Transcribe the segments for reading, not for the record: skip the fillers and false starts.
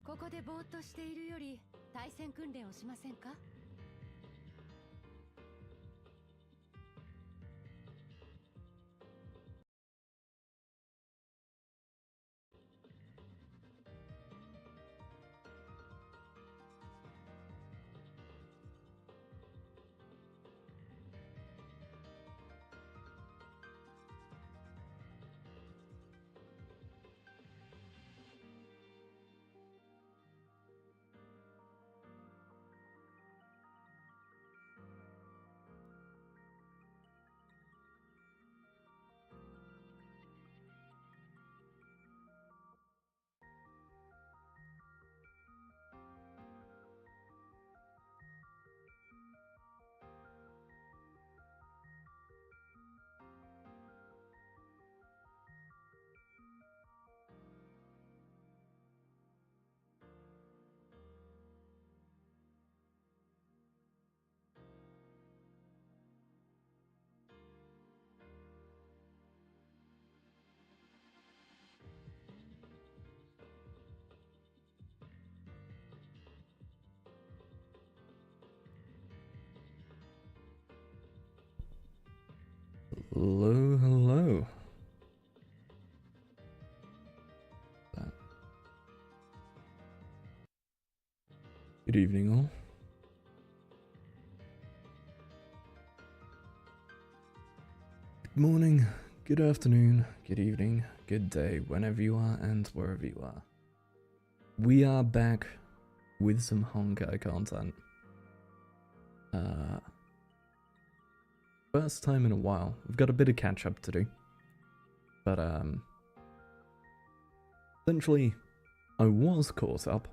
ここでぼーっとしているより対戦訓練をしませんか？Hello, hello. Good evening, all. Good morning, good afternoon, good evening, good day, whenever you are and wherever you are. We are back with some Honkai content. First time in a while. We've got a bit of catch up to do. But, essentially, I was caught up.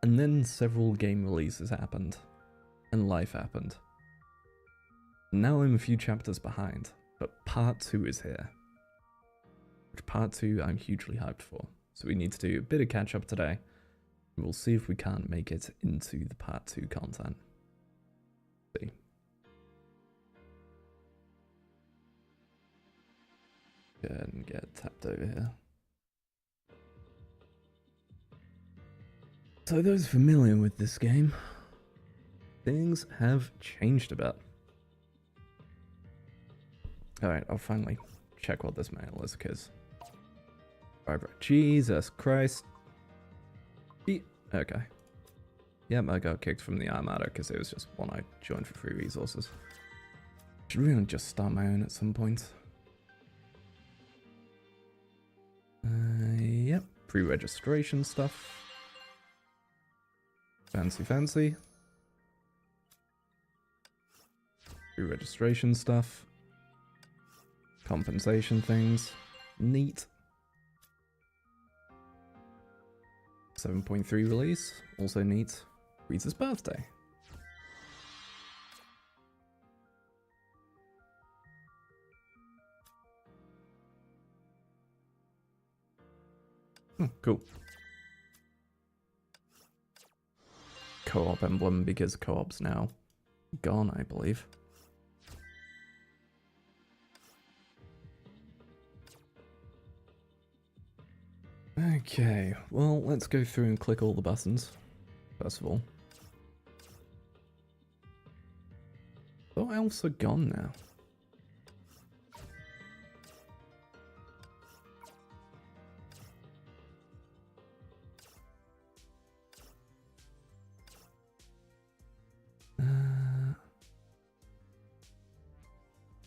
And then several game releases happened. And life happened. Now I'm a few chapters behind, but part 2 is here. Which part 2 I'm hugely hyped for. So we need to do a bit of catch up today. We'll see if we can't make it into the part 2 content. See. Go ahead and get tapped over here. So those familiar with this game, things have changed a bit. Alright, I'll finally check what this mail is, because... Jesus Christ. Okay. Yep, I got kicked from the Armada because it was just one I joined for free resources. Should really just start my own at some point. Yep, pre-registration stuff. Fancy, fancy. Pre-registration stuff. Compensation things. Neat. 7.3 release. Also neat. Rita's birthday. Cool. Co-op emblem because co-op's now gone, I believe. Okay, well, let's go through and click all the buttons, first of all. Oh, elves are gone now.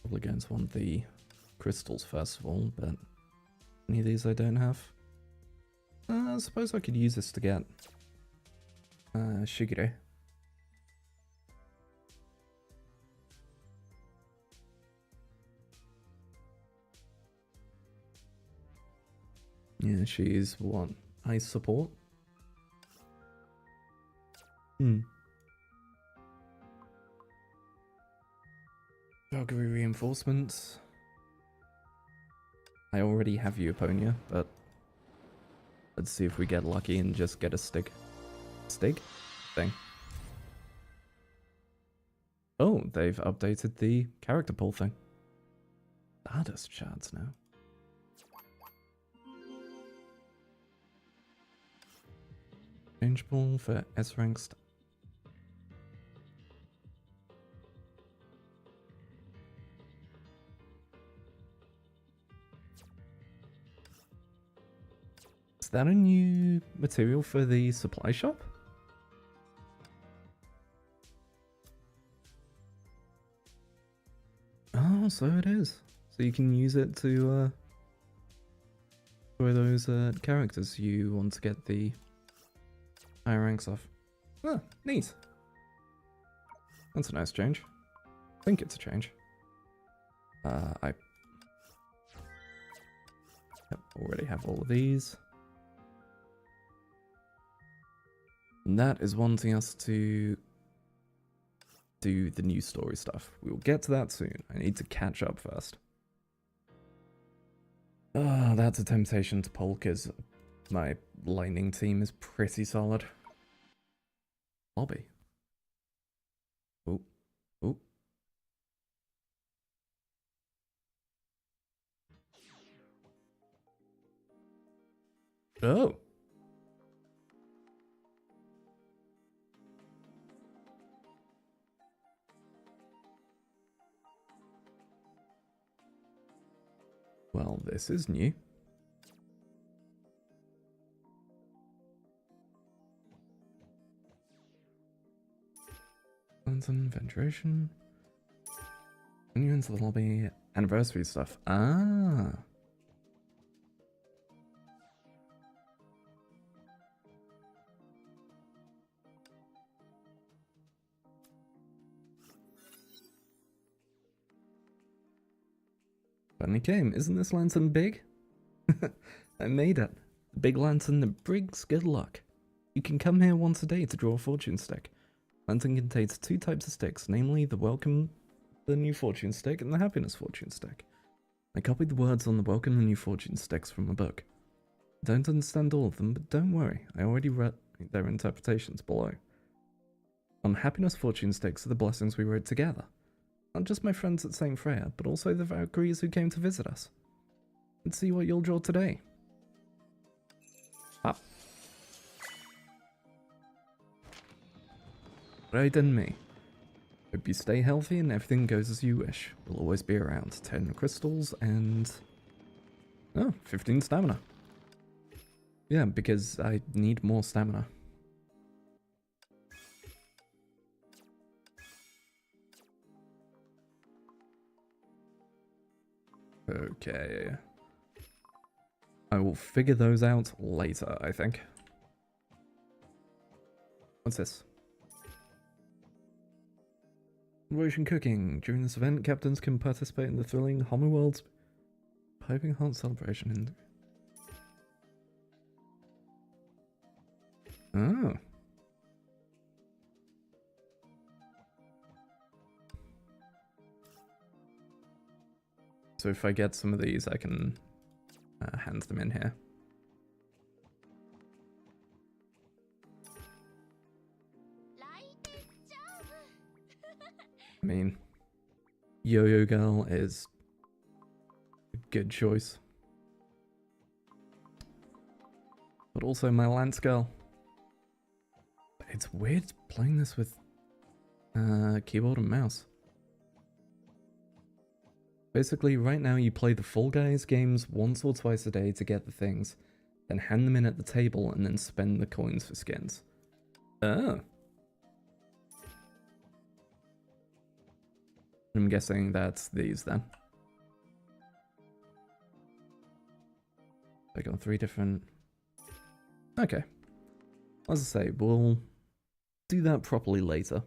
Probably going to want the crystals first of all, but any of these I don't have. I suppose I could use this to get Shigure. Yeah, she's what? Ice support? Valkyrie reinforcements. I already have Euponia, but let's see if we get lucky and just get a stig. Stig? Thing. Oh, they've updated the character pool thing. Stardust shards now. Changeable for S ranks. Is that a new material for the supply shop? Oh, so it is. So you can use it to for those characters you want to get the higher ranks of. Ah, neat. That's a nice change. I think it's a change. I already have all of these. And that is wanting us to do the new story stuff. We will get to that soon. I need to catch up first. That's a temptation to pull because my lightning team is pretty solid. Lobby. Oh. Oh. Oh. Well, this is new. Lantern, ventilation. When you enter the lobby, anniversary stuff. Ah. Funny game. Isn't this lantern big? I made it. The big lantern that brings good luck. You can come here once a day to draw a fortune stick. Lantern contains 2 types of sticks, namely the new fortune stick and the happiness fortune stick. I copied the words on the welcome and new fortune sticks from a book. I don't understand all of them, but don't worry, I already read their interpretations below. On happiness fortune sticks are the blessings we wrote together. Not just my friends at St. Freya, but also the Valkyries who came to visit us. Let's see what you'll draw today. Up. Right in me. Hope you stay healthy and everything goes as you wish. We'll always be around. 10 crystals and... oh, 15 stamina. Yeah, because I need more stamina. Okay. I will figure those out later, I think. What's this? Celebration cooking. During this event, captains can participate in the thrilling Homeworld's Piping Hot celebration in... oh. So if I get some of these, I can hand them in here. I mean, Yo-Yo Girl is a good choice. But also my Lance Girl. It's weird playing this with keyboard and mouse. Basically, right now you play the Fall Guys games once or twice a day to get the things, then hand them in at the table and then spend the coins for skins. Oh. I'm guessing that's these then. I got 3 different... okay. As I say, we'll do that properly later.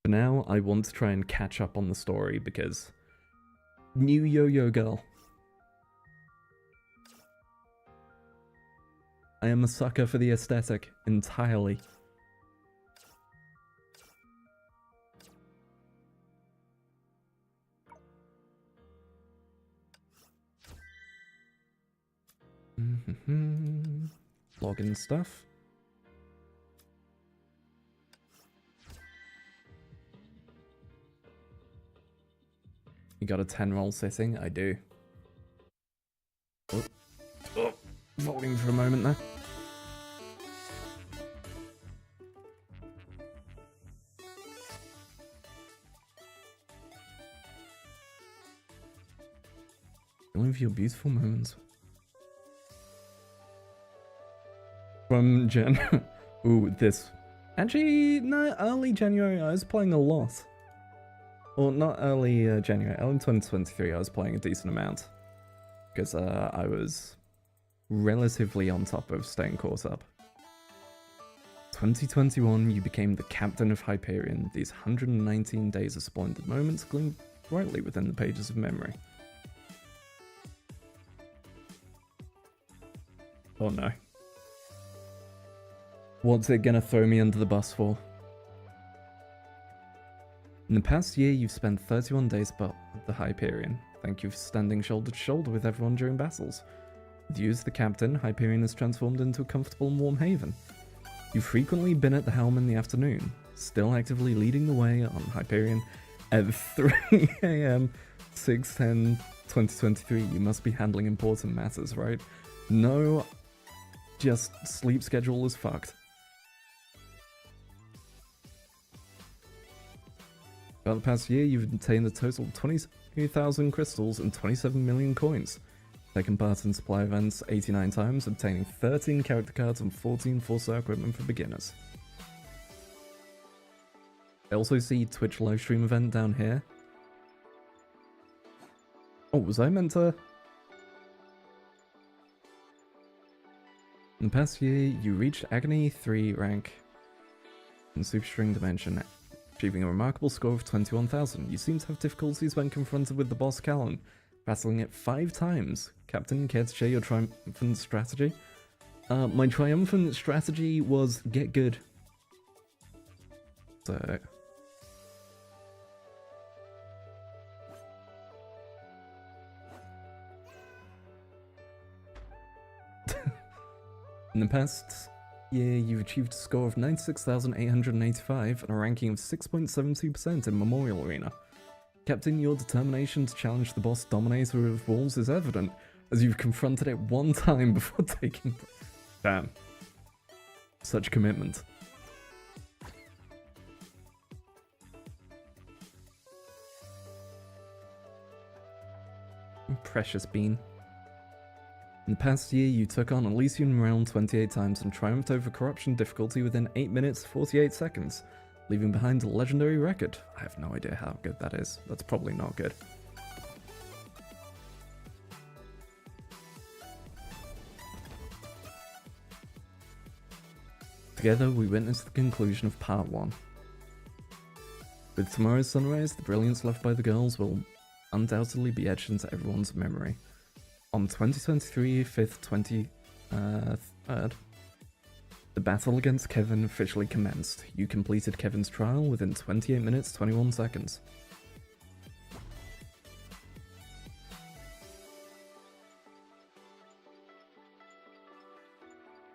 For now, I want to try and catch up on the story because... new Yo-Yo Girl. I am a sucker for the aesthetic, entirely. Login stuff. You got a 10 roll sitting? I do. Oh, volume for a moment there. of your beautiful moments. From Ooh, this. Actually, no, early January I was playing a lot. Or not early January, early 2023 I was playing a decent amount. Because I was relatively on top of staying caught up. 2021, you became the captain of Hyperion. These 119 days of splendid moments gleam brightly within the pages of memory. Oh no. What's it gonna throw me under the bus for? In the past year, you've spent 31 days above the Hyperion. Thank you for standing shoulder to shoulder with everyone during battles. With you as the captain, Hyperion has transformed into a comfortable and warm haven. You've frequently been at the helm in the afternoon, still actively leading the way on Hyperion at 3 AM, 6/10/2023. You must be handling important matters, right? No, just sleep schedule is fucked. Throughout the past year, you've obtained a total of 22,000 crystals and 27 million coins. Taken part in supply events 89 times, obtaining 13 character cards and 14 full-star equipment for beginners. I also see Twitch livestream event down here. Oh, was I meant to? In the past year, you reached Agony 3 rank in Superstring Dimension, achieving a remarkable score of 21,000. You seem to have difficulties when confronted with the boss Callan, battling it 5 times. Captain, care to share your triumphant strategy? My triumphant strategy was get good. So... In the past year, you've achieved a score of 96,885 and a ranking of 6.72% in Memorial Arena. Captain, your determination to challenge the boss Dominator of Walls is evident, as you've confronted it 1 time before taking... Damn. Such commitment. Precious bean. In the past year, you took on Elysian Realm 28 times and triumphed over corruption difficulty within 8 minutes 48 seconds, leaving behind a legendary record. I have no idea how good that is. That's probably not good. Together, we witnessed the conclusion of Part 1. With tomorrow's sunrise, the brilliance left by the girls will undoubtedly be etched into everyone's memory. On 2023 5th 23rd, the battle against Kevin officially commenced. You completed Kevin's trial within 28 minutes 21 seconds.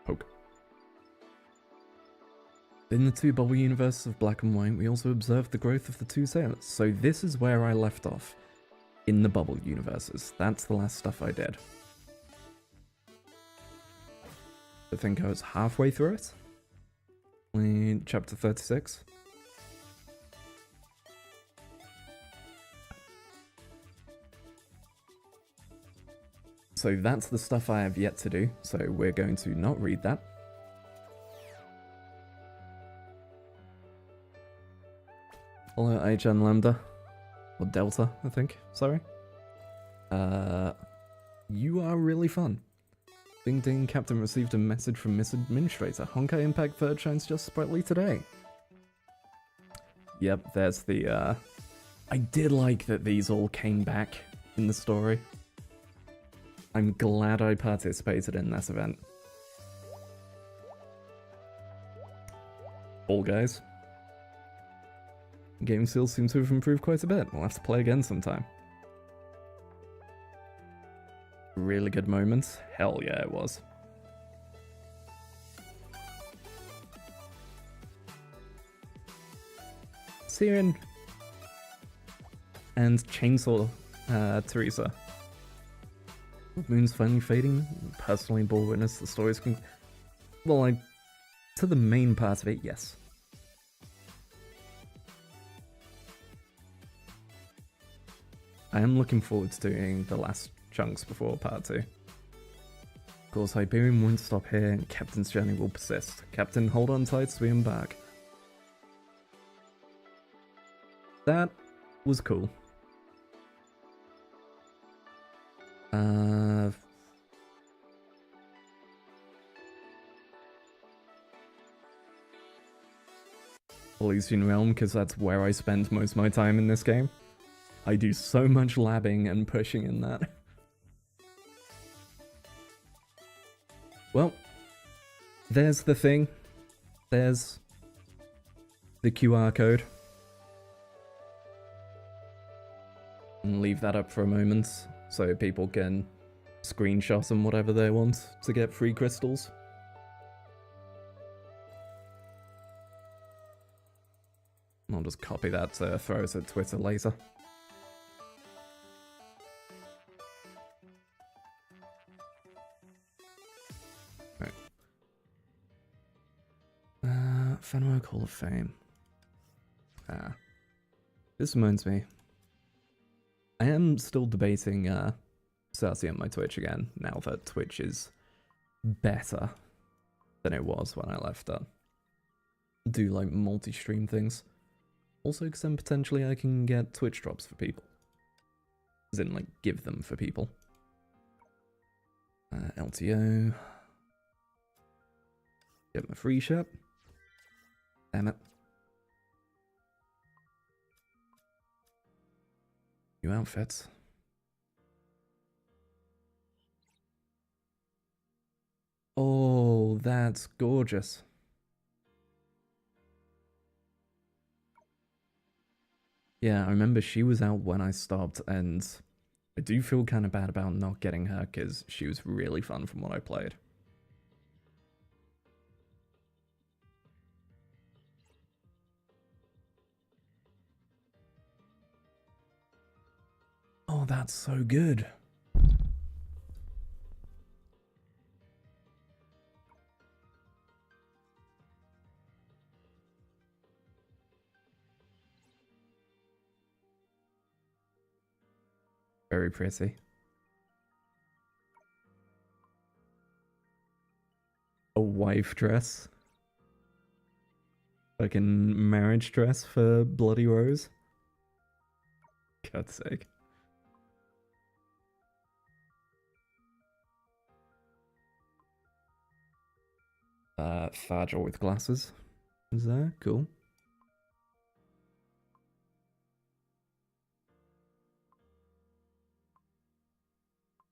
Poke. In the 2 bubble universes of Black and White, we also observed the growth of the 2 sailors. So this is where I left off. In the bubble universes. That's the last stuff I did. I think I was halfway through it. In chapter 36. So that's the stuff I have yet to do, so we're going to not read that. Hello, HN Lambda. Or Delta, I think. Sorry. You are really fun. Ding ding, Captain received a message from Miss Administrator. Honkai Impact 3rd shines just brightly today. Yep, there's the, I did like that these all came back in the story. I'm glad I participated in this event. All guys. Game skills seem to have improved quite a bit. We'll have to play again sometime. Really good moments? Hell yeah, it was. Siren and Chainsaw Teresa. Moon's finally fading. Personally bore witness the stories well, to the main part of it, yes. I am looking forward to doing the last chunks before part 2. Of course, Hyperion won't stop here, and Captain's journey will persist. Captain, hold on tight, so we am back. That was cool. Elysian Realm, because that's where I spend most of my time in this game. I do so much labbing and pushing in that. Well, there's the thing. There's the QR code. And leave that up for a moment so people can screenshot them whatever they want to get free crystals. I'll just copy that to throw it at Twitter later. Right. Fanwork Hall of Fame. This reminds me. I am still debating starting on my Twitch again, now that Twitch is better than it was when I left it. Do like multi-stream things. Also, because then potentially I can get Twitch drops for people. As in, like, give them for people. LTO. Get my free ship. Damn it. New outfits. Oh, that's gorgeous. Yeah, I remember she was out when I stopped, and I do feel kind of bad about not getting her, because she was really fun from what I played. Oh, that's so good. Very pretty. A wife dress. Fucking marriage dress for Bloody Rose. God's sake. Thargel with glasses. Is there? Cool.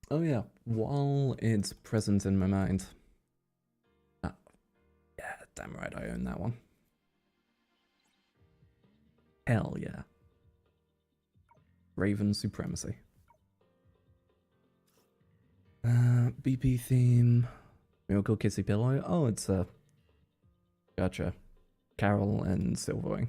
Oh yeah, while it's present in my mind. Ah, yeah, damn right I own that one. Hell yeah. Raven Supremacy. BP theme. Miracle Kissy Pillow. Oh, it's gotcha. Carol and Silverwing.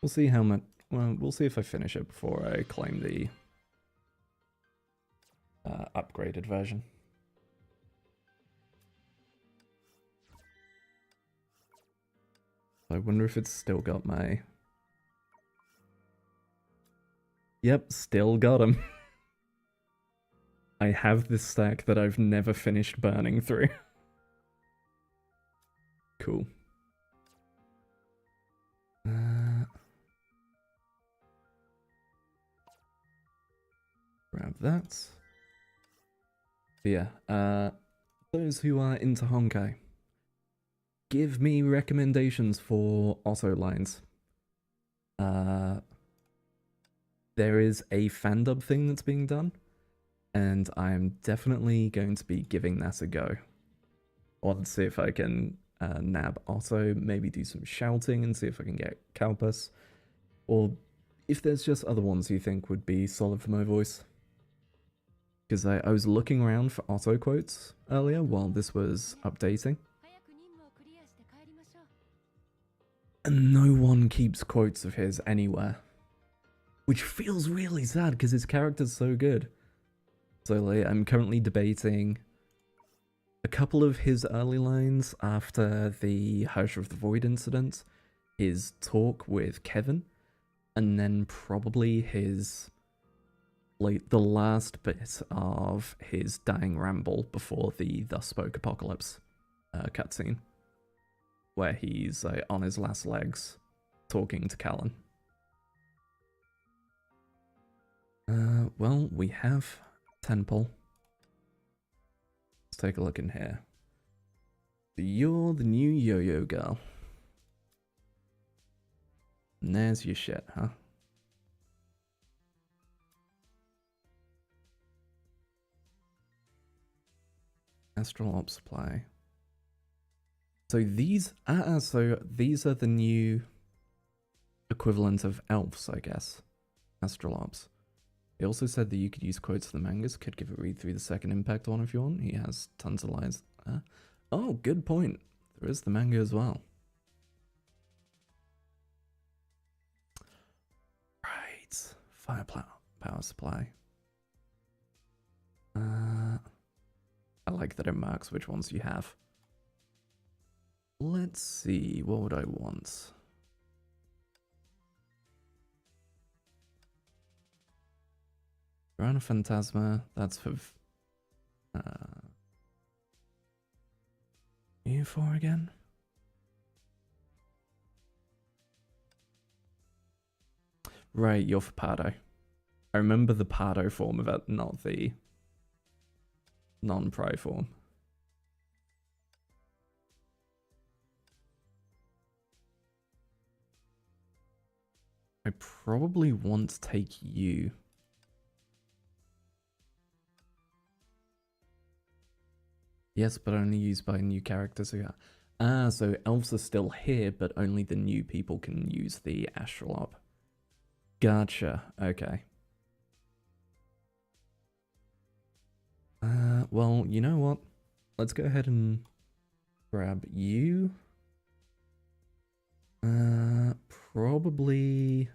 We'll see how much. Well, we'll see if I finish it before I claim the upgraded version. I wonder if it's still got my... Yep, still got him. I have this stack that I've never finished burning through. Cool. Grab that. But yeah, those who are into Honkai, give me recommendations for auto lines. There is a fandub thing that's being done, and I'm definitely going to be giving that a go. I'll see if I can nab Otto, maybe do some shouting and see if I can get Kalpus, or if there's just other ones you think would be solid for my voice. Because I was looking around for Otto quotes earlier while this was updating. And no one keeps quotes of his anywhere. Which feels really sad because his character's so good. So like, I'm currently debating a couple of his early lines after the Hush of the Void incident. His talk with Kevin. and then probably his, like, the last bit of his dying ramble before the Thus Spoke Apocalypse cutscene, where he's on his last legs talking to Callan. Well, we have Temple. Let's take a look in here. You're the new yo-yo girl. And there's your shit, huh? Astral Op Supply. So these are the new equivalent of elves, I guess. Astral Ops. He also said that you could use quotes from the mangas, could give a read through the second impact one if you want. He has tons of lines. Oh, good point. There is the manga as well. Right. Fire power supply. I like that it marks which ones you have. Let's see, what would I want? Piranha Phantasma, that's for you for again? Right, you're for Pardo. I remember the Pardo form of it, not the non-Pri form. I probably want to take you. Yes, but only used by new characters who are... Ah, so elves are still here, but only the new people can use the Astral Op. Gotcha, okay. Well, you know what? Let's go ahead and grab you. Probably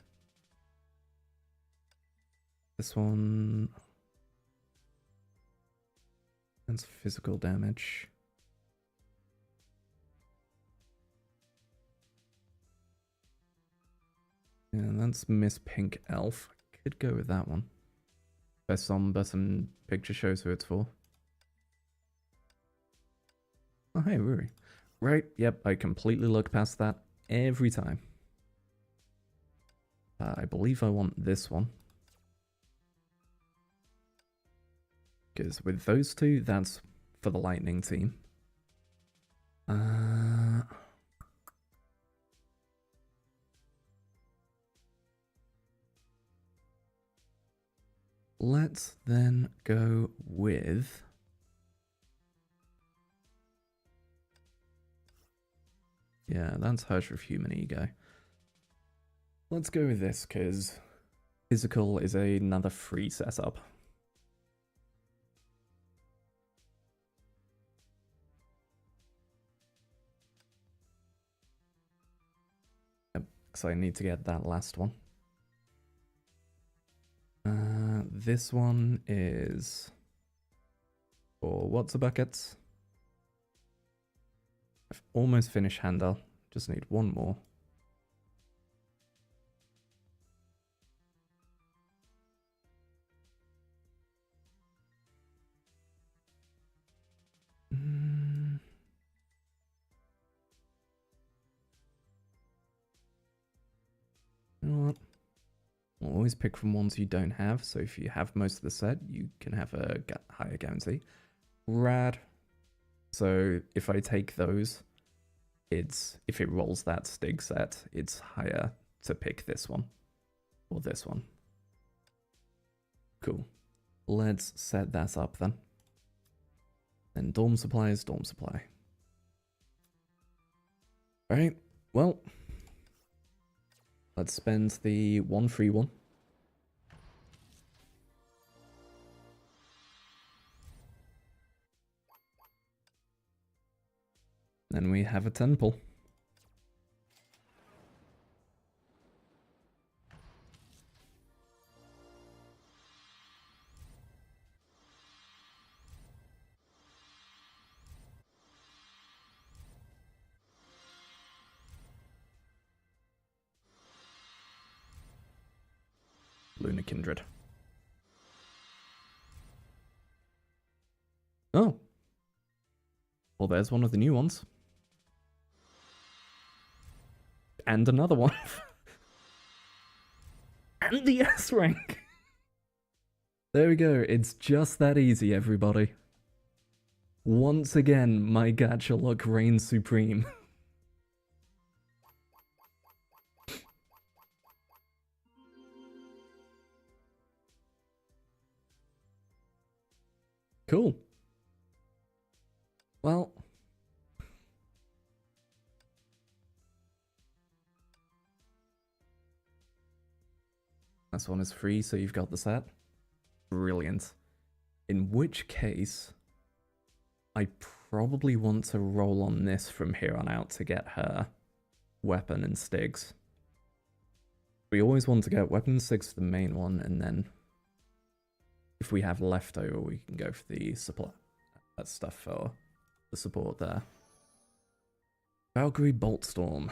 this one. That's physical damage. Yeah, that's Miss Pink Elf. I could go with that one. Best song button picture shows who it's for. Oh, hey, Ruri. Right, yep, I completely look past that every time. I believe I want this one. Because with those two, that's for the lightning team. Let's then go with... Yeah, that's Hush with Human Ego. Let's go with this, because physical is another free setup. Yep, because I need to get that last one. This one is for what's a bucket? I've almost finished Handel. Just need one more. You know what? I'll always pick from ones you don't have, so if you have most of the set, you can have a higher guarantee. Rad. So if I take those, if it rolls that Stig set, it's higher to pick this one. Or this one. Cool. Let's set that up then. Then Dorm Supply is Dorm Supply. Alright, well... Let's spend the one free one. Then we have a temple. kindred. Oh. Well, there's one of the new ones. And another one. And the S rank. There we go. It's just that easy, everybody. Once again, my gacha luck reigns supreme. Cool. Well. This one is free, so you've got the set. Brilliant. In which case, I probably want to roll on this from here on out to get her weapon and Styx. We always want to get weapon and Styx for the main one, and then if we have leftover, we can go for the supply. That stuff for the support there. Valkyrie Boltstorm.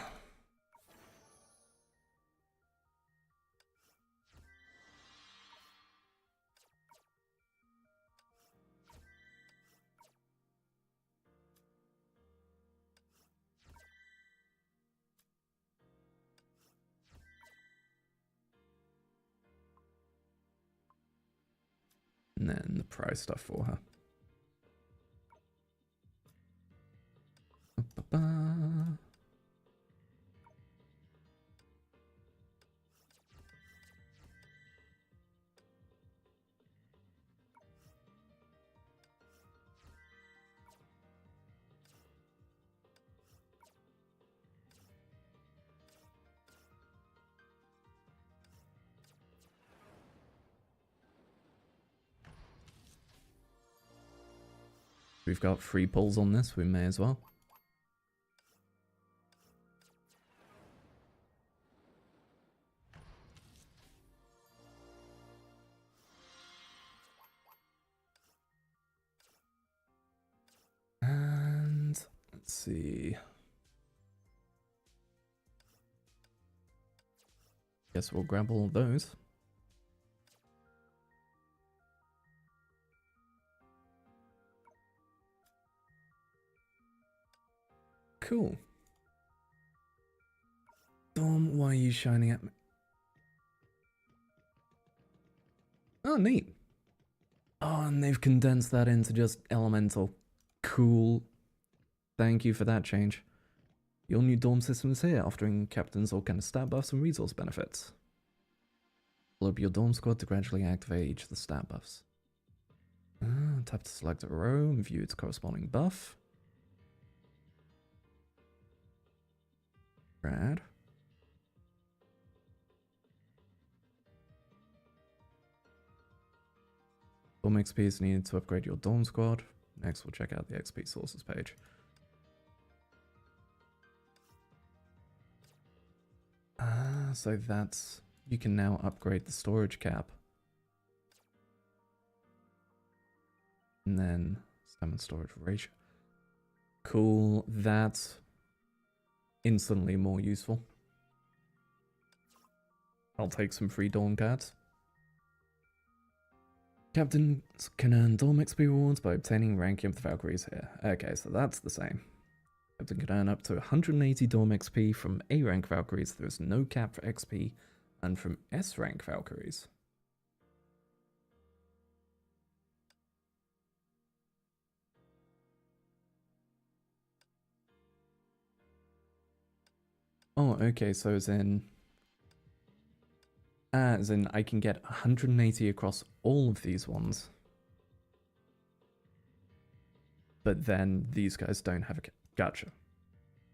And then the prize stuff for her. Ba-ba-ba. We've got free pulls on this, we may as well. And let's see. Guess we'll grab all of those. Cool. Dom, why are you shining at me? Oh, neat. Oh, and they've condensed that into just elemental. Cool. Thank you for that change. Your new dorm system is here, offering captains all kind of stat buffs and resource benefits. Pull up your dorm squad to gradually activate each of the stat buffs. Tap to select a row and view its corresponding buff. Rad. Dorm XP is needed to upgrade your dorm squad. Next, we'll check out the XP sources page. So that's... You can now upgrade the storage cap. And then summon storage ratio. Cool, that's instantly more useful. I'll take some free Dawn cards. Captains can earn Dorm XP rewards by obtaining ranking of the Valkyries here. Okay, so that's the same. Captain can earn up to 180 Dorm XP from A rank Valkyries. There is no cap for XP, and from S rank Valkyries. Oh, okay, so as in I can get 180 across all of these ones. But then these guys don't have a cap. Gotcha.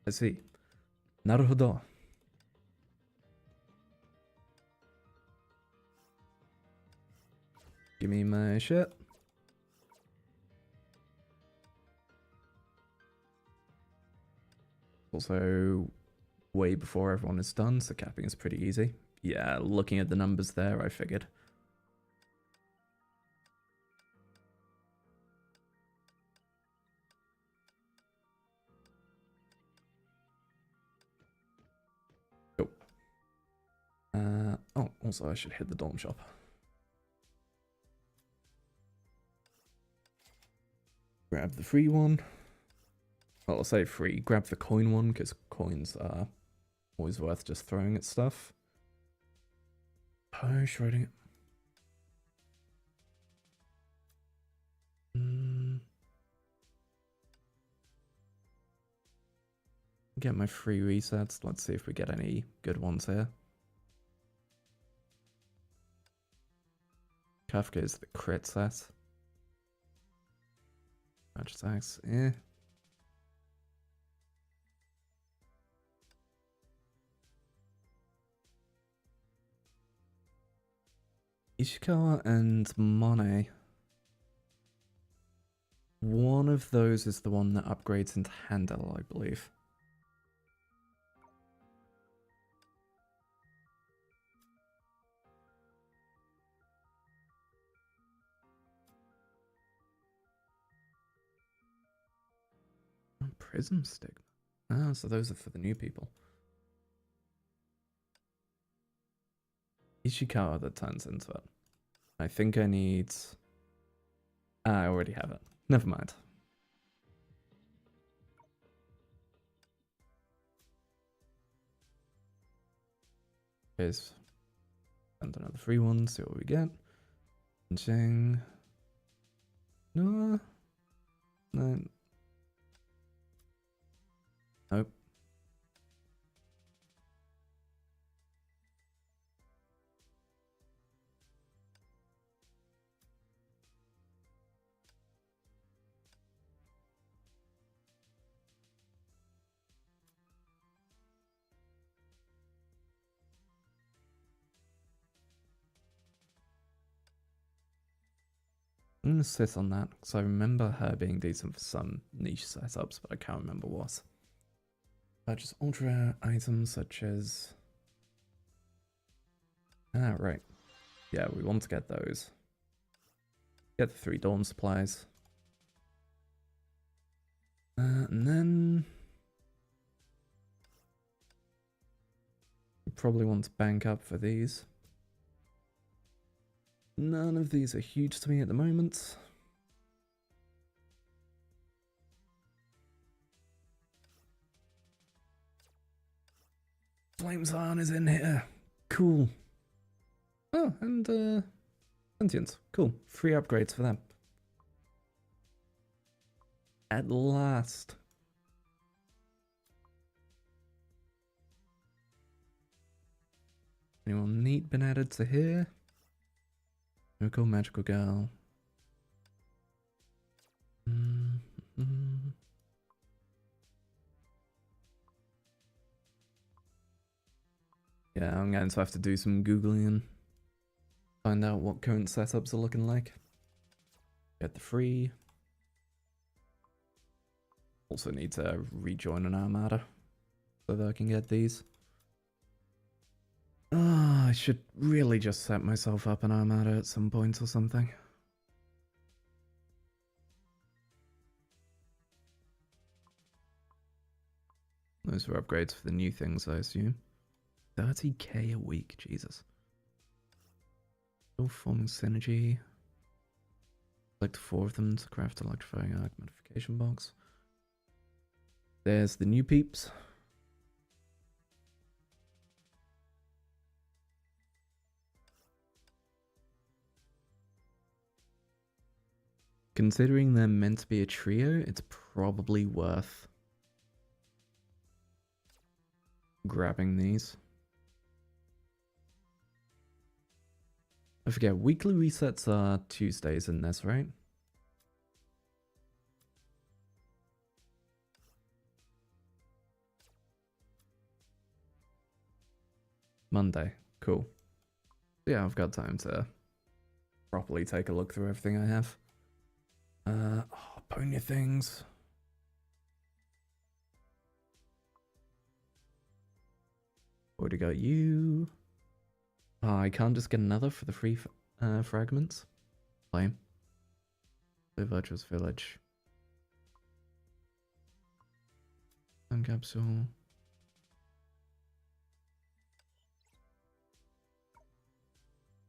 I see. Naruhodo. Give me my shit. Also, way before everyone is done, so capping is pretty easy. Yeah, looking at the numbers there, I figured. Cool. Oh, also I should hit the dorm shop. Grab the free one. Well, I'll say free. Grab the coin one, because coins are always worth just throwing at stuff. Push rating it. Get my free resets. Let's see if we get any good ones here. Kafka is the crit set. Match attacks, eh. Ishikawa and Monet. One of those is the one that upgrades into Handel, I believe. Prism Stigma. Ah, so those are for the new people. Ishikawa that turns into it. I think I need... I already have it. Never mind. Here's... and another free one, see what we get. Jing. No. No. Nope. I'm gonna sit on that, because I remember her being decent for some niche setups, but I can't remember what. Purchase ultra items such as... Ah, right. Yeah, we want to get those. Get the 3 Dawn supplies. And then... we probably want to bank up for these. None of these are huge to me at the moment. Flames Iron is in here. Cool. Oh, and Sentience. Cool. Free upgrades for them. At last. Anyone neat been added to here? Miracle Magical Girl. Yeah, I'm going to have to do some Googling and find out what current setups are looking like. Get the free. Also need to rejoin an Armada so that I can get these. Ah, I should really just set myself up an Armada at some point or something. Those are upgrades for the new things, I assume. 30k a week, Jesus. Still forming synergy. Select 4 of them to craft electrifying arc modification box. There's the new peeps. Considering they're meant to be a trio, it's probably worth grabbing these. I forget, weekly resets are Tuesdays in this, right? Monday, cool. Yeah, I've got time to properly take a look through everything I have. Ponya things. Already got you. Oh, I can't just get another for the free fragments. Lame. The Virtuous Village. Time capsule.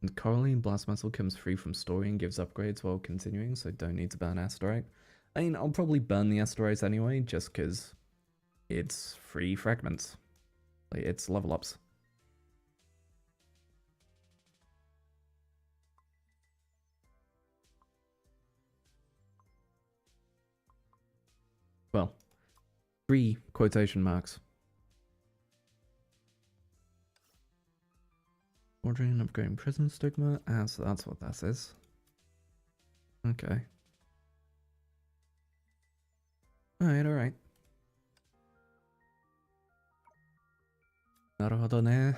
And Coralline Blast Metal comes free from story and gives upgrades while continuing, so don't need to burn Asterite. I mean, I'll probably burn the asteroids anyway, just because it's free fragments. Like, it's level ups. Well, 3 quotation marks. Ordering and upgrading prison stigma. Ah, so that's what that is. Okay. Alright, alright. なるほどね。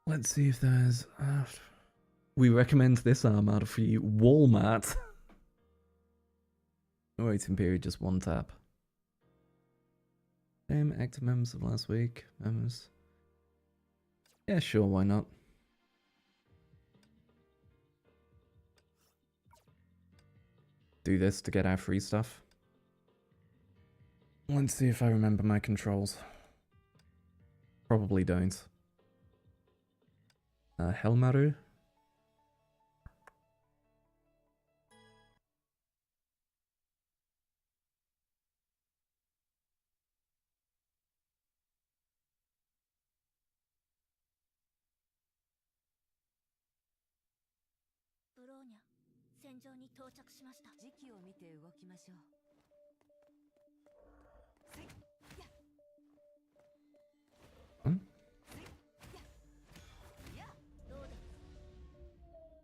Let's see if there's... we recommend this armor for you. Walmart. Waiting period, just 1 tap. Same active members of last week. Members. Yeah, sure, why not? Do this to get our free stuff. Let's see if I remember my controls. Probably don't. Helmaru?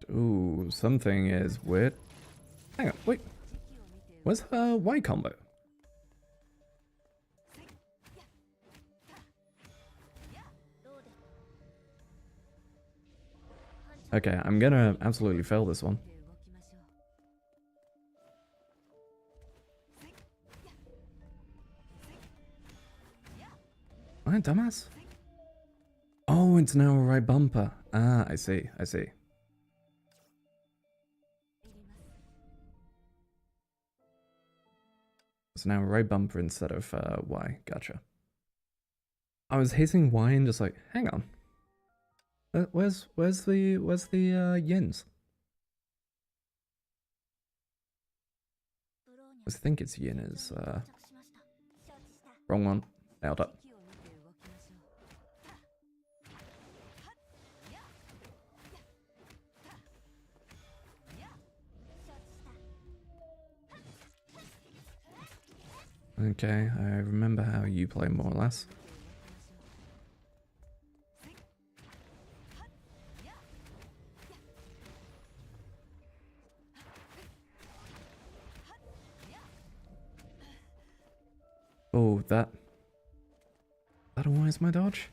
Ooh, something is weird. Hang on, wait. Where's her Y combo? Okay, I'm gonna absolutely fail this one. Am I a dumbass? Oh, it's now a right bumper. Ah, I see, I see. It's now a right bumper instead of Y. Gotcha. I was hitting Y and just like, hang on. Where's the yins? I think it's yin is wrong one. Nailed it. Okay, I remember how you play more or less. Oh, that otherwise my dodge?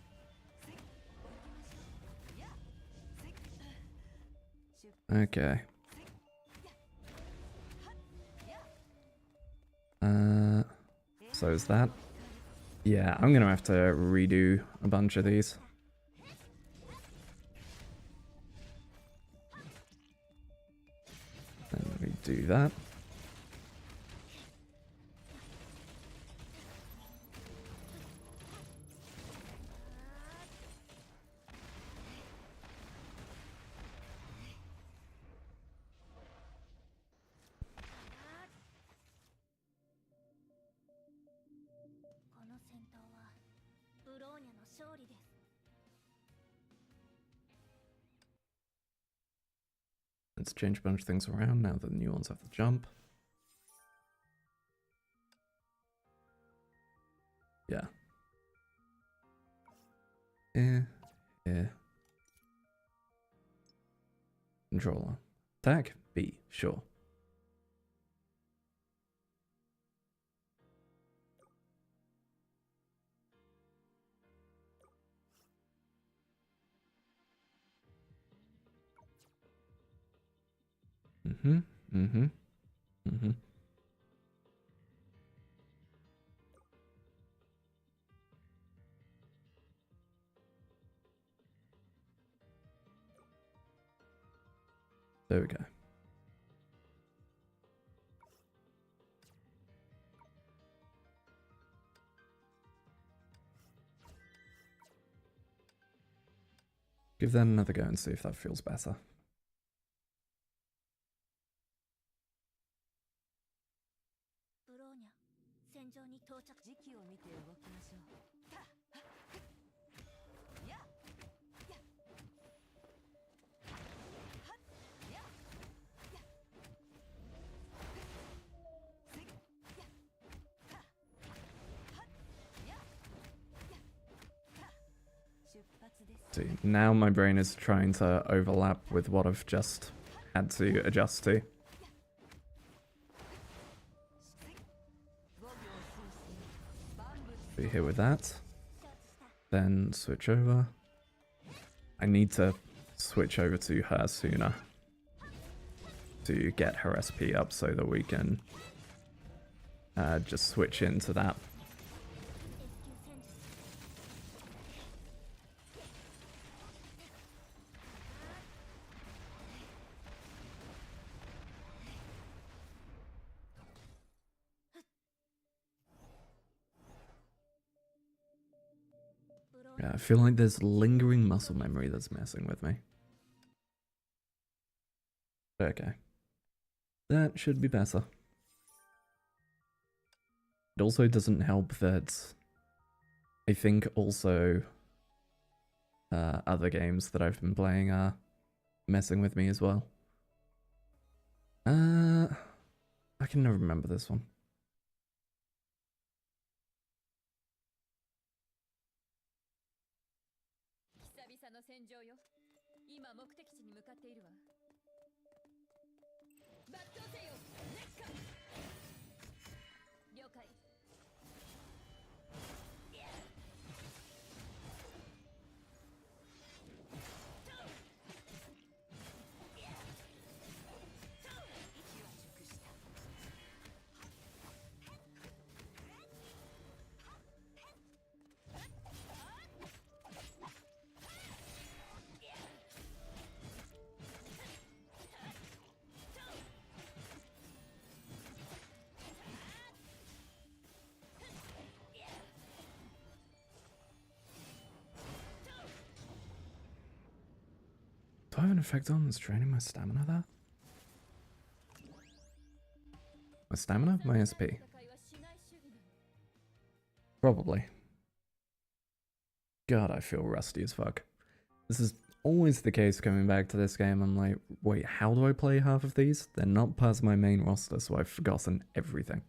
Okay. So is that? Yeah, I'm gonna have to redo a bunch of these. And let me do that. Let's change a bunch of things around now that the new ones have the jump. Yeah. Yeah. Controller. Attack? B, sure. Mm-hmm. There we go. Give that another go and see if that feels better. See, now my brain is trying to overlap with what I've just had to adjust to. Be here with that. Then switch over. I need to switch over to her sooner to get her SP up so that we can just switch into that. Yeah, I feel like there's lingering muscle memory that's messing with me. Okay. That should be better. It also doesn't help that I think also other games that I've been playing are messing with me as well. I can never remember this one. Do I have an effect on that's draining my stamina there? My stamina? My SP? Probably. God, I feel rusty as fuck. This is always the case coming back to this game. I'm like, wait, how do I play half of these? They're not part of my main roster, so I've forgotten everything.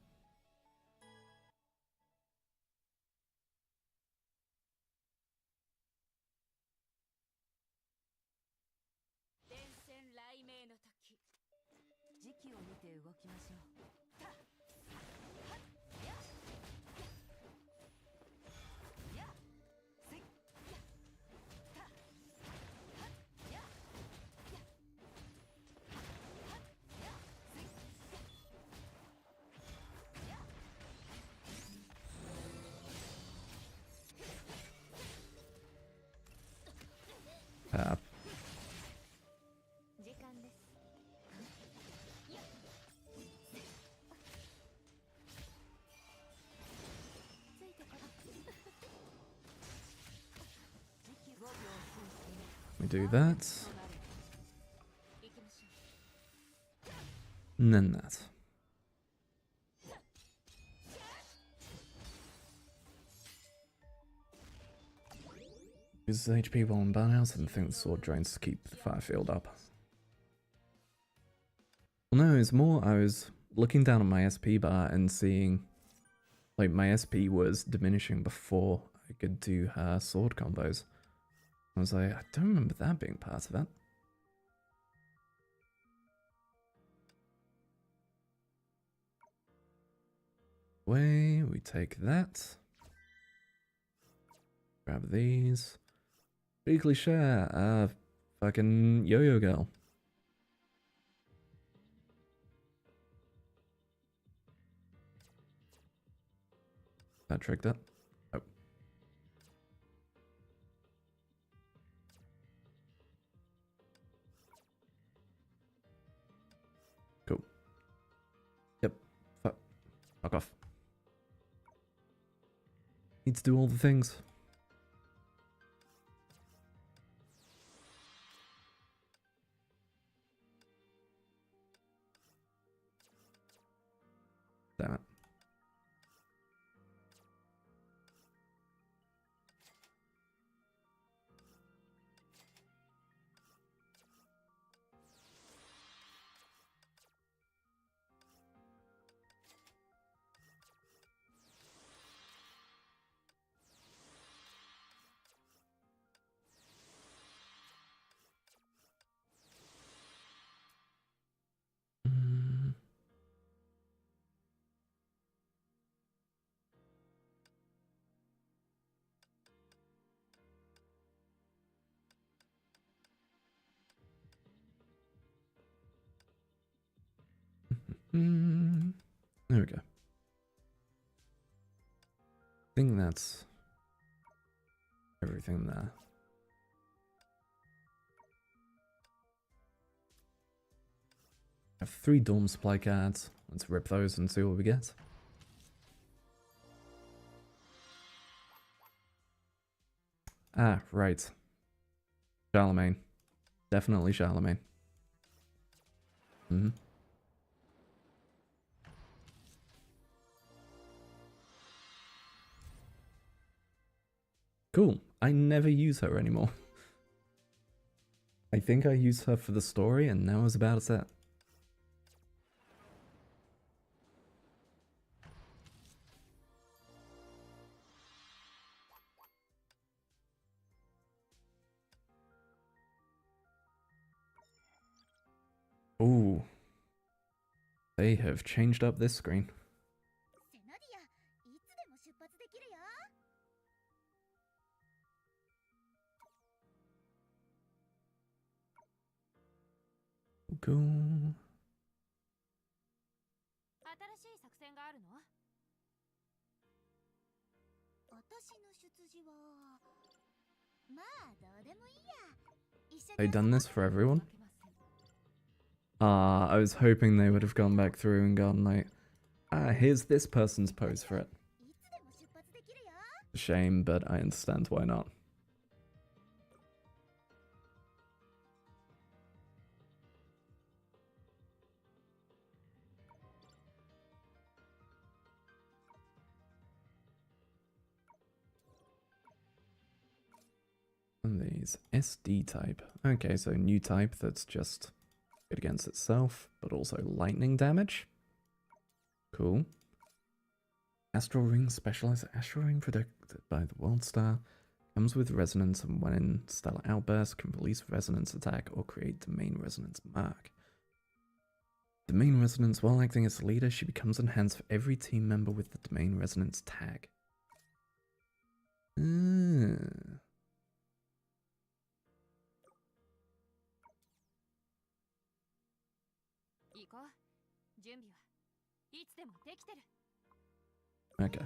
We do that. And then that. Uses HP while in burnouts and think the sword drains to keep the fire field up. Well, no, it's more I was looking down at my SP bar and seeing like my SP was diminishing before I could do her sword combos. I was like, I don't remember that being part of it. Way, we take that. Grab these. Weekly share, fucking yo-yo girl. That tricked it. Oh. Cool. Yep. Fuck off. Need to do all the things. There we go. I think that's everything there. I have 3 dorm supply cards. Let's rip those and see what we get. Ah, right. Charlemagne. Definitely Charlemagne. Mm-hmm. Cool. I never use her anymore. I think I used her for the story, and that was about it. Ooh. They have changed up this screen. Cool. They done this for everyone? I was hoping they would have gone back through and gone like, here's this person's pose for it. Shame, but I understand why not. And these SD type. Okay, so new type that's just good against itself, but also lightning damage. Cool. Astral Ring, specialized Astral Ring protected by the World Star. Comes with resonance, and when in stellar outburst can release resonance attack or create domain resonance mark. Domain resonance, while acting as leader, she becomes enhanced for every team member with the domain resonance tag. Okay.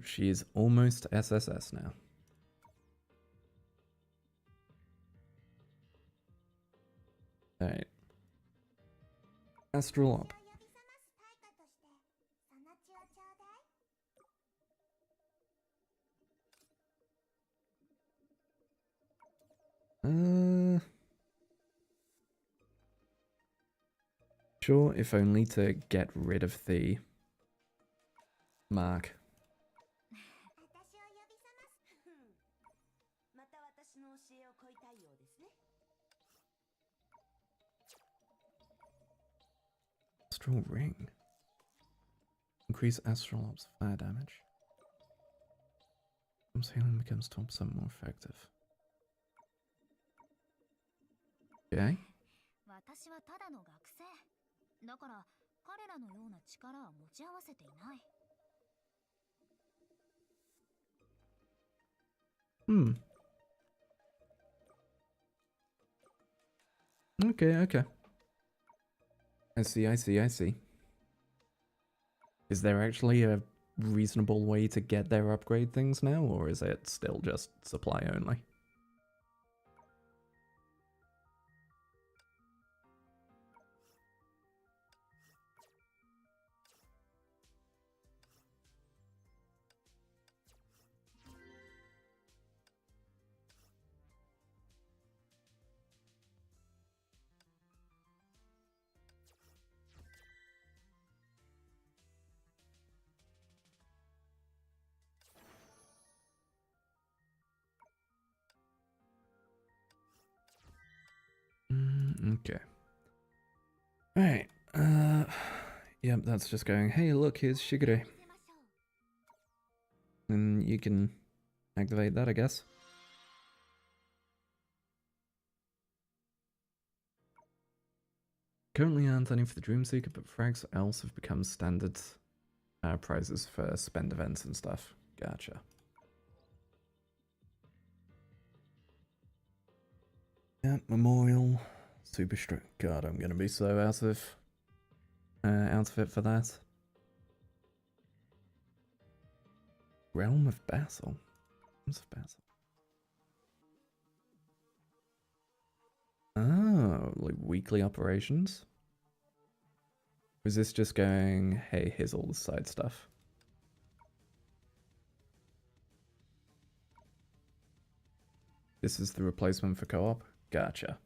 She is almost SSS now. Alright. Astral up. Sure, if only to get rid of the mark. Astral Ring. Increase Astral Ops fire damage. Healing becomes 12% more effective. Okay. Okay. I see. Is there actually a reasonable way to get their upgrade things now, or is it still just supply only? Okay. Alright. Yep, that's just going, hey, look, here's Shigure. And you can activate that, I guess. Currently aren't any for the Dreamseeker, but frags else have become standard prizes for spend events and stuff. Gotcha. Yeah, memorial. Super strict. God, I'm gonna be so out of it for that. Realm of Battle. Realms of Battle. Oh, like weekly operations? Or is this just going, hey, here's all the side stuff? This is the replacement for co-op? Gotcha.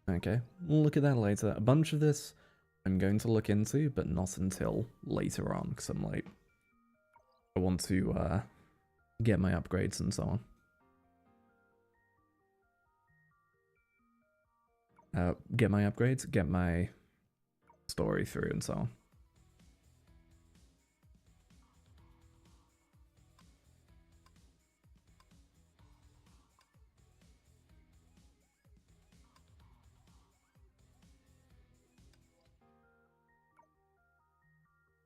Okay, we'll look at that later. A bunch of this I'm going to look into, but not until later on, because I'm like, I want to get my upgrades and so on. Get my upgrades, get my story through and so on.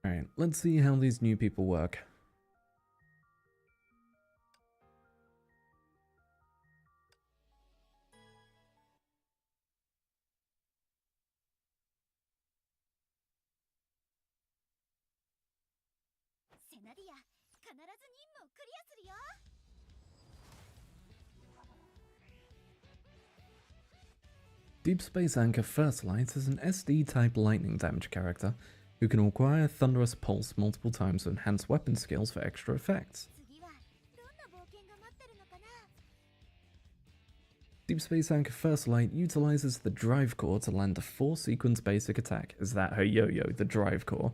Alright, let's see how these new people work. Deep Space Anchor First Light is an SD-type lightning damage character who can acquire Thunderous Pulse multiple times to enhance weapon skills for extra effects. Deep Space Anchor First Light utilizes the Drive Core to land a 4-sequence basic attack. Is that her yo-yo, the Drive Core?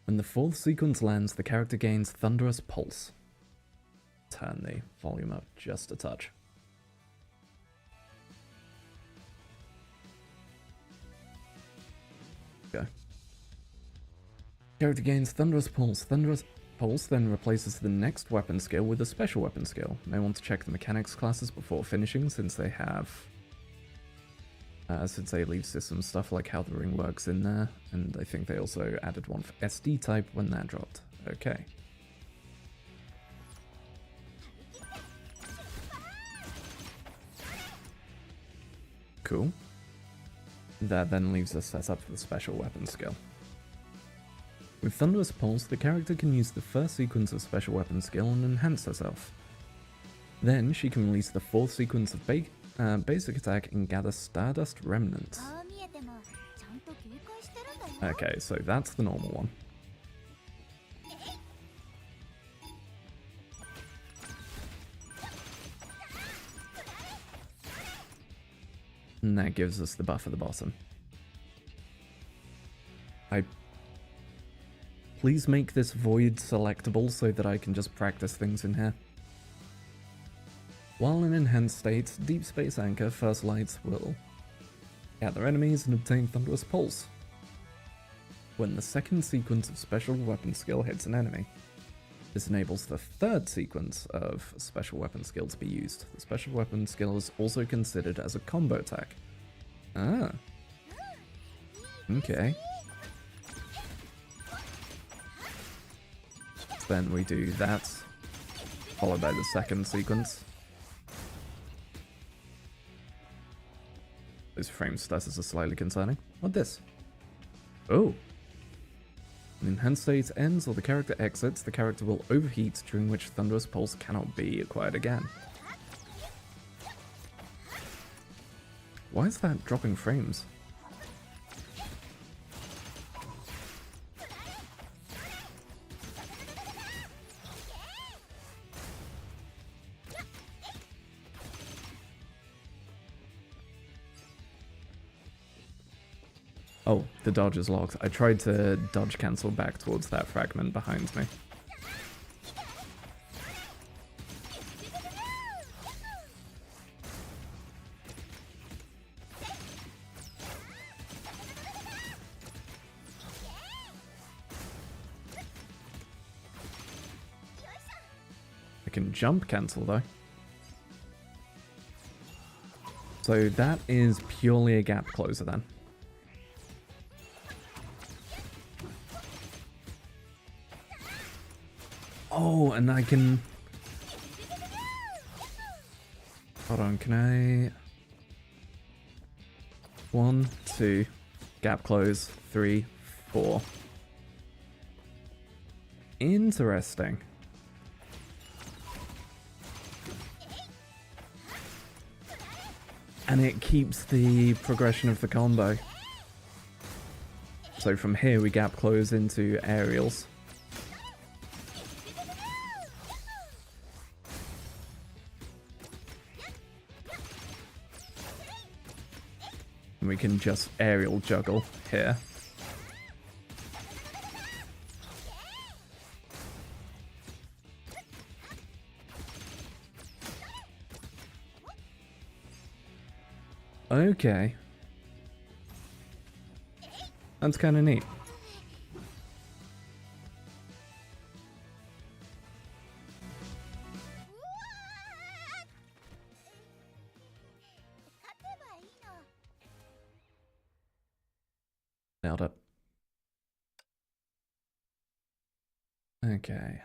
When the 4th sequence lands, the character gains Thunderous Pulse. Turn the volume up just a touch. Go. Character gains Thunderous Pulse. Thunderous Pulse then replaces the next weapon skill with a special weapon skill. May want to check the mechanics classes before finishing, since they have since they leave system stuff like how the ring works in there, and I think they also added one for SD type when that dropped. Okay. Cool. That then leaves us set up for the special weapon skill. With Thunderous Pulse, the character can use the first sequence of special weapon skill and enhance herself. Then she can release the 4th sequence of basic attack and gather Stardust Remnants. Okay, so that's the normal one. And that gives us the buff at the bottom. Please make this void selectable so that I can just practice things in here. While in enhanced state, Deep Space Anchor First Light will gather enemies and obtain Thunderous Pulse. When the 2nd sequence of special weapon skill hits an enemy, this enables the 3rd sequence of special weapon skill to be used. The special weapon skill is also considered as a combo attack. Ah. Okay. Then we do that, followed by the 2nd sequence. Those frame statuses are slightly concerning. What this? Oh. When enhanced state ends or the character exits, the character will overheat, during which Thunderous Pulse cannot be acquired again. Why is that dropping frames? Oh, the dodge is locked. I tried to dodge cancel back towards that fragment behind me. I can jump cancel though. So that is purely a gap closer then. Oh, and I can... Hold on, can I... 1, 2, gap close, 3, 4. Interesting. And it keeps the progression of the combo. So from here we gap close into aerials. And we can just aerial juggle here. Okay. That's kind of neat. Nailed it. Okay.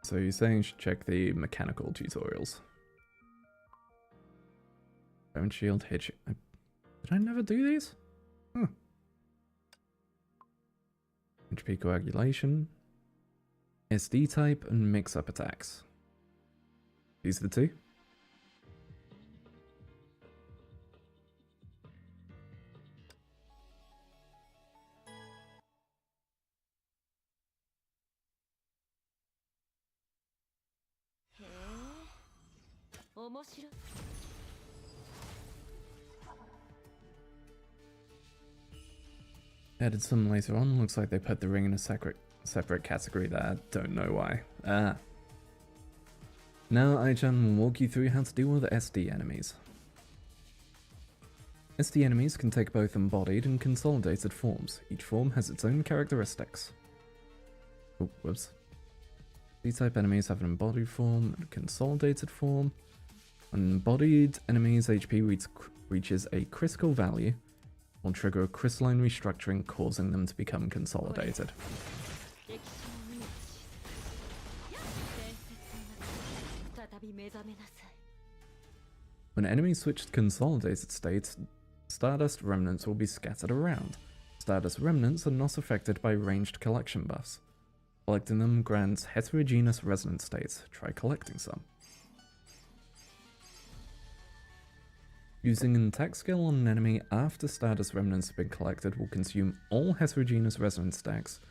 So you're saying you should check the mechanical tutorials. Don't shield hit you. Did I never do these? Huh. HP coagulation, SD type, and mix-up attacks. These are the two? Added some later on. Looks like they put the ring in a separate category there. Don't know why. Ah. Now Ai-chan will walk you through how to deal with SD enemies. SD enemies can take both embodied and consolidated forms. Each form has its own characteristics. Oh, whoops. D-type enemies have an embodied form and a consolidated form. When embodied enemies' HP reaches a critical value, will trigger a crystalline restructuring, causing them to become consolidated. When enemies switch to consolidated states, Stardust remnants will be scattered around. Stardust remnants are not affected by ranged collection buffs. Collecting them grants heterogeneous resonance states. Try collecting some. Using an attack skill on an enemy after Stardust remnants have been collected will consume all heterogeneous resonance stacks,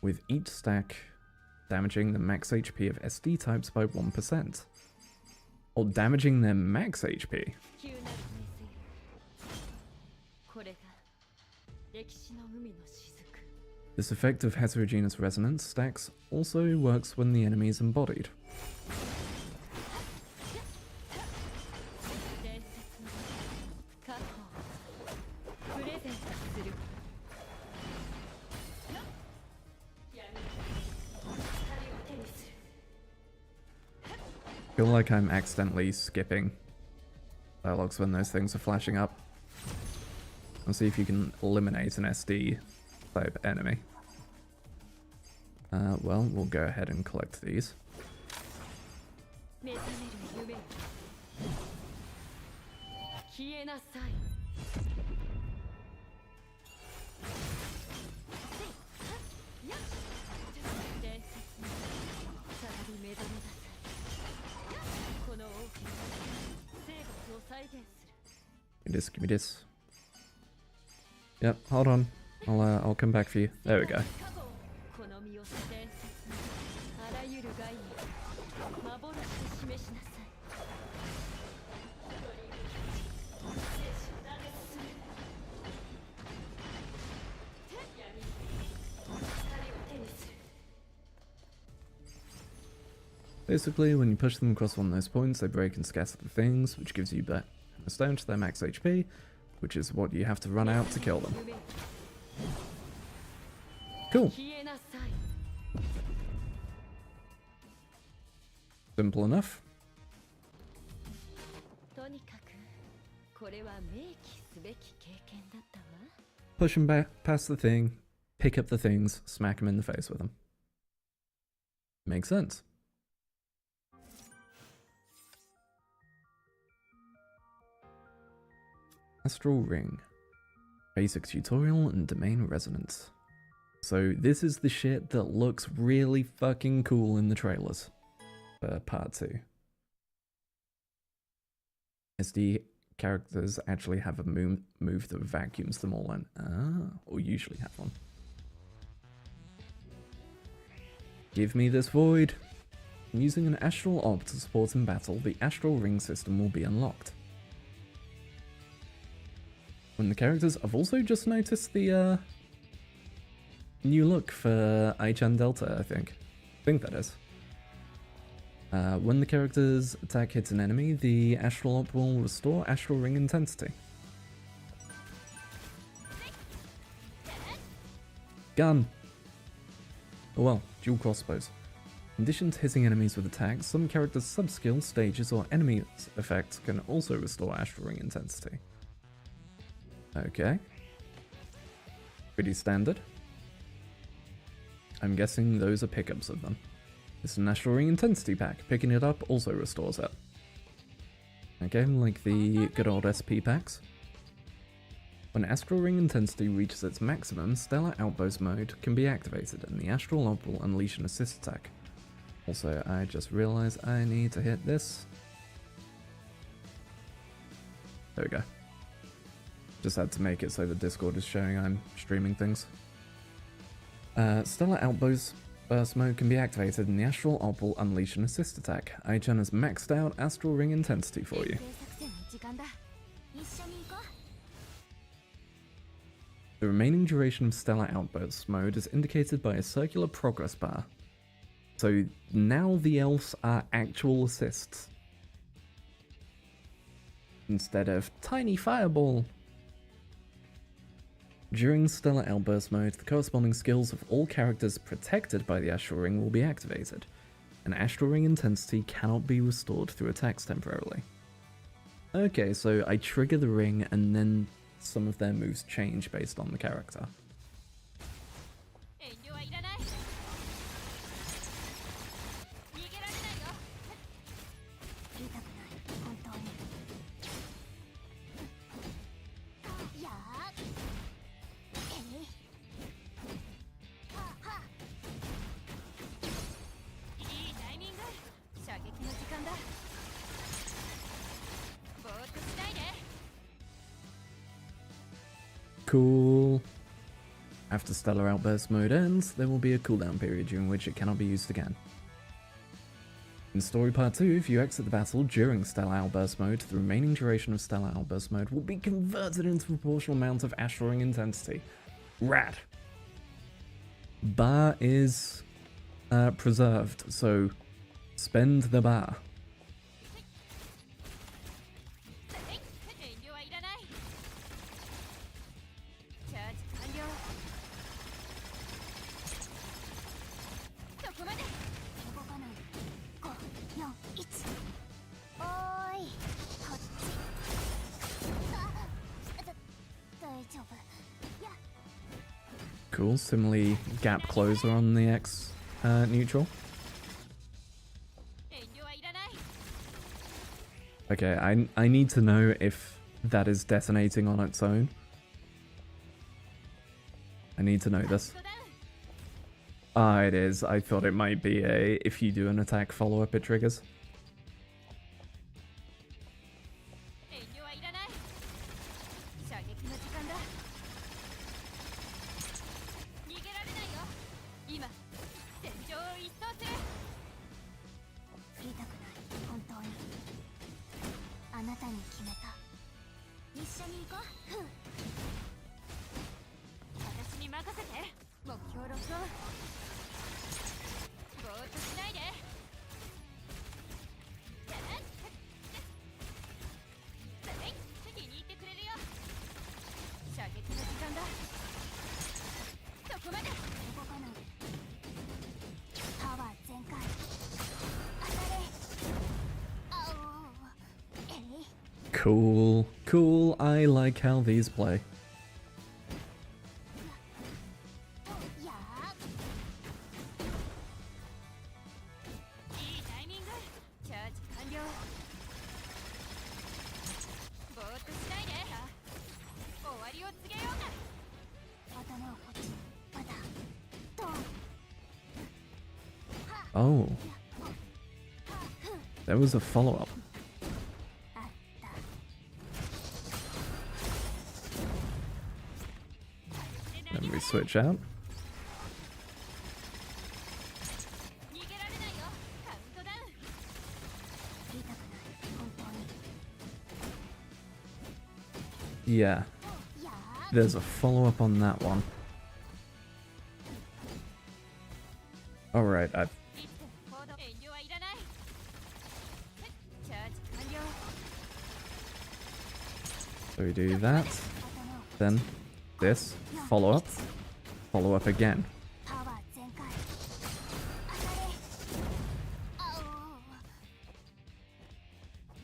with each stack damaging the max HP of SD types by 1%. Or damaging their max HP. This effect of heterogeneous resonance stacks also works when the enemy is embodied. I feel like I'm accidentally skipping dialogues when those things are flashing up. I'll see if you can eliminate an SD type enemy. Well, we'll go ahead and collect these. Give me this. Yep, hold on. I'll come back for you. There we go. Basically, when you push them across one of those points, they break and scatter the things, which gives you back a stone to their max HP, which is what you have to run out to kill them. Cool. Simple enough. Push him back past the thing, pick up the things, smack him in the face with them. Makes sense. Astral Ring. Basic tutorial and domain resonance. So this is the shit that looks really fucking cool in the trailers for part 2. SD characters actually have a move that vacuums them all in. Or usually have one. Give me this void! Using an astral orb to support in battle, the astral ring system will be unlocked. When the characters, I've also just noticed the new look for Aichan Delta, I think that is. When the character's attack hits an enemy, the astral orb will restore astral ring intensity. Gun! Oh well, dual crossbows. In addition to hitting enemies with attacks, some characters' sub-skill, stages, or enemy effects can also restore astral ring intensity. Okay. Pretty standard. I'm guessing those are pickups of them. It's an astral ring intensity pack. Picking it up also restores it. Okay, like the good old SP packs. When astral ring intensity reaches its maximum, Stellar Outburst mode can be activated and the astral orb will unleash an assist attack. Also, I just realized I need to hit this. There we go. Just had to make it so the Discord is showing I'm streaming things. Stellar Outburst mode can be activated and the astral orb will unleash an assist attack. Aichan has maxed out astral ring intensity for you. The remaining duration of Stellar Outburst mode is indicated by a circular progress bar. So now the elves are actual assists. Instead of tiny fireball. During Stellar Outburst mode, the corresponding skills of all characters protected by the astral ring will be activated. And astral ring intensity cannot be restored through attacks temporarily. Okay, so I trigger the ring and then some of their moves change based on the character. Cool. After Stellar Outburst mode ends, there will be a cooldown period during which it cannot be used again. In Story Part 2, if you exit the battle during Stellar Outburst mode, the remaining duration of Stellar Outburst mode will be converted into a proportional amount of astral ring intensity. Rad! Bar is preserved, so spend the bar. Cool, similarly gap closer on the X neutral. Okay, I need to know if that is detonating on its own. I need to know this. Ah, it is. I thought it might be a if you do an attack follow-up it triggers. Cool, cool, I like how these play. Oh. There was a follow-up. Then we switch out. Yeah. There's a follow-up on that one. Alright, So we do that. Then this. Follow-up. Follow-up again.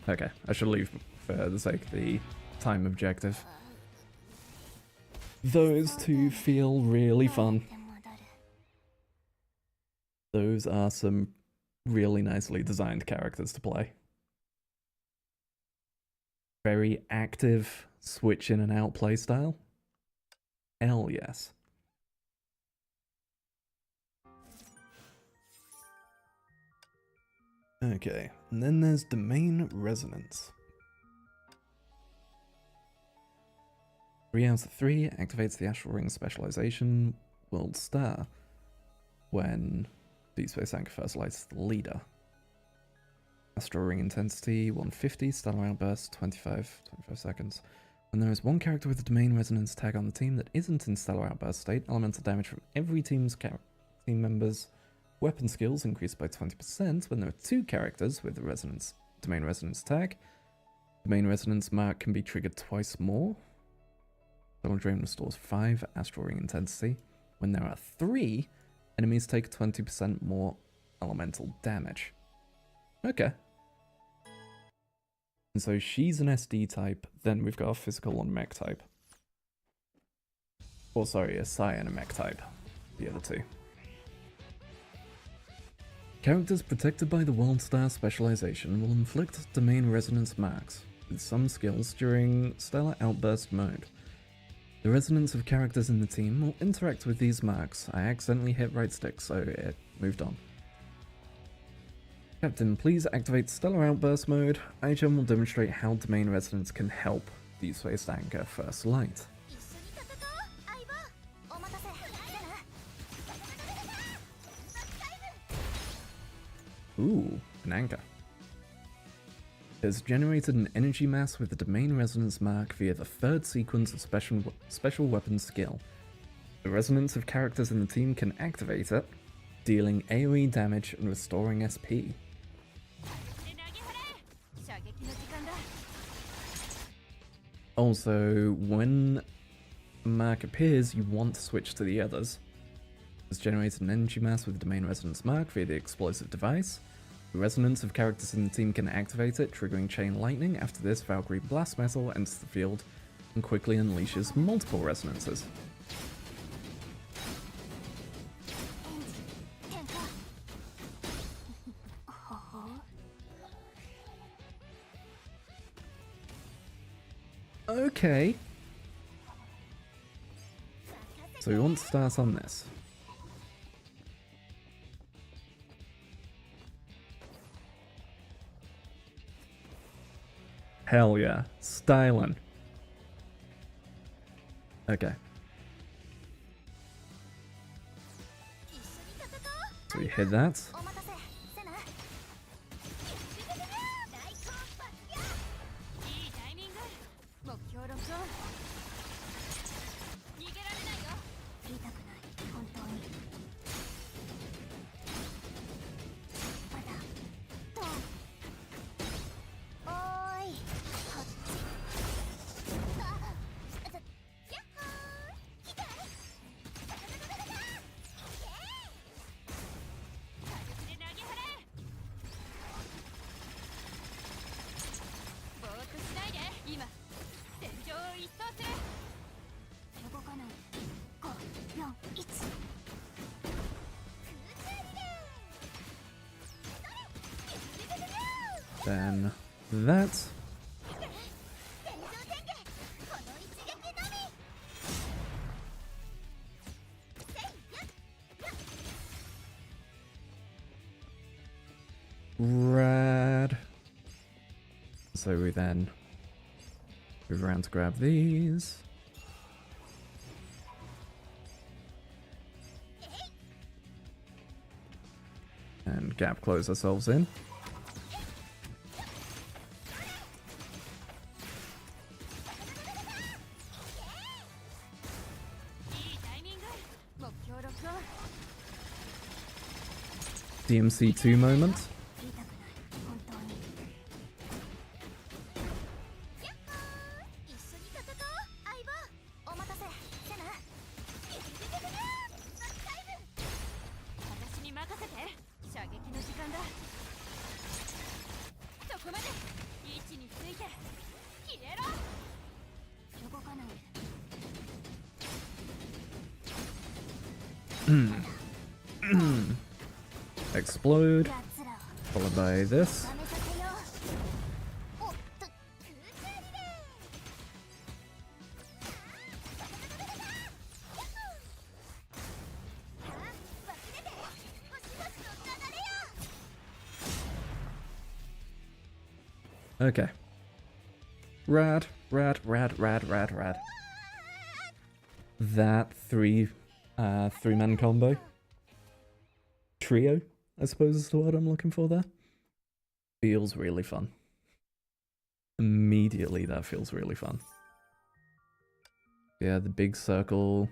Okay, I should leave for the sake of the time objective. Those two feel really fun. Those are some really nicely designed characters to play. Very active switch in and out playstyle. Hell yes. Okay, and then there's Domain Resonance. 3 out of 3 activates the Astral Ring specialization World Star when Deep Space Anchor first lights the leader. Astral Ring intensity 150, stellar outburst 25 seconds. When there is one character with a Domain Resonance tag on the team that isn't in stellar outburst state, elemental damage from every team members' weapon skills increased by 20%. When there are 2 characters with the Domain Resonance tag, Domain Resonance mark can be triggered twice more. Total Drain restores 5 Astral Ring intensity. When there are 3, enemies take 20% more elemental damage. Okay. And so she's an SD type, then we've got a physical on mech type. Or sorry, a Psi and a mech type. The other 2. Characters protected by the World Star specialization will inflict Domain Resonance marks with some skills during Stellar Outburst mode. The resonance of characters in the team will interact with these marks. I accidentally hit right stick, so it moved on. Captain, please activate Stellar Outburst mode. IGN will demonstrate how Domain Resonance can help Deep Space Anchor First Light. Ooh, an anchor. It has generated an energy mass with the Domain Resonance mark via the 3rd sequence of special weapon skill. The resonance of characters in the team can activate it, dealing AoE damage and restoring SP. Also, when a mark appears, you want to switch to the others. It has generated an energy mass with the Domain Resonance mark via the explosive device. The resonance of characters in the team can activate it, triggering Chain Lightning. After this, Valkyrie Blast Metal enters the field and quickly unleashes multiple resonances. Okay. So we want to start on this. Hell yeah. Styling. Okay. So we hit that. Then that. Rad. So we then move around to grab these. And gap close ourselves in. DMC2 moment. Explode, followed by this. Okay. Rad. That three-man combo. Trio, I suppose is the word I'm looking for there. Feels really fun. Immediately that feels really fun. Yeah, the big circle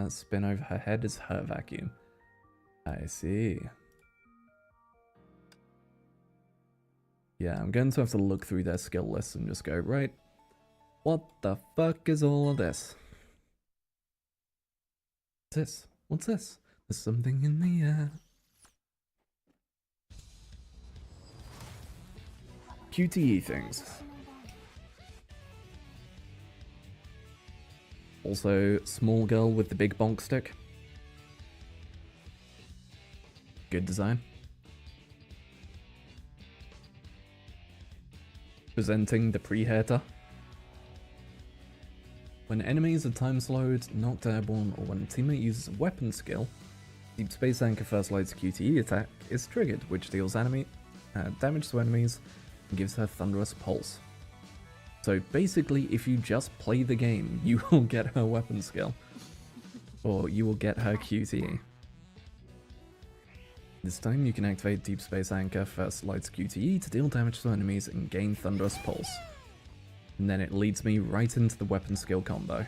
spin over her head is her vacuum. I see. Yeah, I'm going to have to look through their skill list and just go, right, what the fuck is all of this? What's this? What's this? There's something in the air. QTE things. Also, small girl with the big bonk stick. Good design. Presenting the pre-hater. When enemies are time slowed, knocked airborne, or when a teammate uses a weapon skill, Deep Space Anchor First Light's QTE attack is triggered, which deals damage to enemies and gives her Thunderous Pulse. So basically, if you just play the game, you will get her weapon skill. Or you will get her QTE. This time you can activate Deep Space Anchor First Light's QTE to deal damage to enemies and gain Thunderous Pulse. And then it leads me right into the weapon skill combo.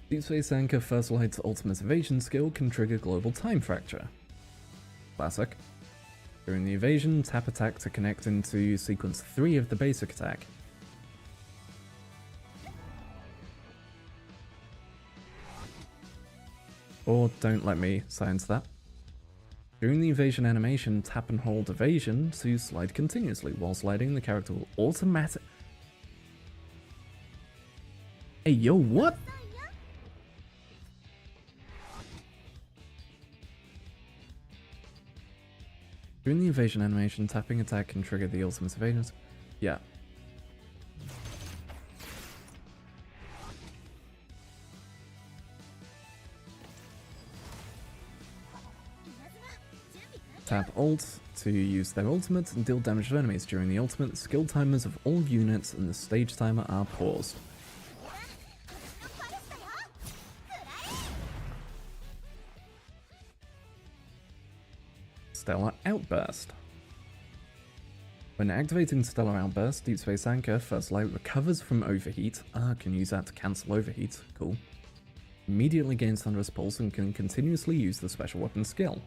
Deep Space Anchor First Light's ultimate evasion skill can trigger Global Time Fracture. Classic. During the evasion, tap attack to connect into sequence 3 of the basic attack. Or don't let me science that. During the evasion animation, tap and hold evasion to slide continuously. While sliding, the character will automatic... Hey, yo, what? During the evasion animation, tapping attack can trigger the ultimate evasion. Yeah. Tap Alt to use their ultimate and deal damage to enemies. During the ultimate, the skill timers of all units and the stage timer are paused. Stellar Outburst. When activating Stellar Outburst, Deep Space Anchor First Light recovers from overheat. Can use that to cancel overheat. Cool. Immediately gains Thunderous Pulse and can continuously use the special weapon skill.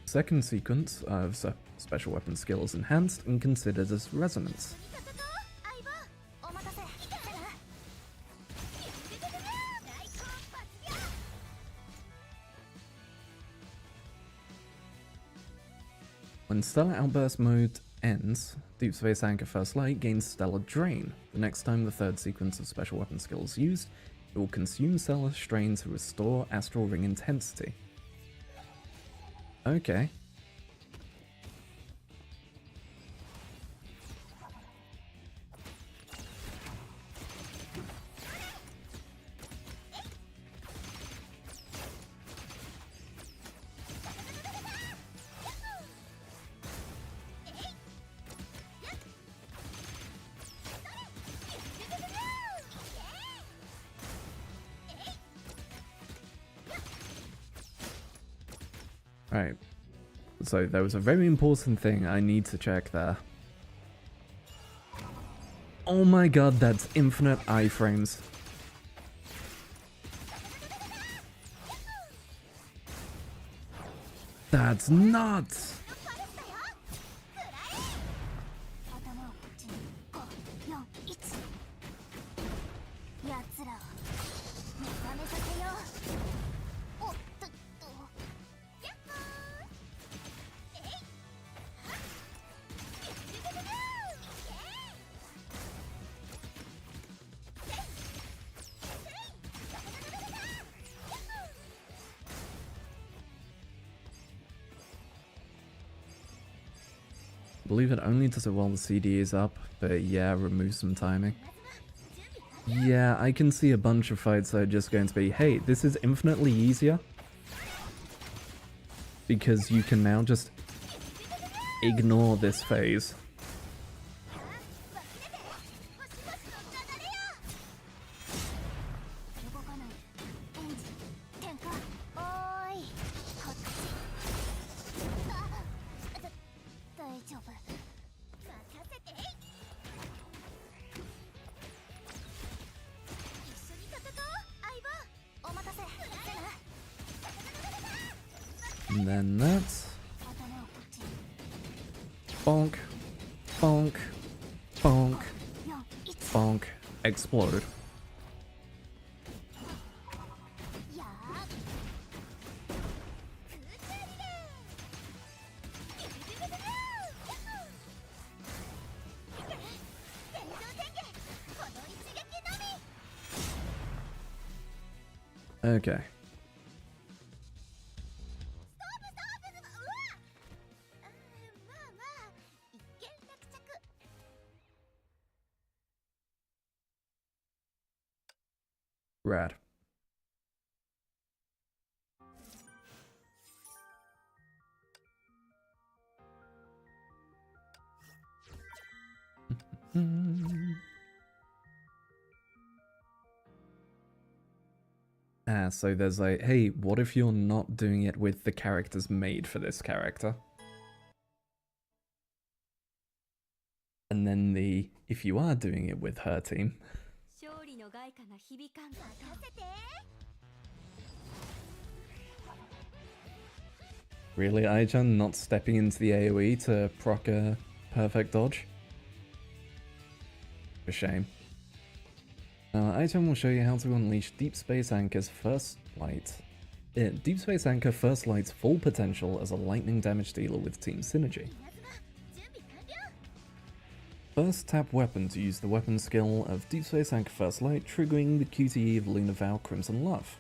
Second sequence of special weapon skill is enhanced and considered as resonance. When Stellar Outburst mode ends, Deep Space Anchor First Light gains Stellar Drain. The next time the third sequence of special weapon skill is used, it will consume Stellar Strain to restore Astral Ring intensity. Okay. Right. So there was a very important thing I need to check there. Oh my god, that's infinite iframes. That's nuts! I believe it only does it while the CD is up, but yeah, remove some timing. Yeah, I can see a bunch of fights that are just going to be, hey, this is infinitely easier. Because you can now just ignore this phase. And then that's... bonk, bonk, bonk, bonk, explode. Okay. Rad. So there's like, hey, what if you're not doing it with the characters made for this character? And then the, if you are doing it with her team. Really, Aichan not stepping into the AoE to proc a perfect dodge? A shame. Aichan will show you how to unleash Deep Space Anchor's first light. Deep Space Anchor first light's full potential as a lightning damage dealer with team synergy. First tap weapon to use the weapon skill of Deep Space Anchor First Light, triggering the QTE of Lunar Vow Crimson Love.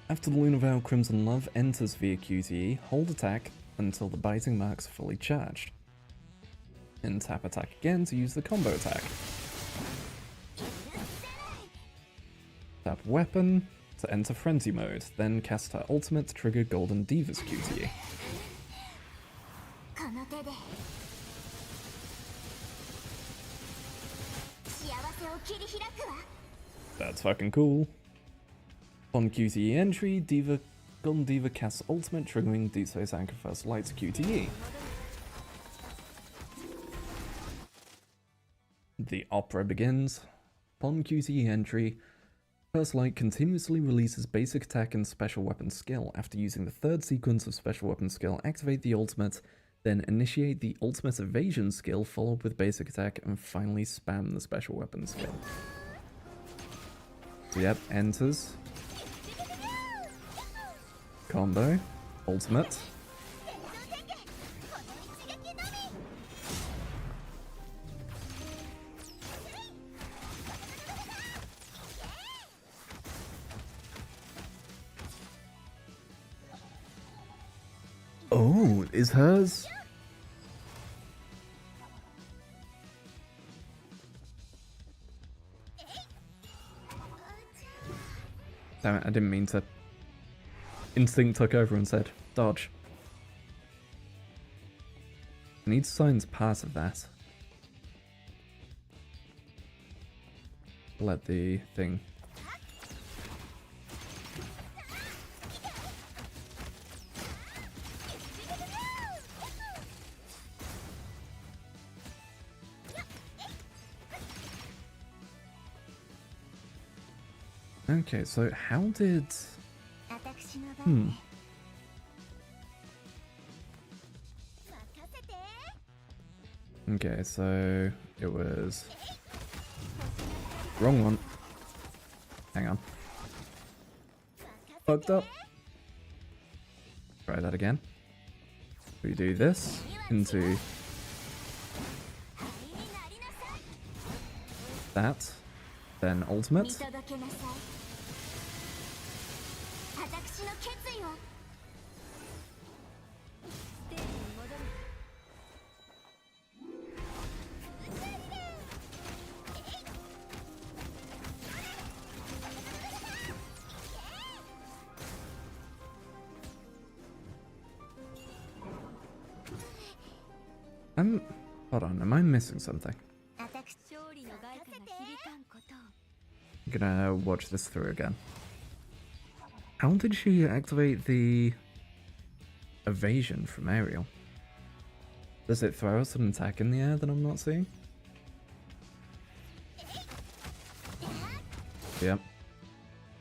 After the Lunar Vow Crimson Love enters via QTE, hold attack until the biting marks are fully charged. And tap attack again to use the combo attack. Tap weapon to enter frenzy mode, then cast her ultimate to trigger Golden Diva's QTE. That's fucking cool. On QTE entry, Golden Diva casts ultimate, triggering Deep Space Anchor First Light's QTE. The opera begins. Upon QTE entry, First Light continuously releases basic attack and special weapon skill. After using the third sequence of special weapon skill, activate the ultimate, then initiate the ultimate evasion skill, followed with basic attack, and finally spam the special weapon skill. So yep, enters. Combo. Ultimate. Oh, is hers? Damn it, I didn't mean to. Instinct took over and said, dodge. I need signs part of that. Let the thing. Okay, so how did... 私の番 Hmm. ね任せて Okay, so it was... Wrong one. Hang on. Fucked up. Try that again. We do this into that, then 見 ultimate. 届けなさい私の決意を Hold on, am I missing something? 私 勝利の外貨が響かんことを I'm gonna watch this through again. How did she activate the evasion from Ariel? Does it throw us an attack in the air that I'm not seeing? Yep.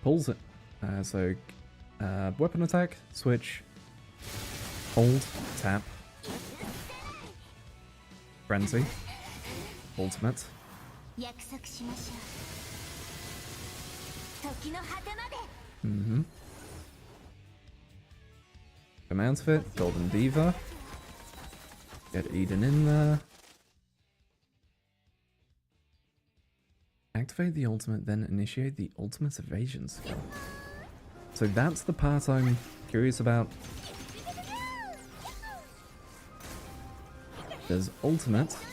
Pulls it. Weapon attack, switch, hold, tap, frenzy, ultimate. 約束しましょう時の果てまで Mm-hmm. Come out of it, Golden Diva. Get Eden in there. Activate the ultimate, then initiate the ultimate evasion skill. So that's the part I'm curious about. There's ultimate.「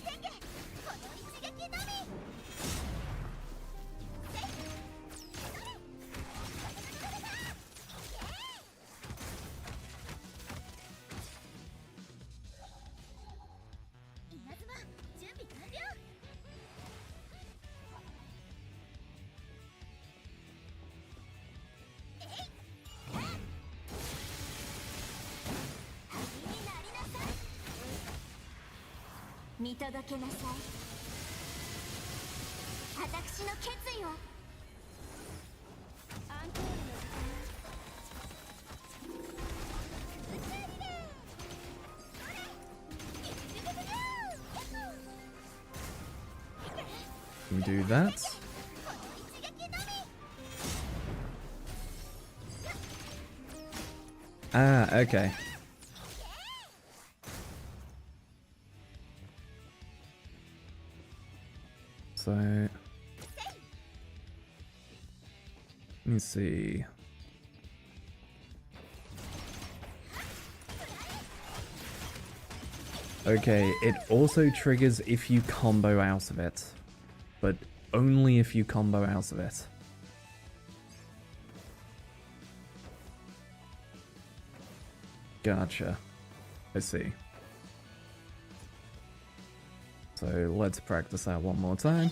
見届けなさい私の決意を アンコールの時間 Can we do that? Ah, okay. So, let me see. Okay, it also triggers if you combo out of it, but only if you combo out of it. Gotcha. I see. So let's practice that one more time.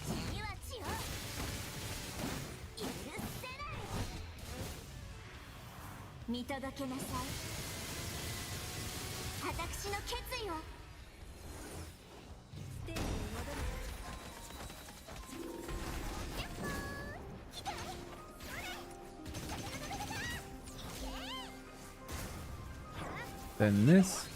次は血を許せない見届けなさい私の決意を ステージに戻る Then this.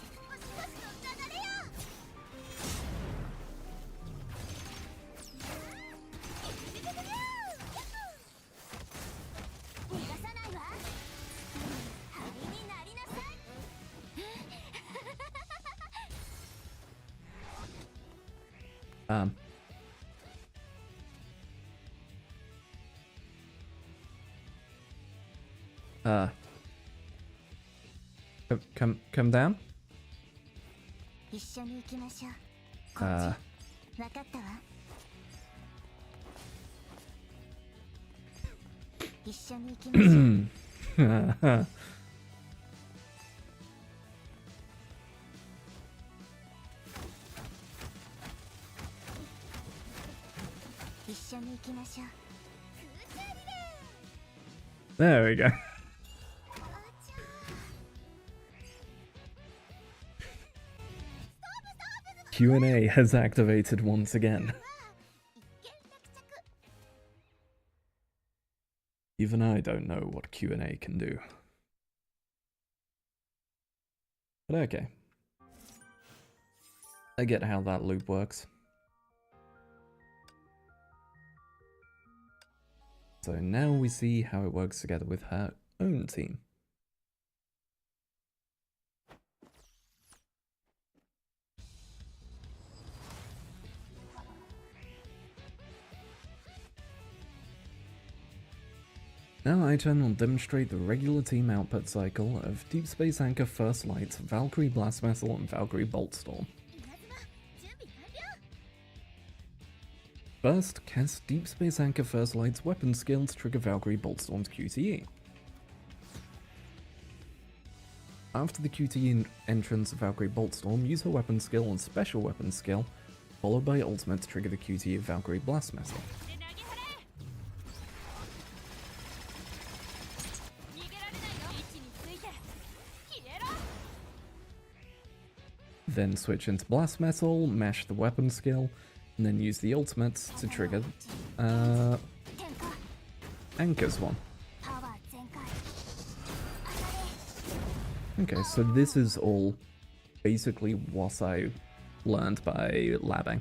Come down. 一緒に行きましょう Uh, 分かったわ一緒に行きましょう一緒に行きましょう there we go. Q&A has activated once again. Even I don't know what Q&A can do. But okay. I get how that loop works. So now we see how it works together with her own team. Now I turn will demonstrate the regular team output cycle of Deep Space Anchor First Light, Valkyrie Blast Vessel, and Valkyrie Boltstorm. First, cast Deep Space Anchor First Light's weapon skill to trigger Valkyrie Boltstorm's QTE. After the QTE entrance of Valkyrie Boltstorm, use her weapon skill and special weapon skill, followed by ultimate to trigger the QTE of Valkyrie Blast Vessel. Then switch into Blast Metal, mash the weapon skill, and then use the ultimates to trigger Anchor's one. Okay, so this is all basically what I learned by labbing.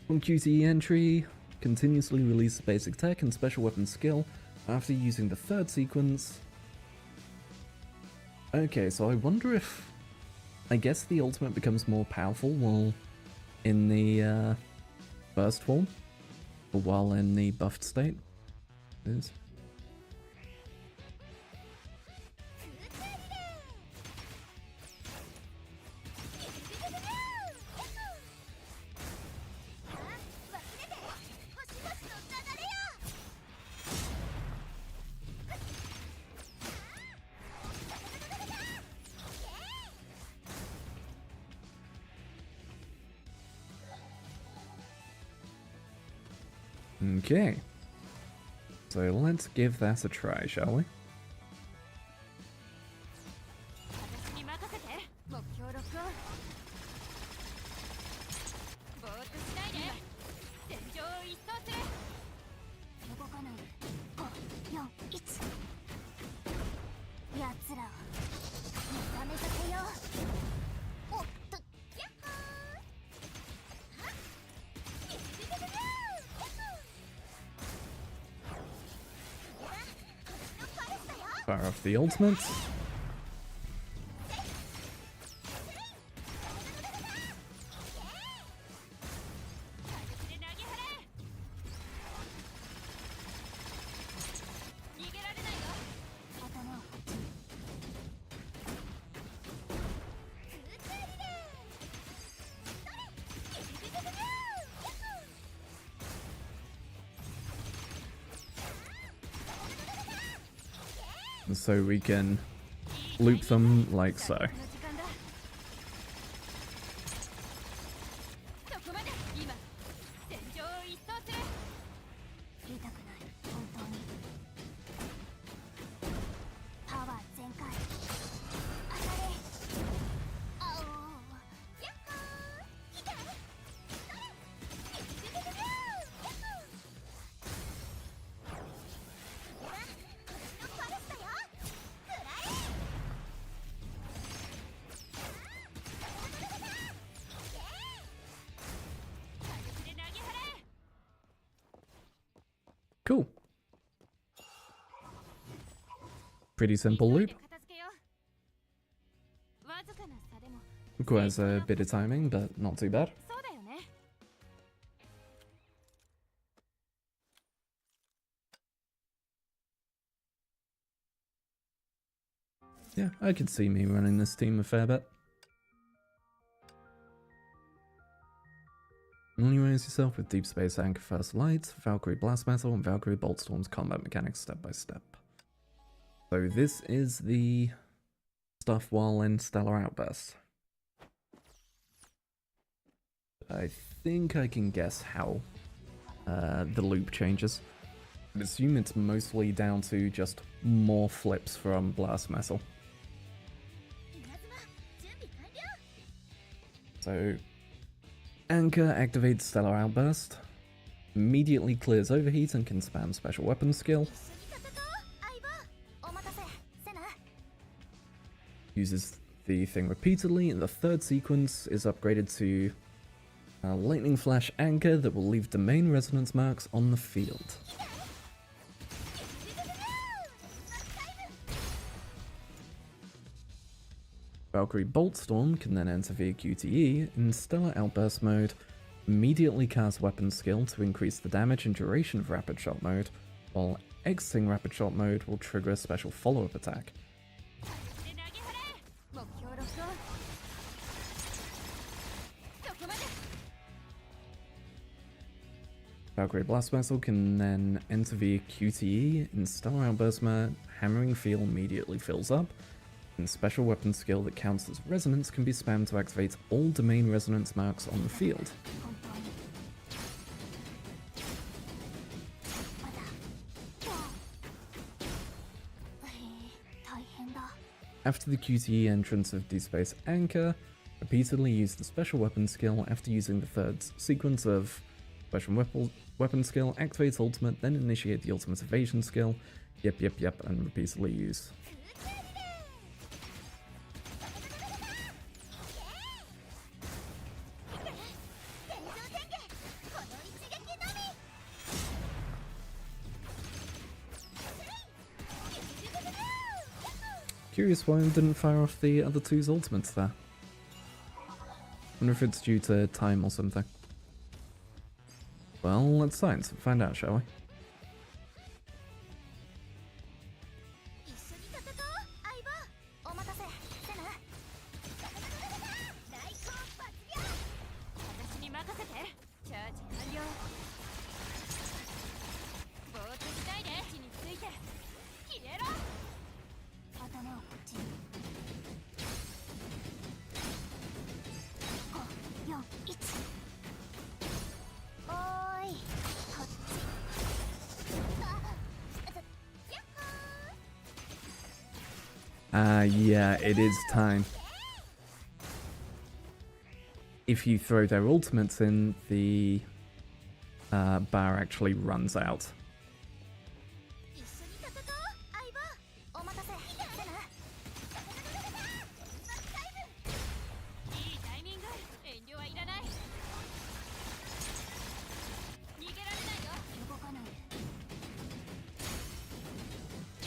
From QTE entry, continuously release the basic tech and special weapon skill after using the third sequence. Okay, so I wonder if... I guess the ultimate becomes more powerful while in the burst form, or while in the buffed state. Is. Okay, so let's give that a try, shall we? Fire off the ultimate. So we can loop them like so. Cool. Pretty simple loop. Requires a bit of timing, but not too bad. Yeah, I could see me running this team a fair bit. Familiarize yourself with Deep Space Anchor First Light, Valkyrie Blast Metal, and Valkyrie Boltstorm's combat mechanics step by step. So this is the stuff while in Stellar Outburst. I think I can guess how the loop changes. I assume it's mostly down to just more flips from Blast Metal. So Anchor activates Stellar Outburst, immediately clears overheat and can spam special weapon skill. Uses the thing repeatedly, and the third sequence is upgraded to a lightning flash anchor that will leave domain resonance marks on the field. Valkyrie Boltstorm can then enter via QTE in Stellar Outburst mode, immediately cast weapon skill to increase the damage and duration of Rapid Shot mode, while exiting Rapid Shot mode will trigger a special follow-up attack. Valkyrie Blast Vessel can then enter via QTE in Stellar Outburst mode, Hammering Field immediately fills up, and special weapon skill that counts as resonance can be spammed to activate all domain resonance marks on the field. After the QTE entrance of D-Space Anchor, repeatedly use the special weapon skill after using the third sequence of special weapon skill, activate ultimate, then initiate the ultimate evasion skill, yep, and repeatedly use. Curious why I didn't fire off the other two's ultimates there. Wonder if it's due to time or something. Well, let's science and find out, shall we? Yeah, it is time. If you throw their ultimates in, the bar actually runs out.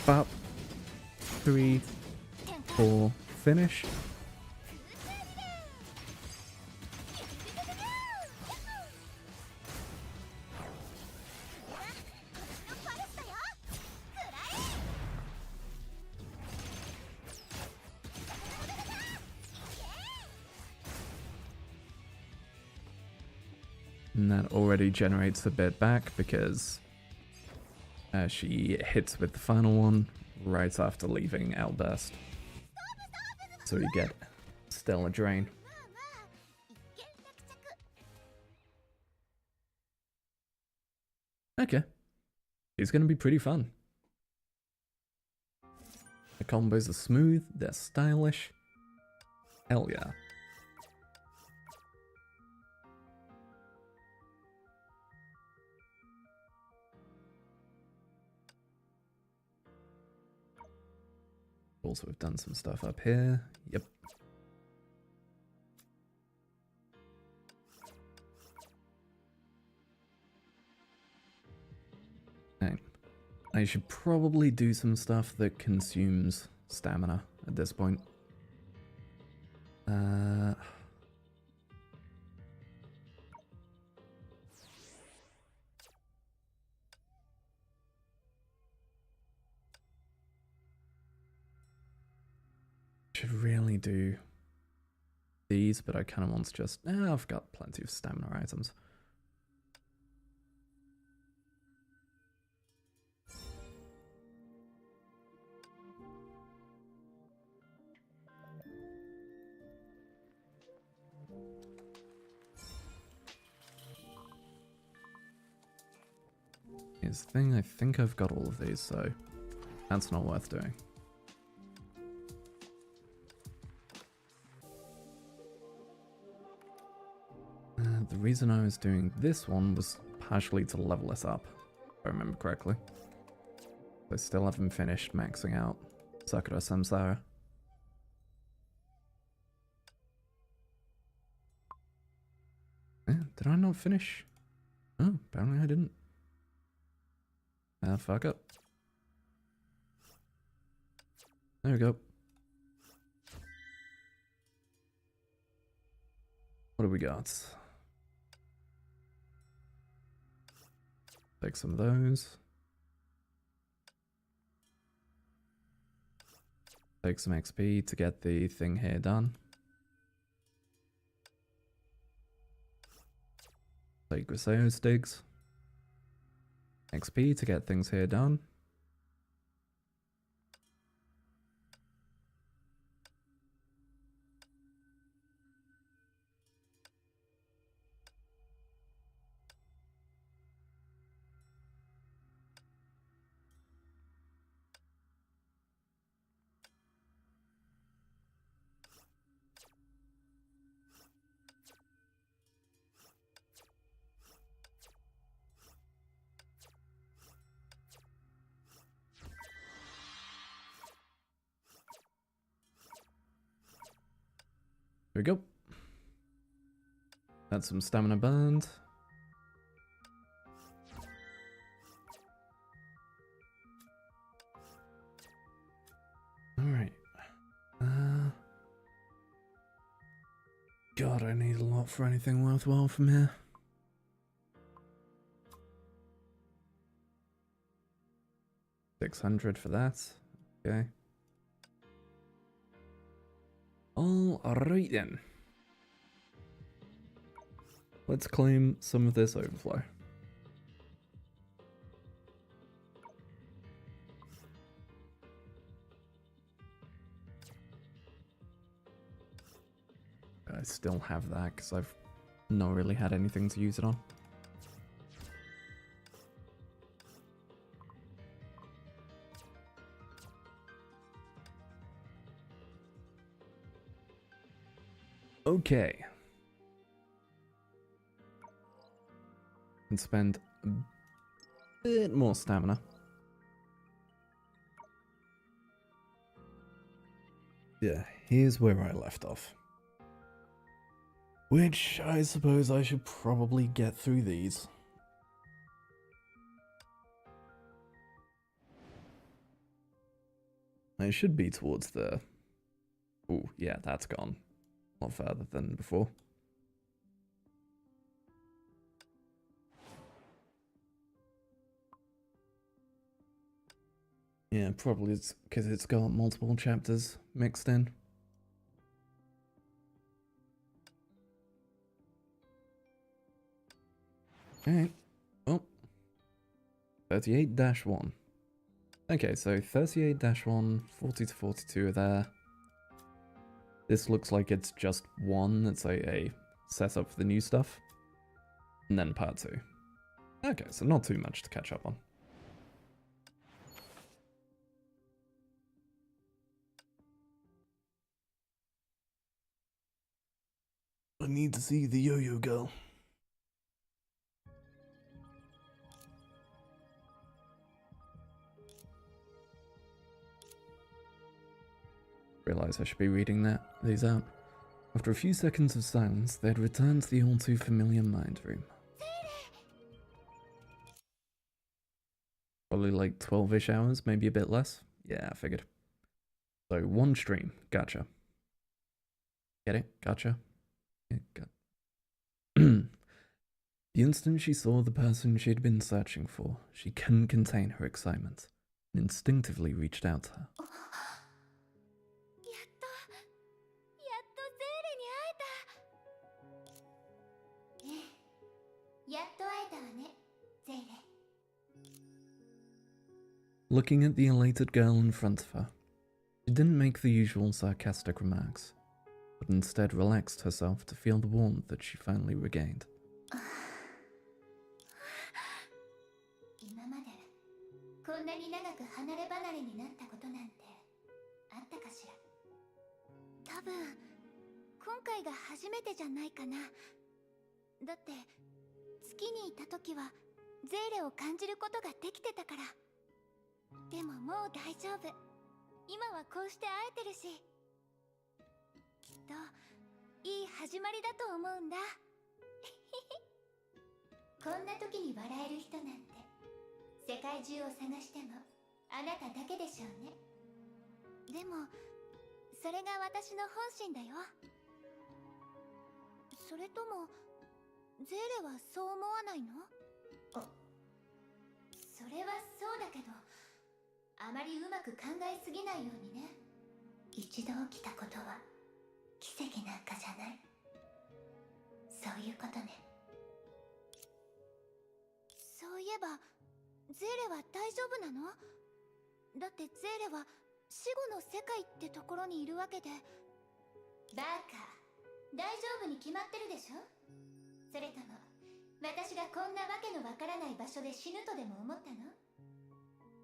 Bop. 3, 4, finish. And that already generates a bit back because she hits with the final one right after leaving Outburst. So you get Stellar Drain. Okay. It's going to be pretty fun. The combos are smooth, they're stylish. Hell yeah. Also, we've done some stuff up here. Yep. Okay. I should probably do some stuff that consumes stamina at this point. Should really do these, but I kind of want to just... I've got plenty of stamina items. Here's the thing, I think I've got all of these, so that's not worth doing. The reason I was doing this one was partially to level us up, if I remember correctly. I still haven't finished maxing out Sakura Samsara. Did I not finish? Oh, apparently I didn't. Fuck up. There we go. What do we got? Take some of those. Take some XP to get the thing here done. Take Griseo sticks. XP to get things here done. Here we go. That's some stamina burned. Alright. God, I need a lot for anything worthwhile from here. $600 for that. Okay. Alright then. Let's claim some of this overflow. I still have that because I've not really had anything to use it on. Okay. And spend a bit more stamina. Yeah, here's where I left off. Which I suppose I should probably get through these. I should be towards the... Ooh, yeah, that's gone. A lot further than before. Yeah, probably it's because it's got multiple chapters mixed in. Okay. Oh. 38-1. Okay, so 38-1, 40 to 42 are there. This looks like it's just one. It's a setup for the new stuff. And then part 2. Okay, so not too much to catch up on. I need to see the yo-yo girl. Realize I should be reading these out. After a few seconds of silence, they had returned to the all too familiar mind room. Probably like 12-ish hours, maybe a bit less. Yeah, I figured. So one stream, gotcha. Get it? Gotcha. Yeah, The instant she saw the person she had been searching for, she couldn't contain her excitement and instinctively reached out to her. Looking at the elated girl in front of her, she didn't make the usual sarcastic remarks, but instead relaxed herself to feel the warmth that she finally regained. こんな時に笑える人なんて世界中を探してもあなただけでしょうね。でもそれが私の本心だよ。それともゼーレはそう思わないの？それはそうだけど、あまりうまく考えすぎないようにね。一度起きたことは奇跡なんかじゃない。そういうことね。そういえばゼーレは大丈夫なの？だってゼーレは死後の世界ってところにいるわけで。バカ、大丈夫に決まってるでしょ。それとも私がこんなわけのわからない場所で死ぬとでも思ったの？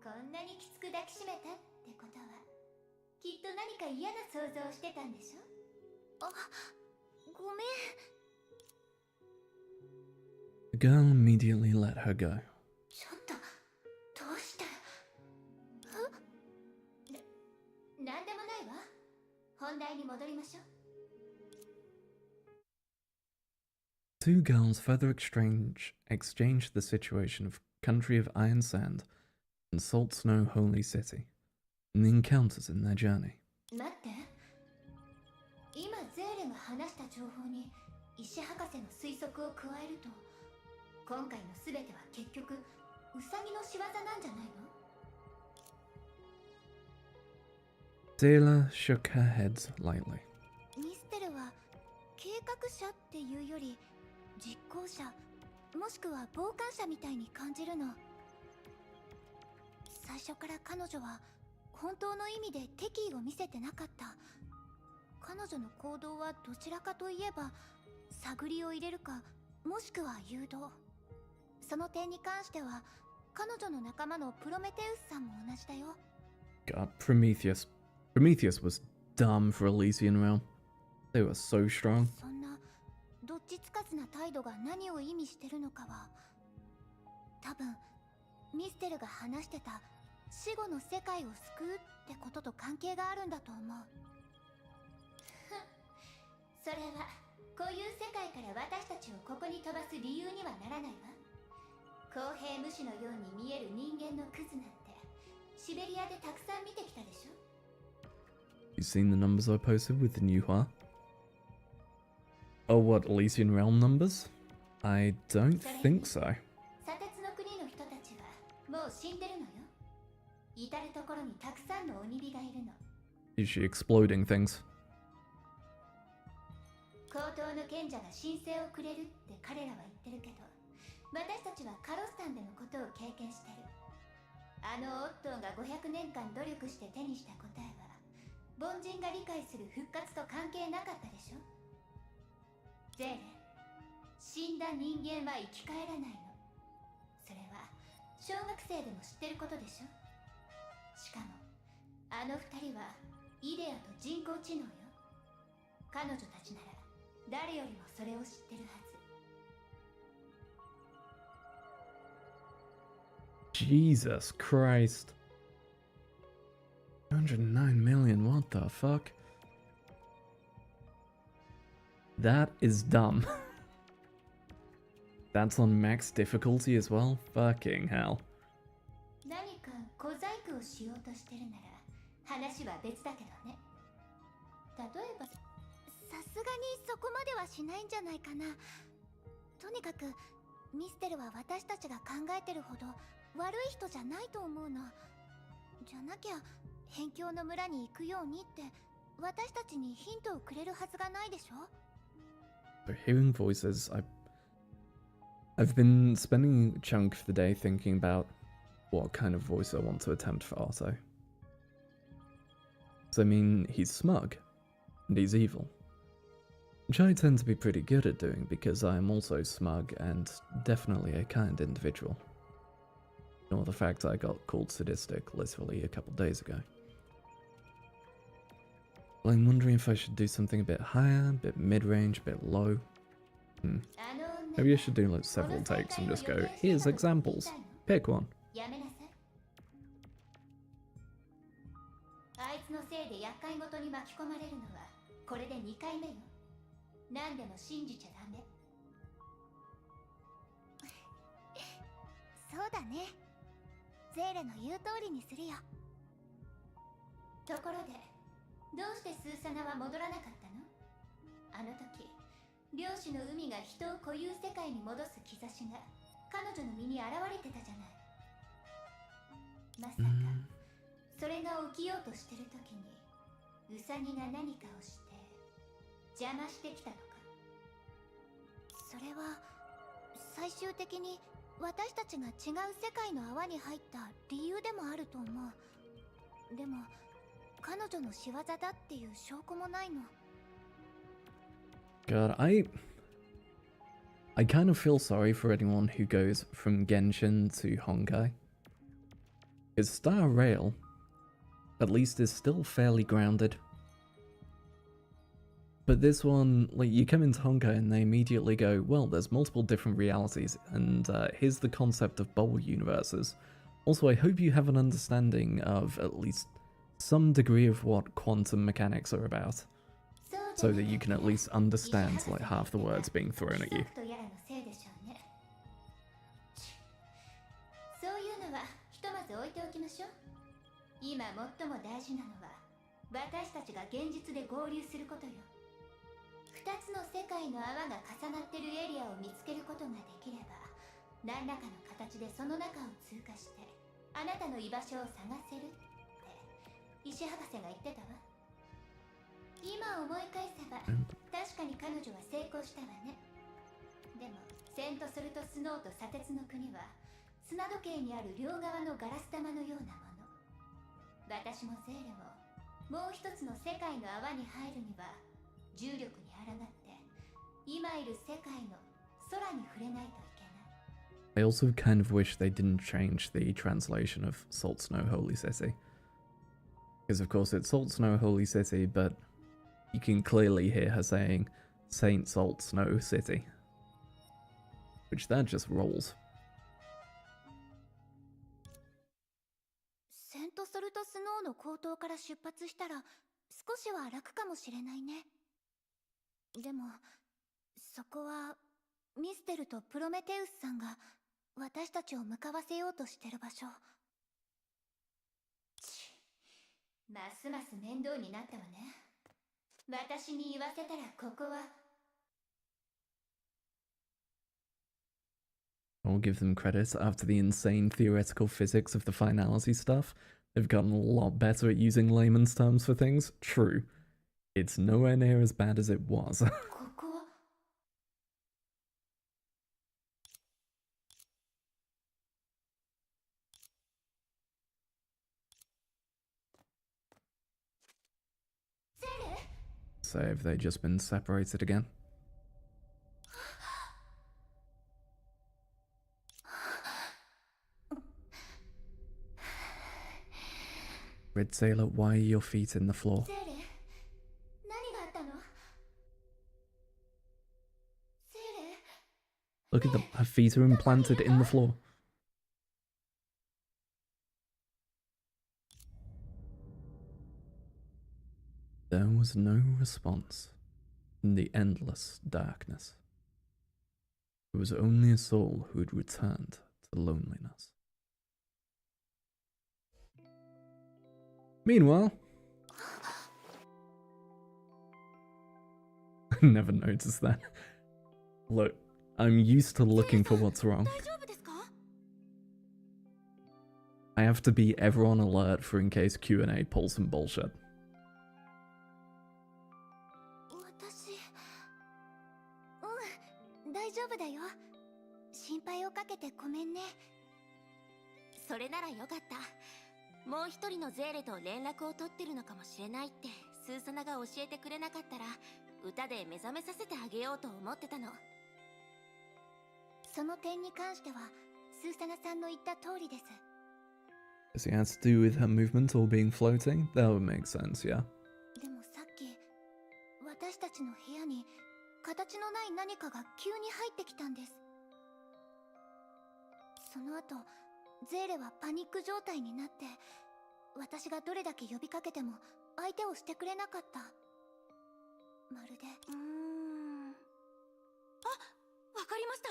こんなにきつく抱きしめたってことはきっと何か嫌な想像をしてたんでしょ。あ、ごめん。 The girl immediately let her go. ちょっとどうして？なんでもないわ。本題に戻りましょう。Two girls further exchange the situation of country of iron sand and salt snow holy city, and the encounters in their journey. 待って、今ゼーレが話した情報に石博士の推測を加えると、今回の全ては結局ウサギの仕業なんじゃないの？ Zela shook her head lightly. ミステルは計画者っていうより実行者、もしくは傍観者みたいに感じるの。最初から彼女は本当の意味で敵意を見せてなかった。彼女の行動はどちらかといえば探りを入れるか、もしくは誘導。その点に関しては彼女の仲間のプロメテウスさんも同じだよ。 God, Prometheus. Prometheus was dumb for Elysian Realm. They were so strong. そんなどっちつかずな態度が何を意味してるのかは、多分ミステルが話してた死後の世界を救うってことと関係があるんだと思う。それはこういう世界から私たちをここに飛ばす理由にはならないわ。公平無視のように見える人間のクズなんてシベリアでたくさん見てきたでしょ。 You seen the numbers I posted with the new Hua? Oh, what, Elysian Realm numbers? I don't think so. 砂鉄の国の人たちはもう死んでるのよ。至るところにたくさんの鬼火がいるの。 Is she exploding things? 高等の賢者が神聖をくれるって彼らは言ってるけど、私たちはカロスタンでのことを経験してる。あのオットーが500年間努力して手にした答えは凡人が理解する復活と関係なかったでしょ。ゼーレ、死んだ人間は生き返らないの。それは小学生でも知ってることでしょ。しかもあの二人はイデアと人工知能よ。彼女たちなら誰よりもそれを知ってるはず。 Jesus Christ. 109 million, what the fuck? That is dumb. That's on max difficulty as well? Fucking hell. 何か小細工をしようとしてるなら話は別だけどね。例えば、さすがにそこまではしないんじゃないかな。とにかくミステルは私たちが考えてるほど悪い人じゃないと思うの。じゃなきゃ辺境の村に行くようにって私たちにヒントをくれるはずがないでしょ。 So hearing voices, I've been spending a chunk of the day thinking about what kind of voice I want to attempt for Otto. So I mean, he's smug, and he's evil. Which I tend to be pretty good at doing because I am also smug and definitely a kind individual. Ignore the fact I got called sadistic literally a couple days ago. Well, I'm wondering if I should do something a bit higher, a bit mid-range, a bit low. Maybe I should do like several takes and just go, here's examples. Pick one. やめなさい。あいつのせいで厄介ごとに巻き込まれるのはこれで2回目よ。何でも信じちゃダメ。そうだね。ゼーレの言う通りにするよ。ところで、どうしてスーサナは戻らなかったの？あの時、漁師の海が人を固有世界に戻す兆しが彼女の身に現れてたじゃない。まさか、それが起きようとしてる時に、ウサギが何かをして邪魔してきたとか。それは最終的に私たちが違う世界の泡に入った理由でもあると思う。でも彼女の仕業だっていう証拠もないの。 God, I kind of feel sorry for anyone who goes from Genshin to Honkai. His Star Rail, at least, is still fairly grounded. But this one, like, you come into Honkai and they immediately go, well, there's multiple different realities, and here's the concept of bubble universes. Also, I hope you have an understanding of at least some degree of what quantum mechanics are about, so that you can at least understand, like, half the words being thrown at you. そういうのはひとまず置いておきましょう。今最も大事なのは私たちが現実で合流することよ。2つの世界の泡が重なってるエリアを見つけることができれば、何らかの形でその中を通過してあなたの居場所を探せるって石博士が言ってたわ。今思い返せば確かに彼女は成功したわね。でもセントソルトスノーと砂鉄の国は砂時計にある両側のガラス玉のようなもの。私もゼーレももう一つの世界の泡に入るには重力に抗って今いる世界の空に触れないといけない。 I also kind of wish they didn't change the translation of Salt Snow Holy City. Because of course it's Salt Snow Holy City, but you can clearly hear her saying Saint Salt Snow City. Which that just rolls. セントソルトスノーの高騰から出発したら少しは楽かもしれないね。でもそこはミステルとプロメテウスさんが私たちを向かわせようとしてる場所。ますます面倒になったわね。私に言わせたらここは。 I'll give them credit. After the insane theoretical physics of the finality stuff, they've gotten a lot better at using layman's terms for things. True. It's nowhere near as bad as it was. ここはゼレ So have they just been separated again? Red Sailor, why are your feet in the floor? ゼレ何があったの？ゼレ Look at them. Her feet are implanted in the floor. There was no response in the endless darkness. It was only a soul who had returned to loneliness. Meanwhile, I never noticed that. Look, I'm used to looking for what's wrong. 大丈夫ですか？ I have to be ever on alert for in case Q&A pulls some bullshit. 私大丈夫だよ。心配をかけてごめんね。それならよかった。もう一人のゼーレと連絡を取ってるのかもしれないってスーサナが教えてくれなかったら歌で目覚めさせてあげようと思ってたの。その点に関してはスーサナさんの言った通りです。 Does it have to do with her movement or being floating? That would make sense, yeah. でもさっき私たちの部屋に形のない何かが急に入ってきたんです。その後ゼーレはパニック状態になって私がどれだけ呼びかけても相手をしてくれなかった。まるであ、わかりました。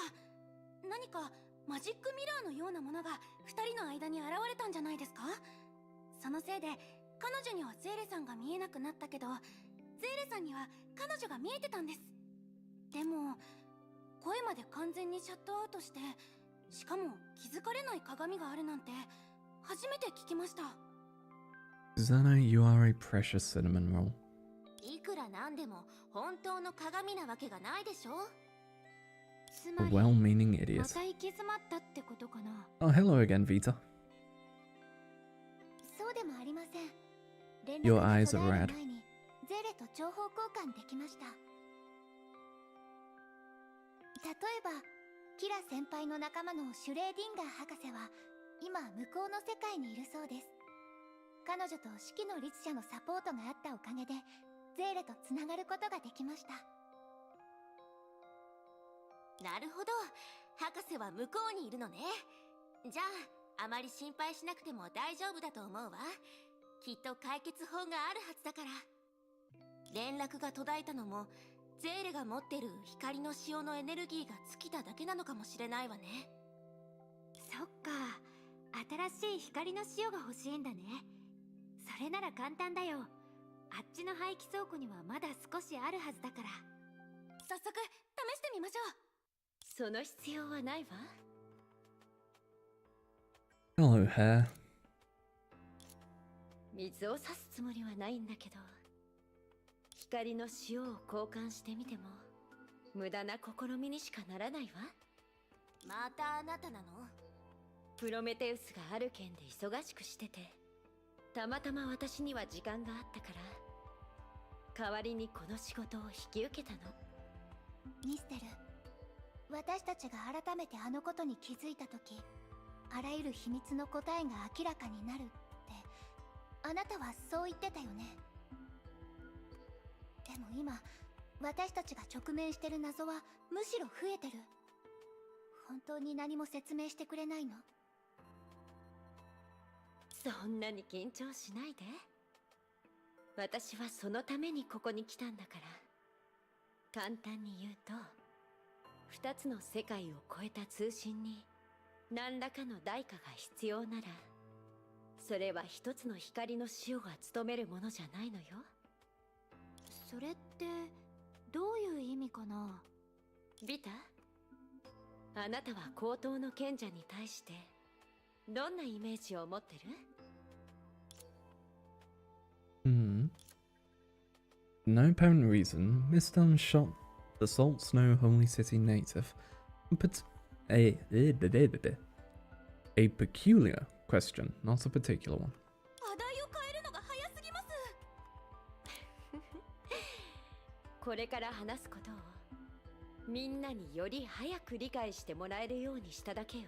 何かマジックミラーのようなものが2人の間に現れたんじゃないですか？そのせいで彼女にはゼーレさんが見えなくなったけど、ゼーレさんには彼女が見えてたんです。でも声まで完全にシャットアウトして、しかも気づかれない鏡があるなんて初めて聞きました。 Xana, you are a precious cinnamon roll. いくらなんでも本当の鏡なわけがないでしょ。つ A まり well-meaning ま idiot. た行き詰まったってことかな。 Oh, hello again, Vita. そうでもありません。連 Your 絡が eyes 途 are 絶え red. る前にゼレと情報交換できました。例えばキラ先輩の仲間のシュレーディンガー博士は今向こうの世界にいるそうです。彼女と四季の律者のサポートがあったおかげでゼーレとつながることができました。なるほど、博士は向こうにいるのね。じゃああまり心配しなくても大丈夫だと思うわ。きっと解決法があるはずだから。連絡が途絶えたのもゼーレが持ってる光の潮のエネルギーが尽きただけなのかもしれないわね。そっか、新しい光の塩が欲しいんだね。それなら簡単だよ。あっちの廃棄倉庫にはまだ少しあるはずだから。早速試してみましょう。その必要はないわ。 Hello, hair. 水を差すつもりはないんだけど、光の塩を交換してみても無駄な試みにしかならないわ。またあなたなの？プロメテウスがある件で忙しくしてて、たまたま私には時間があったから代わりにこの仕事を引き受けたの。ミステル、私たちが改めてあのことに気づいた時、あらゆる秘密の答えが明らかになるってあなたはそう言ってたよね。でも今私たちが直面してる謎はむしろ増えてる。本当に何も説明してくれないの？そんなに緊張しないで。私はそのためにここに来たんだから。簡単に言うと、2つの世界を超えた通信に何らかの代価が必要なら、それは一つの光の塩が務めるものじゃないのよ。それってどういう意味かな？ビタ、あなたは高等の賢者に対してどんなイメージを持ってる？ No apparent reason, Miss Dunn shot the Salt Snow Holy City native, but a peculiar question, not a particular one. 話題を変えるのが早すぎます。これから話すことをみんなにより早く理解してもらえるようにしただけよ。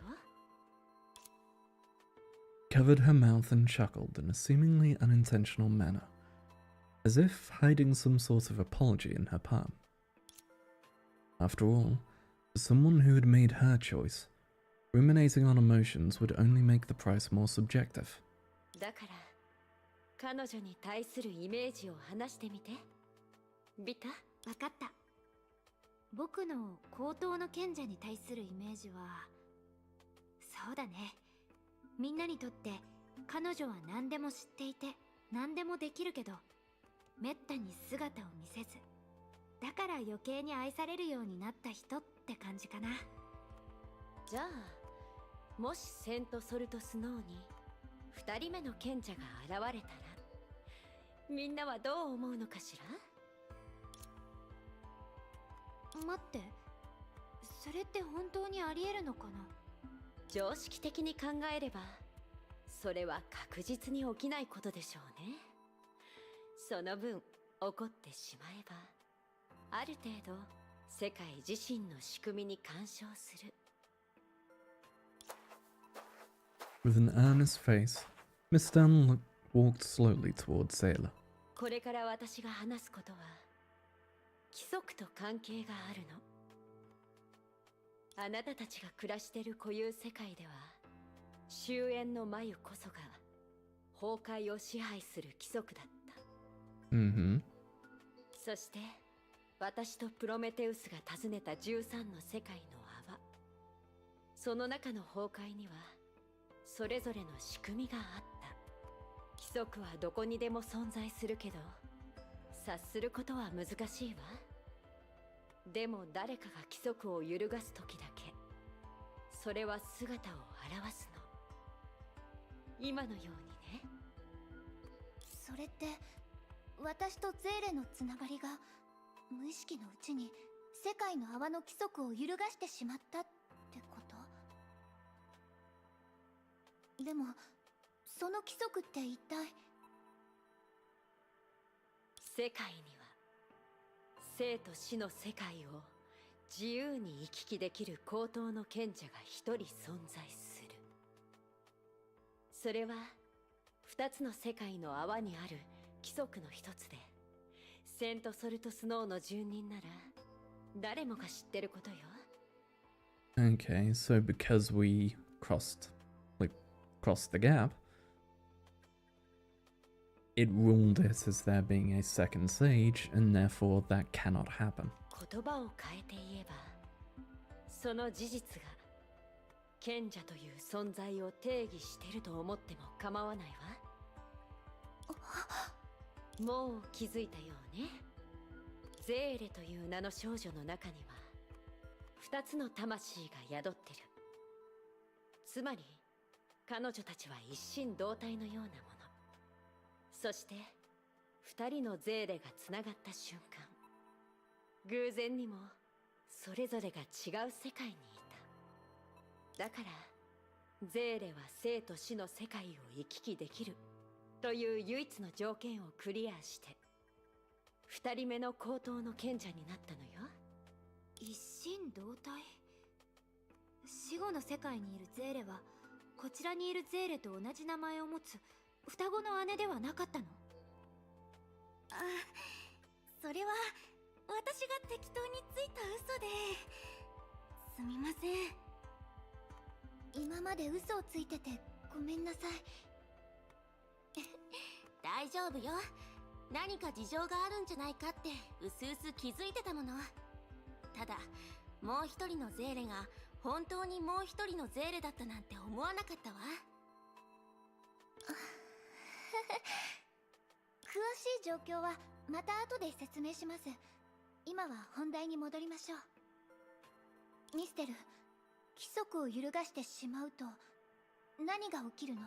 Covered her mouth and chuckled in a seemingly unintentional manner, as if hiding some sort of apology in her palm. After all, for someone who had made her choice, ruminating on emotions would only make the price more subjective. だから彼女に対するイメージを話してみて。ビタ、わかった。僕の高等の賢者に対するイメージは、そうだね。みんなにとって彼女は何でも知っていて何でもできるけど、めったに姿を見せず、だから余計に愛されるようになった人って感じかな。じゃあもしセントソルトスノーに2人目の賢者が現れたら、みんなはどう思うのかしら？待って、それって本当にありえるのかな？常識的に考えればそれは確実に起きないことでしょうね。その分起こってしまえば、ある程度世界自身の仕組みに干渉する。 With an earnest face, Miss Dunn walked slowly towards Sailor. これから私が話すことは規則と関係があるの。あなたたちが暮らしてる固有世界では、終焉の眉こそが崩壊を支配する規則だった。Mm-hmm. そして私とプロメテウスが訪ねた13の世界の泡、その中の崩壊にはそれぞれの仕組みがあった。規則はどこにでも存在するけど、察することは難しいわ。でも誰かが規則を揺るがす時だけ、それは姿を現すの。今のようにね。それって私とゼーレのつながりが無意識のうちに世界の泡の規則を揺るがしてしまったってこと？でもその規則って一体？世界には生と死の世界を自由に行き来できる高等の賢者が一人存在する。それは二つの世界の泡にある規則の一つで、セント・ソルトスノーの住人なら誰もが知ってることよ。Okay, so because we crossed the gap, it ruled it as there being a second sage, and therefore that cannot happen. 言葉を変えて言えば、その事実が賢者という存在を定義してると思っても構わないわ。もう気づいたようね。ゼーレという名の少女の中には二つの魂が宿ってる。つまり彼女たちは一心同体のようなもの。そして二人のゼーレがつながった瞬間、偶然にもそれぞれが違う世界にいた。だからゼーレは生と死の世界を行き来できるという唯一の条件をクリアして二人目の高等の賢者になったのよ。一心同体。死後の世界にいるゼーレはこちらにいるゼーレと同じ名前を持つ双子の姉ではなかったの？あ、それは私が適当についた嘘で、すみません。今まで嘘をついててごめんなさい。大丈夫よ。何か事情があるんじゃないかってうすうす気づいてたもの。ただもう一人のゼーレが本当にもう一人のゼーレだったなんて思わなかったわ。詳しい状況はまた後で説明します。今は本題に戻りましょう。ミステル、規則を揺るがしてしまうと何が起きるの？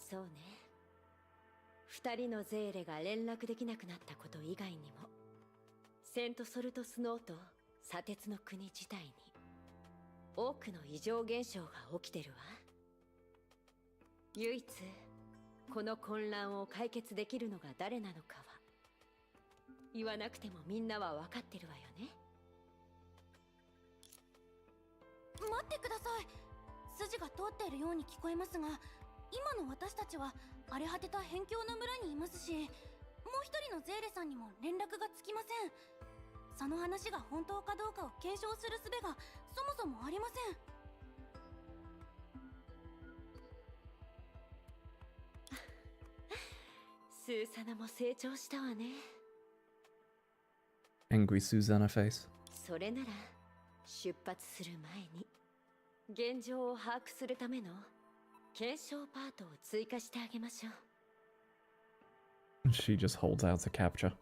そうね。二人のゼーレが連絡できなくなったこと以外にも、セント・ソルトスノーと砂鉄の国自体に多くの異常現象が起きてるわ。唯一この混乱を解決できるのが誰なのかは言わなくてもみんなは分かってるわよね。待ってください。筋が通っているように聞こえますが、今の私たちは荒れ果てた辺境の村にいますし、もう一人のゼーレさんにも連絡がつきません。その話が本当かどうかを検証する術がそもそもありません。スーサナも成長したわね。Angry Susanna face. それなら出発する前に現状を把握するための検証パートを追加してあげましょう。 She just holds out a capture.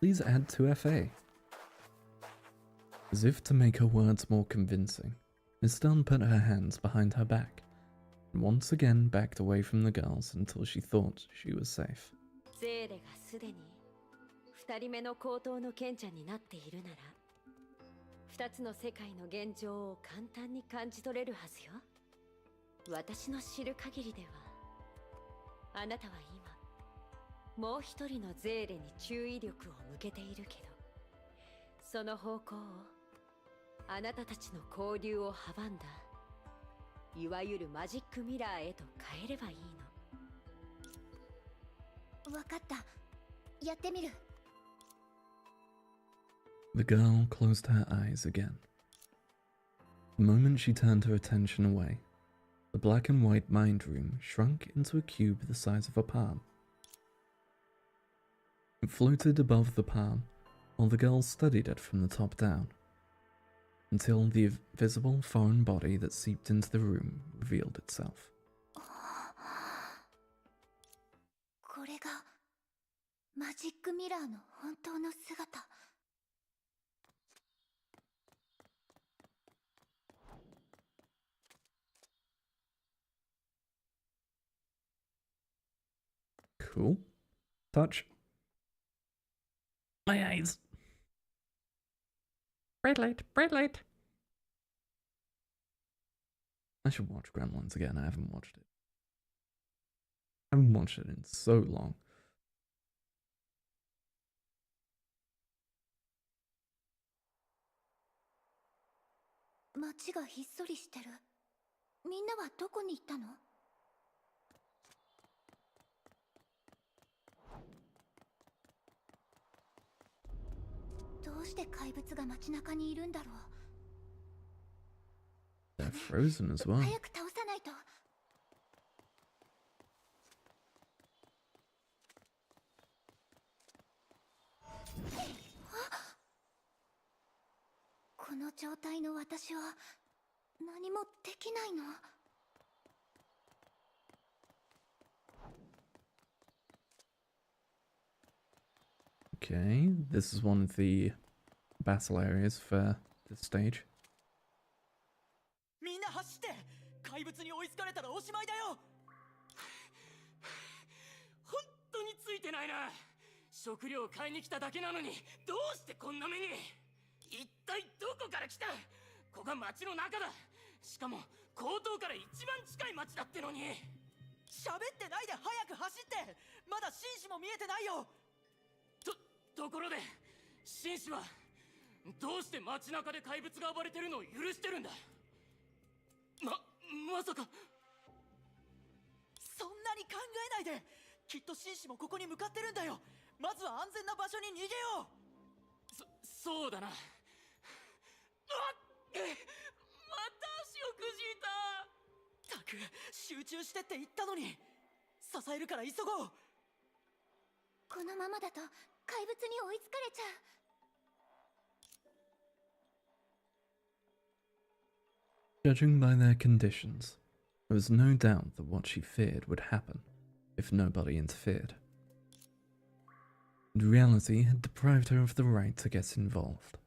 Please add 2FA. As if to make her words more convincing, Miss Dunn put her hands behind her back and once again backed away from the girls until she thought she was safe. ゼーレがすでに二人目の高等の賢者になっているなら、二つの世界の現状を簡単に感じ取れるはずよ。私の知る限りでは、あなたは今もう一人のゼーレに注意力を向けているけど、その方向をあなたたちの交流を阻んだいわゆるマジックミラーへと変えればいいの。わかった。やってみる。The girl closed her eyes again. The moment she turned her attention away, the black and white mind room shrunk into a cube the size of a palm. It floated above the palm while the girl studied it from the top down. until the visible foreign body that seeped into the room revealed itself. これがマジックミラーの本当の姿。Cool. Touch. My eyes. Bright light, bright light. I should watch Gremlins again. I haven't watched it. I haven't watched it in so long. 街がひっそりしてる。みんなはどこに行ったの？どうして怪物が街中にいるんだろう。 They're frozen as well. 早く倒さないと。この状態の私は何もできないの？ Okay, this is one of the battle areas for this stage. みんな走って、怪物に追いつかれたらおしまいだよ。本当についてないな。食料買いに来ただけなのに、どうしてこんな目に。一体どこから来た。ここが町の中だ。しかも江東から一番近い町だってのに。喋ってないで早く走って。まだ紳士も見えてないよ。ところで、紳士はどうして街中で怪物が暴れてるのを許してるんだ。まさか。そんなに考えないで。きっと紳士もここに向かってるんだよ。まずは安全な場所に逃げよう。そうだな。また足をくじいた。たく、集中してって言ったのに。支えるから急ごう。このままだと怪物に追いつかれちゃう。 Judging by their conditions, there was no doubt that what she feared would happen if nobody interfered. And reality had deprived her of the right to get involved.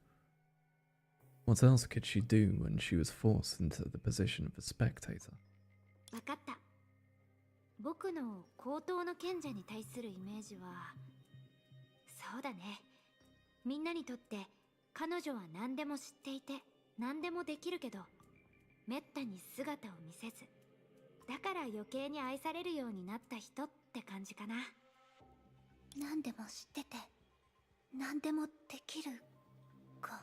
What else could she do when she was forced into the position of a spectator? わかった。僕の高等の賢者に対するイメージは、そうだね。みんなにとって彼女は何でも知っていて何でもできるけど、めったに姿を見せず、だから余計に愛されるようになった人って感じかな。何でも知ってて何でもできるか。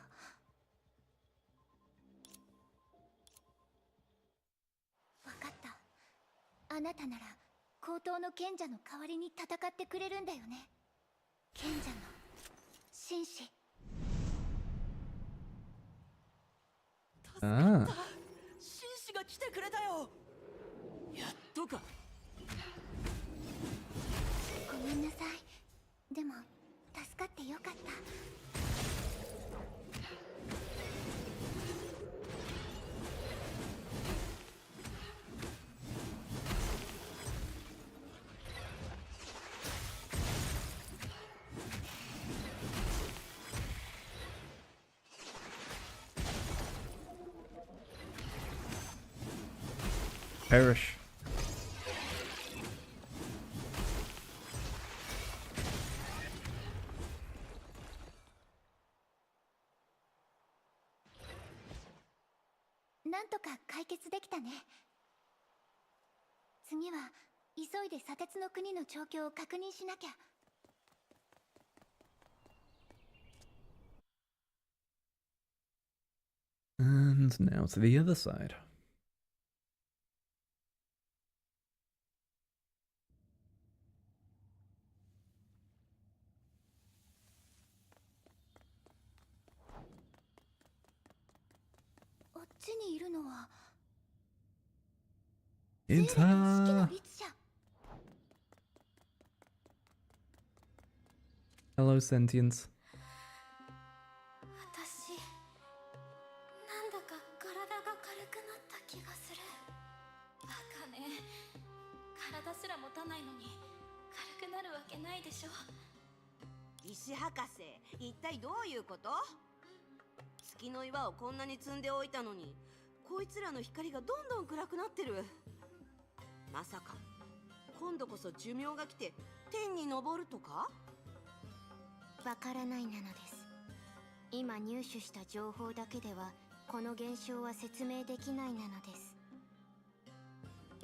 わかった。あなたなら高等の賢者の代わりに戦ってくれるんだよね。賢者の紳士。Ah. 紳士が来てくれたよ。やっとか。ごめんなさい。でも助かってよかった。 Perish. なんとか解決できたね。次は急いで砂鉄の国の状況を確認しなきゃ。 And now to the other side. あっちにいるのは Enter! Hello, sentience. 私、なんら持たないのに軽くなるわけないでしょ。石博士、一体どういうこと？月の岩をこんなに積んでおいたのに、こいつらの光がどんどん暗くなってる。まさか今度こそ寿命が来て天に昇るとか？わからないなのです。今入手した情報だけではこの現象は説明できないなのです。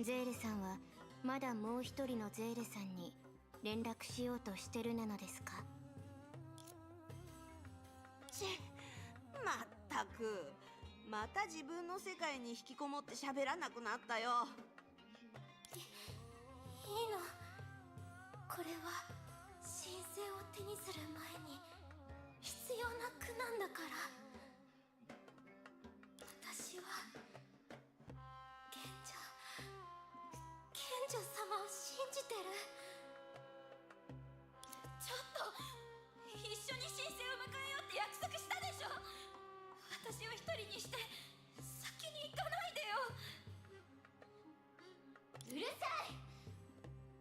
ゼーレさんはまだもう一人のゼーレさんに連絡しようとしてるなのですか？まったく、また自分の世界に引きこもって喋らなくなったよ。いいの。これは神聖を手にする前に必要な苦難だから。私は賢者様を信じてる。ちょっと一緒に神聖を迎えようって約束したでしょ。私を一人にして先に行かないでよ。うるさい。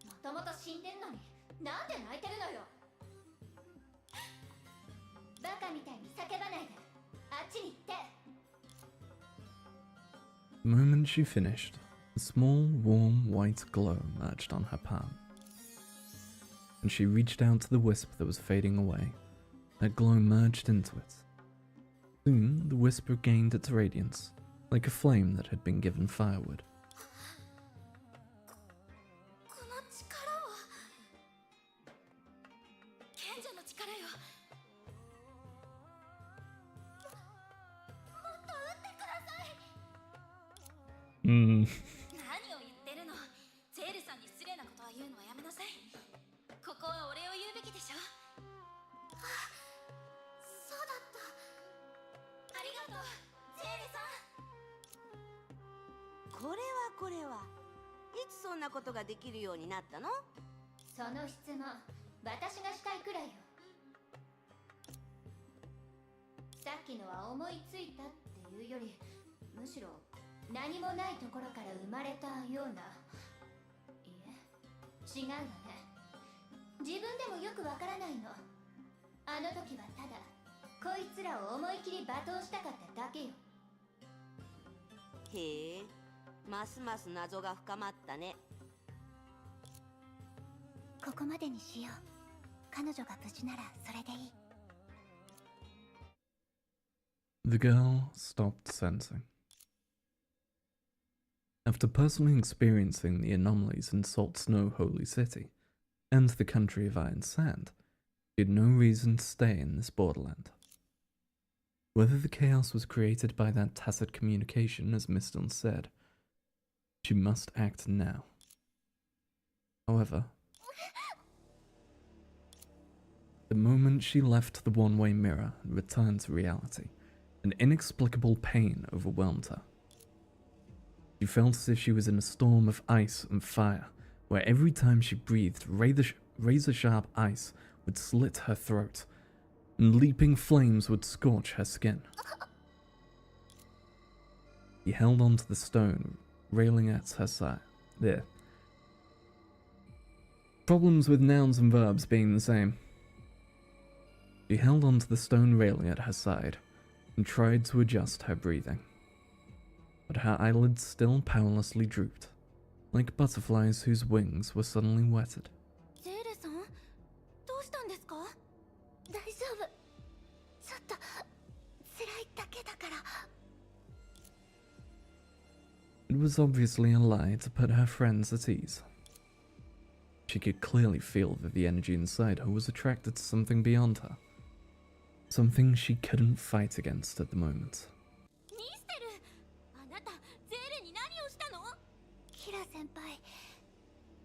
もともと死んでんのになんで泣いてるのよ。バカみたいに叫ばないで、あっちに行って。 The moment she finished, a small, warm, white glow emerged on her palm. When she reached out to the wisp that was fading away, that glow merged into it. Soon, the wisp regained its radiance, like a flame that had been given firewood. この力は賢者の力よ。もっと撃ってください。何を言ってるの。ゼールさんに失礼なことは言うのはやめなさい。ここはお礼を言うべきでしょ。あ、そうだった。ありがとう、ゼールさん。これはいつそんなことができるようになったの？その質問私がしたいくらいよ。さっきのは思いついたっていうより、むしろ何もないところから生まれたような。いえ、違うわね。自分でもよくわからないの。あの時はただこいつらを思い切り罵倒したかっただけよ。へえ、ますます謎が深まったね。ここまでにしよう。彼女が無事ならそれでいい。 The girl stopped sensing. After personally experiencing the anomalies in Salt Snow Holy City and the country of Iron Sand, she had no reason to stay in this borderland. Whether the chaos was created by that tacit communication, as Miston said, she must act now. However, the moment she left the one-way mirror and returned to reality, an inexplicable pain overwhelmed her. She felt as if she was in a storm of ice and fire, where every time she breathed, razor-sharp ice would slit her throat, and leaping flames would scorch her skin. He held onto the stone railing at her side. There. Problems with nouns and verbs being the same. She held onto the stone railing at her side and tried to adjust her breathing. But her eyelids still powerlessly drooped, like butterflies whose wings were suddenly wetted. ゼーレさん、どうしたんですか？大丈夫。ちょっと辛いだけだから。 It was obviously a lie to put her friends at ease. She could clearly feel that the energy inside her was attracted to something beyond her. Something she couldn't fight against at the moment. ミステル、あなたゼーレに何をしたの？キラ先輩、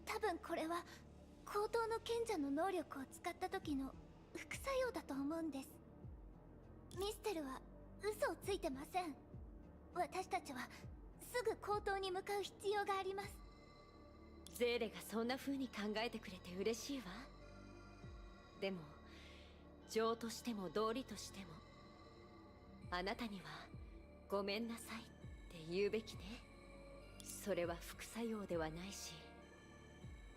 多分これは高等の賢者の能力を使った時の副作用だと思うんです。ミステルは嘘をついてません。私たちはすぐ高等に向かう必要があります。ゼーレがそんな風に考えてくれて嬉しいわ。でも情としても道理としても、あなたにはごめんなさいって言うべきね。それは副作用ではないし、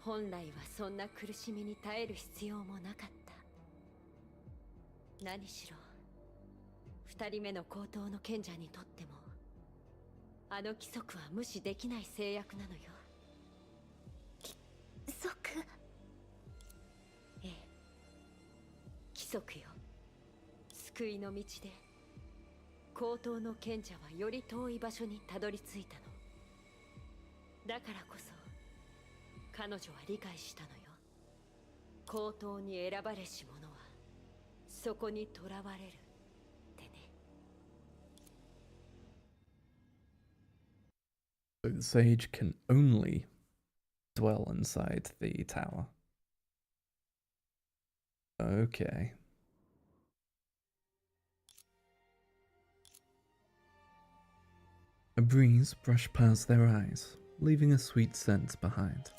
本来はそんな苦しみに耐える必要もなかった。何しろ二人目の高等の賢者にとってもあの規則は無視できない制約なのよ。規則？ええ、規則よ。救いの道で高等の賢者はより遠い場所にたどり着いたの。だからこそ彼女は理解したのよ。高等に選ばれし者はそこに囚われるってね。So the sage can only dwell inside the tower. Okay. A breeze brushed past their eyes, leaving a sweet scent behind.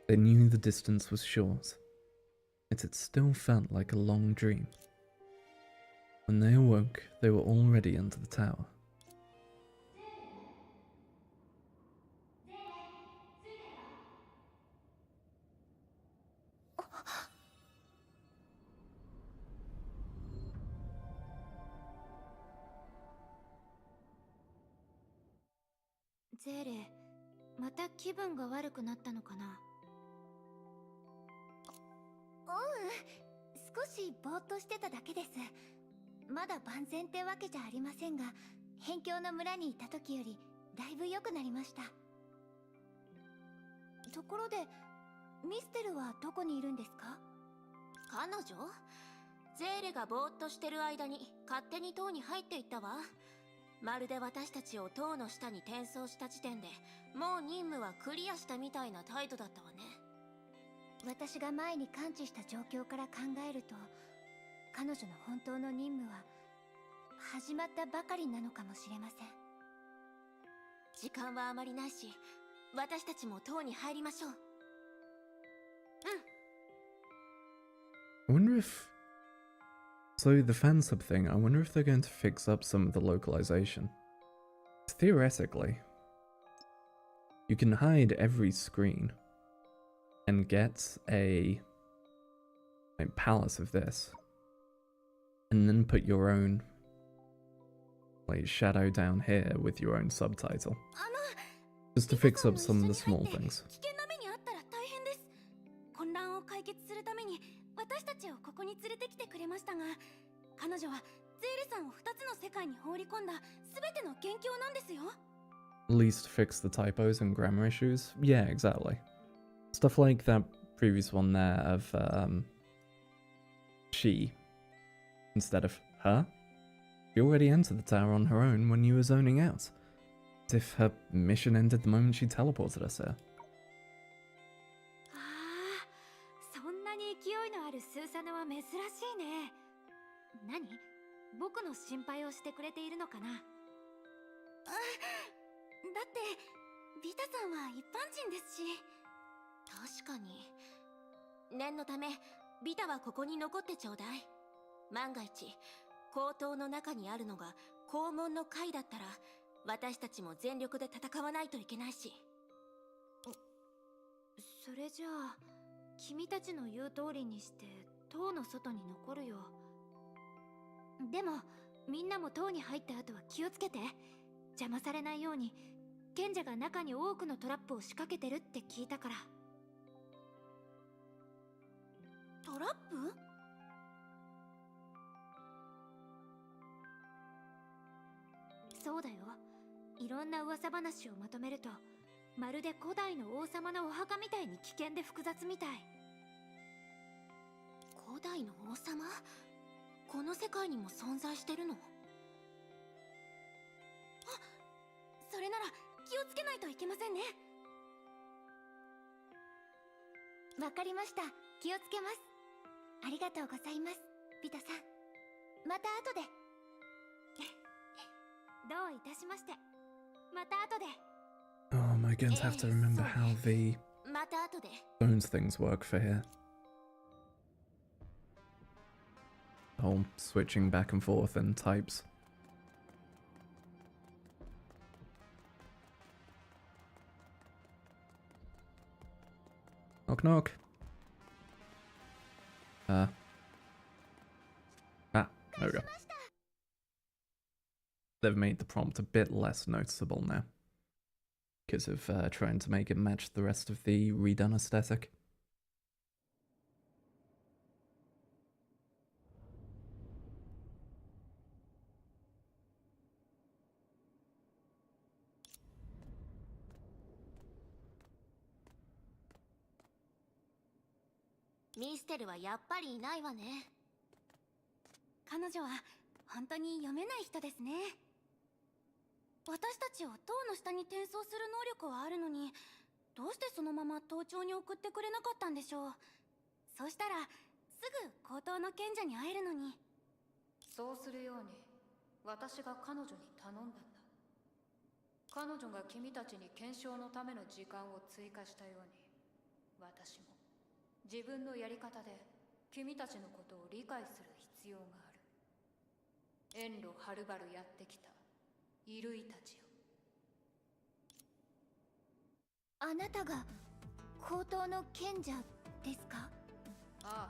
They knew the distance was short, yet it still felt like a long dream. When they awoke, they were already under the tower. Zere, また気分が悪くなったのかな？少しぼーっとしてただけです。まだ万全ってわけじゃありませんが、辺境の村にいた時よりだいぶ良くなりました。ところでミステルはどこにいるんですか？彼女？ゼーレがぼーっとしてる間に勝手に塔に入っていったわ。まるで私たちを塔の下に転送した時点でもう任務はクリアしたみたいな態度だったわね。私が前に感知した状況から考えると、彼女の本当の任務は始まったばかりなのかもしれません。時間はあまりないし、私たちも塔に入りましょう。I wonder if... So the fan sub thing, I wonder if they're going to fix up some of the localization. Theoretically, you can hide every screen and get a palace of this, and then put your own shadow down here with your own subtitle, just to fix up some of the small things. 危険な目にあったら大変です。混乱を解決するために私たちをここに連れてきてくれましたが、彼女はゼーレさんを2つの世界に放り込んだ全ての元凶なんですよ。At least fix the typos and grammar issues. Yeah, exactly. Stuff like that previous one there of she instead of her. She already entered the tower on her own when you were zoning out. As if her mission ended the moment she teleported us here. ああ、そんなに勢いのあるスーサナは珍しいね。何？僕の心配をしてくれているのかな？だってビタさんは一般人ですし。確かに。念のためビタはここに残ってちょうだい。万が一高塔の中にあるのが肛門の階だったら、私たちも全力で戦わないといけないし。それじゃあ君たちの言う通りにして塔の外に残るよ。でもみんなも塔に入った後は気をつけて。邪魔されないように。賢者が中に多くのトラップを仕掛けてるって聞いたから。トラップ？そうだよ。いろんな噂話をまとめると、まるで古代の王様のお墓みたいに危険で複雑みたい。古代の王様？この世界にも存在してるの？あ、それなら気をつけないといけませんね。わかりました。気をつけます。ありがとうございます、ビタさん。また後で。どういたしまして。また後で。Oh, am I going to have to remember how the また後で。 bones things work for here? The whole switching back and forth and types. Knock knock. There we go. They've made the prompt a bit less noticeable now. Because of trying to make it match the rest of the redone aesthetic.ミステルはやっぱりいないわね。彼女は本当に読めない人ですね。私たちを塔の下に転送する能力はあるのに、どうしてそのまま塔長に送ってくれなかったんでしょう。そうしたらすぐ高等の賢者に会えるのに。そうするように私が彼女に頼んだんだ。彼女が君たちに検証のための時間を追加したように、私も自分のやり方で君たちのことを理解する必要がある。遠路はるばるやってきたイルイたちよ。あなたが高等の賢者ですか？あ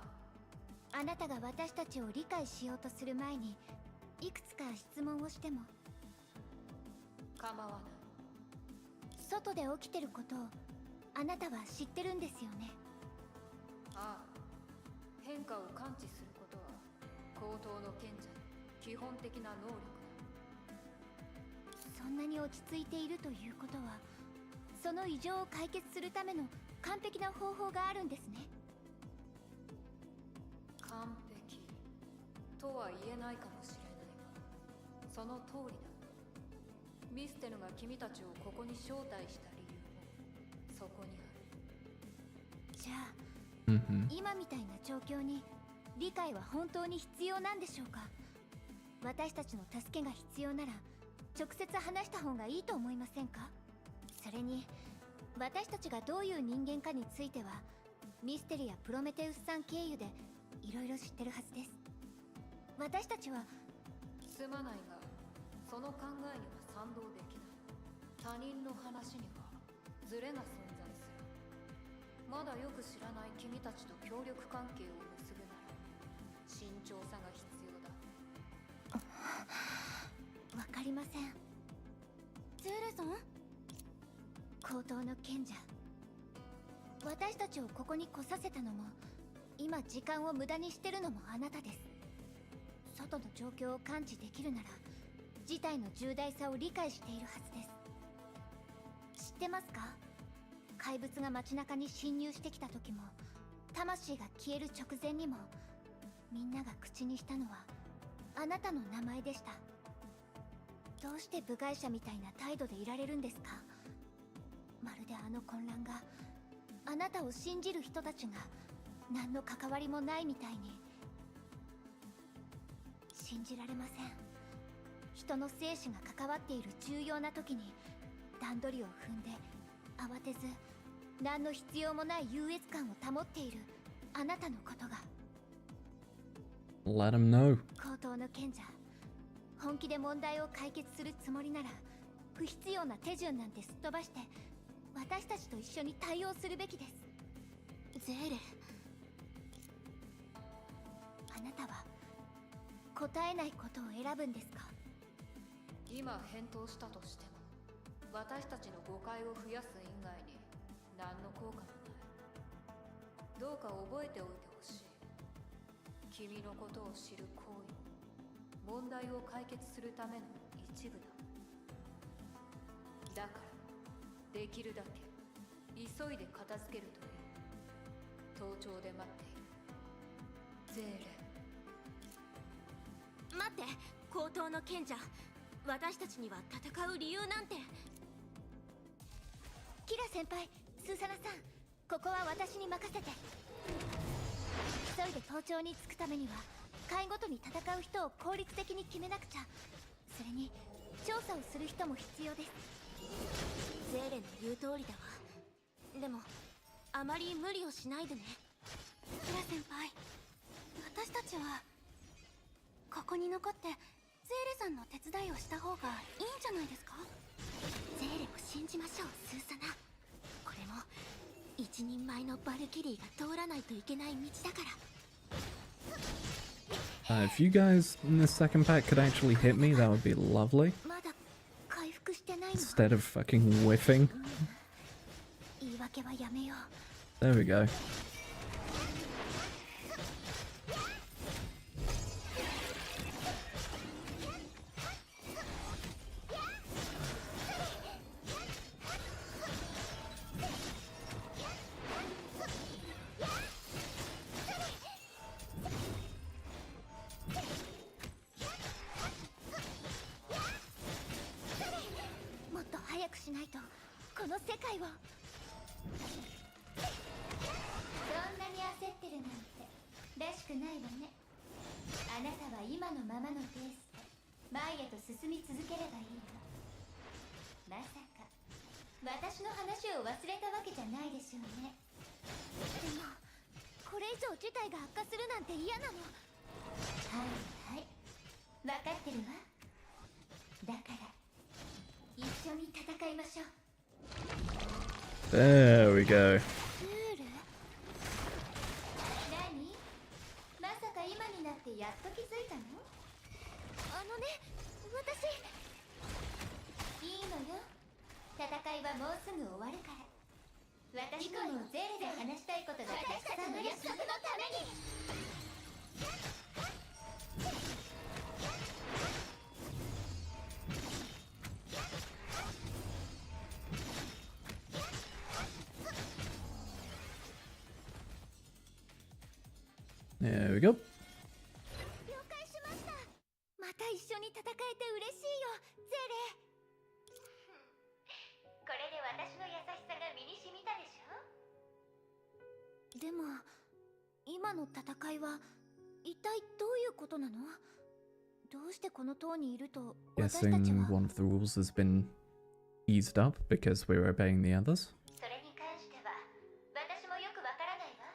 あなたが私たちを理解しようとする前にいくつか質問をしても？あ、構わない。外で起きてることをあなたは知ってるんですよね？ああ、変化を感知することは高等の賢者の基本的な能力だ。そんなに落ち着いているということは、その異常を解決するための完璧な方法があるんですね。完璧とは言えないかもしれないが、その通りだ。ミステルが君たちをここに招待した理由もそこにある。じゃあ、Mm-hmm. 今みたいな状況に理解は本当に必要なんでしょうか？私たちの助けが必要なら直接話した方がいいと思いませんか？それに私たちがどういう人間かについてはミステルやプロメテウスさん経由でいろいろ知ってるはずです。私たちはすまないが、その考えには賛同できない。他人の話にはズレが存在する。まだよく知らない君たちと協力関係を結ぶなら慎重さが必要だ。わかりません。ゼーレさん？高等の賢者、私たちをここに来させたのも、今時間を無駄にしてるのもあなたです。外の状況を感知できるなら事態の重大さを理解しているはずです。知ってますか？怪物が街中に侵入してきた時も、魂が消える直前にも、みんなが口にしたのはあなたの名前でした。どうして部外者みたいな態度でいられるんですか？まるであの混乱があなたを信じる人たちが何の関わりもないみたいに。信じられません。人の生死が関わっている重要な時に段取りを踏んで慌てず何の必要もない優越感を保っているあなたのことが。 Let him know. 高等の賢者、本気で問題を解決するつもりなら不必要な手順なんてすっ飛ばして私たちと一緒に対応するべきです。ゼーレ、あなたは答えないことを選ぶんですか？今返答したとしても私たちの誤解を増やす以外に何の効果もない。どうか覚えておいてほしい。君のことを知る行為、問題を解決するための一部だ。だからできるだけ急いで片付けるといい。登頂で待っている。ゼーレ。待って、高等の賢者、私たちには戦う理由なんて。キラ先輩、スーサナさん、ここは私に任せて。急いで登頂に着くためには回ごとに戦う人を効率的に決めなくちゃ。それに調査をする人も必要です。ゼーレの言う通りだわ。でもあまり無理をしないでね。キラ先輩、私たちはここに残ってゼーレさんの手伝いをした方がいいんじゃないですか？ゼーレを信じましょう、スーサナ。これも一人前のバルキリーが通らないといけない道だから。If you guys in this second pack could actually hit me, that would be lovely. まだ回復してないの。 Instead of fucking whiffing. 言い訳はやめよう。 There we go. もっと早くしないとこの世界を。そんなに焦ってるなんてらしくないわね。あなたは今のままのペースで前へと進み続ければいいの。まさか私の話を忘れたわけじゃないでしょうね。でもこれ以上事態が悪化するなんて嫌なの。はいはい、分かってるわ。だから一緒に戦いましょう。 There we go. ルール？何？まさか今になってやっと気づいたの？あのね、私。いいのよ。戦いはもうすぐ終わるから。私ともゼレで話したいことがたくさんの約束のために。There we go. 了解しました。また一緒に戦えて嬉しいよ、ゼレ。これで私の優しさが身に染みたでしょ。でも今の戦いは一体どういうことなの？どうしてこの塔にいると私たち Guessing は。 one of the rules has been eased up because we're obeying the others. それに関しては私もよくわからないわ。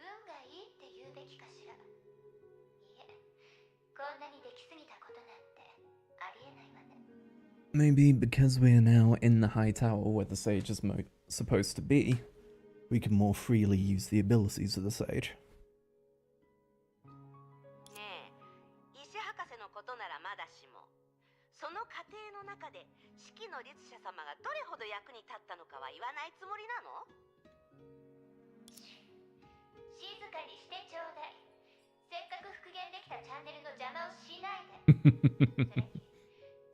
運がいいって言うべきかしら。いえ、こんなにできすぎたことなんてありえないわね。 Maybe because we are now in the high tower where the sage is supposed to be, we can more freely use the abilities of the sage. ねえ、石博士のことならまだしも、その過程の中で四季の律者様がどれほど役に立ったのかは言わないつもりなの？静かにしてちょうだい。せっかく復元できたチャンネルの邪魔をしないで。それに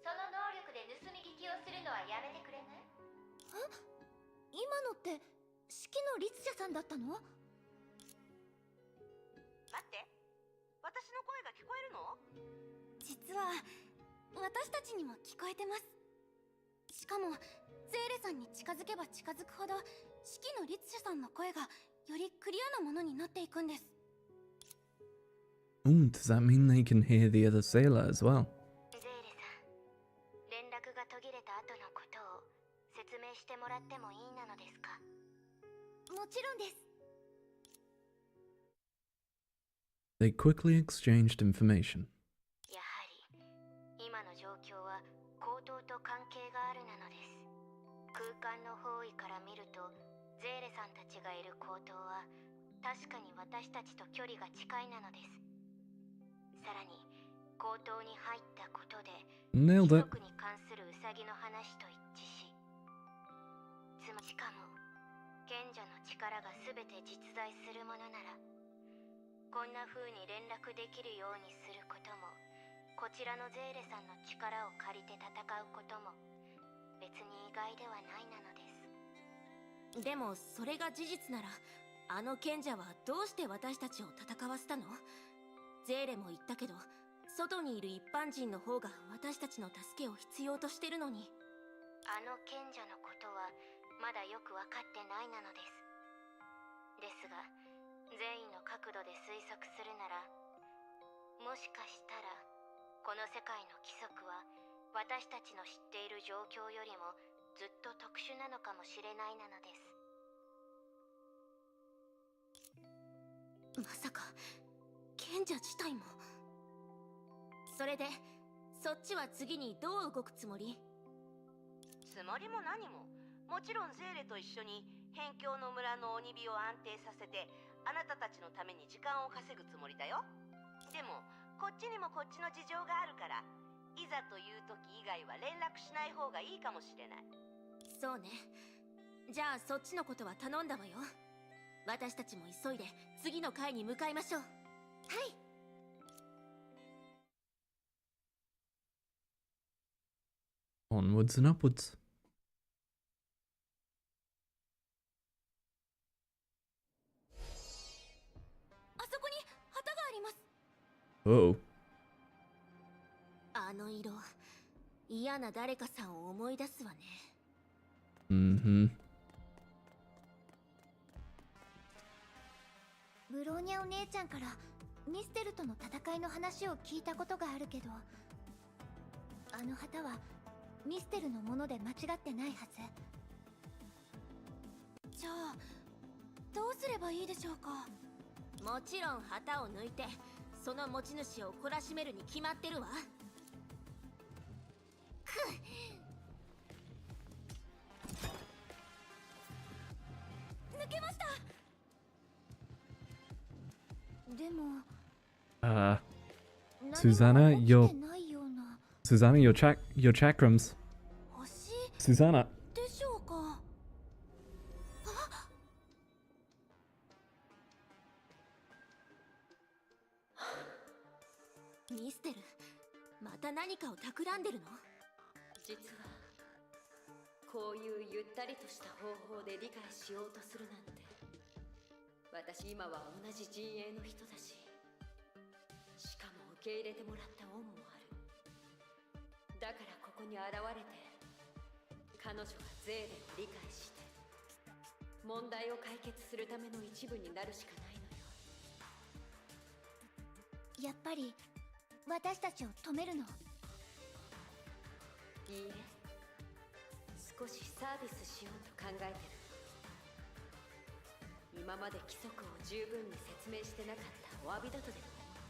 その能力で盗み聞きをするのはやめてくれない？今のって四季の律者さんだったの？待って、私の声が聞こえるの？実は私たちにも聞こえてます。しかもゼーレさんに近づけば近づくほど四季の律者さんの声がよりクリアなものになっていくんです。 Oh, does that mean they can hear the other sailor as well? ゼーレさん、連絡が途切れた後のことを説明してもらってもいいなのですか？もちろんです。 They quickly exchanged information. やはり今の状況は口頭と関係があるなのです。空間の方位から見るとゼーレさんたちがいる口頭は確かに私たちと距離が近いなのです。さらに口頭に入ったことで Nailed 貴 it. 族に関するウサギの話と一致し、しかも賢者の力が全て実在するものならこんな風に連絡できるようにすることも、こちらのゼーレさんの力を借りて戦うことも別に意外ではないなのです。でもそれが事実なら、あの賢者はどうして私たちを戦わせたの？ゼーレも言ったけど、外にいる一般人の方が私たちの助けを必要としてるのに。あの賢者のことはまだよく分かってないなのです。ですが善意の角度で推測するなら、もしかしたらこの世界の規則は私たちの知っている状況よりもずっと特殊なのかもしれないなのです。まさか賢者自体も。それでそっちは次にどう動くつもり？つもりも何も、もちろんゼーレと一緒に辺境の村の鬼火を安定させてあなたたちのために時間を稼ぐつもりだよ。でもこっちにもこっちの事情があるから、いざという時以外は連絡しない方がいいかもしれない。そうね。じゃあそっちのことは頼んだわよ。私たちも急いで次の回に向かいましょう。はい。Onwards and upwards. あそこに旗があります。 Oh. あの色、嫌な誰かさんを思い出すわね。Mm-hmm. ブローニャお姉ちゃんからミステルとの戦いの話を聞いたことがあるけど、あの旗はミステルのもので間違ってないはず。じゃあどうすればいいでしょうか。もちろん旗を抜いてその持ち主を懲らしめるに決まってるわ。抜けました。でも Susanna, 何も your 起きてないような。 Susanna, your chakrams. 星 Susanna. でしょうか。ミステル、また何かを企んでるの？実はこういうゆったりとした方法で理解しようとするなんて。私今は同じ陣営の人だし、しかも受け入れてもらった恩もある。だからここに現れて彼女がゼーレを理解して問題を解決するための一部になるしかないのよ。やっぱり私たちを止めるの？いいえ、少しサービスしようと考えてる。今まで規則を十分に説明してなかったお詫びだとでも思っ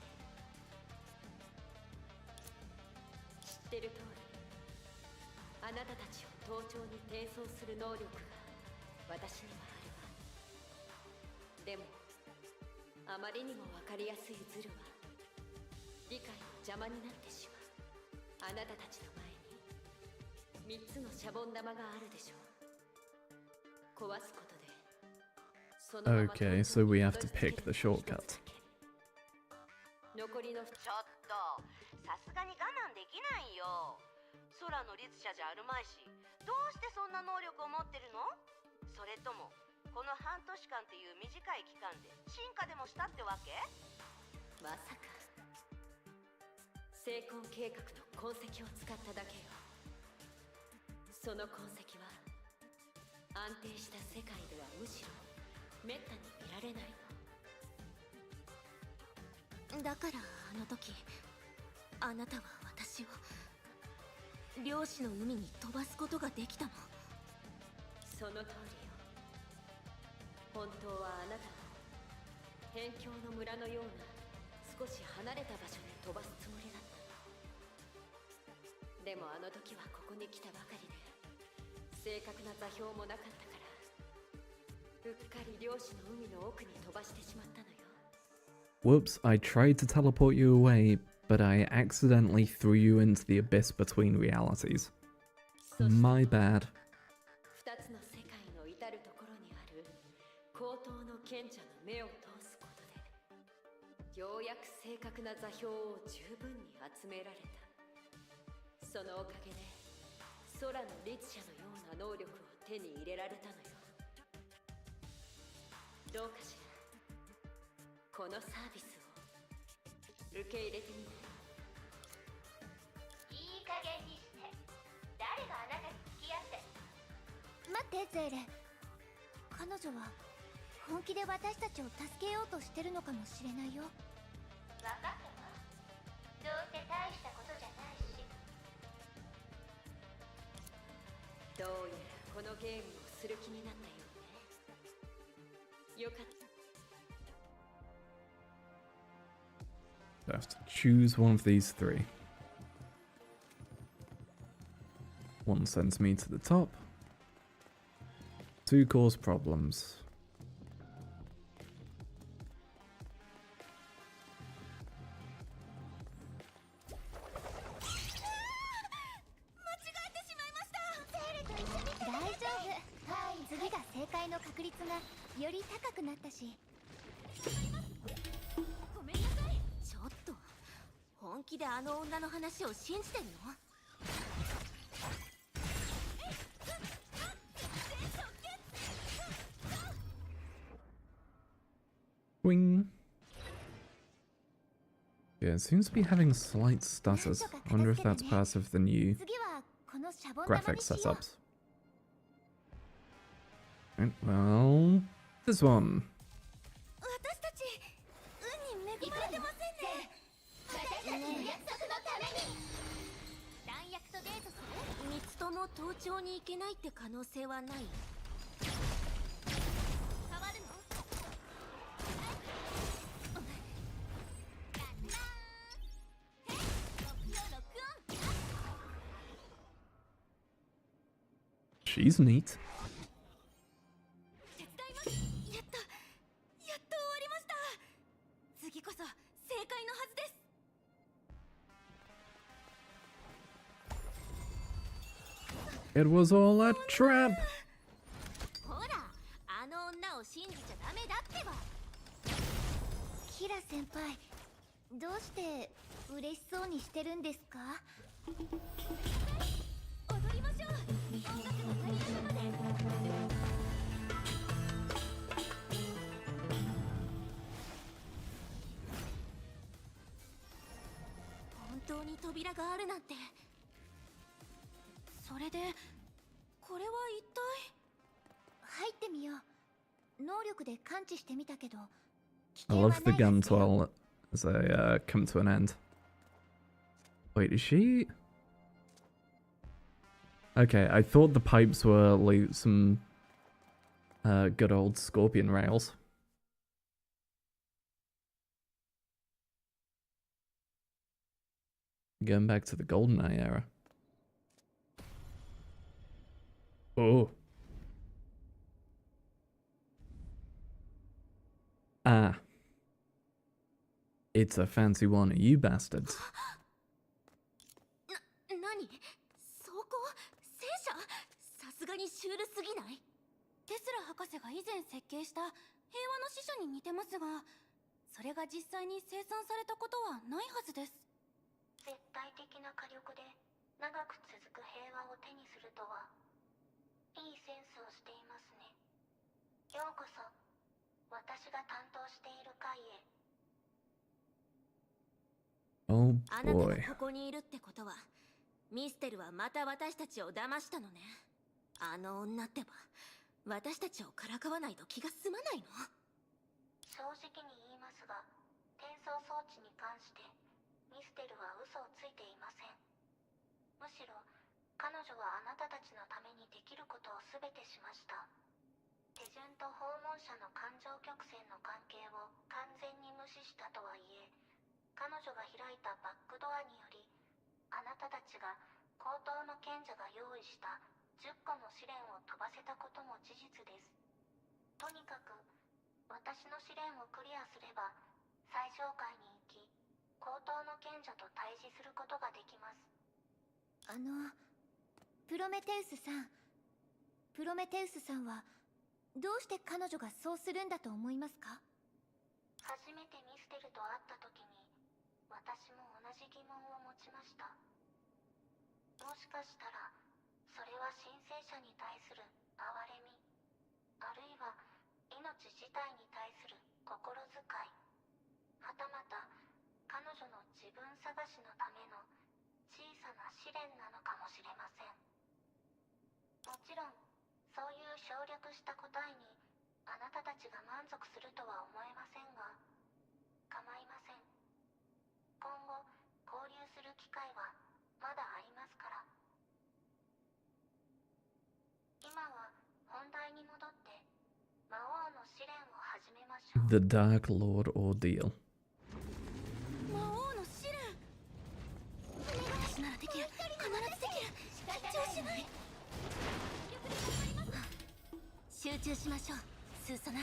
て。知ってる通り、あなたたちを盗聴に転送する能力が私にはあるわ。でもあまりにも分かりやすいズルは理解の邪魔になってしまう。あなたたちの前に3つのシャボン玉があるでしょう。壊すことで Okay, so we have to pick the shortcut. 残りのちょっと、さすがに我慢できないよ。空の律者じゃあるまいし、どうしてそんな能力を持ってるの？それともこの半年間っていう短い期間で進化でもしたってわけ？まさか成婚計画の痕跡を使っただけよ。その痕跡は安定した世界ではむしろめったに見られないの。だからあの時あなたは私を漁師の海に飛ばすことができたの。その通りよ。本当はあなたを辺境の村のような少し離れた場所で飛ばすつもりだったの。でもあの時はここに来たばかりで正確な座標もなかったから、うっかり漁師の海の奥に飛ばしてしまったのよ。 Whoops, I tried to teleport you away, but I accidentally threw you into the abyss between realities. My bad. 二つの世界の至るところにある高等の賢者の目を通すことでようやく正確な座標を十分に集められた。そのおかげで空の律者のような能力を手に入れられたのよ。どうかしら、このサービスを受け入れてみない？いい加減にして。誰があなたに付き合って。待ってゼーレ、彼女は本気で私たちを助けようとしてるのかもしれないよ。分かったわ。どうせ大したことじゃないし。どうやらこのゲームをする気になったようね。よかった。 I have to choose one of these three. One sends me to the top. To cause problems. Wing. Yeah, it seems to be having slight stutters. I wonder if that's part of the new graphics setups. Right, well, this one. She's neat. It was all a trap. キラ先輩、どうして嬉しそうにしてるんですか？踊りましょう。音楽の足りないまで。本当に扉があるなんて。それでこれは一体。入ってみよう。能力で感知してみたけど。I love the guns while as they come to an end. Wait, is she? Okay, I thought the pipes were like some good old scorpion rails. Going back to the GoldenEye era. Oh. Ah. It's a fancy one, you bastards. 何？装甲？戦車？さすがにシュールすぎない？テスラ博士が以前設計した平和の使者に似てますが、それが実際に生産されたことはないはずです。絶対的な火力で長く続く平和を手にするとは、いいセンスをしていますね。ようこそ、私が担当している会へ。Oh あなた boy. がここにいるってことは、ミステルはまた私たちを騙したのね。あの女ってば、私たちをからかわないと気が済まないの？正直に言いますが、転送装置に関してミステルは嘘をついていません。むしろ彼女はあなたたちのためにできることを全てしました。手順と訪問者の感情曲線の関係を完全に無視したとはいえ、彼女が開いたバックドアにより、あなたたちが高等の賢者が用意した10個の試練を飛ばせたことも事実です。とにかく私の試練をクリアすれば最上階に行き、高等の賢者と対峙することができます。プロメテウスさん。プロメテウスさんはどうして彼女がそうするんだと思いますか？初めてミステルと会った時に私も同じ疑問を持ちました。もしかしたらそれは申請者に対する憐れみ、あるいは命自体に対する心遣い、はたまた彼女の自分探しのための小さな試練なのかもしれません。もちろんそういう省略した答えにあなたたちが満足するとは思えませんが、構いません。今後交流する機会はまだありますから。今は本題に戻って魔王の試練を始めましょう。 The Dark Lord Ordeal. 魔王の試練。私ならできる。必ずできる。緊張しない。手中しましょう、スーソナ。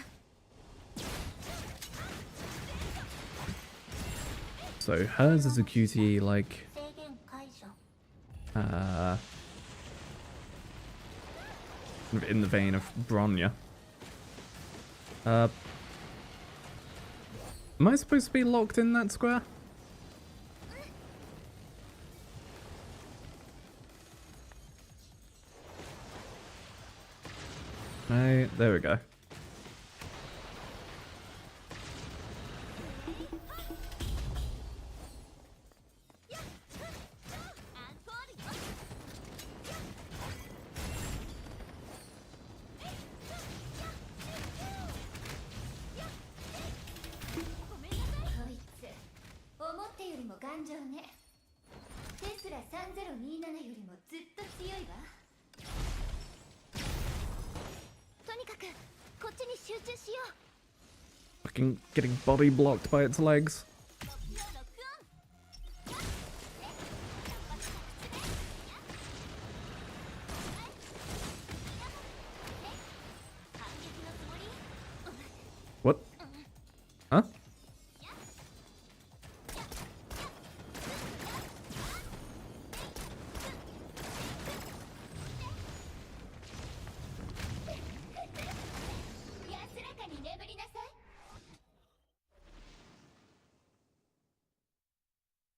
So hers is a QTE like 制限解除。 in the vein of Bronya. Am I supposed to be locked in that square? Hey, there we go. Fucking getting body blocked by its legs. What? Huh?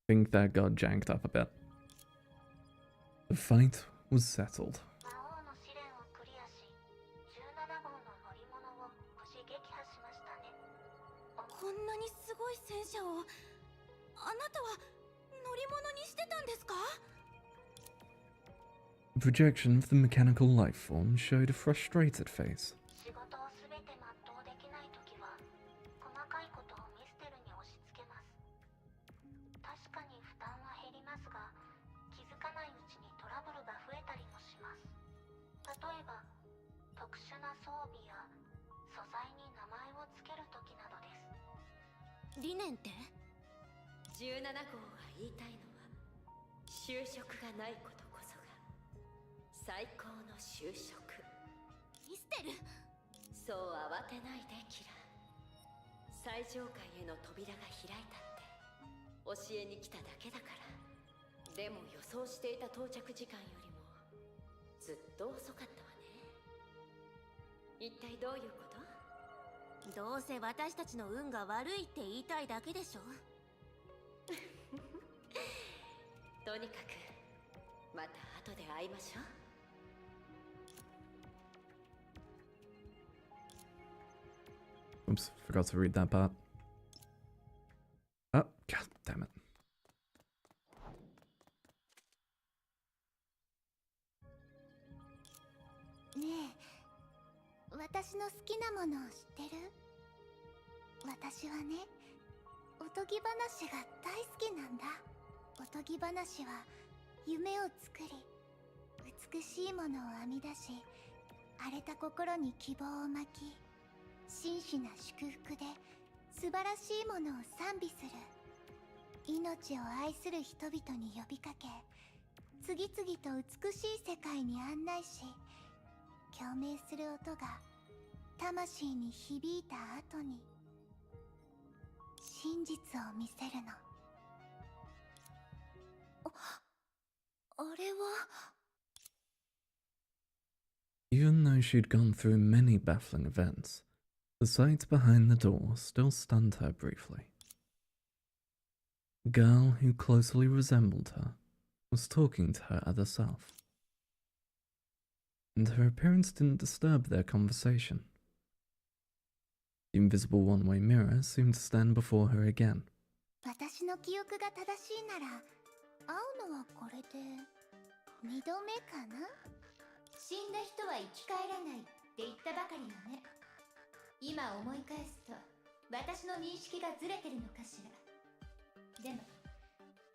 I think that got janked up a bit. The fight was settled. 魔王の試練をクリアし、17号の乗り物を無事撃破しましたね。こんなにすごい戦車をあなたは乗り物にしてたんですか? The projection of the mechanical life form showed a frustrated face. 仕事をすべて全うできないときは、細かいことをミステルに押し付けます。確かに負担は減りますが、気づかないうちにトラブルが増えたりもします。例えば、特殊な装備や素材に名前を付けるときなどです。理念って？ 17号が言いたいのは、就職がないことこそが最高の就職。ミステル？そう慌てないでキラ。最上階への扉が開いたって教えに来ただけだから。でも予想していた到着時間よりもずっと遅かったわね。一体どういうこと？どうせ私たちの運が悪いって言いたいだけでしょ。とにかくまた後で会いましょう。Oops, forgot to read that part. Oh, god damn it. ねえ、私の好きなものを知ってる？私はね、おとぎ話が大好きなんだ。おとぎ話は夢を作り、美しいものを編み出し、荒れた心に希望を巻き、真摯な祝福で素晴らしいものを賛美する。命を愛する人々に呼びかけ、次々と美しい世界に案内し、共鳴する音が魂に響いた後に真実を見せるの。あれは Even though she'd gone through many baffling events, the sight behind the door still stunned her briefly. A girl who closely resembled her was talking to her other self, and her appearance didn't disturb their conversation. The invisible one-way mirror seemed to stand before her again. 私の記憶が正しいなら、会うのはこれで2度目かな。死んだ人は生き返らないって言ったばかりよね。今思い返すと私の認識がずれてるのかしら。でも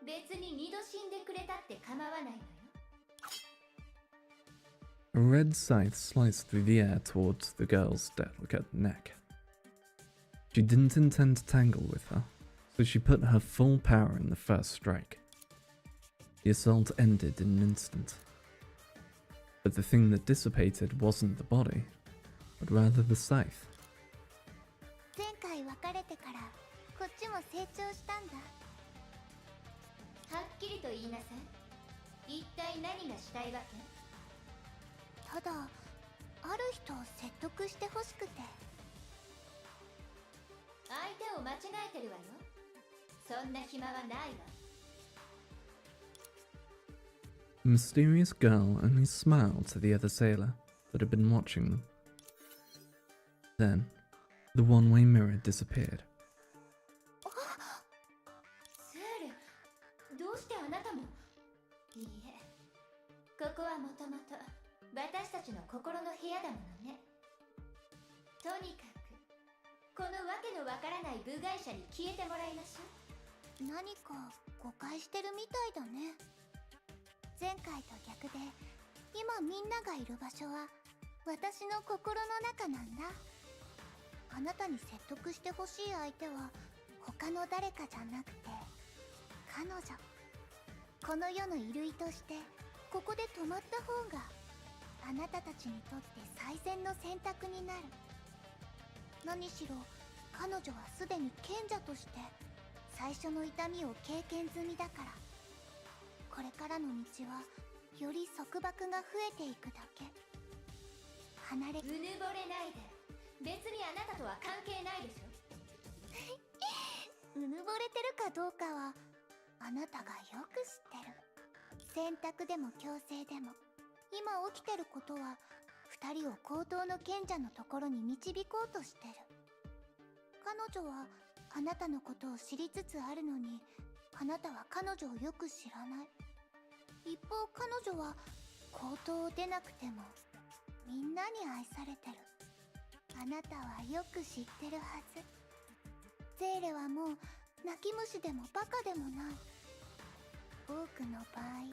別に2度死んでくれたって構わないのよ。 A red scythe sliced through the air towards the girl's delicate neck. She didn't intend to tangle with her, so she put her full power in the first strike. The assault ended in an instant. But the thing that dissipated wasn't the body, but rather the scythe. 前回別れてからこっちも成長したんだ。はっきりと言いなさい。一体何がしたいわけ？ただある人を説得してほしくて。相手を間違えてるわよ。そんな暇はないわ。 The mysterious girl only smiled to the other sailor that had been watching them. Then, the one-way mirror disappeared. セール、どうしてあなたも？いいえ、ここはもともと私たちの心の部屋だものね。とにかくこのわけのわからない部外者に消えてもらいましょう。何か誤解してるみたいだね。前回と逆で今みんながいる場所は私の心の中なんだ。あなたに説得してほしい相手は他の誰かじゃなくて彼女。この世の衣類としてここで止まった方があなたたちにとって最善の選択になる。何しろ彼女はすでに賢者として最初の痛みを経験済みだから。これからの道はより束縛が増えていくだけ。離れうぬぼれないで。別にあなたとは関係ないでしょ。うぬぼれてるかどうかはあなたがよく知ってる。選択でも強制でも今起きてることは2人を高等の賢者のところに導こうとしてる。彼女はあなたのことを知りつつあるのにあなたは彼女をよく知らない。一方彼女は高等を出なくてもみんなに愛されてる。あなたはよく知ってるはず。ゼーレはもう泣き虫でもバカでもない。多くの場合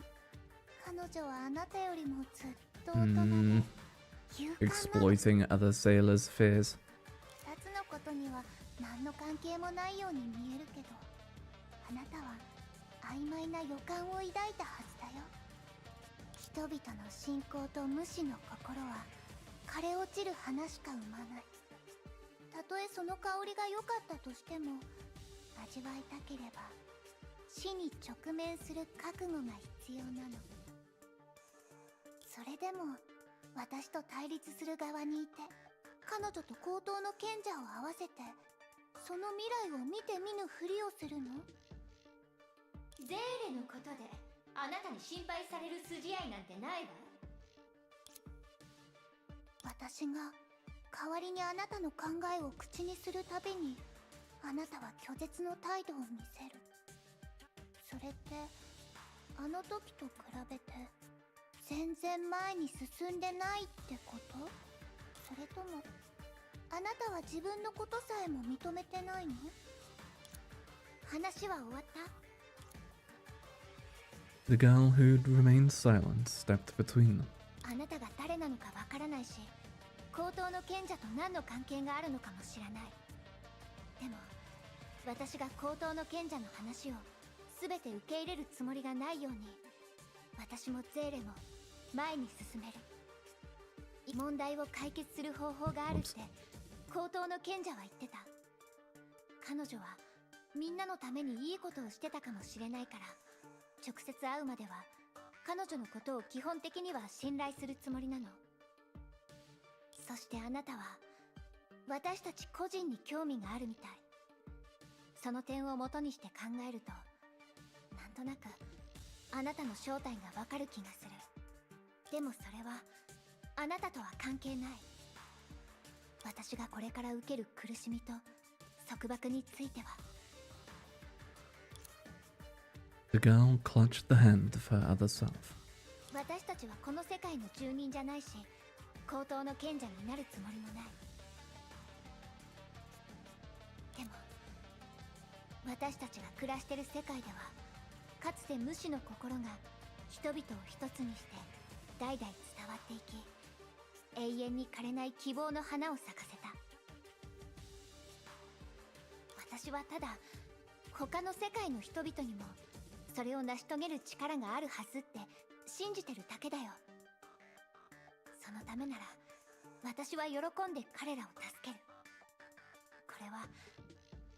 彼女はあなたよりもずっと大人で勇敢な。 Exploiting other sailors' fears. 2つのことには何の関係もないように見えるけどあなたは曖昧な予感を抱いたはずだよ。人々の信仰と無視の心は枯れ落ちる花しか生まない。たとえその香りが良かったとしても味わいたければ死に直面する覚悟が必要なの。それでも私と対立する側にいて彼女と高等の賢者を合わせてその未来を見て見ぬふりをするの？ゼーレのことであなたに心配される筋合いなんてないわ。私が代わりにあなたの考えを口にするたびにあなたは拒絶の態度を見せる。それってあの時と比べて全然前に進んでないってこと？それともあなたは自分のことさえも認めてないの？話は終わった？ The girl who'd remained silent stepped between them. あなたが誰なのかわからないし高等の賢者と何の関係があるのかも知らない。でも私が高等の賢者の話を全て受け入れるつもりがないように私もゼーレも前に進める。問題を解決する方法があるって高等の賢者は言ってた。彼女はみんなのためにいいことをしてたかもしれないから直接会うまでは彼女のことを基本的には信頼するつもりなの。そしてあなたは私たち個人に興味があるみたい。その点を元にして考えるとなんとなくあなたの正体がわかる気がする。でもそれはあなたとは関係ない。私がこれから受ける苦しみと束縛については。 The girl clutched the hand of her other self. 私たちはこの世界の住人じゃないし高等の賢者になるつもりもない。でも私たちが暮らしてる世界ではかつて無視の心が人々を一つにして代々伝わっていき永遠に枯れない希望の花を咲かせた。私はただ他の世界の人々にもそれを成し遂げる力があるはずって信じてるだけだよ。そのためなら私は喜んで彼らを助ける。これは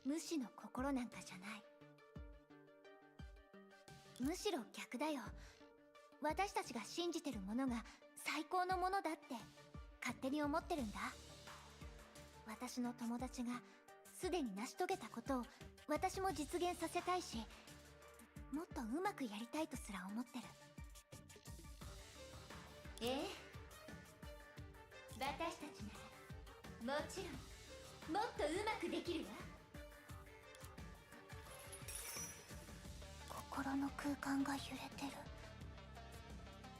無視の心なんかじゃない。むしろ逆だよ。私たちが信じてるものが最高のものだって勝手に思ってるんだ。私の友達がすでに成し遂げたことを私も実現させたいし、もっとうまくやりたいとすら思ってる。ええ、私たちならもちろんもっとうまくできるわ。心の空間が揺れてる。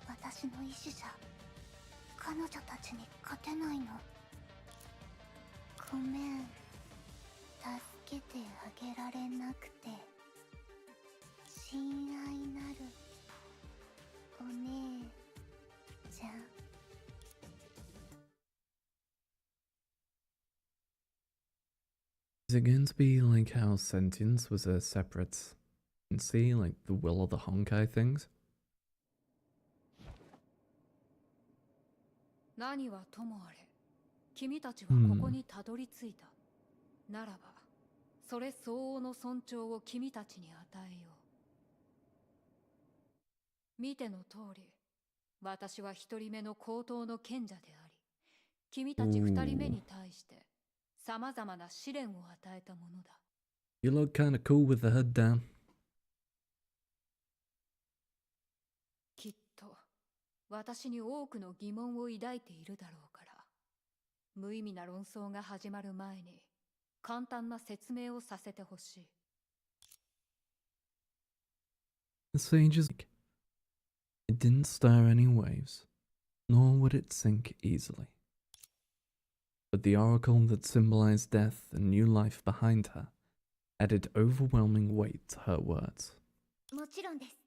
私の意志じゃ彼女たちに勝てないの。ごめん、助けてあげられなくて。親愛なるお姉ちゃん。Is it going to be like how sentience was a separate entity, like the will of the Honkai things? 何はともあれ、君たちはここにたどり着いた。ならば、それ相応の尊重を君たちに与えよう。見ての通り、私は一人目の高等の賢者であり、君たち二人目に対して様々な試練を与えたものだ。You look kinda cool with the hood down. きっと私に多くの疑問を抱いているだろうから、無意味な論争が始まる前に簡単な説明をさせてほしい。The sage's like, it didn't stir any waves, nor would it sink easily. But the oracle that symbolized death and new life behind her added overwhelming weight to her words. もちろんです。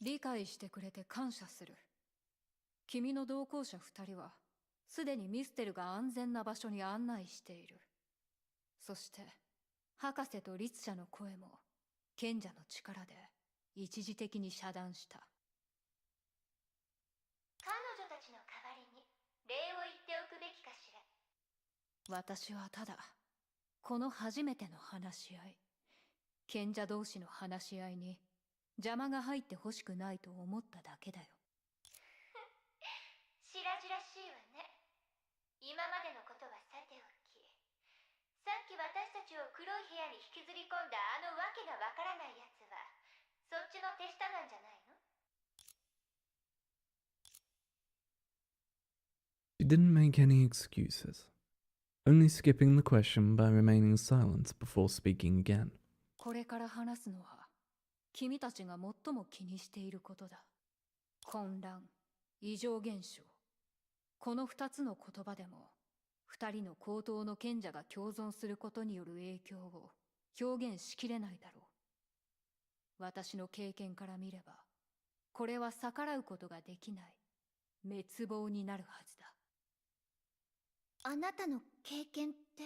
理解してくれて感謝する。君の同行者二人はすでにミステルが安全な場所に案内している。そして博士と律者の声も賢者の力で一時的に遮断した。彼女たちの代わりに礼を言っておくべきかしら。私はただこの初めての話し合い、賢者同士の話し合いに邪魔が入ってほしくないと思っただけだよ。白々しいわね。今までのことはさておき、さっき私たちを黒い部屋に引きずり込んだあのわけがわからないやつはそっちの手下なんじゃないの？ She didn't make any excuses, only skipping the question by remaining silent before speaking again. これから話すのは君たちが最も気にしていることだ。混乱、異常現象。この二つの言葉でも二人の高等の賢者が共存することによる影響を表現しきれないだろう。私の経験から見れば、これは逆らうことができない滅亡になるはずだ。あなたの経験って？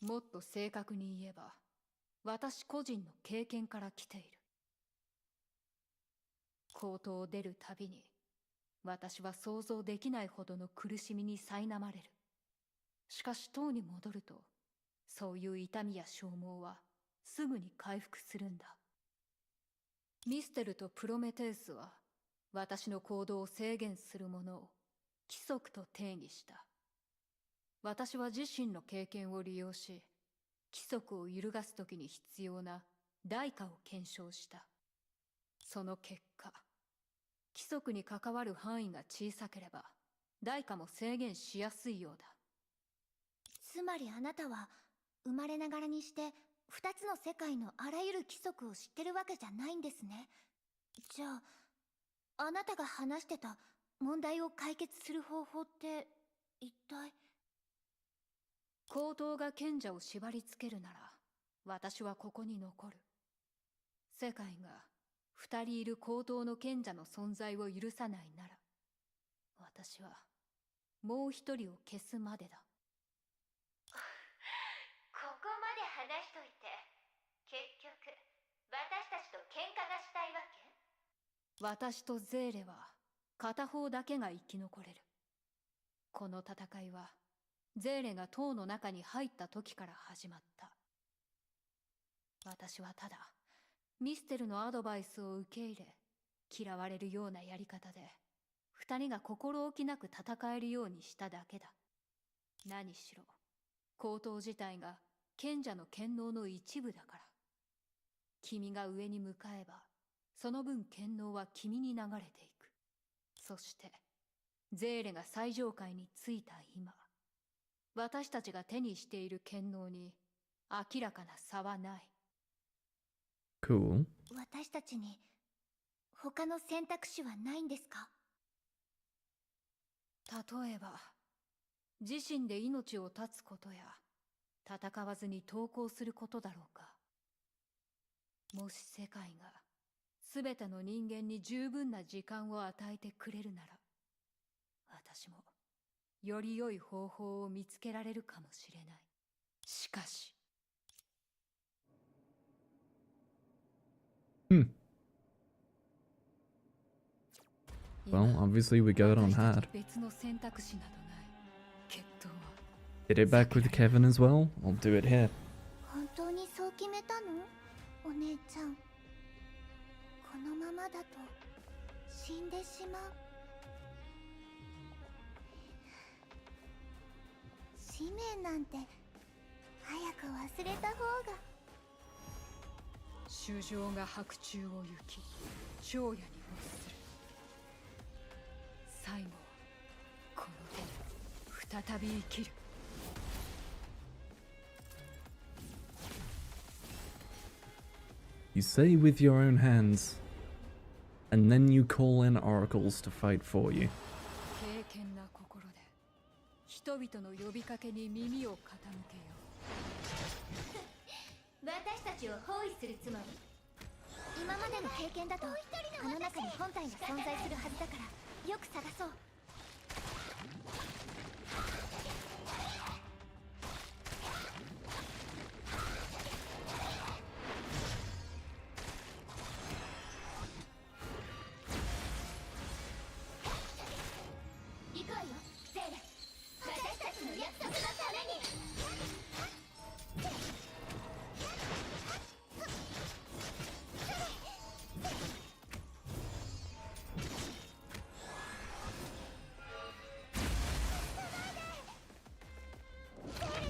もっと正確に言えば、私個人の経験から来ている。高等を出るたびに、私は想像できないほどの苦しみに苛まれる。しかし塔に戻ると、そういう痛みや消耗はすぐに回復するんだ。ミステルとプロメテウスは、私の行動を制限するものを規則と定義した。私は自身の経験を利用し、規則を揺るがすときに必要な代価を検証した。その結果、規則に関わる範囲が小さければ、代価も制限しやすいようだ。つまりあなたは生まれながらにして二つの世界のあらゆる規則を知ってるわけじゃないんですね。じゃあ、あなたが話してた問題を解決する方法って一体？高等が賢者を縛り付けるなら、私はここに残る。世界が二人いる高等の賢者の存在を許さないなら、私はもう一人を消すまでだ。ここまで話しといて、結局私たちと喧嘩がしたいわけ？私とゼーレは片方だけが生き残れる。この戦いはゼーレが塔の中に入った時から始まった。私はただミステルのアドバイスを受け入れ、嫌われるようなやり方で二人が心置きなく戦えるようにしただけだ。何しろ高等自体が賢者の権能の一部だから。君が上に向かえばその分権能は君に流れていく。そしてゼーレが最上階に着いた今、私たちが手にしている権能に明らかな差はない。Cool. 私たちに他の選択肢はないんですか？例えば自身で命を絶つことや戦わずに投降することだろうか。もし世界が全ての人間に十分な時間を与えてくれるなら、私もより良い方法を見つけられるかもしれない。しかしWell, obviously we got on hard. 別の選択肢などない。決闘は Did it back with Kevin as well? I'll do it here. 本当にそう決めたの？お姉ちゃん。このままだと死んでしまう。使命なんて早く忘れた方が。衆生が白昼を行き長夜に没する。最後はこの手で再び生きる。You say with your own hands, and then you call in oracles to fight for you. 敬虔な心で人々の呼びかけに耳を傾けよ私たちを包囲するつもり？今までの経験だとあの中に本体が存在するはずだからよく探そう。行こうよゼーレ。私たちの約束のために。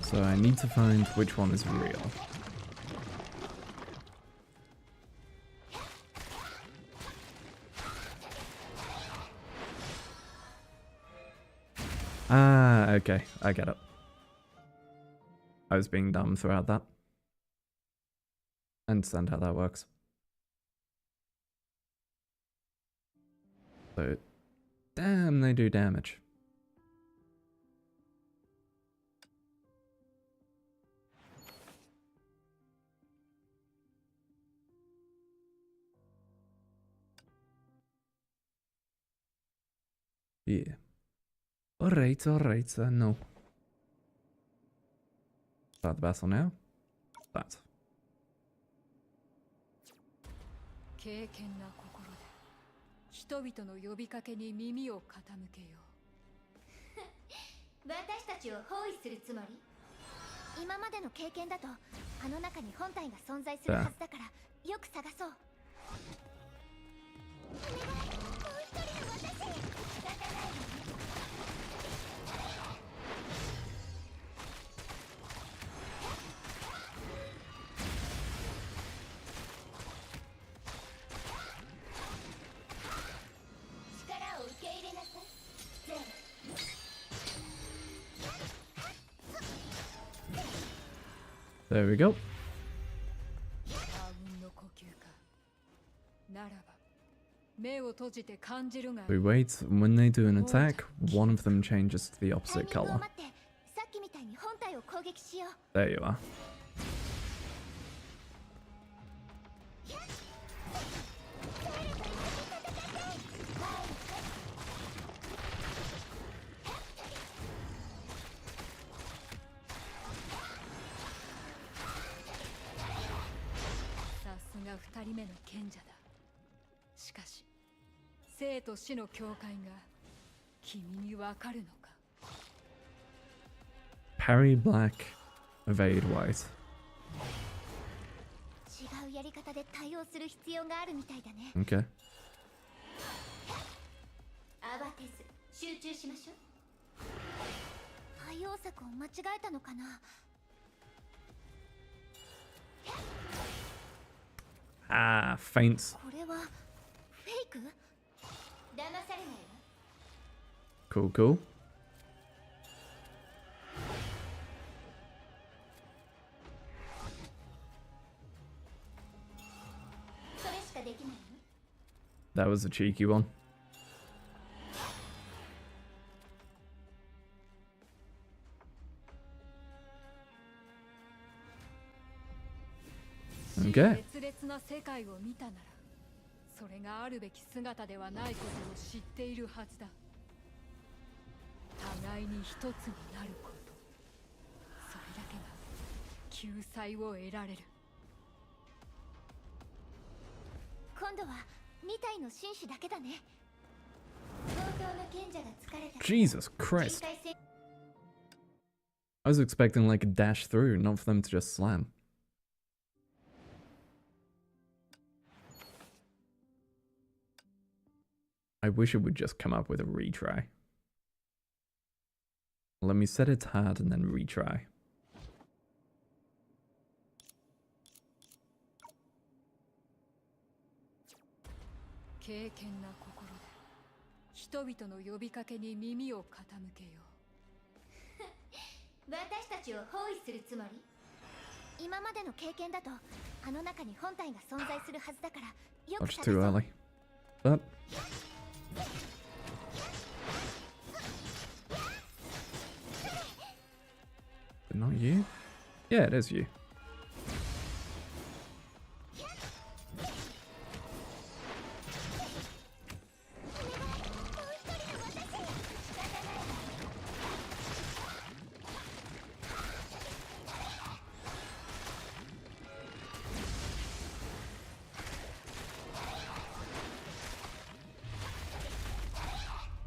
So I need to find which one is real. Ah, okay, I get it. I was being dumb throughout that. I understand how that works. So, damn, they do damage. Yeah. Alright, no. Start the battle now. That. 敬虔な心で人々の呼びかけに耳を傾けよ私たちを包囲するつもり？今までの経験だとあの中に本体が存在するはずだからよく探そう。お願い、もう一人の私。仕方ない。力を受け入れなさい。ゼーレ。There we go. う。阿吽の呼吸か。ならば目を閉じて感じるがいい。 We wait, and when they do an attack, one of them changes to the タイ opposite ミングを color. 待って、さっきみたいに本体を攻撃しよう。 There you are. さすが二人目の賢者だ。しかし生と死の境界が君にわかるのか。parry black, evade white. 違うやり方で対応する必要があるみたいだね。 Okay. 慌てず集中しましょう。対応策を間違えたのかな。 Ah, feints. これはフェイク？騙されないわ。 Cool, cool. それしかできないの？ That was a cheeky one. Okay. 熱烈な世界を見たなら、それがあるべき姿ではないことを知っているはずだ。互いに一つになること、それだけが救済を得られる。今度は2体の紳士だけだね。本当の賢者が疲れた。 Jesus Christ. 人海戦 I was expecting like a dash through, not for them to just slam. I wish it would just come up with a retry. Let me set it hard and then retry. 敬虔な心で人々の呼びかけに耳を傾けよう。私たちを包囲するつもり？今までの経験だとあの中に本体が存在するはずだからよく Much 探 too そう。 early. But not you? Yeah, it is you.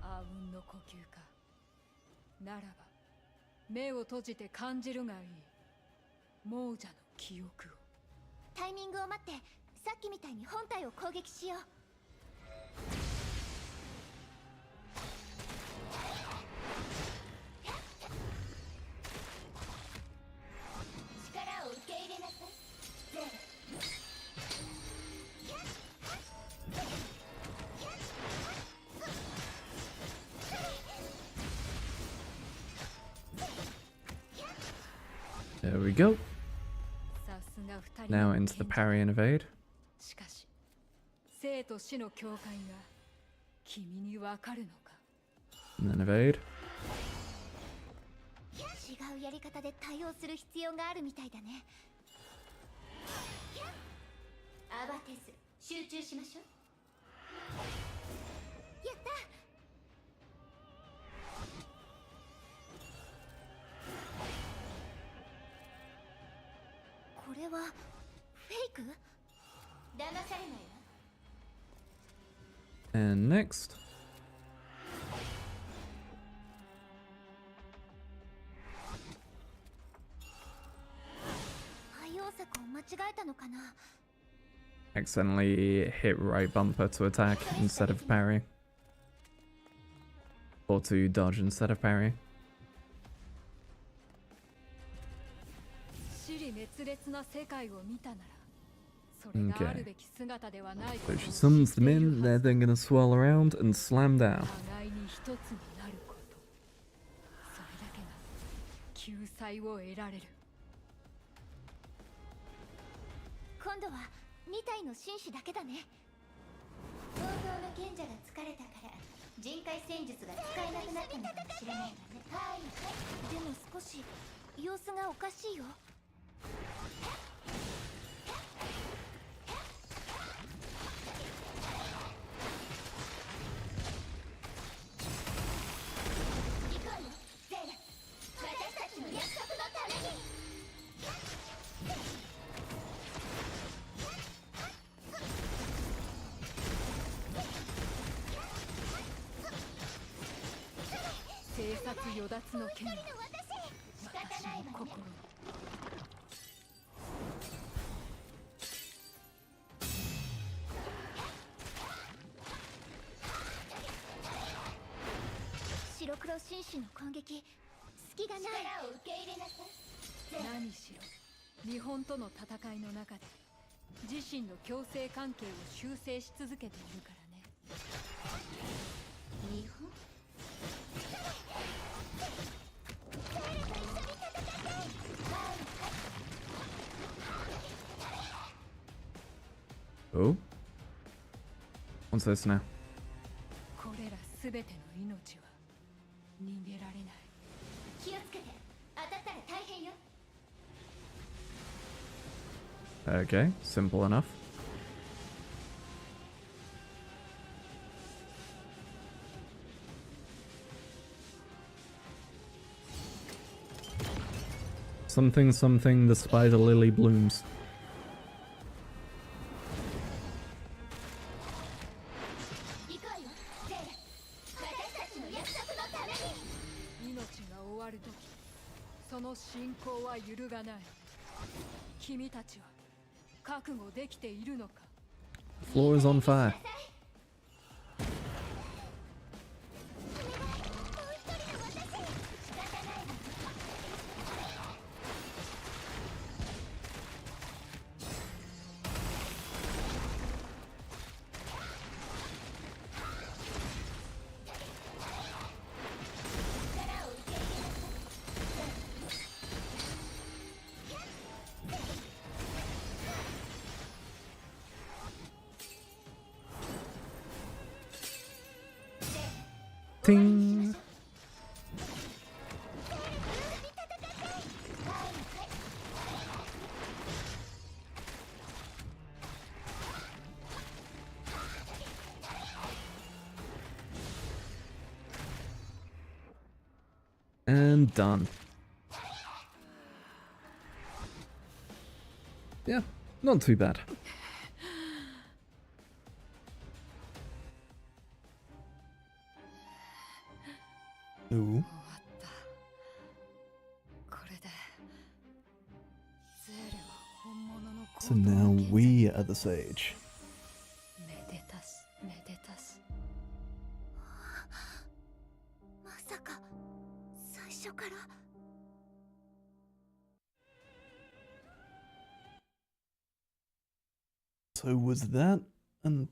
Aunの呼吸か。ならば目を閉じて感じるがいい。亡者の記憶を。タイミングを待ってさっきみたいに本体を攻撃しよう。力を受け入れなさい。ゼロ。 There we go. さすが二人 Now の into the 賢者。 parry and evade. しかし生と死の境界が君にわかるのか。 And then evade. 違うやり方で対応する必要があるみたいだね。慌てず集中しましょう。やった。これはフェイク？騙されないわ。 And next. 対応策を間違えたのかな。 Accidentally hit right bumper to attack instead of parry. Or to dodge instead of parry. 支離滅裂な世界を見たなら、それがあるべき姿ではないこ So とを she 知ってい summons them る in, は they're ず。 then gonna swirl around and slam down. 互いに一つになること、それだけが救済を得られる。今度は2体の紳士だけだね。本当の賢者が疲れたから人海戦術が使えなくなったのかもしれないわね。はい。でも少し様子がおかしいよ。行こうよ、ゼーラ。私たちの約束のために。 偵察与奪の剣は私紳士の攻撃隙がない。力を受け入れなさい。何しろ日本との戦いの中で自身の共生関係を修正し続けているからね。日本Oh? What's this now? これらすべての命は逃げられない。気をつけて。当たったら大変よ。 Okay, simple enough. Something, something, the spider lily blooms. 行こうよゼーラ。私たちの約束のために。命が終わるとき、その信仰は揺るがない。君たちは覚悟できているのか。 Floor is on fire. Ting. And done. Yeah, not too bad. Ooh. これでゼールは本物の So now we are the sage. めでたしめでたし。まさか最初から。 So was that, and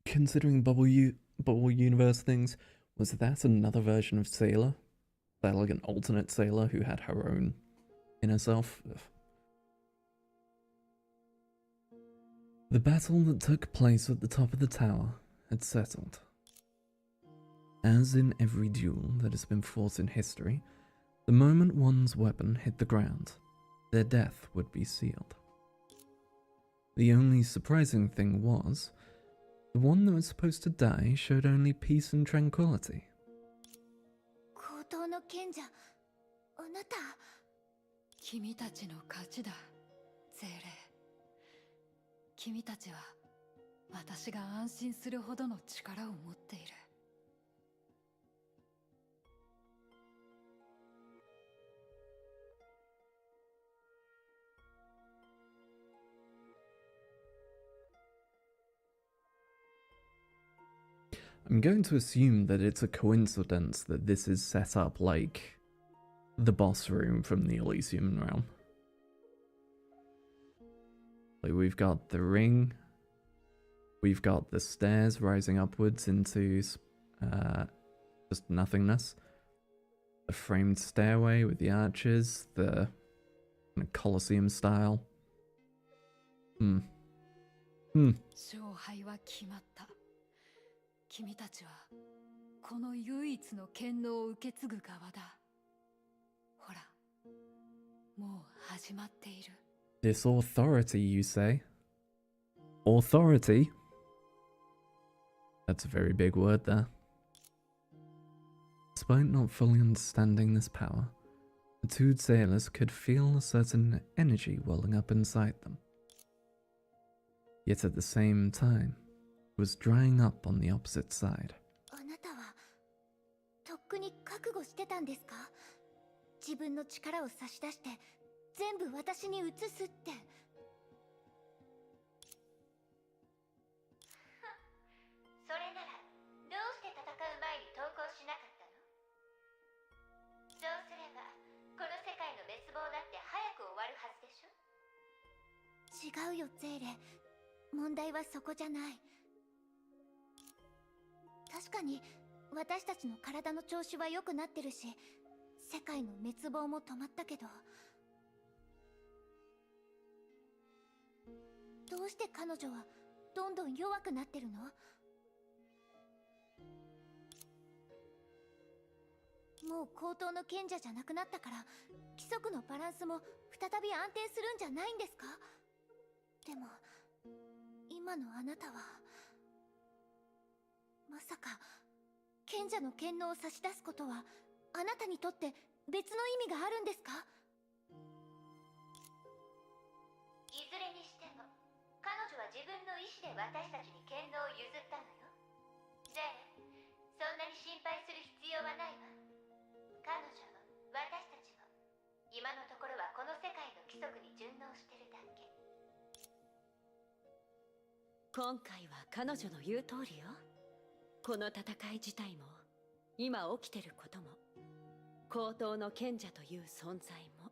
considering Bubble Universe things, was that another version of Sailor? That like an alternate Sailor who had her own inner self? Ugh. The battle that took place at the top of the tower had settled. As in every duel that has been fought in history, the moment one's weapon hit the ground, their death would be sealed. The only surprising thing was, the one that was supposed to die showed only peace and tranquility. 高等の賢者、あなた。君たちの勝ちだ、ゼーレ。君たちは私が安心するほどの力を持っている。I'm going to assume that it's a coincidence that this is set up like the boss room from the Elysium realm. Like we've got the ring, we've got the stairs rising upwards into just nothingness, the framed stairway with the arches, the kind of Colosseum style. 勝敗は決まった。君たちはこの唯一の権能を受け継ぐ側だ。ほら、もう始まっている。This authority, you say? Authority? That's a very big word there. Despite not fully understanding this power, the two sailors could feel a certain energy welling up inside them. Yet at the same time, it was drying up on the opposite side. あなたはとっくに覚悟してたんですか？自分の力を差し出して全部私に移すって。それならどうして戦う前に投降しなかったの？違うよゼーレ、問題はそこじゃない。確かに私たちの体の調子は良くなってるし、世界の滅亡も止まったけど、どうして彼女はどんどん弱くなってるの？もう高等の賢者じゃなくなったから、規則のバランスも再び安定するんじゃないんですか？でも今のあなたは、まさか賢者の権能を差し出すことはあなたにとって別の意味があるんですか？いずれにしても彼女は自分の意志で私たちに権能を譲ったのよ。ゼーレ、そんなに心配する必要はないわ。彼女も私たちも今のところはこの世界の規則に順応してるだけ。今回は彼女の言う通りよ。この戦い自体も今起きてることも、高等の賢者という存在も、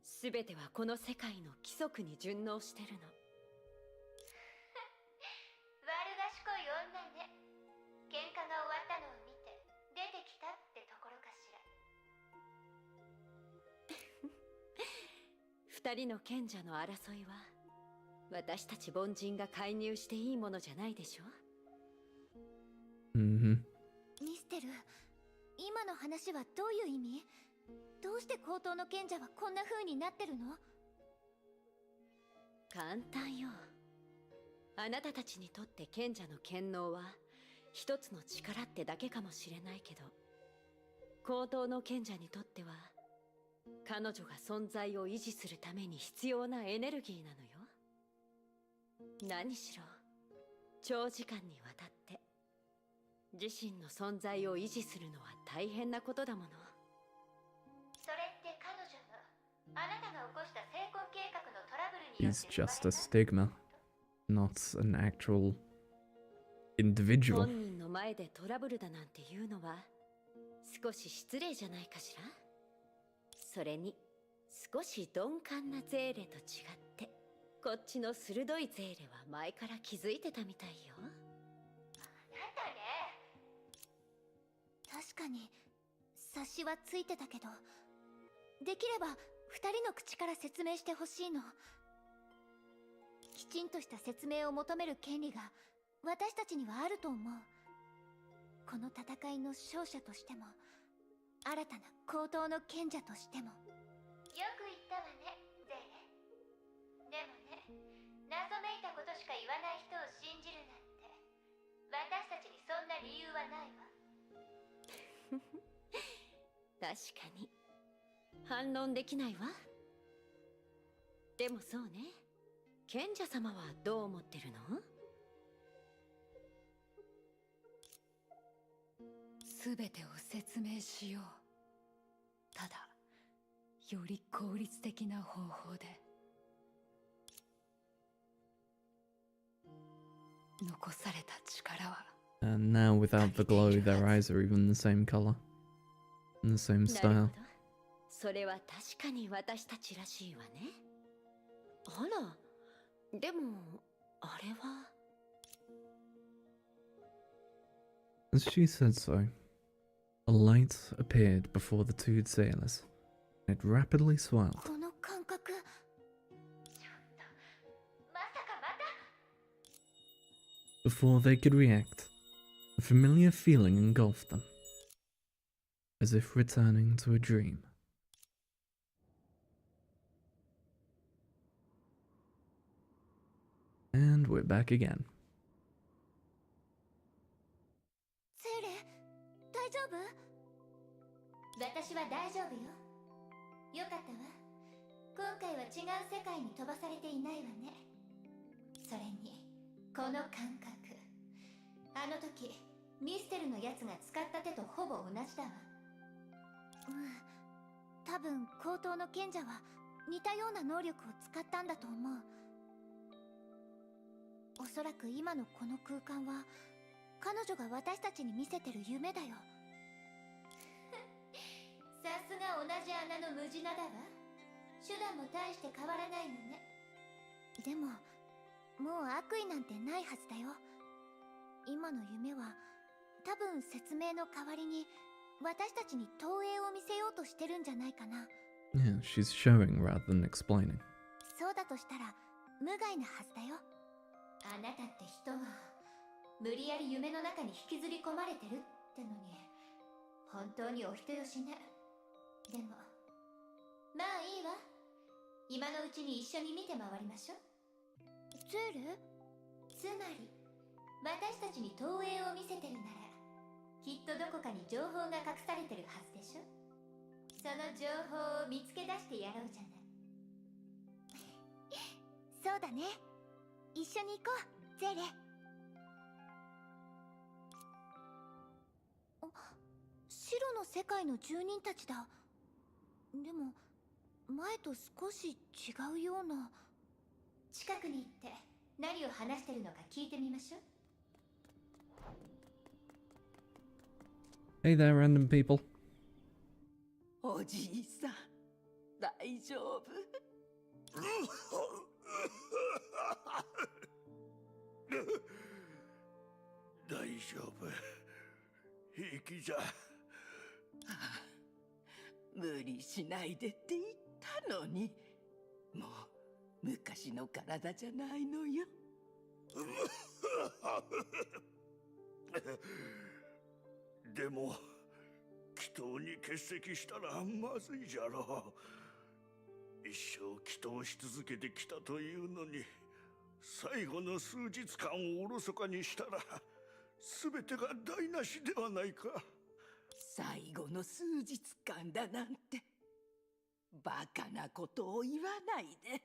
全てはこの世界の規則に順応してるの。悪賢い女ね。喧嘩が終わったのを見て出てきたってところかしら。二人の賢者の争いは私たち凡人が介入していいものじゃないでしょ。ミステル、今の話はどういう意味？どうして高等の賢者はこんな風になってるの？簡単よ。あなたたちにとって賢者の権能は一つの力ってだけかもしれないけど、高等の賢者にとっては彼女が存在を維持するために必要なエネルギーなのよ。何しろ長時間にわたって自身の存在を維持するのは大変なことだもの。それって彼女のあなたが起こした成婚計画のトラブルによっ He's て生ま just れ a た stigma, not an actual individual. 本人の前でトラブルだなんて言うのは少し失礼じゃないかしら。それに少し鈍感なゼーレと違ってこっちの鋭いゼーレは前から気づいてたみたいよ。なんだね。確かに察しはついてたけど、できれば二人の口から説明してほしいの。きちんとした説明を求める権利が私たちにはあると思う。この戦いの勝者としても、新たな高等の賢者としても。よく言ったわね、ゼーレ。でもね、謎めいたことしか言わない人を信じるなんて、私たちにそんな理由はないわ。確かに反論できないわ。でもそうね、賢者様はどう思ってるの？すべてを説明しよう。ただより効率的な方法で。残された力は And now, without the glow, their eyes are even the same color, and the same なる style. ほど。それは確かに私たちらしいわね。あら、でもあれは。As she said so, a light appeared before the two sailors. It rapidly swelled. この感覚、まさかまた。 Before they could react, a familiar feeling engulfed them, as if returning to a dream. And we're back again. セーレ、大丈夫？私は大丈夫よ。よかったわ。今回は違う世界に飛ばされていないわね。それにこの感覚、あの時ミステルのやつが使った手とほぼ同じだわ。多分高等の賢者は似たような能力を使ったんだと思う。おそらく今のこの空間は彼女が私たちに見せてる夢だよ。さすが同じ穴の無地なだわ。手段も大して変わらないのね。でももう悪意なんてないはずだよ。今の夢は多分説明の代わりに私たちに投影を見せようとしてるんじゃないかな。 Yeah, she's showing rather than explaining. そうだとしたら無害なはずだよ。あなたって人は無理やり夢の中に引きずり込まれてるってのに本当にお人よしね。でもまあいいわ、今のうちに一緒に見て回りましょう。ゼル？つまり私たちに投影を見せてるならきっとどこかに情報が隠されてるはずでしょ。その情報を見つけ出してやろうじゃない。そうだね、一緒に行こうゼレ。白の世界の住人たちだ。でも前と少し違うような。近くに行って何を話してるのか聞いてみましょう。 Hey there, random people. おじいさん、大丈夫？大丈夫、平気じゃ。無理しないでって言ったのに、もう昔の体じゃないのよ。でも祈祷に欠席したらまずいじゃろう。一生祈祷し続けてきたというのに、最後の数日間をおろそかにしたら全てが台無しではないか。最後の数日間だなんてバカなことを言わないで。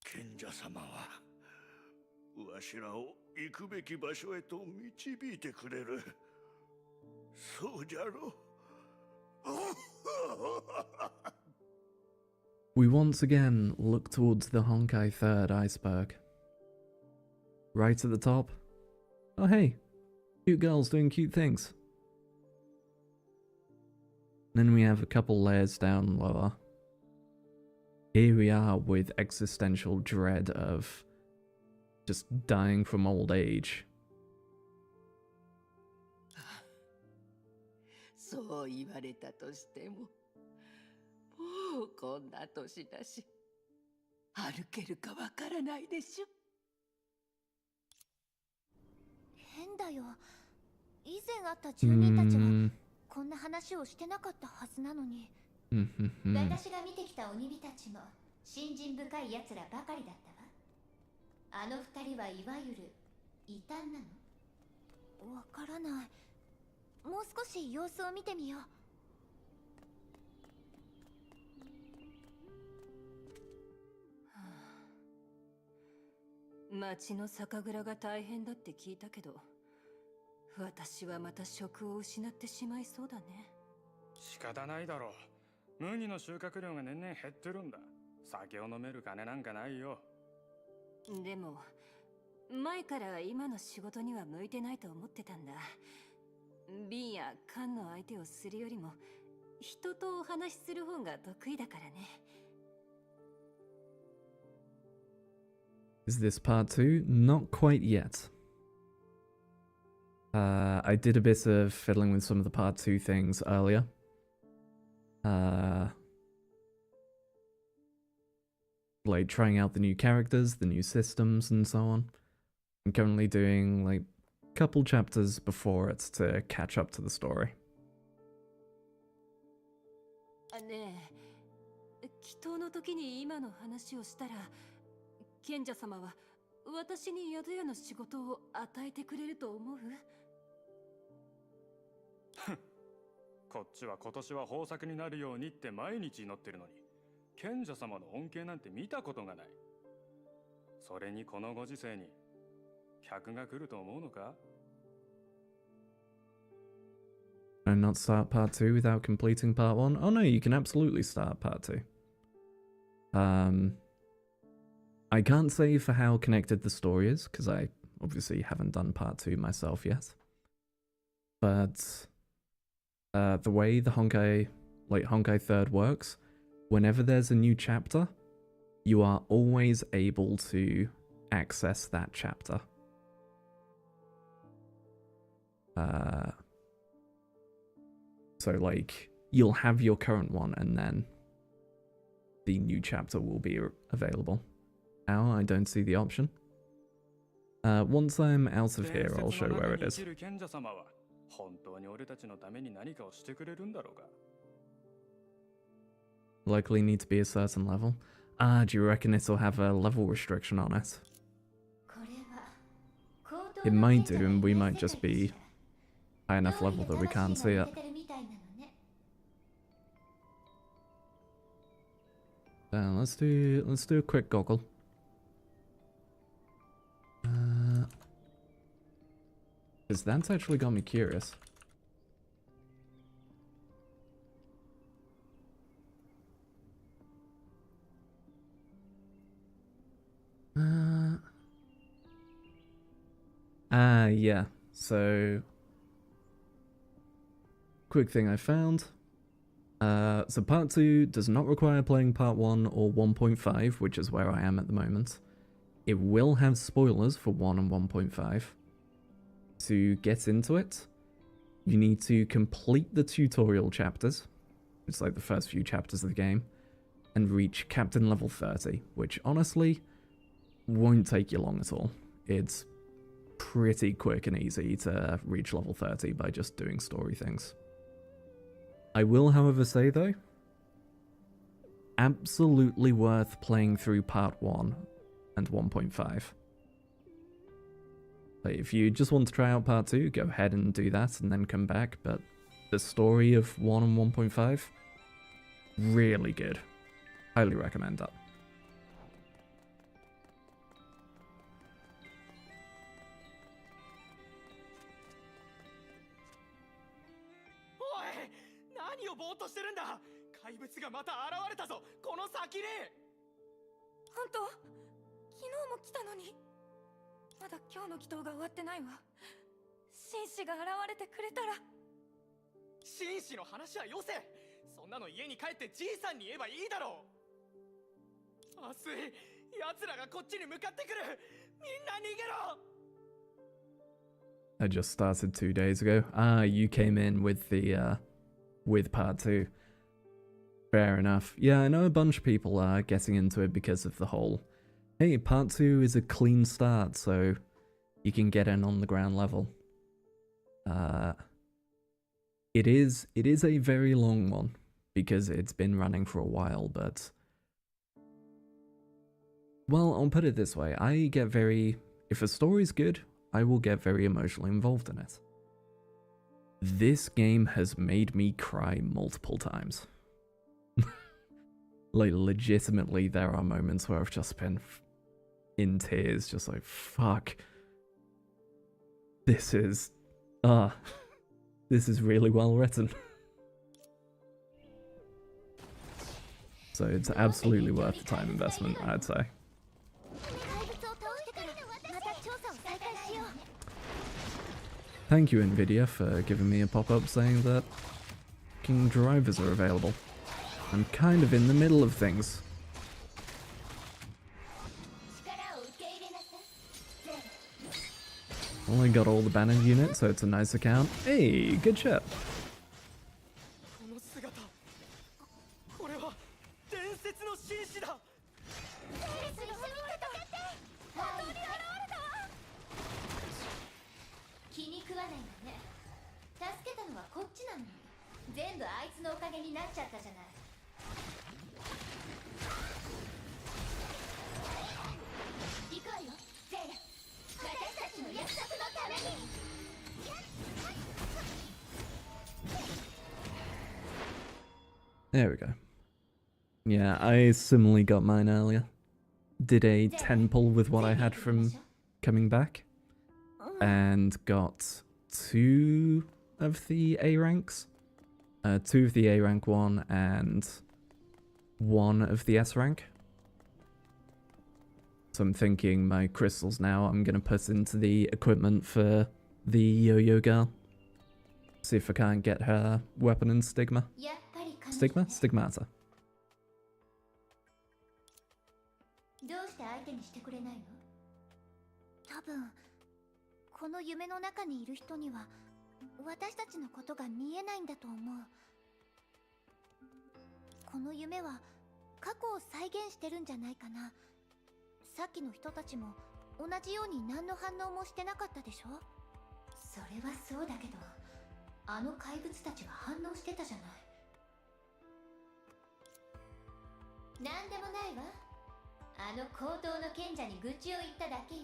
賢者様はわしらを行くべき場所へと導いてくれる。そうじゃろ。We once again look towards the Honkai third iceberg. Right at the top. Oh hey, cute girls doing cute things. Then we have a couple layers down lower. Here we are with existential dread of just dying from old age. そう言われたとしても、もうこんな年だし、歩けるかわからないでしょ。変だよ、以前会った住人たちはこんな話をしてなかったはずなのに。私が見てきた鬼火たちも信心深い奴らばかりだったわ。あの二人はいわゆる異端なの？わからない。もう少し様子を見てみよう。町の酒蔵が大変だって聞いたけど、私はまた職を失ってしまいそうだね。仕方ないだろう。麦の収穫量が年々減ってるんだ。酒を飲める金なんかないよ。でも前から今の仕事には向いてないと思ってたんだ。瓶や缶の相手をするよりも人とお話しする方が得意だからね。Is this part 2? Not quite yet. I did a bit of fiddling with some of the part 2 things earlier. Like trying out the new characters, the new systems, and so on. I'm currently doing like a couple chapters before it to catch up to the story. ねえ、祈祷の時に今の話をしたら、賢者様は私に宿屋の仕事を与えてくれると思う？こっちは今年は豊作になるようにって毎日祈ってるのに、賢者様の恩恵なんて見たことがない。それにこのご時世に客が来ると思うのか？ And not start part 2 without completing part 1? Oh no, you can absolutely start part 2. I can't say for how connected the story is, because I obviously haven't done part 2 myself yet. But the way the Honkai 3rd works, whenever there's a new chapter, you are always able to access that chapter. So like, you'll have your current one and then the new chapter will be available. Now I don't see the option. Once I'm out of here, I'll show where it is. Likely need to be a certain level. Do you reckon it'll have a level restriction on it? It might do, and we might just be high enough level that we can't see it. Let's do a quick goggle. Because that's actually got me curious. Yeah. So, quick thing I found. So part 2 does not require playing part 1 or 1.5, which is where I am at the moment. It will have spoilers for 1 and 1.5. To get into it, you need to complete the tutorial chapters. It's like the first few chapters of the game. And reach Captain level 30, which honestly won't take you long at all. It's pretty quick and easy to reach level 30 by just doing story things. I will, however, say though, absolutely worth playing through part 1 and 1.5. Like, if you just want to try out part 2, go ahead and do that and then come back, but the story of 1 and 1.5, really good. Highly recommend that. I just started 2 days ago. You came in with the with part 2. Fair enough. Yeah, I know a bunch of people are getting into it because of the whole, hey, part 2 is a clean start, so you can get in on the ground level. It is a very long one because it's been running for a while, but well, I'll put it this way, I get very, if a story's good, I will get very emotionally involved in it. This game has made me cry multiple times. Like, legitimately, there are moments where I've just been in tears, just like, fuck. This is really well written. So it's absolutely worth the time investment, I'd say. Thank you, Nvidia, for giving me a pop-up saying that fucking drivers are available. I'm kind of in the middle of things. Well, I got all the banner units, so it's a nice account. Hey, good shit. There we go. Yeah, I similarly got mine earlier. Did a 10 pull with what I had from coming back. And got 2 of the A ranks. 2 of the A rank 1 and 1 of the S rank. So I'm thinking my crystals now I'm going to put into the equipment for the yo-yo girl. See if I can't get her weapon and stigma. Stigmata. どうして相手にしてくれないの？多分この夢の中にいる人には私たちのことが見えないんだと思う。この夢は過去を再現してるんじゃないかな。さっきの人たちも同じように何の反応もしてなかったでしょ。それはそうだけど、あの怪物たちは反応してたじゃない。なんでもないわ。あの高等の賢者に愚痴を言っただけよ。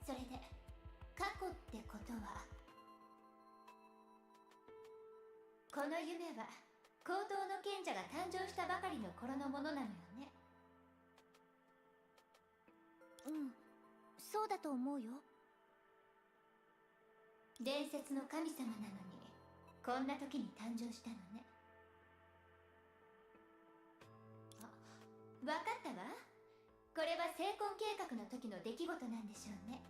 それで過去ってことは、この夢は高等の賢者が誕生したばかりの頃のものなのよね。うん、そうだと思うよ。伝説の神様なのにこんな時に誕生したのね。あ、わかったわ。これは成婚計画の時の出来事なんでしょうね。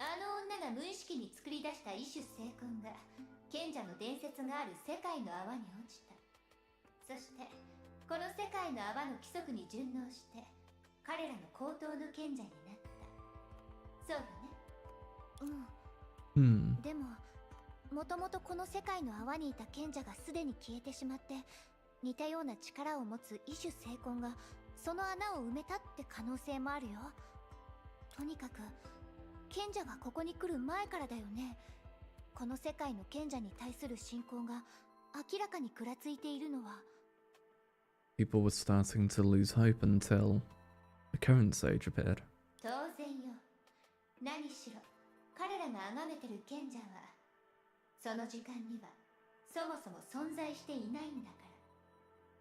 あの女が無意識に作り出した異種成婚が賢者の伝説がある世界の泡に落ちた。そしてこの世界の泡の規則に順応して彼らの高等の賢者になった。そうよね。うん。でももともとこの世界の泡にいた賢者がすでに消えてしまって、似たような力を持つ異種成婚がその穴を埋めたって可能性もあるよ。とにかく賢者がここに来る前からだよね。この世界の賢者に対する信仰が明らかにくらついているのは。 People were starting to lose hope until the current sage appeared. 当然よ。何しろ彼らが崇めてる賢者はその時間にはそもそも存在していないんだか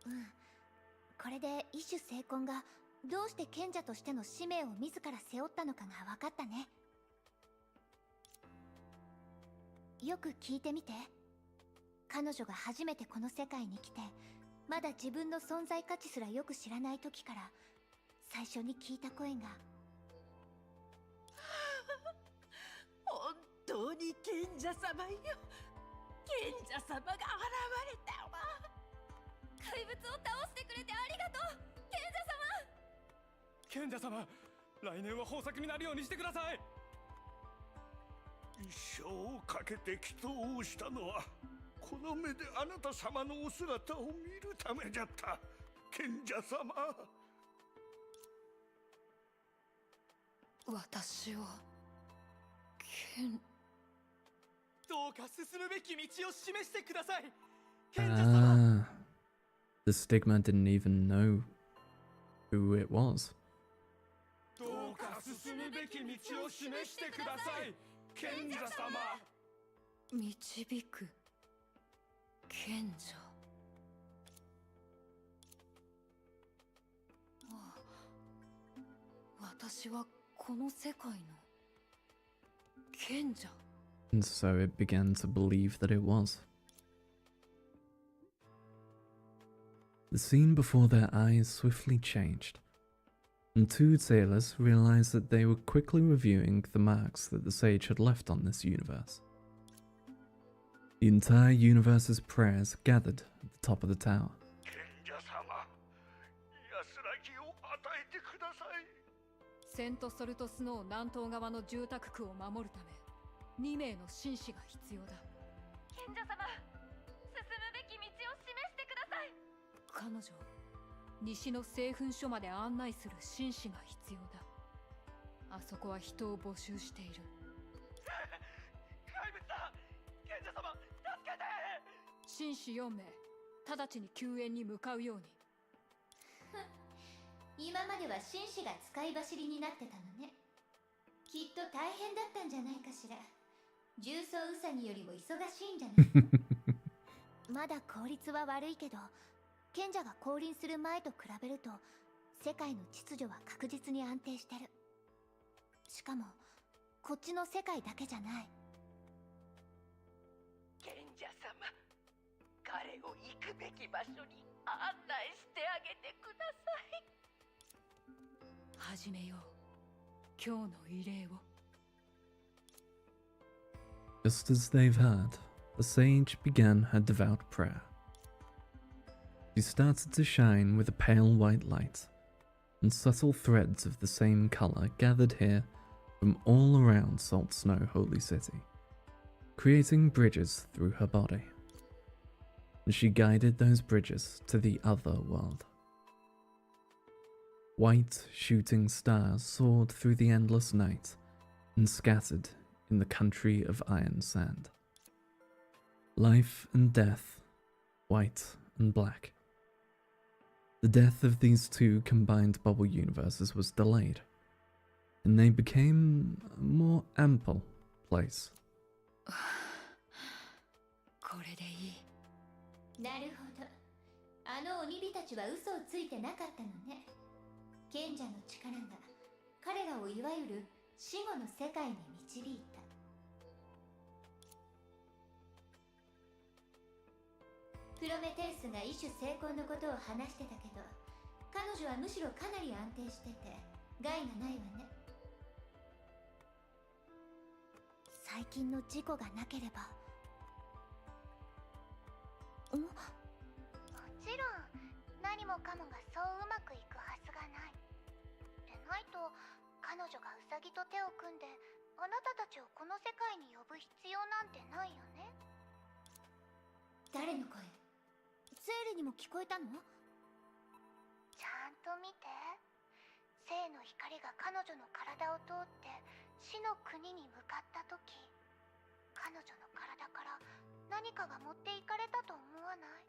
ら。うん。これで異種成婚がどうして賢者としての使命を自ら背負ったのかが分かったね。よく聞いてみて。彼女が初めてこの世界に来て、まだ自分の存在価値すらよく知らない時から最初に聞いた声が本当に賢者様よ。賢者様が現れたわ。怪物を倒してくれてありがとう賢者様。賢者様、来年は豊作になるようにしてください。一生をかけて祈祷をしたのはこの目であなた様のお姿を見るためじゃった。賢者様。私をどうか進むべき道を示してください。賢者様。The stigma didn't even know who it was. どうか進むべき道を示してください。賢者様。導く賢者。私はこの世界の賢者。 And so it began to believe that it was. The scene before their eyes swiftly changed, and two sailors realized that they were quickly reviewing the marks that the sage had left on this universe. The entire universe's prayers gathered at the top of the tower. 賢者様、安らぎを与えてください。セントソルトスノー南東側の住宅区を守るため2名の紳士が必要だ。賢者様、進むべき道を示してください。彼女を西の製粉所まで案内する紳士が必要だ。あそこは人を募集している。怪物だ。賢者様、助けて。紳士4名、直ちに救援に向かうように。今までは紳士が使い走りになってたのね。きっと大変だったんじゃないかしら。重装ウサギよりも忙しいんじゃないまだ効率は悪いけど、賢者が降臨する前と比べると世界の秩序は確実に安定してる。しかもこっちの世界だけじゃない。賢者様、彼を行くべき場所に案内してあげてください。始めよう、今日の慰霊を。Just as they've heard, the sage began her devout prayer. She started to shine with a pale white light, and subtle threads of the same colour gathered here from all around Salt Snow Holy City, creating bridges through her body. And she guided those bridges to the other world. White shooting stars soared through the endless night and scattered in the country of iron sand. Life and death, white and black. The death of these two combined bubble universes was delayed, and they became a more ample place. これでいい。なるほど。あの鬼火たちは嘘をついてなかったのね。賢者の力が彼らをいわゆる死後の世界に導いた。プロメテウスが異種成婚のことを話してたけど、彼女はむしろかなり安定してて害がないわね。最近の事故がなければ。もちろん何もかもがそううまくいくはずがない。でないと彼女がウサギと手を組んであなたたちをこの世界に呼ぶ必要なんてないよね。誰の声？セールにも聞こえたの？ちゃんと見て。生の光が彼女の体を通って死の国に向かった時、彼女の体から何かが持っていかれたと思わない？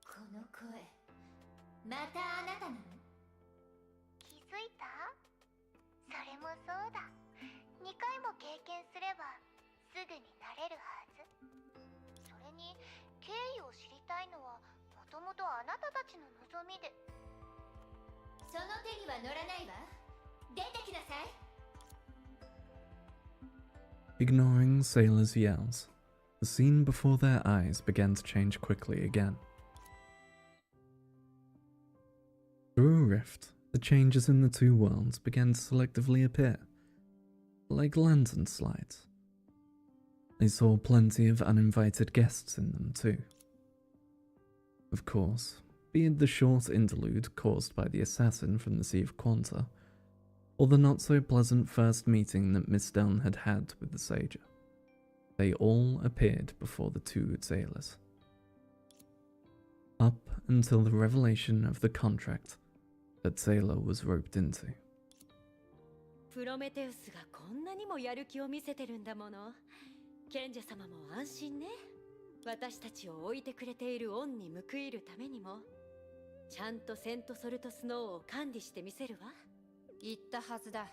この声、またあなたなの？気づいた？それもそうだ。2回も経験すればすぐになれるはず。それに経緯を知りたいのはもともとあなたたちの望みで。その手には乗らないわ。出てきなさい。Ignoring sailors' yells, the scene before their eyes began to change quickly again. Through a rift, the changes in the two worlds began to selectively appear, like lantern slides. They saw plenty of uninvited guests in them too. Of course, be it the short interlude caused by the assassin from the Sea of Quanta, or the not-so-pleasant first meeting that Miss Dunn had had with the Sager. They all appeared before the two sailors. Up until the revelation of the contract that Sailor was roped into. プロメテウスがこんなにもやる気を見せてるんだもの。賢者様も安心ね。私たちを置いてくれている恩に報いるためにも、ちゃんとセントソルトスノーを管理してみせるわ。言ったはずだ。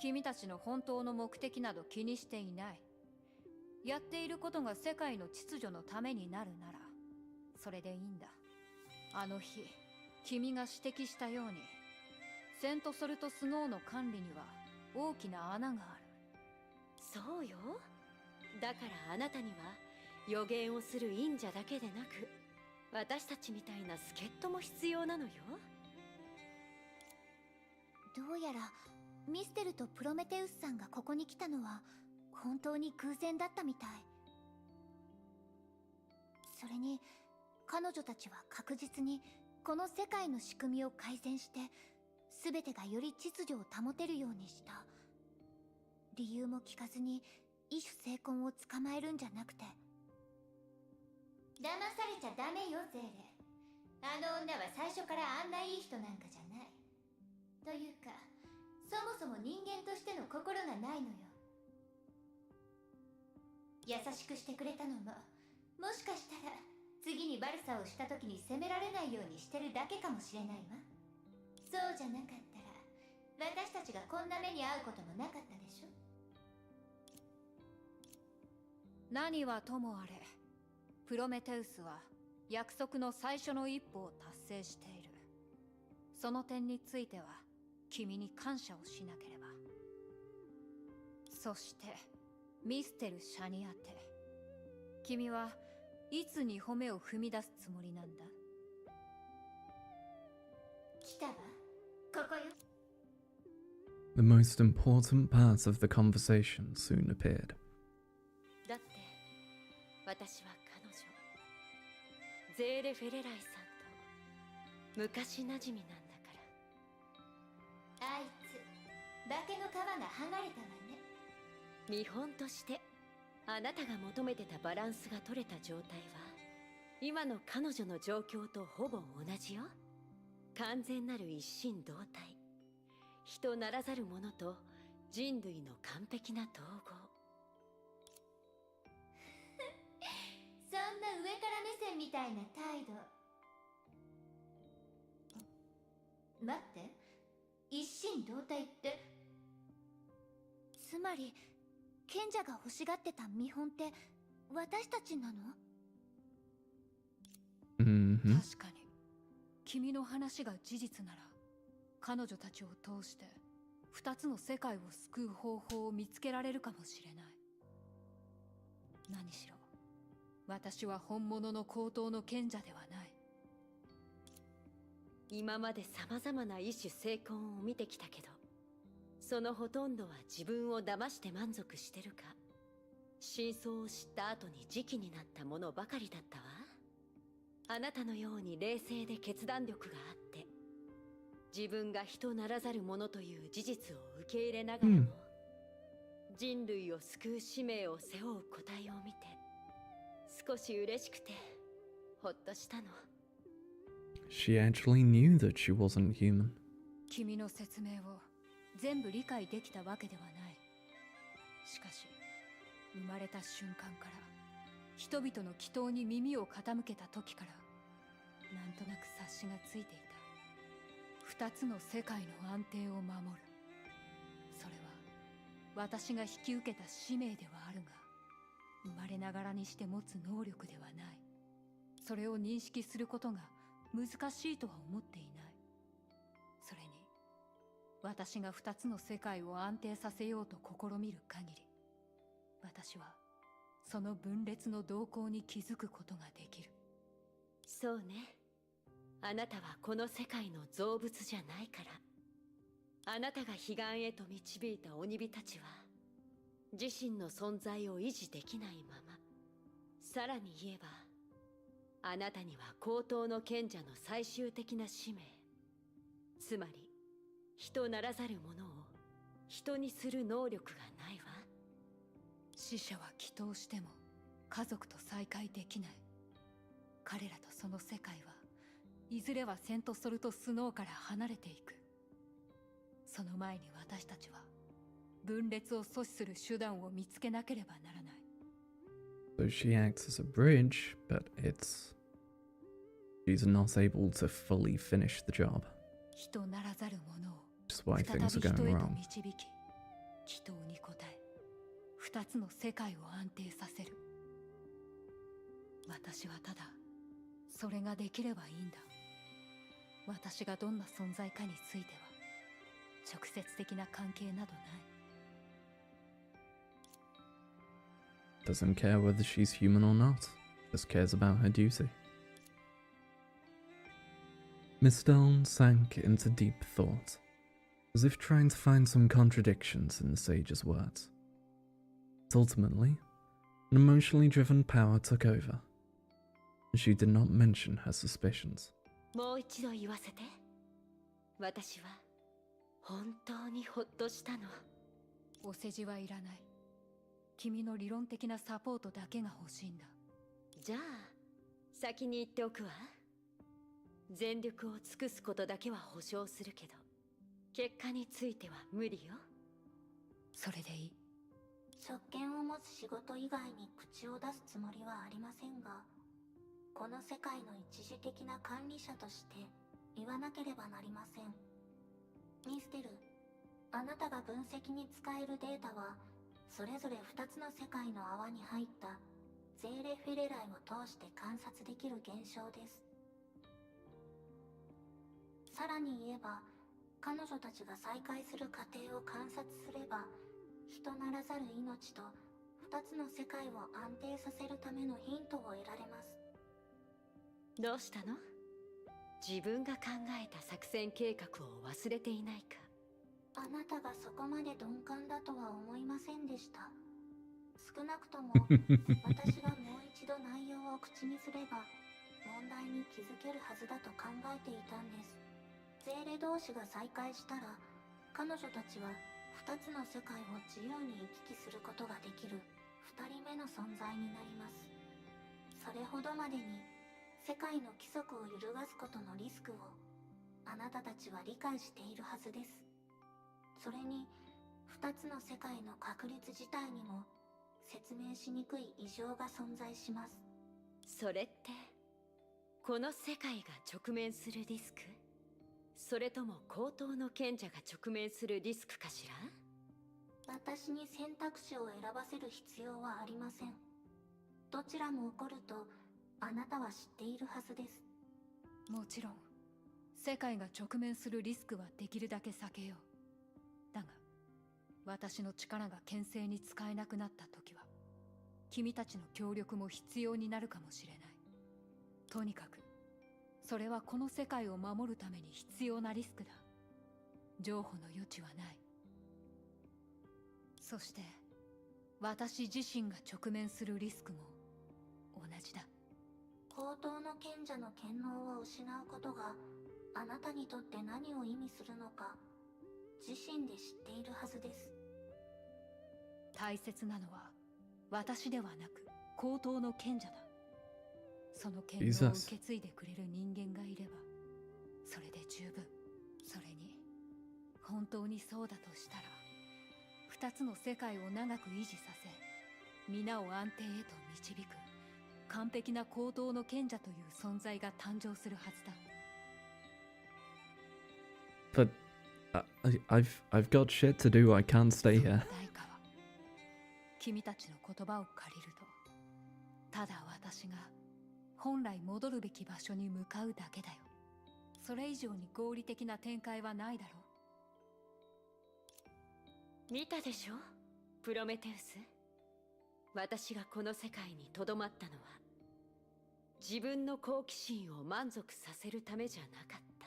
君たちの本当の目的など気にしていない。やっていることが世界の秩序のためになるなら、それでいいんだ。あの日、君が指摘したように、セントソルトスノーの管理には大きな穴がある。そうよ。だからあなたには予言をする忍者だけでなく、私たちみたいな助っ人も必要なのよ。どうやらミステルとプロメテウスさんがここに来たのは本当に偶然だったみたい。それに彼女たちは確実にこの世界の仕組みを改善して全てがより秩序を保てるようにした。理由も聞かずに異種成婚を捕まえるんじゃなくて。騙されちゃダメよゼーレ。あの女は最初からあんないい人なんかじゃない。というかそもそも人間としての心がないのよ。優しくしてくれたのももしかしたら次にバルサをした時に責められないようにしてるだけかもしれないわ。そうじゃなかったら私たちがこんな目に遭うこともなかったでしょ。何はともあれ、プロメテウスは約束の最初の一歩を達成している。その点については君に感謝をしなければ。そしてミステル・シャニアテ、君はいつ2歩目を踏み出すつもりなんだ？来たわ、ここよ。The most important part of the conversation soon appeared. だって私は彼女ゼーレ・フェレライさんと昔なじみなんだから。あいつ化けの皮が剥がれたわね。見本としてあなたが求めてたバランスが取れた状態は今の彼女の状況とほぼ同じよ。完全なる一心同体、人ならざる者と人類の完璧な統合。そんな上から目線みたいな態度。待って、一心同体って。つまり賢者が欲しがってた見本って私たちなの？確かに君の話が事実なら、彼女たちを通して2つの世界を救う方法を見つけられるかもしれない。何しろ私は本物の高等の賢者ではない。今まで様々な異種成婚を見てきたけど、そのほとんどは自分を騙して満足してるか、真相を知った後に時期になったものばかりだったわ。あなたのように冷静で決断力があって、自分が人ならざる者という事実を受け入れながらも、人類を救う使命を背負う個体を見て、少し嬉しくてほっとしたの。She actually knew that she wasn't human. 君の説明を全部理解できたわけではない。しかし生まれた瞬間から人々の祈祷に耳を傾けた時から、なんとなく察しがついていた。2つの世界の安定を守る、それは私が引き受けた使命ではあるが、生まれながらにして持つ能力ではない。それを認識することが難しいとは思っていない。それに私が2つの世界を安定させようと試みる限り、私はその分裂の動向に気づくことができる。そうね。あなたはこの世界の造物じゃないから。あなたが彼岸へと導いた鬼火たちは自身の存在を維持できないまま、さらに言えばあなたには高等の賢者の最終的な使命、つまり人ならざる者を人にする能力がないわ。死者は祈祷しても家族と再会できない。彼らとその世界はいずれはセントソルトスノーから離れていく。その前に私たちは分裂を阻止する手段を見つけなければならない。So she acts as a bridge, but she's not able to fully finish the job. 人ならざる者を Which is why 再び things 人 are へ going と wrong. 導き、祈祷に応え、2つの世界を安定させる。私はただそれができればいいんだ。私がどんな存在かについては直接的な関係などない。Doesn't care whether she's human or not, just cares about her duty. Miss Dawn sank into deep thought, as if trying to find some contradictions in the sage's words. But ultimately, an emotionally driven power took over, and she did not mention her suspicions. もう一度言わせて。私は本当にほっとしたの。お世辞はいらない。君の理論的なサポートだけが欲しいんだ。じゃあ先に言っておくわ。全力を尽くすことだけは保証するけど、結果については無理よ。それでいい。職権を持つ仕事以外に口を出すつもりはありませんが、この世界の一時的な管理者として言わなければなりません。ミステル、あなたが分析に使えるデータはそれぞれ2つの世界の泡に入ったゼーレフェレライを通して観察できる現象です。さらに言えば、彼女たちが再会する過程を観察すれば、人ならざる命と2つの世界を安定させるためのヒントを得られます。どうしたの？自分が考えた作戦計画を忘れていないか？あなたがそこまで鈍感だとは思いませんでした。少なくとも私がもう一度内容を口にすれば問題築けるはずだと考えていたんです。ゼーレ同士が再会したら、彼女たちは2つの世界を自由に行き来することができる2人目の存在になります。それほどまでに世界の規則を揺るがすことのリスクをあなたたちは理解しているはずです。それに2つの世界の確率自体にも説明しにくい異常が存在します。それってこの世界が直面するリスク、それとも高等の賢者が直面するリスクかしら？私に選択肢を選ばせる必要はありません。どちらも起こるとあなたは知っているはずです。もちろん世界が直面するリスクはできるだけ避けよう。だが私の力が牽制に使えなくなった時は君たちの協力も必要になるかもしれない。とにかくそれはこの世界を守るために必要なリスクだ。譲歩の余地はない。そして私自身が直面するリスクも同じだ。高等の賢者の権能を失うことがあなたにとって何を意味するのか自身で知っているはずです。大切なのは私ではなく高等の賢者だ。その権能を受け継いでくれる人間がいればそれで十分。それに本当にそうだとしたら二つの世界を長く維持させ皆を安定へと導く完璧な高等の賢者という存在が誕生するはずだ。But I've got shit to do. I can't stay here. 代価は君たちの言葉を借りるとただ私が本来戻るべき場所に向かうだけだよ。それ以上に合理的な展開はないだろう。見たでしょプロメテウス。私がこの世界にとどまったのは自分の好奇心を満足させるためじゃなかった。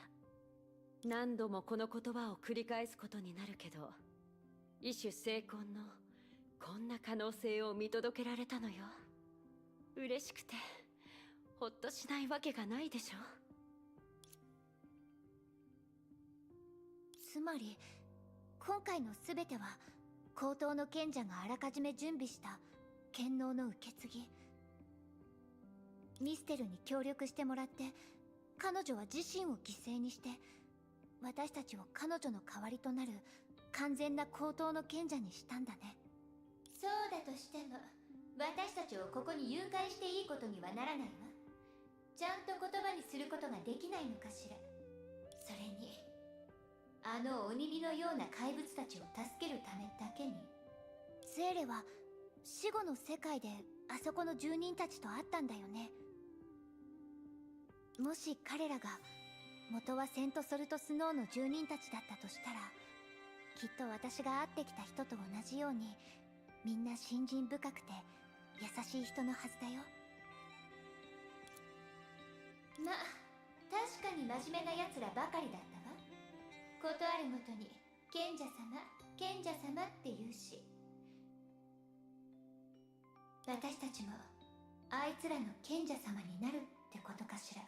何度もこの言葉を繰り返すことになるけど、異種成婚のこんな可能性を見届けられたのよ。嬉しくてほっとしないわけがないでしょ。つまり今回の全ては高等の賢者があらかじめ準備した権能の受け継ぎ。ミステルに協力してもらって彼女は自身を犠牲にして私たちを彼女の代わりとなる完全な高等の賢者にしたんだね。そうだとしても私たちをここに誘拐していいことにはならないわ。ちゃんと言葉にすることができないのかしら。それにあの鬼火のような怪物たちを助けるためだけに。ゼーレは死後の世界であそこの住人たちと会ったんだよね。もし彼らが元はセントソルトスノーの住人たちだったとしたら、きっと私が会ってきた人と同じようにみんな信心深くて優しい人のはずだよ。ま、確かに真面目な奴らばかりだったわ。ことあるごとに賢者様賢者様って言うし、私たちもあいつらの賢者様になるってことかしら。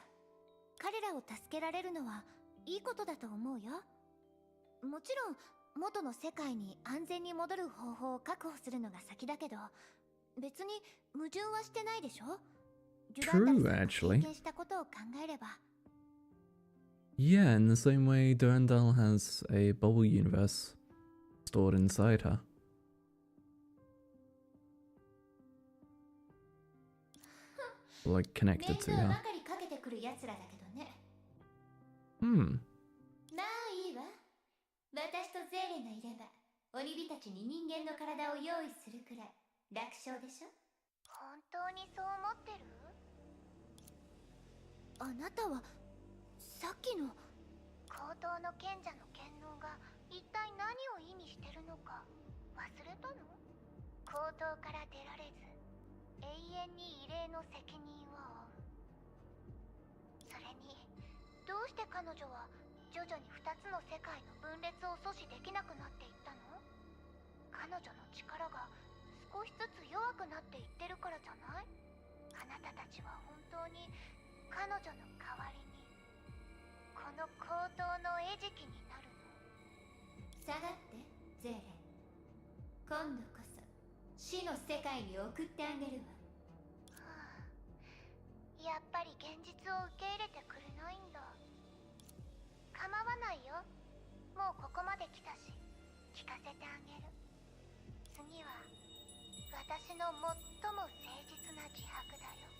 彼らを助けられるのはいいことだと思うよ。もちろん元の世界に安全に戻る方法を確保するのが先だけど、別に矛盾はしてないでしょ。 True, actually. 経験したことを考えれば。 Yeah, in the same way Durandal has a bubble universe stored inside her. like connected to 面倒 her. ばかりかけてくる奴らだけどね。Hmm. まあいいわ。私とゼーレがいれば鬼火たちに人間の体を用意するくらい楽勝でしょ。本当にそう思ってる？あなたはさっきの高等の賢者の権能が一体何を意味してるのか忘れたの？高等から出られず永遠に異例の責任を負う。それにどうして彼女は徐々に2つの世界の分裂を阻止できなくなっていったの？彼女の力が少しずつ弱くなっていってるからじゃない？あなたたちは本当に彼女の代わ餌食になるの？下がってゼーレ。今度こそ死の世界に送ってあげるわ。やっぱり現実を受け入れてくれないんだ。構わないよ。もうここまで来たし、聞かせてあげる。次は私の最も誠実な自白だよ。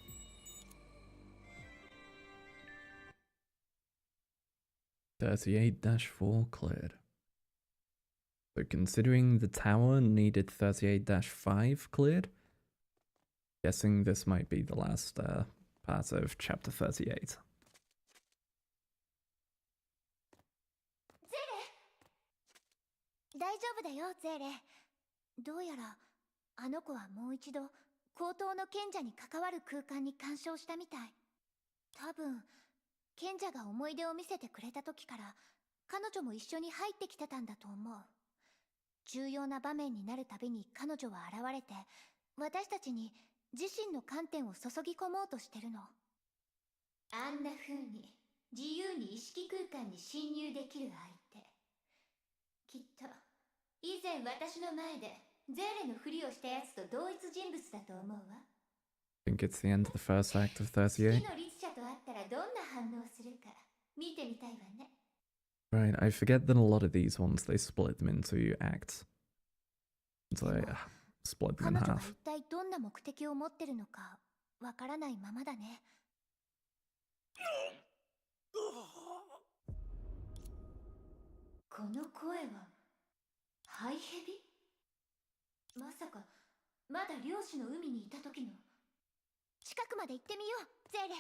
38-4 cleared. So considering the tower needed 38-5 cleared, guessing this might be the last part of chapter 38. 大丈夫だよゼーレ。どうやらあの子はもう一度高等の賢者に関わる空間に干渉したみたい。多分賢者が思い出を見せてくれた時から彼女も一緒に入ってきてたんだと思う。重要な場面になるたびに彼女は現れて、私たちに自身の観点を注ぎ込もうとしてるの。あんな風に自由に意識空間に侵入できる相手、きっと以前私の前でゼーレのふりをしたやつと同一人物だと思うわ。I think it's the end of the first act of 38. 次の律者と会ったらどんな反応するか見てみたいわね。Right, I forget that a lot of these ones, they split them into acts. So I split them in 彼女が half. 一体どんな目的を持ってるのかわからないままだね。この声はハイヘビ？まさかまだ漁師の海にいた時の。近くまで行ってみようゼーレ。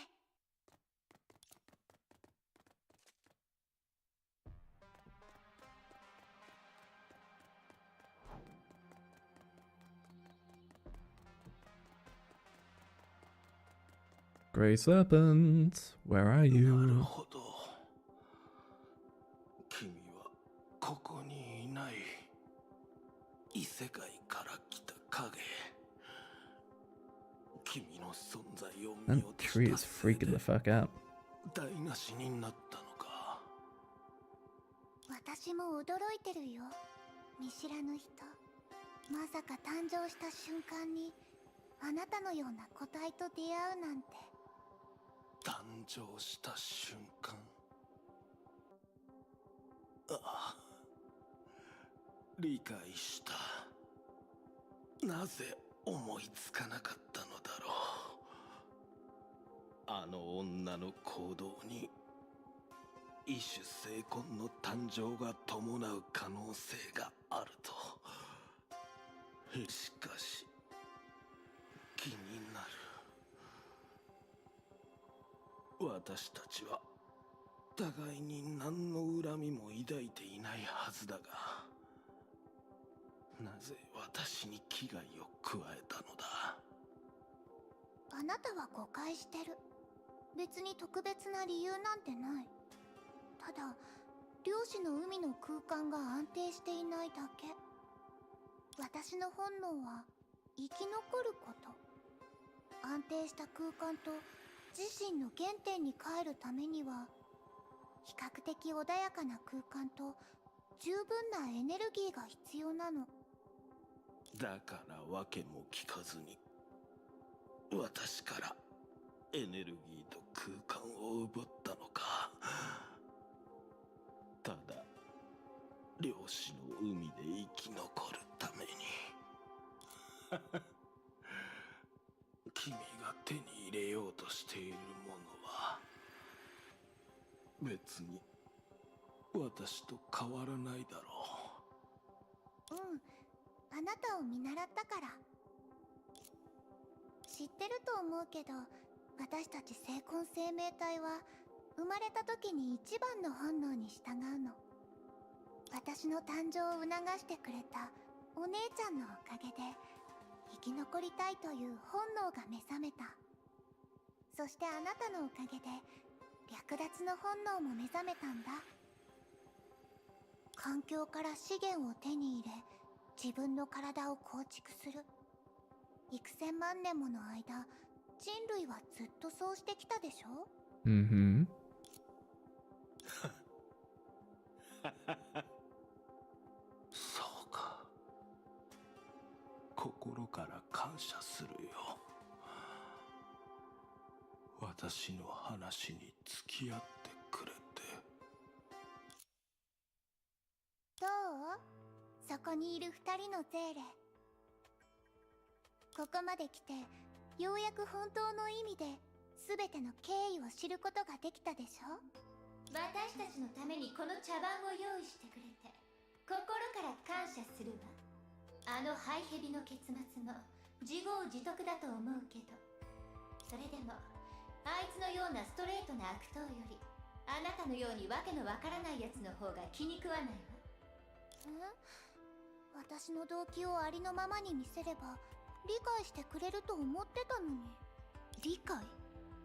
Grey Serpent, where are なる you? ほど。君はここにいない。異世界から来た影。君の存在を見 That 落と tree した is せい freaking で the fuck out. 台無しになったのか。私も驚いてるよ。見知らぬ人。まさか誕生した瞬間にあなたのような個体と出会うなんて。誕生した瞬間。ああ、理解した。なぜ思いつかなかったのだろう。あの女の行動に異種精魂の誕生が伴う可能性があると。しかし気になる。私たちは互いに何の恨みも抱いていないはずだが、なぜ私に危害を加えたのだ。あなたは誤解してる。別に特別な理由なんてない。ただ漁師の海の空間が安定していないだけ。私の本能は生き残ること。安定した空間と自身の原点に帰るためには、比較的穏やかな空間と十分なエネルギーが必要なの。だから訳も聞かずに私からエネルギーと空間を奪ったのか。ただ漁師の海で生き残るために。君が手に入れようとしているものは別に私と変わらないだろうん、あなたを見習ったから。知ってると思うけど、私たち精魂生命体は生まれた時に一番の本能に従うの。私の誕生を促してくれたお姉ちゃんのおかげで生き残りたいという本能が目覚めた。そしてあなたのおかげで略奪の本能も目覚めたんだ。環境から資源を手に入れ、自分の体を構築する。幾千万年もの間、人類はずっとそうしてきたでしょ？Mm-hmm. 私の話に付き合ってくれて。どう？そこにいる二人のゼーレ。ここまで来てようやく本当の意味で全ての経緯を知ることができたでしょ。私たちのためにこの茶番を用意してくれて心から感謝するわ。あのハイヘビの結末も自業自得だと思うけど、それでもあいつのようなストレートな悪党よりあなたのようにわけのわからないやつの方が気に食わないわ。私の動機をありのままに見せれば理解してくれると思ってたのに。理解？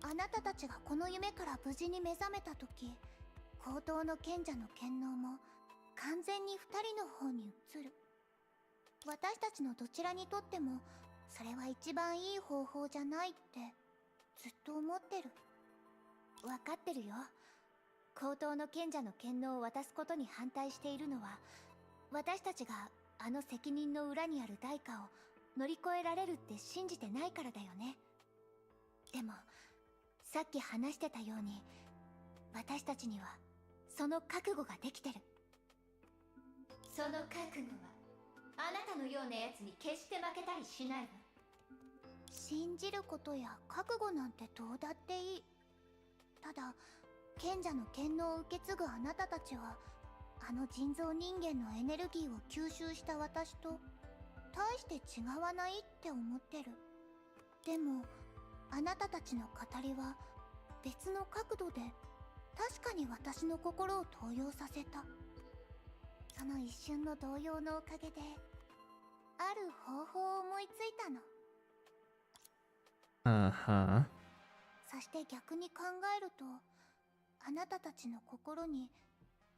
あなたたちがこの夢から無事に目覚めた時、高等の賢者の権能も完全に2人の方に移る。私たちのどちらにとってもそれは一番いい方法じゃないってずっと思ってる。分かってるよ。高等の賢者の権能を渡すことに反対しているのは、私たちがあの責任の裏にある代価を乗り越えられるって信じてないからだよね。でもさっき話してたように、私たちにはその覚悟ができてる。その覚悟はあなたのようなやつに決して負けたりしないわ。信じることや覚悟なんてどうだっていい。ただ賢者の権能を受け継ぐあなたたちは、あの人造人間のエネルギーを吸収した私と大して違わないって思ってる。でもあなたたちの語りは別の角度で確かに私の心を動揺させた。その一瞬の動揺のおかげである方法を思いついたの。そして逆に考えると、あなたたちの心に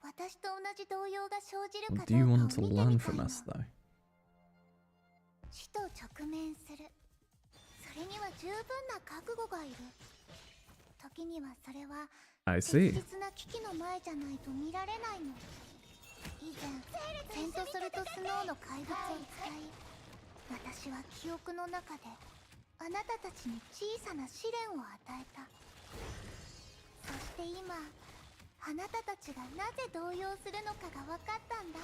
私と同じ動揺が生じるか Do you どう want か to を見てみ learn たい from の。 us, though? 死と直面する。それには十分な覚悟がいる。時にはそれは I 切 see. 実な危機の前じゃないと見られないの。以前セントソルトスノーの怪物を使い、私は記憶の中であなたたちに小さな試練を与えた。そして今あなたたちがなぜ動揺するのかが分かったんだ。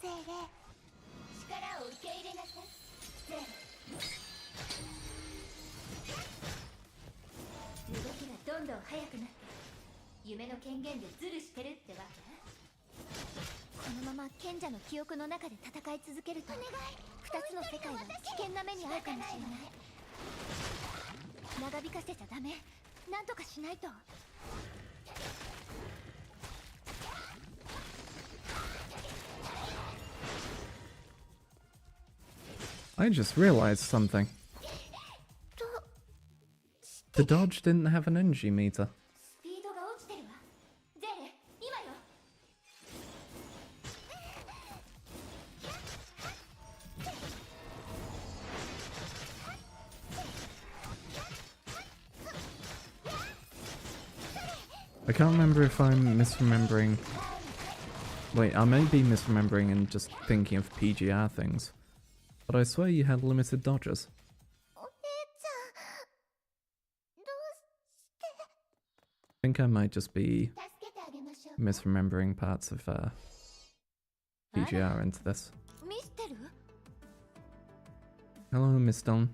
ゼーレ、力を受け入れなさい。ゼーレ、動きがどんどん速くなって夢の権限でズルしてるってわけ。このまま賢者の記憶の中で戦い続けると、2つの世界は危険な目に遭うかもしれない。長引かせちゃダメ。なんとかしないと。I just realized something. The dodge didn't have an energy meter. スピードが落ちてるわ。ゼーレ、今よ。I can't remember if I'm misremembering. Wait, I may be misremembering and just thinking of PGR things. But I swear you had limited dodges. お姉ちゃん、どうして。 I think I might just be 助けてあげましょう。 misremembering parts of PGR into this. ミステル？ Hello, Miss Don.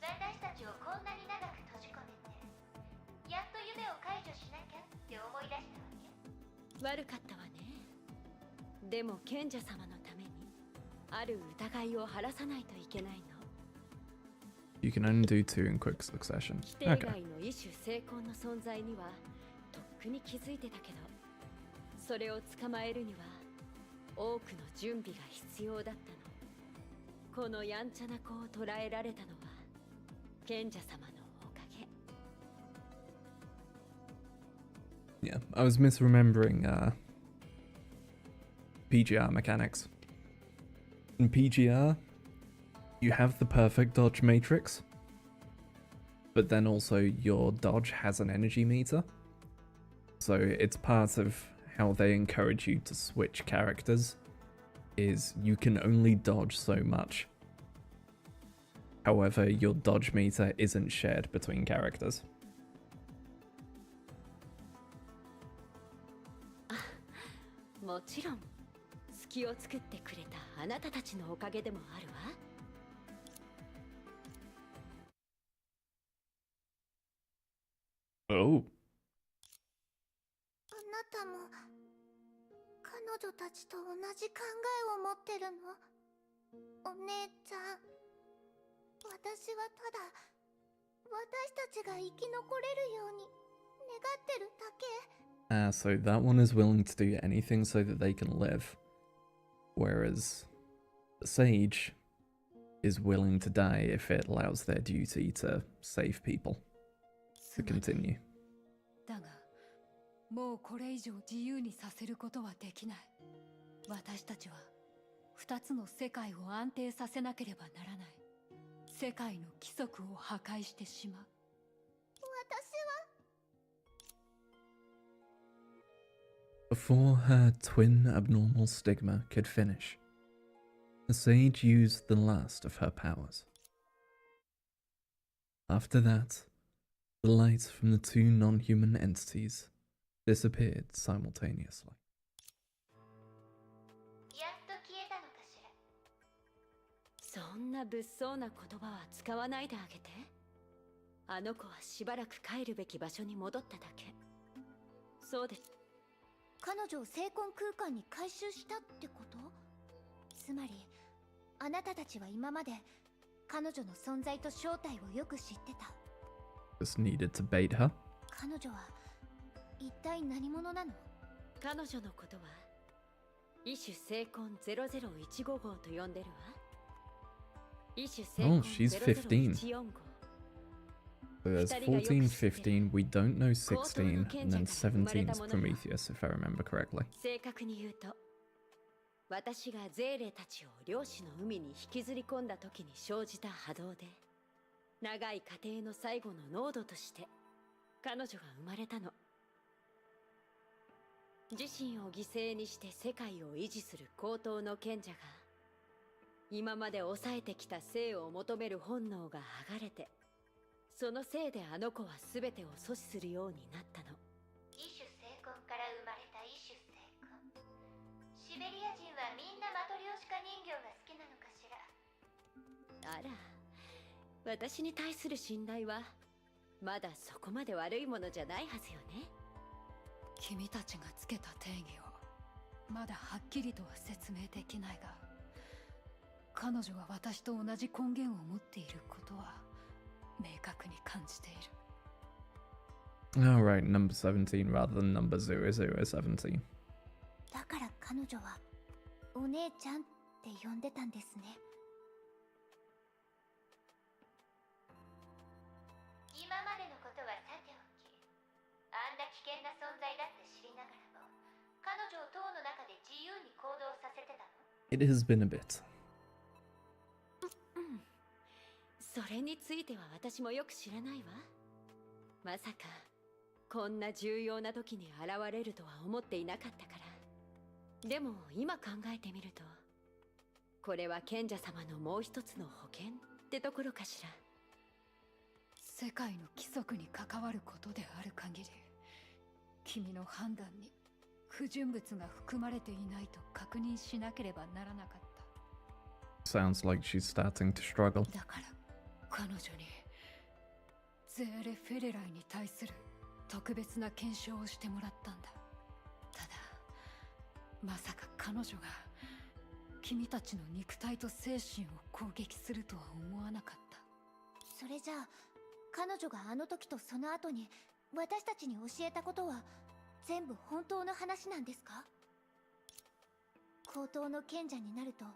私たちをこんなに長く閉じ込めて、やっと夢を解除しなきゃって思い出したわけ。悪かったわね。でも賢者様のためにある疑いを晴らさないといけないの。 You can only do 2 in quick succession. 規定 Okay. 外の異種成婚の存在にはとっくに気づいてたけど、それを捕まえるには多くの準備が必要だったの。このやんちゃな子を捕らえられたのは賢者様のおかげ。 Yeah, I was misremembering PGR mechanics. In PGR, you have the perfect dodge matrix, but then also your dodge has an energy meter. So it's part of how they encourage you to switch characters, is you can only dodge so much. However, your dodge meter isn't shared between characters. もちろん隙を作ってくれたあなたたちのおかげでもあるわ。Oh. あなたも彼女たちと同じ考えを持ってるの？お姉ちゃん。私はただ私たちが生き残れるように願ってるだけ。So that one is willing to do anything so that they can live. Whereas the sage is willing to die if it allows their duty to save people. To continue. だが、もうこれ以上自由にさせることはできない。私たちは二つの世界を安定させなければならない。世界の規則を破壊してしまう。私は Before her twin abnormal stigma could finish, the sage used the last of her powers. After that, the light from the two non-human entities disappeared simultaneously. やっと消えたのかしら。そんな物騒な言葉は使わないであげて。あの子はしばらく帰るべき場所に戻っただけ。そうです。彼女を精魂空間に回収したってこと？つまりあなたたちは今まで彼女の存在と正体をよく知ってた。Just needed to bait her. 彼女は一体何者なの？彼女のことは異種精魂0015号と呼んでるわ。異種精 Oh, 魂 she's 15. 0014号。 So there's 14, 15, we don't know 16, and then 17 is Prometheus, if I remember correctly. 正確に言うと、私がゼーレたちを漁師の海に引きずり込んだ時に生じた波動で、長い過程の最後の濃度として彼女が生まれたの。自身を犠牲にして世界を維持する高等の賢者が、今まで抑えてきた生を求める本能が剥がれて、そのせいであの子は全てを阻止するようになったの。異種精魂から生まれた異種精魂。シベリア人はみんなマトリョーシカ人形が好きなのかしら。あら、私に対する信頼はまだそこまで悪いものじゃないはずよね。君たちがつけた定義をまだはっきりとは説明できないが、彼女が私と同じ根源を持っていることは明確に感じている。Alright, number 17 rather than number 0017. だから彼女はお姉ちゃんって呼んでたんですね。今までのことはさておき、あんな危険な存在だって知りながらも彼女を塔の中で自由に行動させてたの？ It has been a bit. それについては私もよく知らないわ。まさかこんな重要な時に現れるとは思っていなかったから。でも今考えてみると、これは賢者様のもう一つの保険ってところかしら。世界の規則に関わることである限り、君の判断に不純物が含まれていないと確認しなければならなかった。Sounds like she's starting to struggle. だから彼女にゼーレ・フェレライに対する特別な検証をしてもらったんだ。ただまさか彼女が君たちの肉体と精神を攻撃するとは思わなかった。それじゃあ彼女があの時とその後に私たちに教えたことは全部本当の話なんですか？高等の賢者になると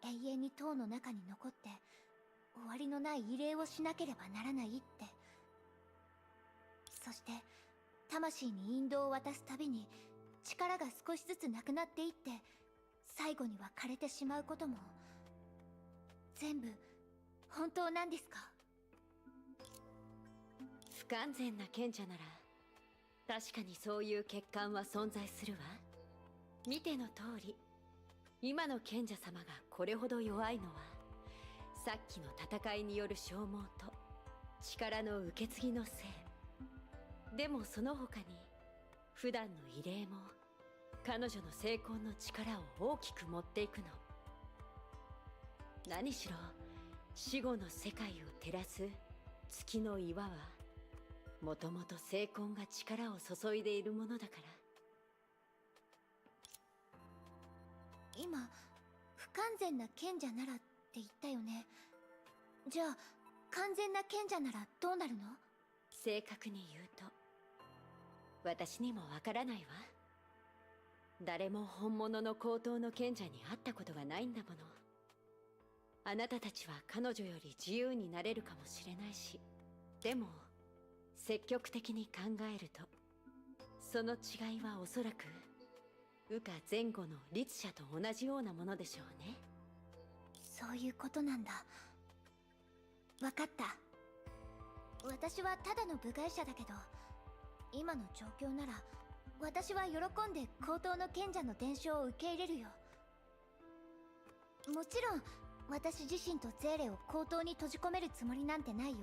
永遠に塔の中に残って終わりのない慰霊をしなければならないって。そして魂に引導を渡すたびに力が少しずつなくなっていって最後には枯れてしまうことも全部本当なんですか？不完全な賢者なら確かにそういう欠陥は存在するわ。見ての通り、今の賢者様がこれほど弱いのはさっきの戦いによる消耗と力の受け継ぎのせい。でもその他に普段の異例も彼女の成婚の力を大きく持っていくの。何しろ死後の世界を照らす月の岩はもともと成婚が力を注いでいるものだから。今不完全な賢者ならって言ったよね。じゃあ完全な賢者ならどうなるの？正確に言うと私にもわからないわ。誰も本物の高等の賢者に会ったことがないんだもの。あなたたちは彼女より自由になれるかもしれないし、でも積極的に考えるとその違いはおそらく羽化前後の律者と同じようなものでしょうね。そういうことなんだ。わかった。私はただの部外者だけど、今の状況なら私は喜んで高等の賢者の伝承を受け入れるよ。もちろん私自身とゼーレを高等に閉じ込めるつもりなんてないよ。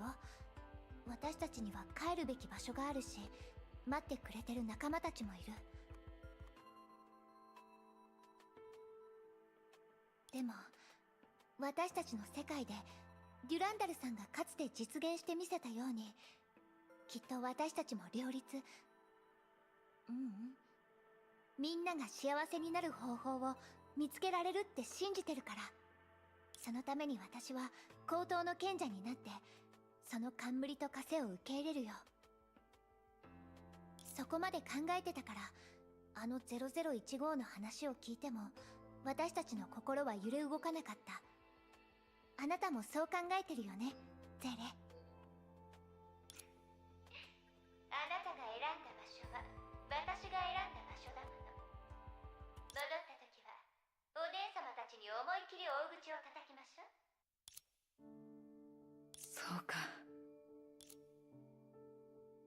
私たちには帰るべき場所があるし、待ってくれてる仲間たちもいる。でも私たちの世界でデュランダルさんがかつて実現してみせたように、きっと私たちも両立、みんなが幸せになる方法を見つけられるって信じてるから。そのために私は高等の賢者になってその冠と枷を受け入れるよ。そこまで考えてたから、あの0015の話を聞いても私たちの心は揺れ動かなかった。あなたもそう考えてるよね、ゼレ。あなたが選んだ場所は私が選んだ場所だもの。戻った時はお姉様たちに思い切り大口を叩きましょう。そうか。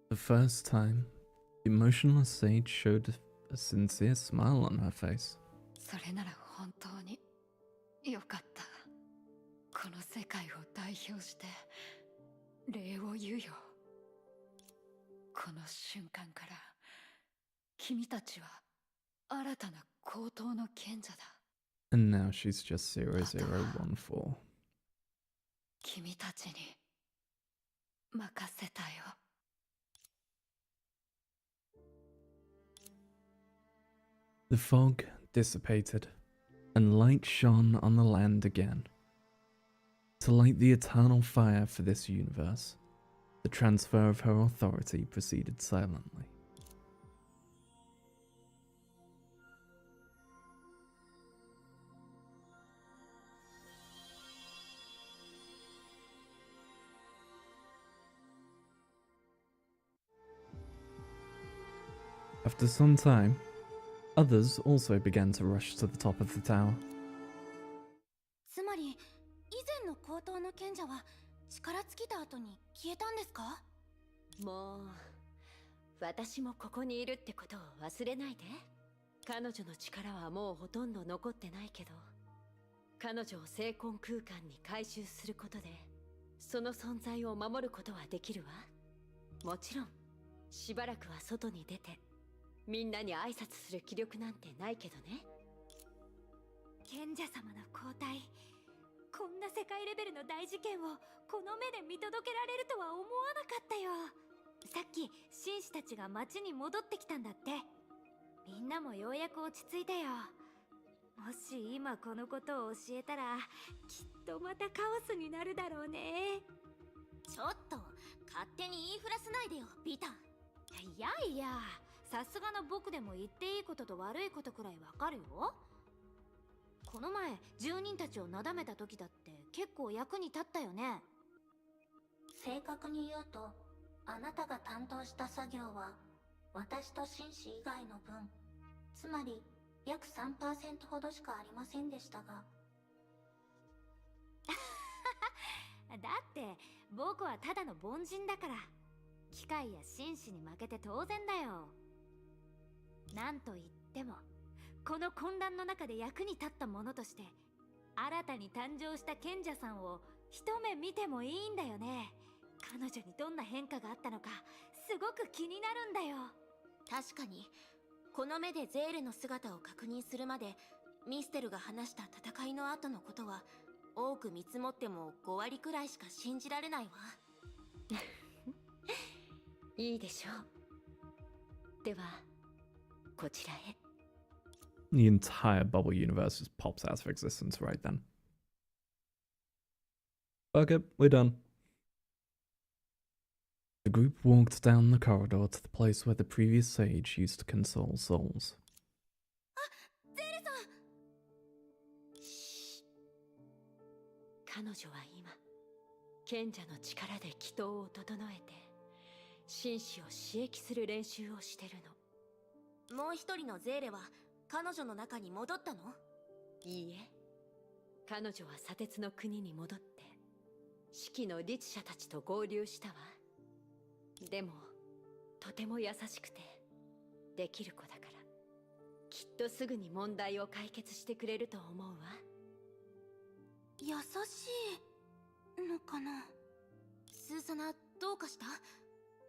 The first time, the emotionless sage showed a sincere smile on her face. それなら本当によかった。この世界を代表して礼を言うよ。この瞬間から君たちは新たな高等の賢者だ。And now she's just 0014. 君たちに任せたよ。The fog dissipated, and light shone on the land again. To light the eternal fire for this universe, the transfer of her authority proceeded silently. After some time, others also began to rush to the top of the tower. つまり以前の高等の賢者は力尽きた後に消えたんですか？もう私もここにいるってことを忘れないで。彼女の力はもうほとんど残ってないけど、彼女を聖魂空間に回収することでその存在を守ることはできるわ。もちろんしばらくは外に出てみんなに挨拶する気力なんてないけどね。賢者様の交代、こんな世界レベルの大事件をこの目で見届けられるとは思わなかったよ。さっき紳士たちが町に戻ってきたんだって。みんなもようやく落ち着いたよ。もし今このことを教えたらきっとまたカオスになるだろうね。ちょっと勝手に言いふらせないでよ、ビタ。いやいや、さすがの僕でも言っていいことと悪いことくらいわかるよ。この前住人たちをなだめた時だって結構役に立ったよね。正確に言うと、あなたが担当した作業は私と紳士以外の分、つまり約 3% ほどしかありませんでしたが。だって僕はただの凡人だから、機械や紳士に負けて当然だよ。なんと言ってもこの混乱の中で役に立ったものとして新たに誕生した賢者さんを一目見てもいいんだよね。彼女にどんな変化があったのかすごく気になるんだよ。確かにこの目でゼーレの姿を確認するまでミステルが話した戦いの後のことは多く見積もっても5割くらいしか信じられないわ。いいでしょう。ではこちらへ。 The entire bubble universe just pops out of existence right then. Okay, we're done. The group walked down the corridor to the place where the previous sage used to console souls. ゼーレさん。彼女は今賢者の力で祈祷を整えて紳士を刺激する練習をしてるの。もう一人のゼーレは彼女の中に戻ったの？いいえ、彼女は砂鉄の国に戻って四季の律者たちと合流したわ。でもとても優しくてできる子だからきっとすぐに問題を解決してくれると思うわ。優しいのかな。スーサナ、どうかした？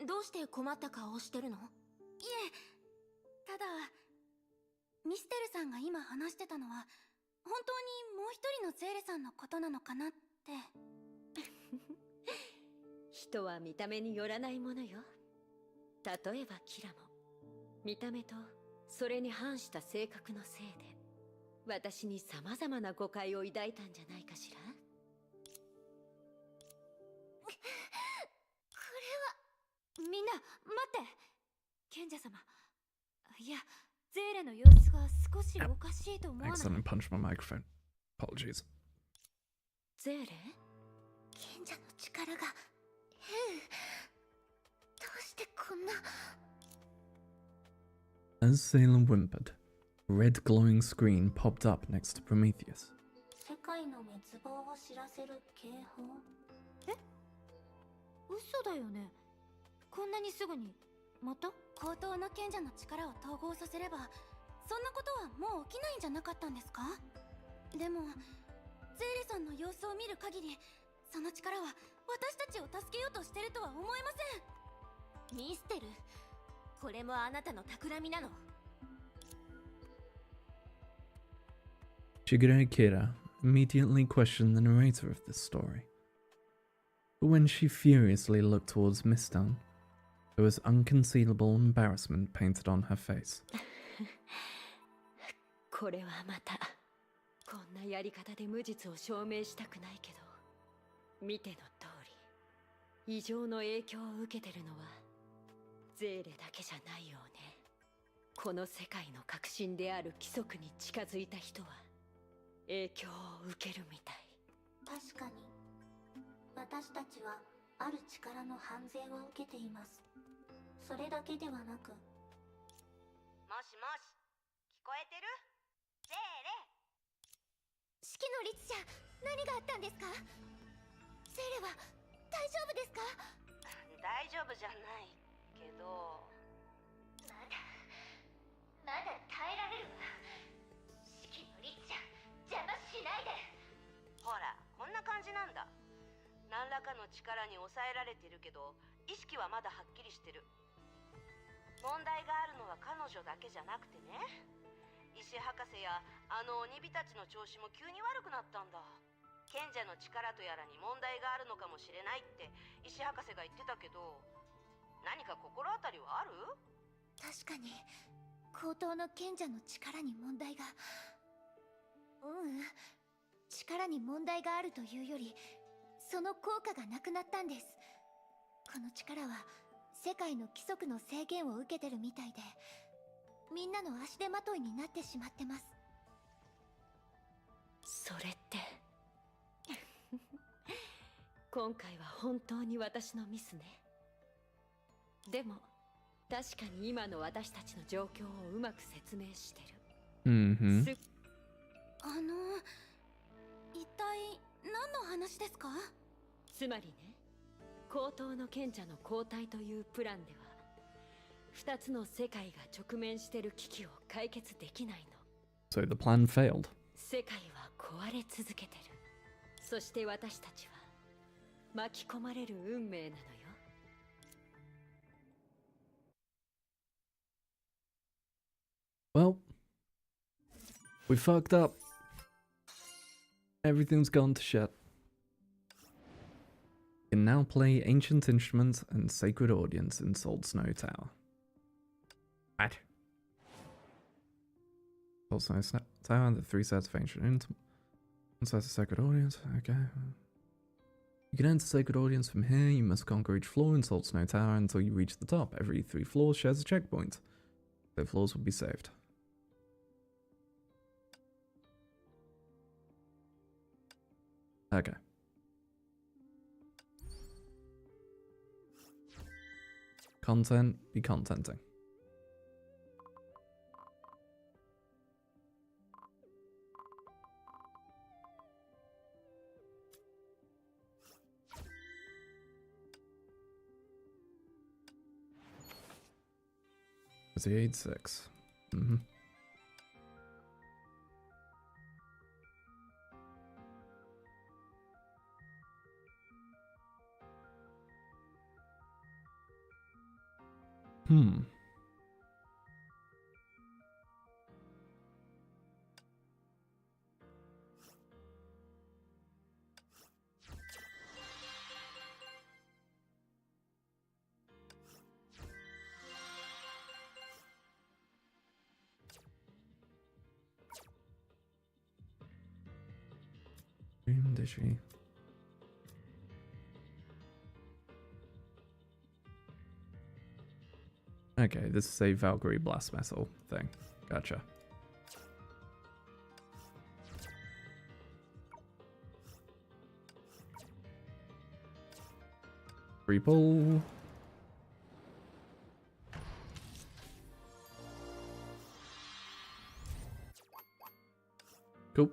どうして困った顔をしてるの？いえ、ただミステルさんが今話してたのは本当にもう一人のゼーレさんのことなのかなって。人は見た目によらないものよ。例えばキラも見た目とそれに反した性格のせいで私に様々な誤解を抱いたんじゃないかしら。これはみんな待って。賢者様、いやゼーレの様子が少しおかしいと思わない？ Accidentally punched my microphone. Apologies. ゼーレ？賢者の力が変。どうしてこんな。 As Salem whimpered, a red glowing screen popped up next to Prometheus. 世界の滅亡を知らせる警報。え？嘘だよね。こんなにすぐにまた？高等の賢者の力を統合させればそんなことはもう起きないんじゃなかったんですか？でもゼーレさんの様子を見る限りその力は私たちを助けようとしてるとは思えません。ミステル、これもあなたの企みなの？ Shigure Kira immediately questioned the narrator of this story. But when she furiously looked towards Mistone, there was unconcealable embarrassment painted on her face. これはまたこんなやり方で無実を証明したくないけど、見ての通り異常の影響を受けてるのはゼーレだけじゃないよね。この世界の核心である規則に近づいた人は影響を受けるみたい。確かに私たちはある力の反省を受けています。それだけではなく。もしもし、聞こえてる？ゼーレ。四季の律者、何があったんですか？ゼーレは大丈夫ですか？大丈夫じゃないけど。まだ耐えられるわ。四季の律者、邪魔しないで。ほら、こんな感じなんだ。何らかの力に抑えられてるけど意識はまだはっきりしてる。問題があるのは彼女だけじゃなくてね、石博士やあの鬼火たちの調子も急に悪くなったんだ。賢者の力とやらに問題があるのかもしれないって石博士が言ってたけど、何か心当たりはある？確かに高等の賢者の力に問題が。力に問題があるというよりその効果がなくなったんです。この力は世界の規則の制限を受けてるみたいで、みんなの足手まといになってしまってます。それって今回は本当に私のミスね。でも確かに今の私たちの状況をうまく説明してる。Mm-hmm. 一体何の話ですか？つまりね、高等の賢者の交代というプランでは2つの世界が直面してる危機を解決できないの。 So the plan failed. 世界は壊れ続けてる。そして私たちは巻き込まれる運命なのよ。Well, we fucked up. Everything's gone to shit. You can now play Ancient Instruments and Sacred Audience in Salt Snow Tower. What? Salt Snow Tower, the 3 sets of Ancient Instruments, 1 set of Sacred Audience, okay. You can enter Sacred Audience from here. You must conquer each floor in Salt Snow Tower until you reach the top. Every 3 floors shares a checkpoint. The floors will be saved. Okay. Content, be contenting. It's the 8-6. Mm-hmm. Dream Dishy. Okay, this is a Valkyrie Blast Metal thing. Gotcha. Free pull. Cool.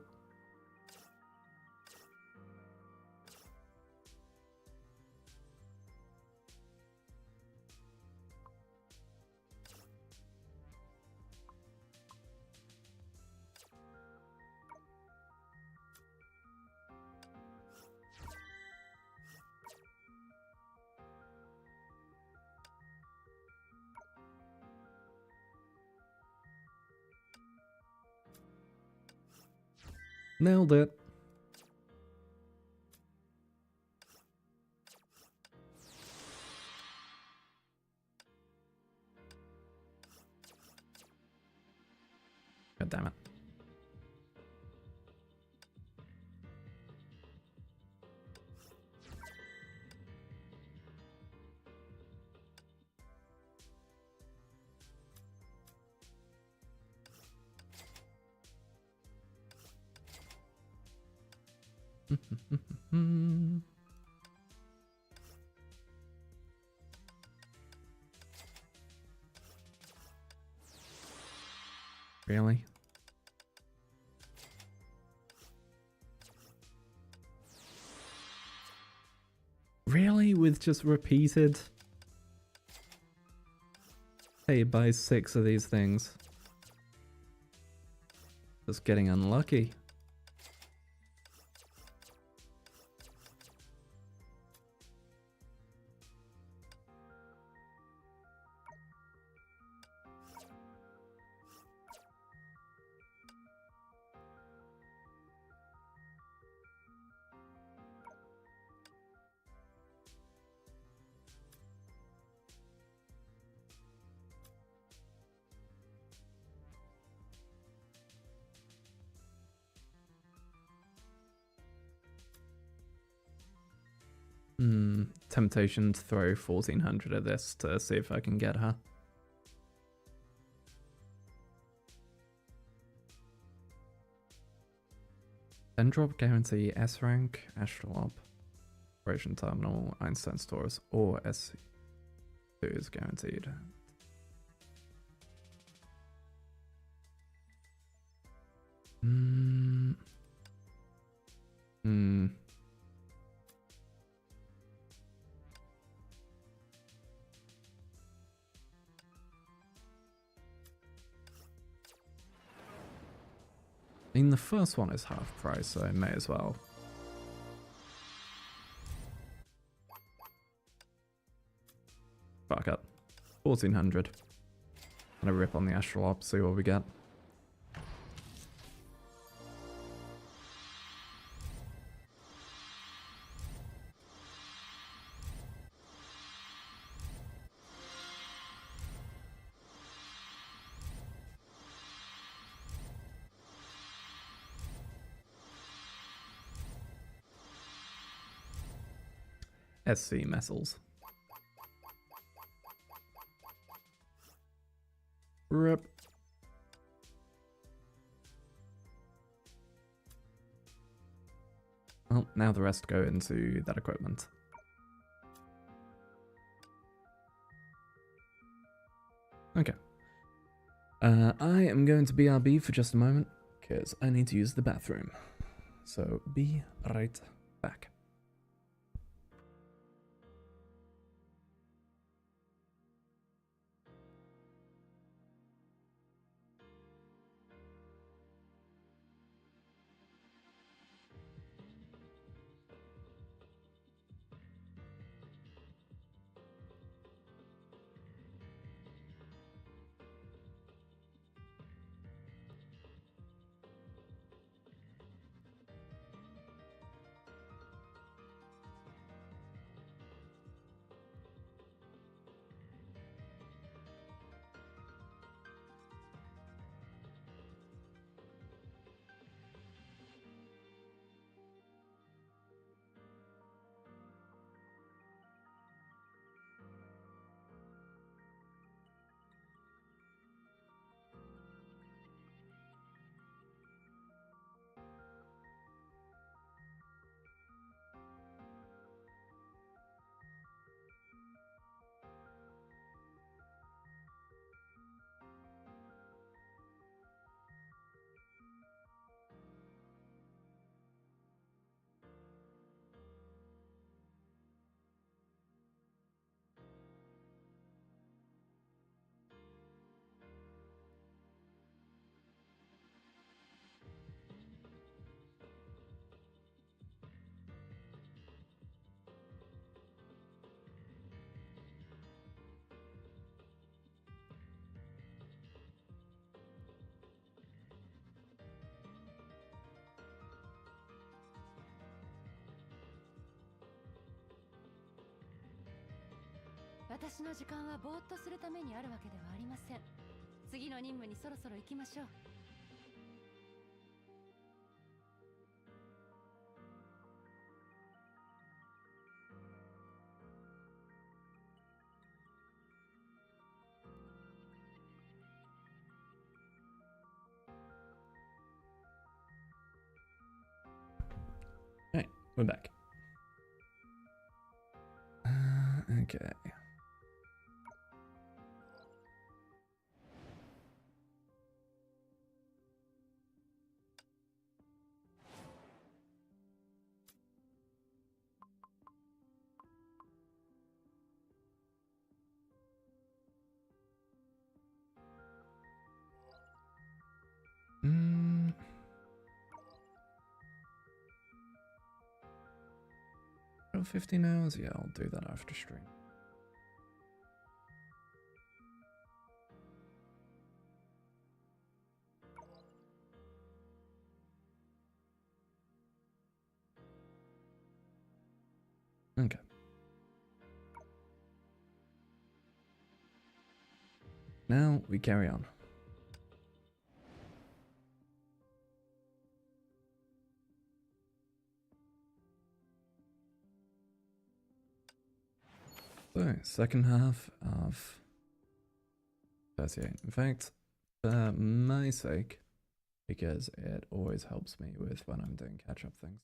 Nailed it. God damn it. Really? Really? With just repeated? Hey, buy 6 of these things. Just getting unlucky. Temptation to throw 1400 at this to see if I can get her. Then drop guarantee S rank, Astrolabe, Operation Terminal, Einstein's Taurus, or S2 is guaranteed. I mean, the first one is half price, so I may as well. Fuck up. 1400. Gonna rip on the Astral Op, see what we get. SC missiles. Rip. Well, now the rest go into that equipment. Okay. I am going to BRB for just a moment, because I need to use the bathroom. So, be right back.私の時間はぼーっとするためにあるわけではありません。次の任務にそろそろ行きましょう。Hey, we're back. Okay. Mm. 15 hours? Yeah, I'll do that after stream. Okay. Now we carry on. So, second half of 38. In fact, for my sake, because it always helps me with when I'm doing catch-up things.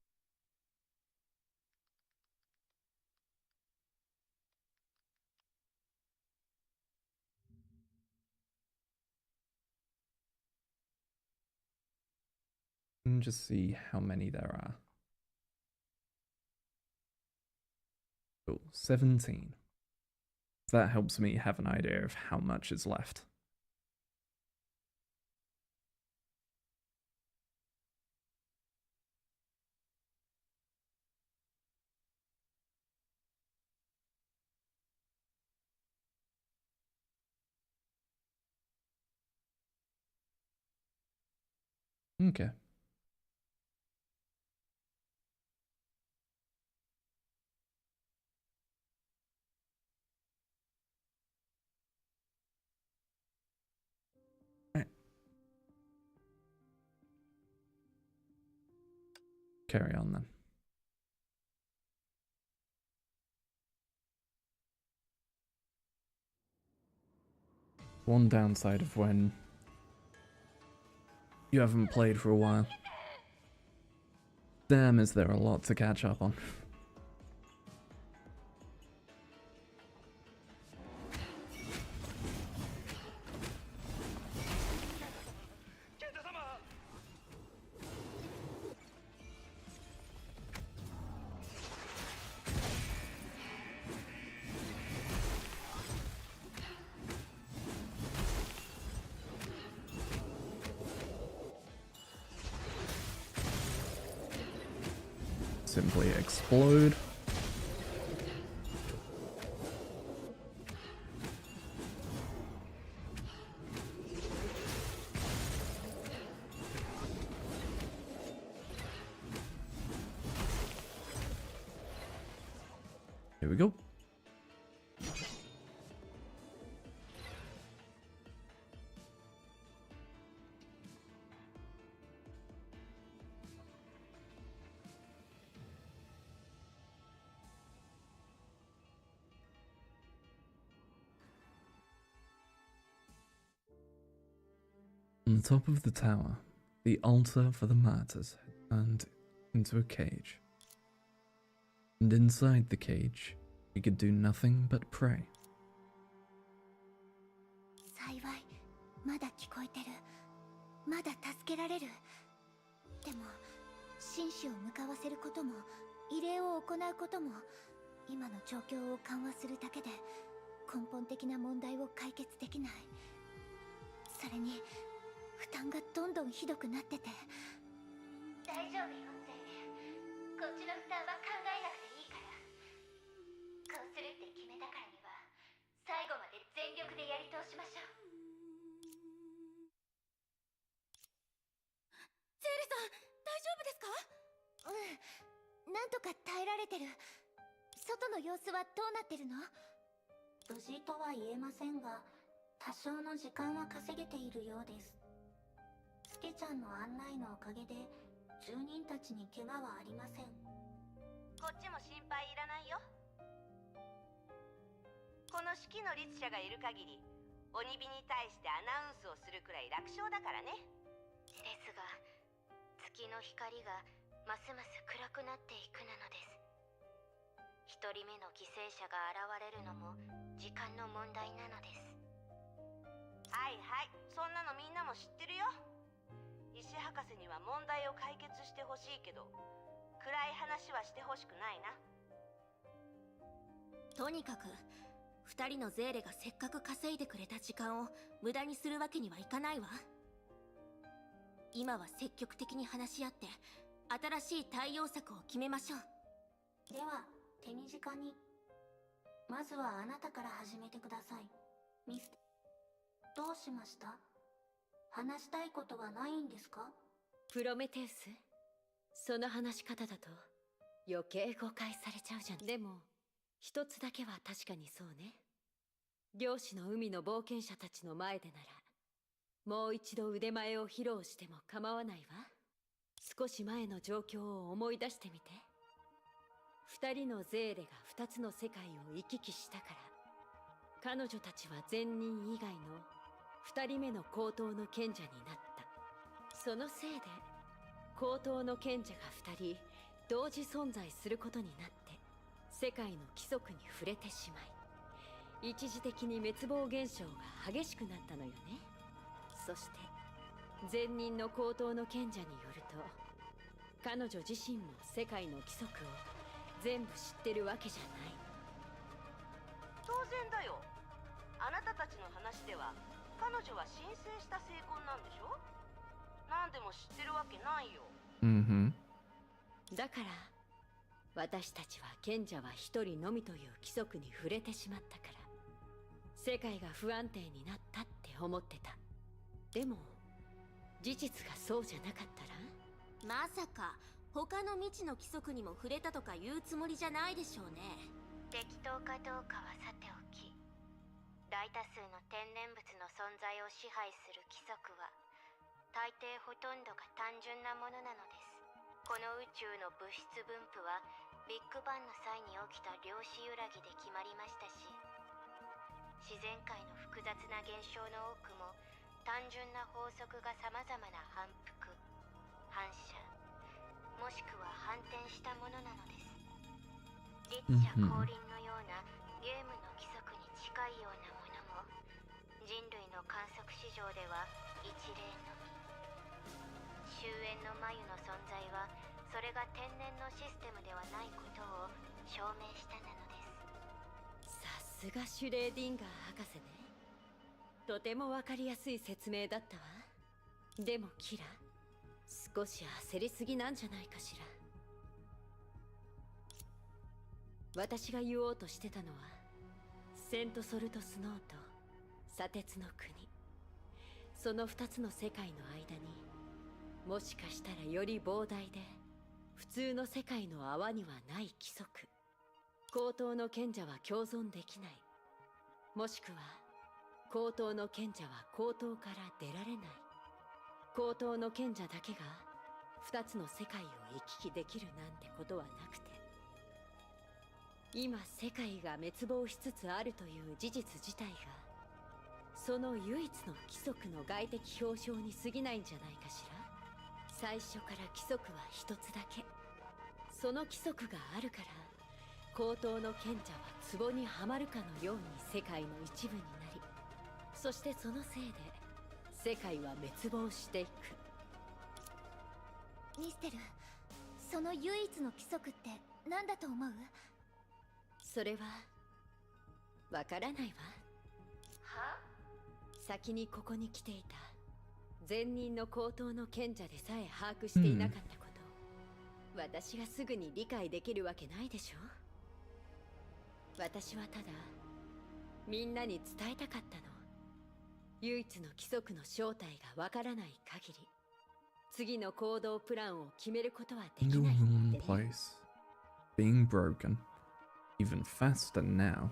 And just see how many there are. Cool, 17. That helps me have an idea of how much is left. Okay. Right. Carry on then. One downside of when you haven't played for a while. Damn, is there a lot to catch up on. Simply explode. Here we go. On the top of the tower, the altar for the martyrs had turned into a cage. And inside the cage, he could do nothing but pray. 幸いまだ聞こえてる。まだ助けられる。でも紳士を向かわせることも異例を行うことも今の状況を緩和するだけで根本的な問題を解決できない。それに負担がどんどんひどくなってて。大丈夫よゼイレ。こっちの負担は考えなくていいから。こうするって決めたからには最後まで全力でやり通しましょう。ゼーレさん、大丈夫ですか？うん、なんとか耐えられてる。外の様子はどうなってるの？無事とは言えませんが、多少の時間は稼げているようです。スケちゃんの案内のおかげで住人たちに怪我はありません。こっちも心配いらないよ。この式の律者がいる限り鬼火に対してアナウンスをするくらい楽勝だからね。ですが月の光がますます暗くなっていくなのです。一人目の犠牲者が現れるのも時間の問題なのです。はいはい、そんなのみんなも知ってるよ。石博士には問題を解決してほしいけど暗い話はしてほしくないな。とにかく2人のゼーレがせっかく稼いでくれた時間を無駄にするわけにはいかないわ。今は積極的に話し合って新しい対応策を決めましょう。では手短に、まずはあなたから始めてください。ミス。どうしました？話したいことはないんですか？プロメテウス、その話し方だと余計誤解されちゃうじゃん。でも一つだけは確かにそうね。漁師の海の冒険者たちの前でならもう一度腕前を披露しても構わないわ。少し前の状況を思い出してみて。二人のゼーレが二つの世界を行き来したから、彼女たちは善人以外の二人目の高等の賢者になった。そのせいで高等の賢者が二人同時存在することになって世界の規則に触れてしまい、一時的に滅亡現象が激しくなったのよね。そして善人の高等の賢者によると、彼女自身も世界の規則を全部知ってるわけじゃない。当然だよ。あなたたちの話では彼女は申請した成婚なんでしょ。何でも知ってるわけないよ。だから私たちは賢者は一人のみという規則に触れてしまったから世界が不安定になったって思ってた。でも事実がそうじゃなかったら？まさか他の未知の規則にも触れたとか言うつもりじゃないでしょうね。適当かどうかはさておき、大多数の天然物の存在を支配する規則は大抵ほとんどが単純なものなのです。この宇宙の物質分布はビッグバンの際に起きた量子揺らぎで決まりましたし、自然界の複雑な現象の多くも単純な法則がさまざまな反復、反射、もしくは反転したものなのです。律者降臨のようなゲームの規則に近いようなものも人類の観測史上では一例のみ。終焉の眉の存在はそれが天然のシステムではないことを証明したなのです。さすがシュレーディンガー博士ね。とてもわかりやすい説明だったわ。でもキラ、少し焦りすぎなんじゃないかしら。私が言おうとしてたのは、セントソルトスノーと砂鉄の国、その2つの世界の間に、もしかしたらより膨大で普通の世界の泡にはない規則、高等の賢者は共存できない、もしくは高等の賢者は高等から出られない、高等の賢者だけが2つの世界を行き来できるなんてことはなくて、今世界が滅亡しつつあるという事実自体がその唯一の規則の外的表彰に過ぎないんじゃないかしら。最初から規則は一つだけ。その規則があるから高等の賢者は壺にはまるかのように世界の一部になり、そしてそのせいで世界は滅亡していく。ミステル、その唯一の規則って何だと思う？それはわからないわ。は？先にここに来ていた前任の高等の賢者でさえ把握していなかったこと、私がすぐに理解できるわけないでしょ。私はただみんなに伝えたかったの。唯一の規則の正体がわからない限り次の行動プランを決めることはでき No ないって one ね。 place. Being broken. Even faster now.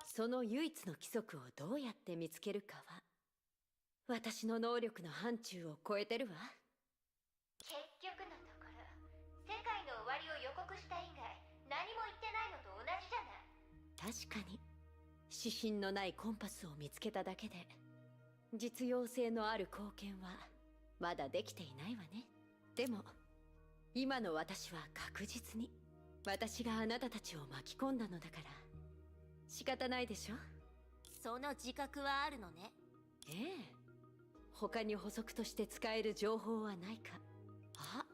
その唯一の規則をどうやって見つけるかは私の能力の範疇を超えてるわ。結局のところ、世界の終わりを予告した以外何も言ってないのと同じじゃない。確かに指針のないコンパスを見つけただけで実用性のある貢献はまだできていないわね。でも今の私は確実に私があなたたちを巻き込んだのだから仕方ないでしょ。その自覚はあるのね。ええ、他に補足として使える情報はないか。あ、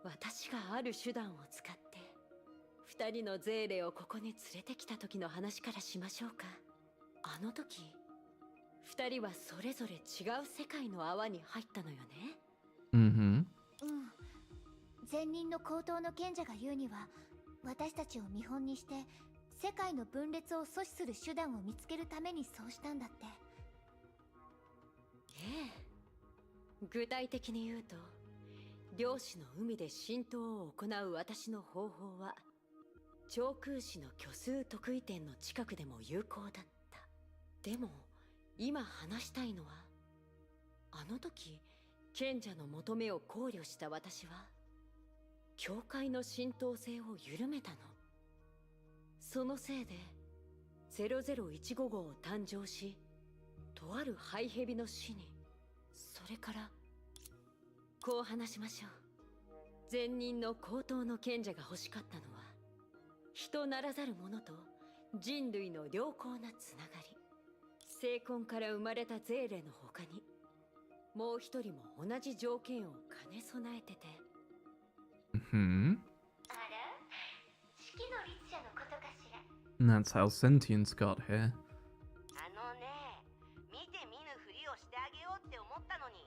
私がある手段を使って二人のゼーレをここに連れてきた時の話からしましょうか。あの時二人はそれぞれ違う世界の泡に入ったのよね。Mm-hmm. 前任の高等の賢者が言うには、私たちを見本にして世界の分裂を阻止する手段を見つけるためにそうしたんだって。ええ、具体的に言うと量子の海で浸透を行う私の方法は超空子の虚数特異点の近くでも有効だった。でも今話したいのは、あの時賢者の求めを考慮した私は教会の浸透性を緩めたの。そのせいで0015号を誕生し、とあるハイヘビの死に、それからこう話しましょう。前任の高等の賢者が欲しかったのは人ならざる者と人類の良好なつながり。精魂から生まれたゼーレの他にもう一人も同じ条件を兼ね備えてて。Hmm. あら、式の律者のことかしら。 And that's how sentience got here. あのね、見て見ぬふりをしてあげようって思ったのに、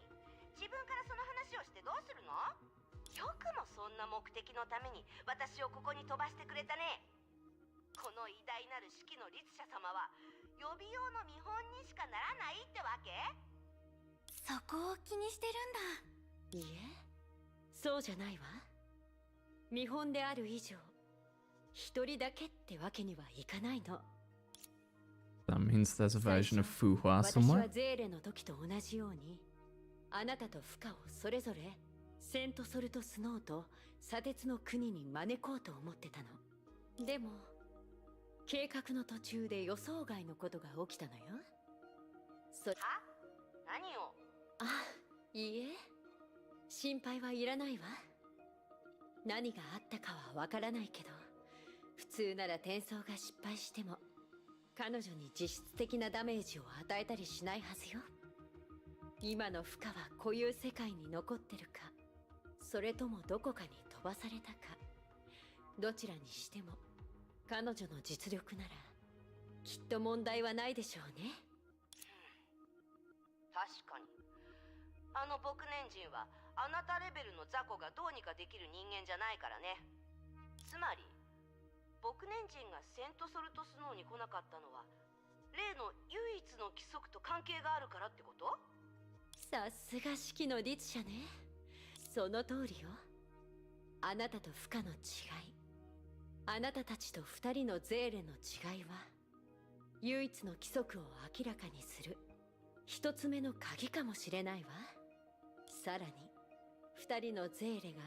自分からその話をしてどうするの？よくもそんな目的のために私をここに飛ばしてくれたね。この偉大なる式の律者様は予備用の見本にしかならないってわけ？そそこを気にしてるんだ。いえ、そうじゃないわ。見本である以上、一人だけってわけにはいかないの。That means there's a version of Fuhua 私 somewhere? はゼーレの時と同じように、あなたとフカをそれぞれセントソルトスノーと砂鉄の国に招こうと思ってたの。でも計画の途中で予想外のことが起きたのよ。は？何を？あ、いいえ、心配はいらないわ。何があったかはわからないけど、普通なら転送が失敗しても彼女に実質的なダメージを与えたりしないはずよ。今の負荷は固有世界に残ってるか、それともどこかに飛ばされたか、どちらにしても彼女の実力ならきっと問題はないでしょうね。確かに。あの僕年人はあなたレベルの雑魚がどうにかできる人間じゃないからね。つまり僕年人がセントソルトスノーに来なかったのは例の唯一の規則と関係があるからってこと？さすが式の律者ね。その通りよ。あなたとフカの違い、あなたたちと二人のゼーレの違いは唯一の規則を明らかにする一つ目の鍵かもしれないわ。さらに二人のゼーレが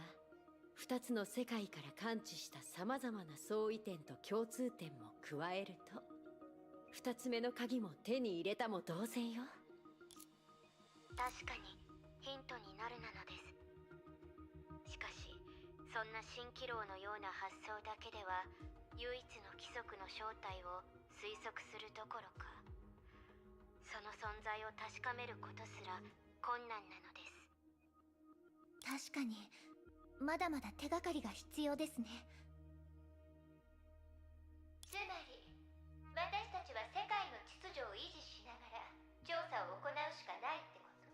二つの世界から感知した様々な相違点と共通点も加えると、二つ目の鍵も手に入れたも同然よ。確かにヒントになるなのです。しかしそんな蜃気楼のような発想だけでは唯一の規則の正体を推測するどころか、その存在を確かめることすら困難なのです。確かにまだまだ手がかりが必要ですね。つまり私たちは世界の秩序を維持しながら調査を行うしかないってこと。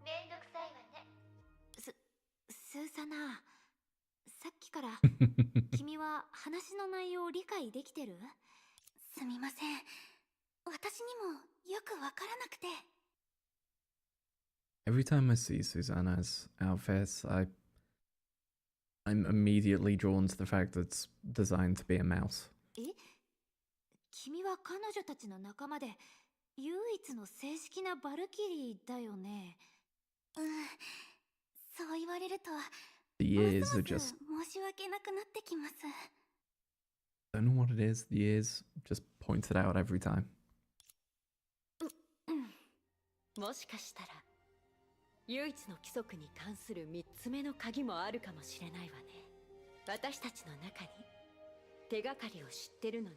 めんどくさいわね。スーサナ、さっきから君は話の内容を理解できてる？すみません、私にもよくわからなくて。Every time I see Susanna's outfits, I'm immediately drawn to the fact that it's designed to be a mouse. え？君は彼女たちの仲間で唯一の正式なバルキリーだよね。そう言われると The ears are just... 申し訳なくなってきます。I don't know what it is. The ears just point it out every time. もしかしたら唯一の規則に関する三つ目の鍵もあるかもしれないわね。私たちの中に手がかりを知ってるのに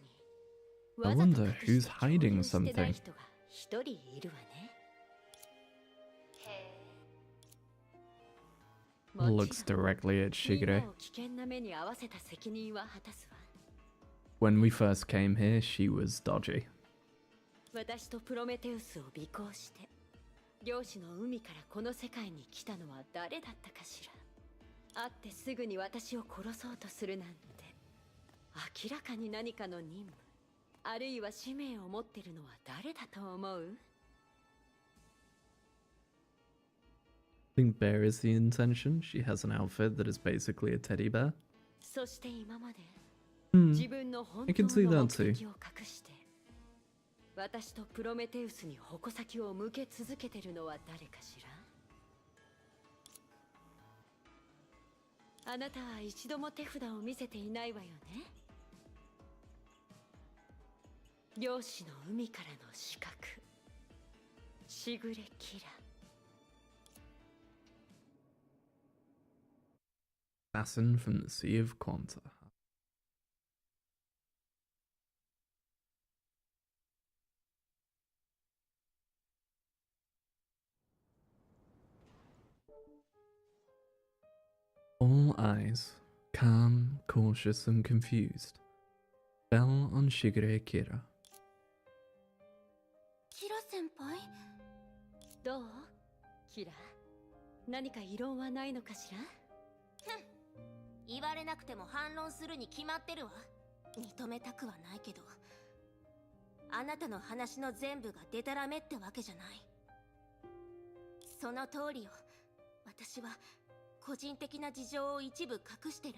I wonder who's hiding something. 人が一人いるわね。Looks directly at みんな Shigure. を危険な目に遭わせた責任は果たすわ。 When we first came here, she was dodgy. 私とプロメテウスを尾行して漁師の海からこの世界に来たのは誰だったかしら。会ってすぐに私を殺そうとするなんて、明らかに何かの任務あるいは使命を持ってるのは誰だと思う？ I think bear is the intention. She has an outfit that is basically a teddy bear. そして今まで Hmm. 自分の本 I 当 can see の that 目 too. 的を隠して私とプロメテウスに矛先を向け続けてるのは誰かしら。あなたは一度も手札を見せていないわよね。漁師の海からの刺客しぐれキラ。 Assassin from the Sea of Quanta. All eyes, calm, cautious, and confused, fell on Shigure Kira. キラ先輩？どうキラ、何か異論はないのかしら？言われなくても反論するに決まってるわ。認めたくはないけど、あなたの話の全部がデタラメってわけじゃない。その通りよ。私は個人的な事情を一部隠してる。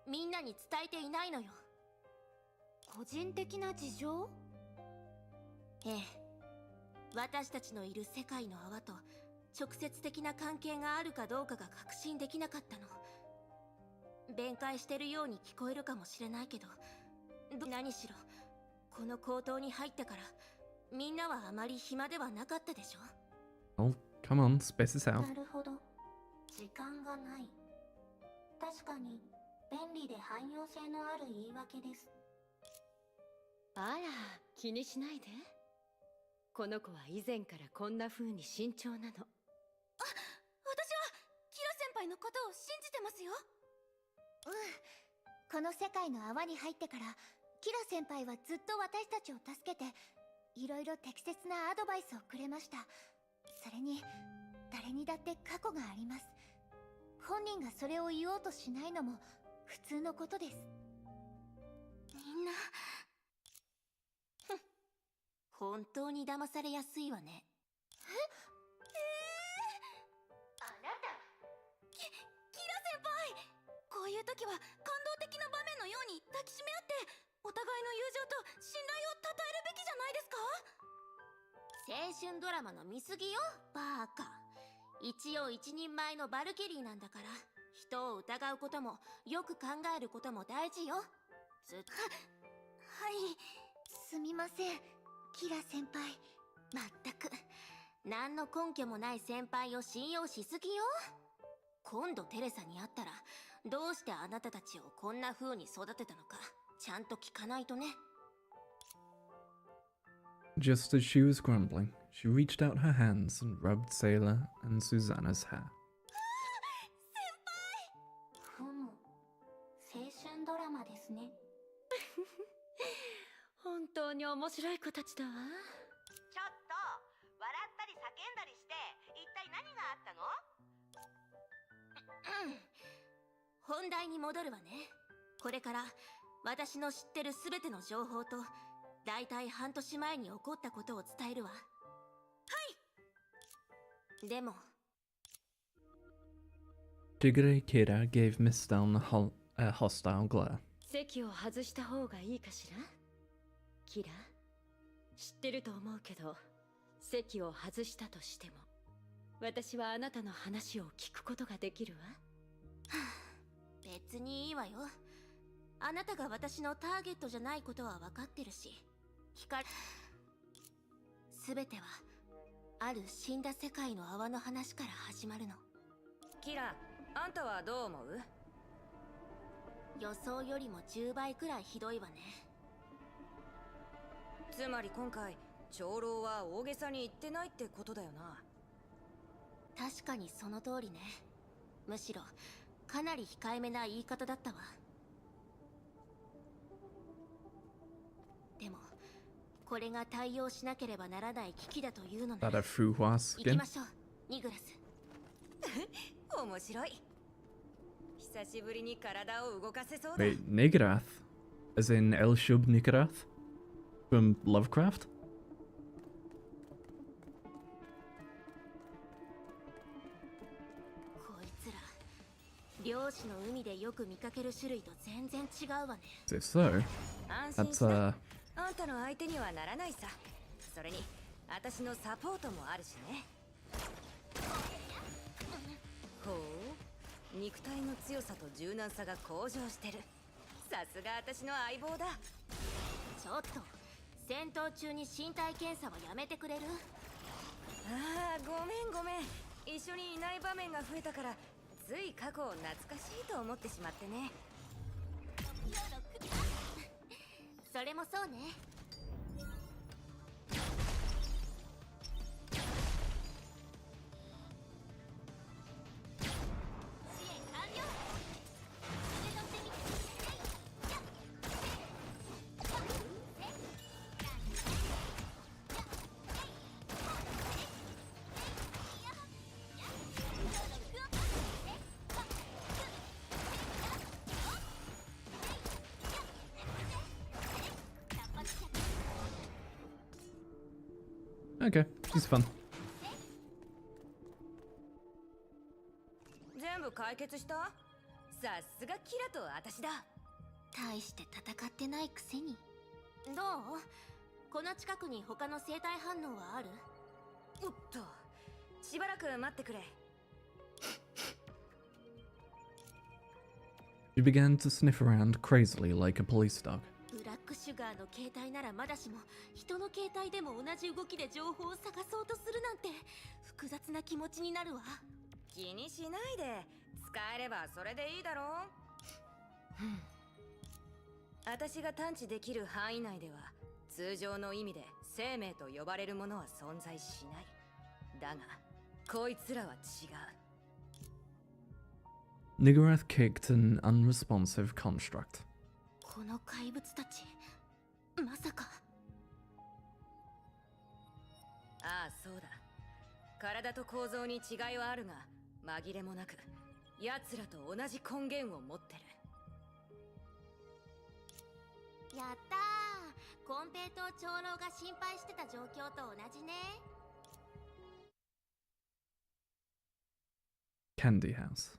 みんなに伝えていないのよ。個人的な事情？ええ。私たちのいる世界の泡と直接的な関係があるかどうかが確信できなかったの。弁解してるように聞こえるかもしれないけど、何しろこの高等に入ってからみんなはあまり暇ではなかったでしょ。 Oh, come on, space this out. なるほど。時間がない。確かに便利で汎用性のある言い訳です。あら、気にしないで。この子は以前からこんな風に慎重なの。私はキラ先輩のことを信じてますよ。この世界の泡に入ってからキラ先輩はずっと私たちを助けていろいろ適切なアドバイスをくれました。それに誰にだって過去があります。本人がそれを言おうとしないのも普通のことです。みんな本当に騙されやすいわね。あなたキラ先輩、こういう時は感動的な場面のように抱きしめ合ってお互いの友情と信頼を称えるべきじゃないですか。青春ドラマの見過ぎよ、バーカ。一応一人前のバルキリーなんだから、人を疑うこともよく考えることも大事よ。ずっとはい。すみません、キラ先輩。まったく何の根拠もない先輩を信用しすぎよ。今度テレサに会ったらどうしてあなたたちをこんな風に育てたのかちゃんと聞かないとね。 Just as she was grumbling, she reached out her hands and rubbed Sailor and Susanna's hair. ふむ、青春ドラマですね。本当に面白い子たちだわ。ちょっと笑ったり叫んだりして一体何があったの？本題に戻るわね。これから私の知ってる全ての情報とだいたい半年前に起こったことを伝えるわ。はい。でも Jigure Kira gave Miss Stone a hostile glare. 席を外した方がいいかしら。キラ、知ってると思うけど、席を外したとしても私はあなたの話を聞くことができるわ。別にいいわよ。あなたが私のターゲットじゃないことは分かってるし、全てはある死んだ世界の泡の話から始まるの。キラ、あんたはどう思う？予想よりも10倍くらいひどいわね。つまり今回長老は大げさに言ってないってことだよな。確かにその通りね。むしろかなり控えめな言い方だったわ。でもこれが対応しなければならない危機だというのな That ら a Fuhua 行き skin? ましょう、ニグラス。面白い。久しぶりに体を動かせそうだ。 Wait, Nigrath? As in El Shub Nigrath? From Lovecraft? こいつら漁師の海でよく見かける種類と全然違うわね。 If so, 安心 that's しな。あんたの相手にはならないさ。それに私のサポートもあるしね。ほう、肉体の強さと柔軟さが向上してる。さすが私の相棒だ。ちょっと戦闘中に身体検査はやめてくれる？ああ、ごめんごめん。一緒にいない場面が増えたからつい過去を懐かしいと思ってしまってね。それもそうね。okay, she's fun. 解決した？さすがキラと私だ。大して戦ってないくせに。どう？この近くに他の生体反応はある？おっと、しばらく待ってくれ。She began to sniff around crazily like a police dog. ブラックシュガーの携帯ならまだしも、人の携帯でも同じ動きで情報を探そうとするなんて複雑な気持ちになるわ。気にしないで、使えればそれでいいだろう。私が探知できる範囲内では通常の意味で生命と呼ばれるものは存在しない。だがこいつらは違う。Niggurath kicked an unresponsive construct. この怪物たち、まさか。ああ、そうだ。体と構造に違いはあるが、紛れもなく奴らと同じ根源を持ってる。やったー、コンペイト長老が心配してた状況と同じね。Candy House.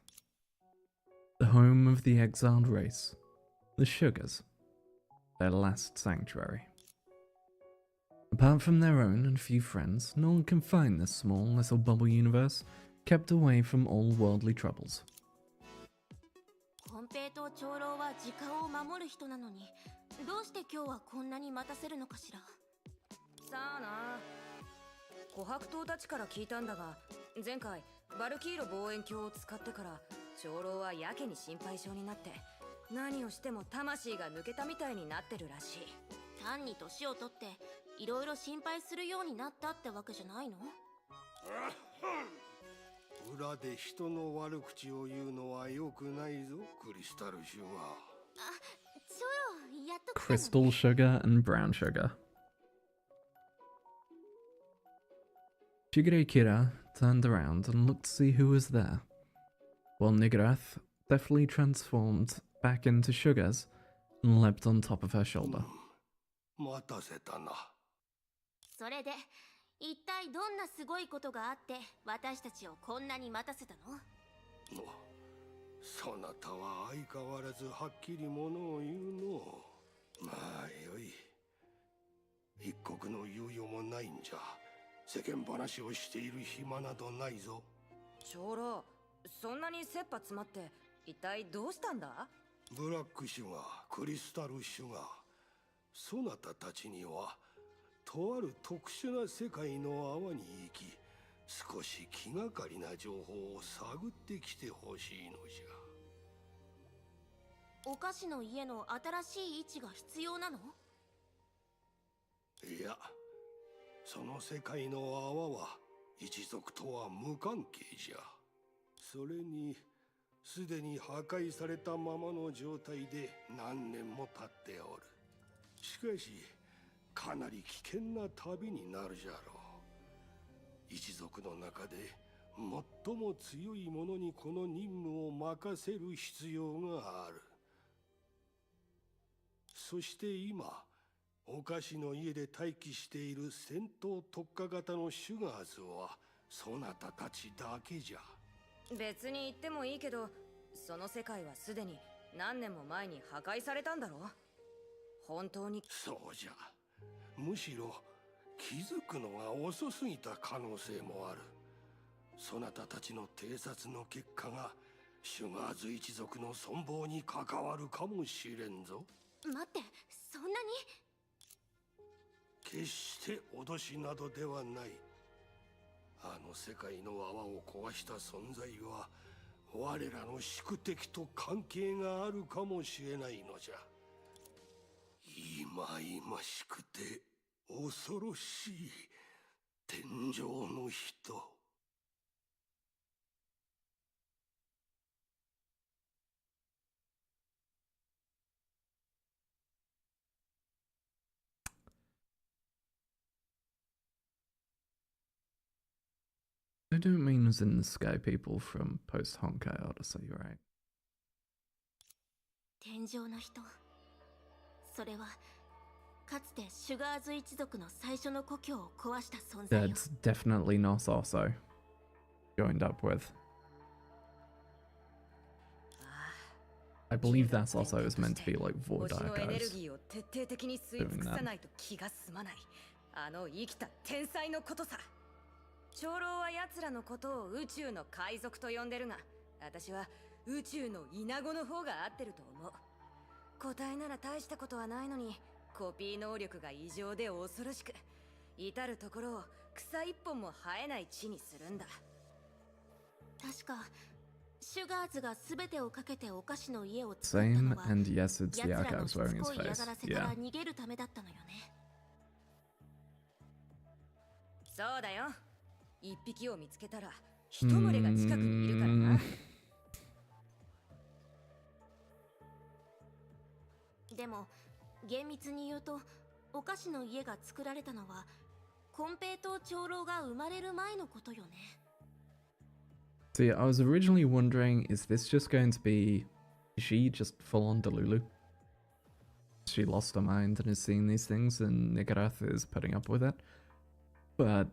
The home of the exiled race. The Sugars. Their last sanctuary. Apart from their own and few friends, no one can find this small little bubble universe, kept away from all worldly troubles. コンペイト長老は時間を守る人なのに、どうして今日はこんなに待たせるのかしら。さあな。琥珀島たちから聞いたんだが、前回バルキーロ望遠鏡を使ってから長老はやけに心配性になって、何をしても魂が抜けたみたいになってるらしい。単に年を取っていろいろ心配するようになったってわけじゃないの？裏で人の悪口を言うのは良くないぞ、クリスタルシュガー。あ、ちょろ、やっと来たの。 Crystal sugar and brown sugar. Shigure Kira turned around and looked to see who was there, while Niggurath deftly transformed back into Sugars and leapt on top of her shoulder. 待たせたな。それで一体どんなすごいことがあって私たちをこんなに待たせたの？そなたは相変わらずはっきりものを言うの。まあよい。一刻の猶予もないんじゃ。世間話をしている暇などないぞ。長老、そんなに切羽詰まって一体どうしたんだ？ブラックシュガー、クリスタルシュガー、そなたたちにはとある特殊な世界の泡に行き、少し気がかりな情報を探ってきてほしいのじゃ。お菓子の家の新しい位置が必要なの？いや、その世界の泡は一族とは無関係じゃ。それにすでに破壊されたままの状態で何年も経っておる。しかしかなり危険な旅になるじゃろう。一族の中で最も強い者にこの任務を任せる必要がある。そして今、お菓子の家で待機している戦闘特化型のシュガーズはそなたたちだけじゃ。別に言ってもいいけど、その世界はすでに何年も前に破壊されたんだろ？本当に。そうじゃ。むしろ気づくのが遅すぎた可能性もある。そなたたちの偵察の結果がシュガーズ一族の存亡に関わるかもしれんぞ。待って、そんなに？決して脅しなどではない。あの世界の泡を壊した存在は我らの宿敵と関係があるかもしれないのじゃ。いまいましくて恐ろしい天井の人。I don't mean as in the sky people from post Honkai Odyssey, right? 天井の人。それはかつてシュガーズ一族の最初の故郷を壊した存在よ。That's definitely not also joined up with. I believe that's also is meant to be like 星 Void のエネル guys. ギーを徹底的に吸い尽くさないと気が済まない。あの生きた天才のことさ。長老は奴らのことを宇宙の海賊と呼んでるが、私は宇宙のイナゴの方が合ってると思う。個体なら大したことはないのに、コピー能力が異常で恐ろしく、至るところを草一本も生えない地にするんだ。確かシュガーズが全てをかけてお菓子の家を作ったの Same, は and yes, it's 奴 the らの archives しつ wearing his こい嫌 face. がらせから Yeah. 逃げるためだったのよね。そうだよ。一匹を見つけたら一群れが近くにいるからな。でも厳密に言うとお菓子の家が作られたのはコンペイトー長老が生まれる前のことよね。See, I was originally wondering, is this just going to be... Is she just full on Delulu? She lost her mind and is seeing these things and Nigarath is putting up with it. But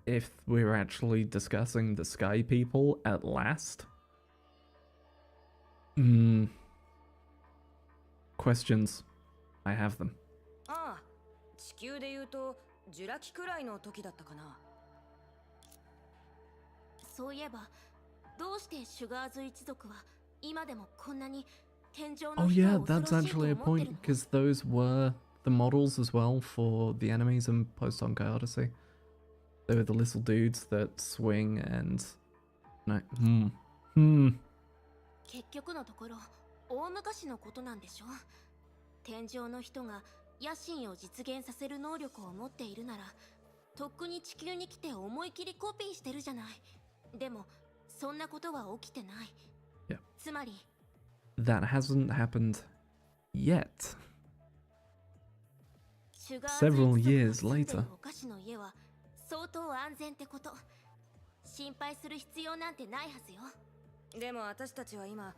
if we're actually discussing the Sky People at last... Questions. I have them. ああ、地球で言うとジュラ紀くらいの時だったかな。そういえばどうしてシュガーズ一族は今でもこんなに天井の Oh 人 yeah, を恐ろ that's しいと actually a 思ってる point, の？ because those were the models as well for the enemies in Post-Honkai Odyssey. They were the little dudes that swing and... No, 結局のところ大昔のことなんでしょ。天井の人が野心を実現させる能力を持っているならとっくに地球に来て思い切りコピーしてるじゃない。でもそんなことは起きてない。Yeah. つまり That hasn't happened yet. シュガーズ Several 一族 years が住んでる later. お菓子の家は相当安全ってこと。心配する必要なんてないはずよ。でも私たちは今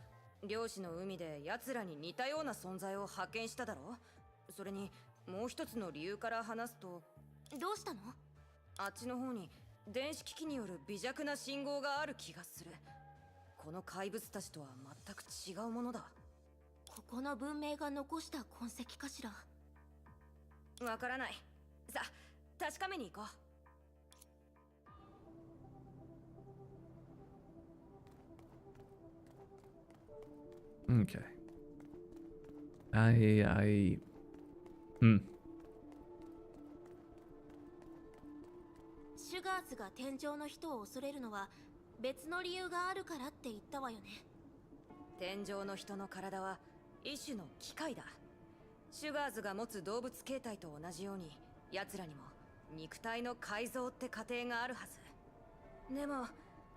漁師の海で奴らに似たような存在を発見しただろ。それにもう一つの理由から話すと、どうしたの？あっちの方に電子機器による微弱な信号がある気がする。この怪物たちとは全く違うものだ。ここの文明が残した痕跡かしら。わからない。さあ、確かめに行こう。Okay. I... シュガーズが天井の人を恐れるのは別の理由があるからって言ったわよね。天井の人の体は一種の機械だ。シュガーズが持つ動物形態と同じように奴らにも肉体の改造って過程があるはず。でも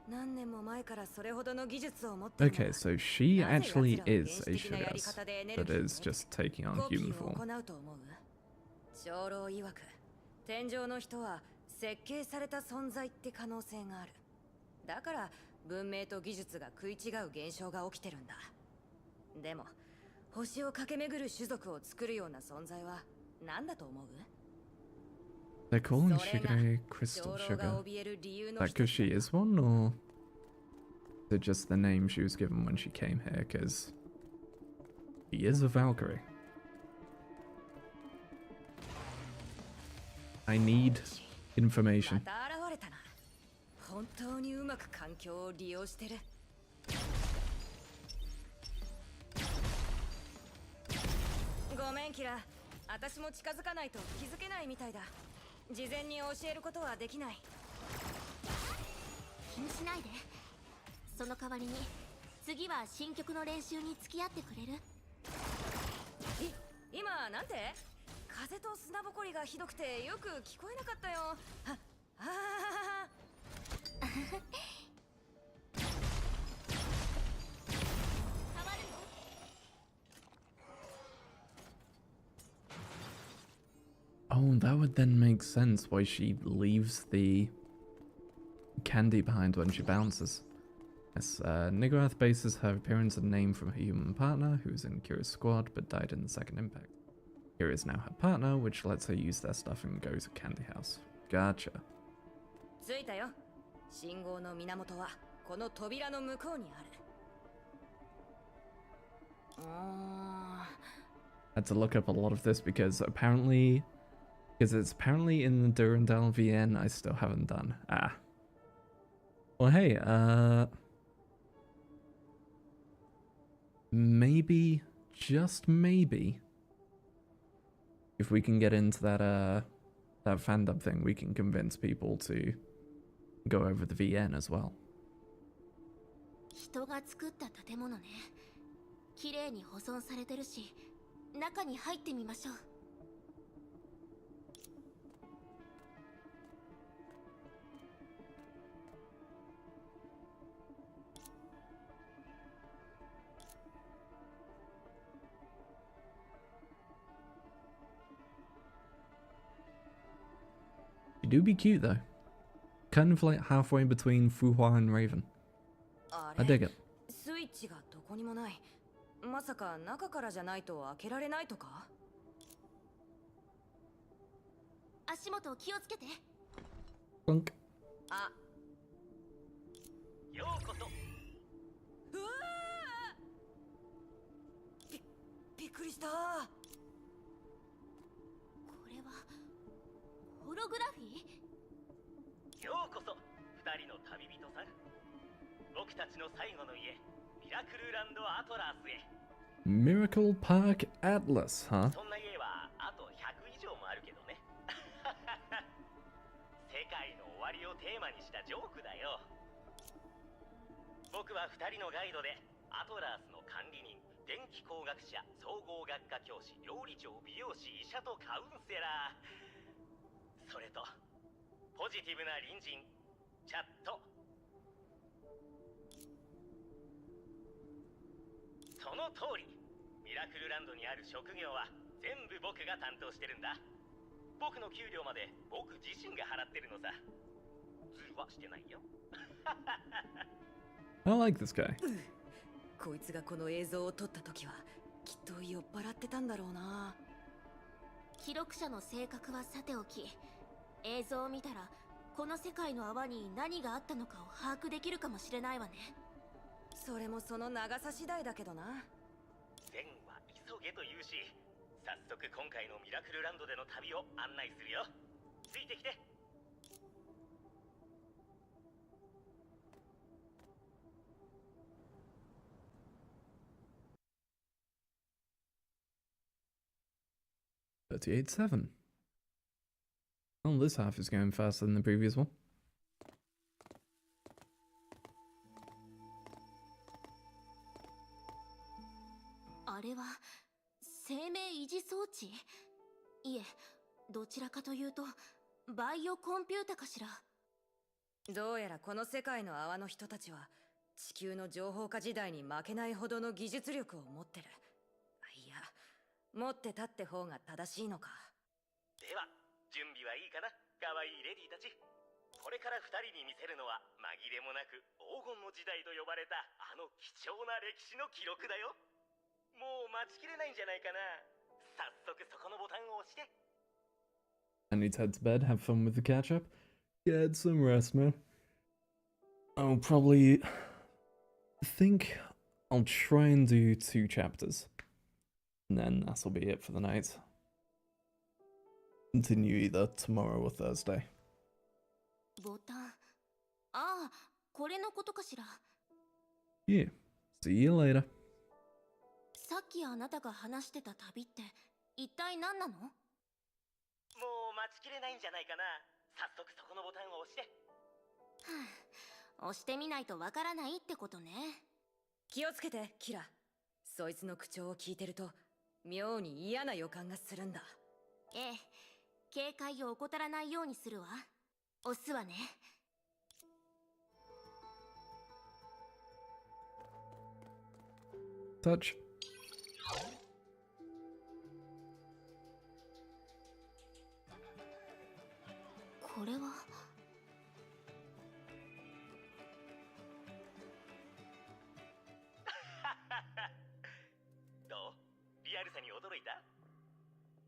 何年も前からそれほどの技術を持っている。 Okay, so she actually is a Shugaz, but is just taking on コピ human ーを form. 行うと思う。長老曰く天井の人は設計された存在って可能性がある。だから文明と技術が食い違う現象が起きてるんだ。でも星を駆け巡る種族を作るような存在は何だと思う？ They're calling Shigure crystal sugar. Like, cause she is one, or is it just the name she was given when she came here? Cause she is a Valkyrie. I need information. また現れたな。本当にうまく環境を利用してる。ごめんキラ、私も近づかないと気づけないみたいだ。事前に教えることはできない。気にしないで。その代わりに次は新曲の練習に付き合ってくれる？今なんて？風と砂ぼこりがひどくてよく聞こえなかったよ。Oh, that would then make sense why she leaves the candy behind when she bounces. Yes, Nigarath bases her appearance and name from her human partner, who's in Kira's squad but died in the second impact. Kira is now her partner, which lets her use their stuff and go to Candy House. Gotcha. 着いたよ。信号の源はこの扉の向こうにある。Had to look up a lot of this because it's apparently in the Durandal VN I still haven't done. Ah. Well, hey, maybe, just maybe, if we can get into that fandub thing, we can convince people to go over the VN as well. 人が作った建物ね。綺麗に保存されてるし、中に入ってみましょう。You do be cute though. Kind of like halfway between Fuhua and Raven. I dig it. スイッチがどこにもない。まさか中からじゃないと開けられないとか？足元気をつけて。Clunk. あ。ようこそ。うわー！びっくりした。これはホログラフィー？ようこそ二人の旅人さん。僕たちの最後の家、ミラクルランドアトラースへ。Miracle Park Atlas, huh? そんな家はあと100以上もあるけどね。世界の終わりをテーマにしたジョークだよ。僕は2人のガイドでアトラースの管理人、電気工学者、総合学科教師、料理長、美容師、医者とカウンセラー、それとポジティブな隣人チャット。その通り、ミラクルランドにある職業は全部僕が担当してるんだ。僕の給料まで僕自身が払ってるのさ。ズルはしてないよ。I like this guy. こいつがこの映像を撮った時はきっと酔っ払ってたんだろうな。記録者の性格はさておき、映像を見たらこの世界の泡に何があったのかを把握できるかもしれないわね。それもその長さ次第だけどな。善は急げと言うし、早速今回のミラクルランドでの旅を案内するよ。ついてきて。38.7. Well, this half is going faster than the previous one. あれは生命維持装置？いえ、どちらかというとバイオコンピュータかしら。どうやらこの世界の泡の人たちは地球の情報化時代に負けないほどの技術力を持ってる。いや、持ってたって方が正しいのか。では準備はいいかな、可愛いレディーたち。これから2人に見せるのは紛れもなく黄金の時代と呼ばれたあの貴重な歴史の記録だよ。もう待ちきれないんじゃないかな。早速そこのボタンを押して。 I need to head to bed, have fun with the catch up, get some rest, man. I'll probably think I'll try and do 2 chapters, and then that'll be it for the night. Continue either tomorrow or Thursday. ボタン。ああ、これのことかしら。Yeah, see you later. さっきあなたが話してた旅って一体何なの？もう待ちきれないんじゃないかな。早速そこのボタンを押して。押してみないとわからないってことね。気をつけて、キラ。そいつの口調を聞いてると妙に嫌な予感がするんだ。ええ、警戒を怠らないようにするわ。押すわね。Touch. これはどう？リアルさに驚いた？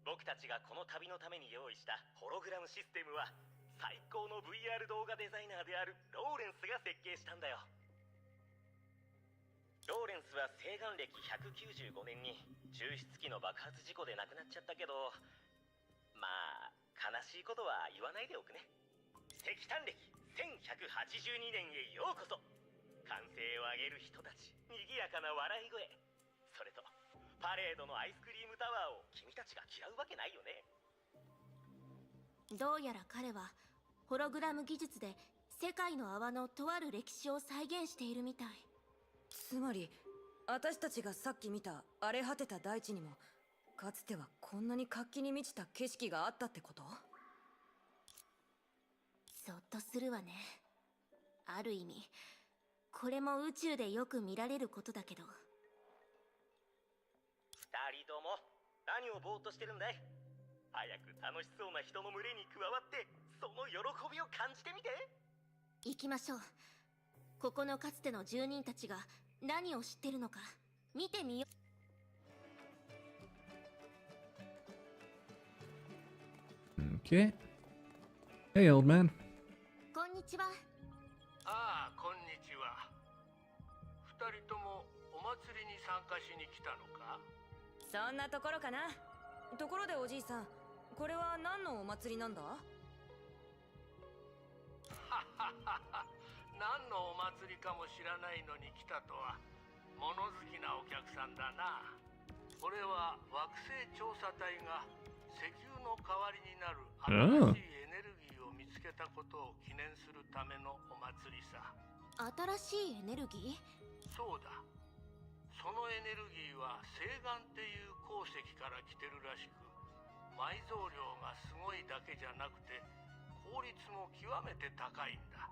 僕たちがこの旅のために用意したホログラムシステムは最高の VR 動画デザイナーであるローレンスが設計したんだよ。ローレンスは西岸歴195年に抽出機の爆発事故で亡くなっちゃったけど、まあ悲しいことは言わないでおくね。石炭歴1182年へようこそ。歓声を上げる人たち、賑やかな笑い声、それとパレードのアイスクリームタワーを君たちが嫌うわけないよね。どうやら彼はホログラム技術で世界の泡のとある歴史を再現しているみたい。つまり私たちがさっき見た荒れ果てた大地にもかつてはこんなに活気に満ちた景色があったってこと？そっとするわね。ある意味これも宇宙でよく見られることだけど。二人とも何をぼーっとしてるんだい。早く楽しそうな人の群れに加わってその喜びを感じてみて。行きましょう。ここのかつての住人たちが何を知ってるのか見てみよう。Okay. Hey, old man. こんにちは。ああ、こんにちは。二人ともお祭りに参加しに来たのか？そんなところかな。ところでおじいさん、これは何のお祭りなんだ？はははは。何のお祭りかも知らないのに来たとは物好きなお客さんだな。これは惑星調査隊が石油の代わりになる新しいエネルギーを見つけたことを記念するためのお祭りさ。新しいエネルギー？そうだ。そのエネルギーは西岸っていう鉱石から来てるらしく、埋蔵量がすごいだけじゃなくて効率も極めて高いんだ。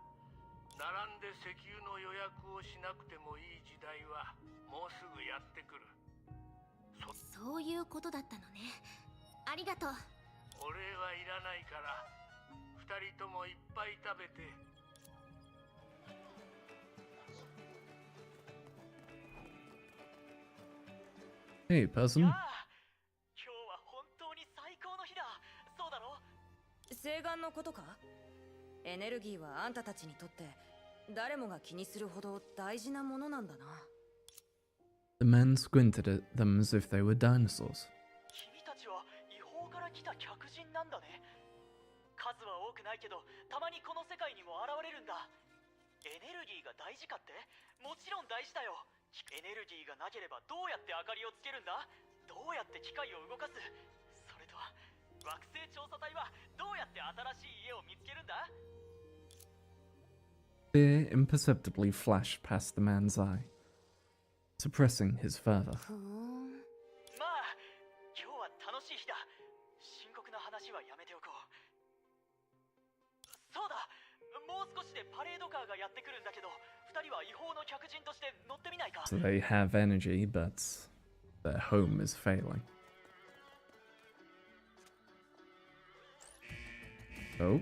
並んで石油の予約をしなくてもいい時代はもうすぐやってくる。そういうことだったのね。ありがとう。お礼はいらないから、二人ともいっぱい食べて。Hey, person. 今日は本当に最高の日だ。そうだろ？西岸のことか？エネルギーはあんたたちにとって誰もが気にするほど大事なものなんだな。The man squinted at them as if they were dinosaurs. 君たちは違法から来た客人なんだね。数は多くないけど、たまにこの世界にも現れるんだ。エネルギーが大事かって？もちろん大事だよ。エネルギーがなければどうやって明かりをつけるんだ？どうやって機械を動かす？それと惑星調査隊はどうやって新しい家を見つけるんだ？ Fear imperceptibly flashed past the man's eye, suppressing his fervor. まあ、今日は楽しい日だ。深刻な話はやめておこう。そうだ、もう少しでパレードカーがやってくるんだけど、二人は違法の客人として乗ってみないか？ So they have energy, but their home is failing. Oh.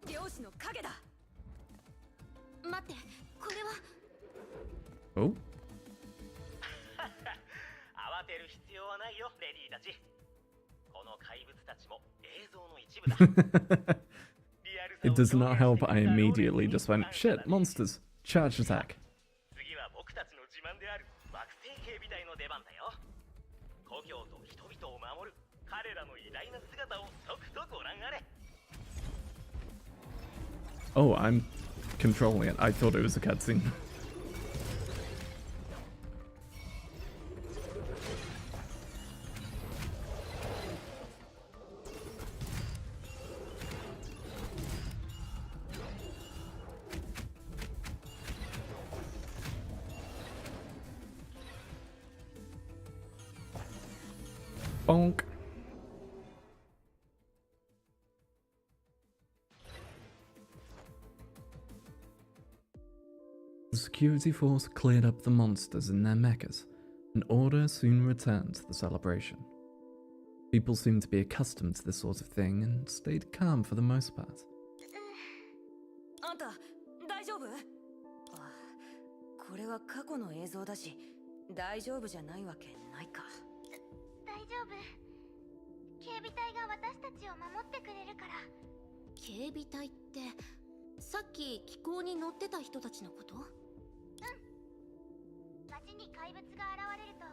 漁師の影だ。待って、これは。Oh. 慌てる必要はないよ、レディーたち。この怪物たちも映像の一部だ。It does not help. I immediately just went, shit, monsters, charge attack. 次は僕たちの自慢である惑星警備隊の出番だよ。故郷と人々を守る彼らの偉大な姿をとくとご覧あれ。Oh, I'm controlling it. I thought it was a cutscene. Bonk. The security force cleared up the monsters in their mechas, and order soon returned to the celebration. People seemed to be accustomed to this sort of thing and stayed calm for the most part. あんた大丈夫？これは過去の映像だし大丈夫じゃないわけないか。大丈夫。警備隊が私たちを守ってくれるから。警備隊ってさっき気候に乗ってた人たちのこと？街に怪物が現れると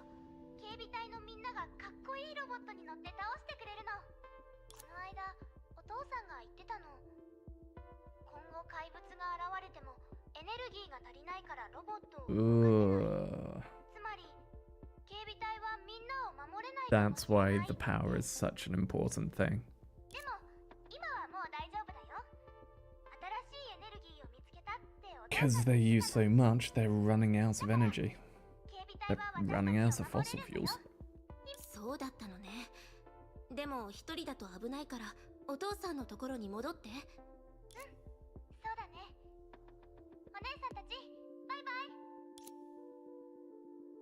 警備隊のみんながかっこいいロボットに乗って倒してくれるの。この間お父さんが言ってたの。今後怪物が現れてもエネルギーが足りないからロボットを動かせない。つまり警備隊はみんなを守れない。 That's why the power is such an important thing. でも今はもう大丈夫だよ。新しいエネルギーを見つけたってお父 Because さん they use so much, they're running out of energy. They're running out of fossil fuels. そうだったのね。でも一人だと危ないからお父さんのところに戻って。そうだね。お姉さんたち、バイバ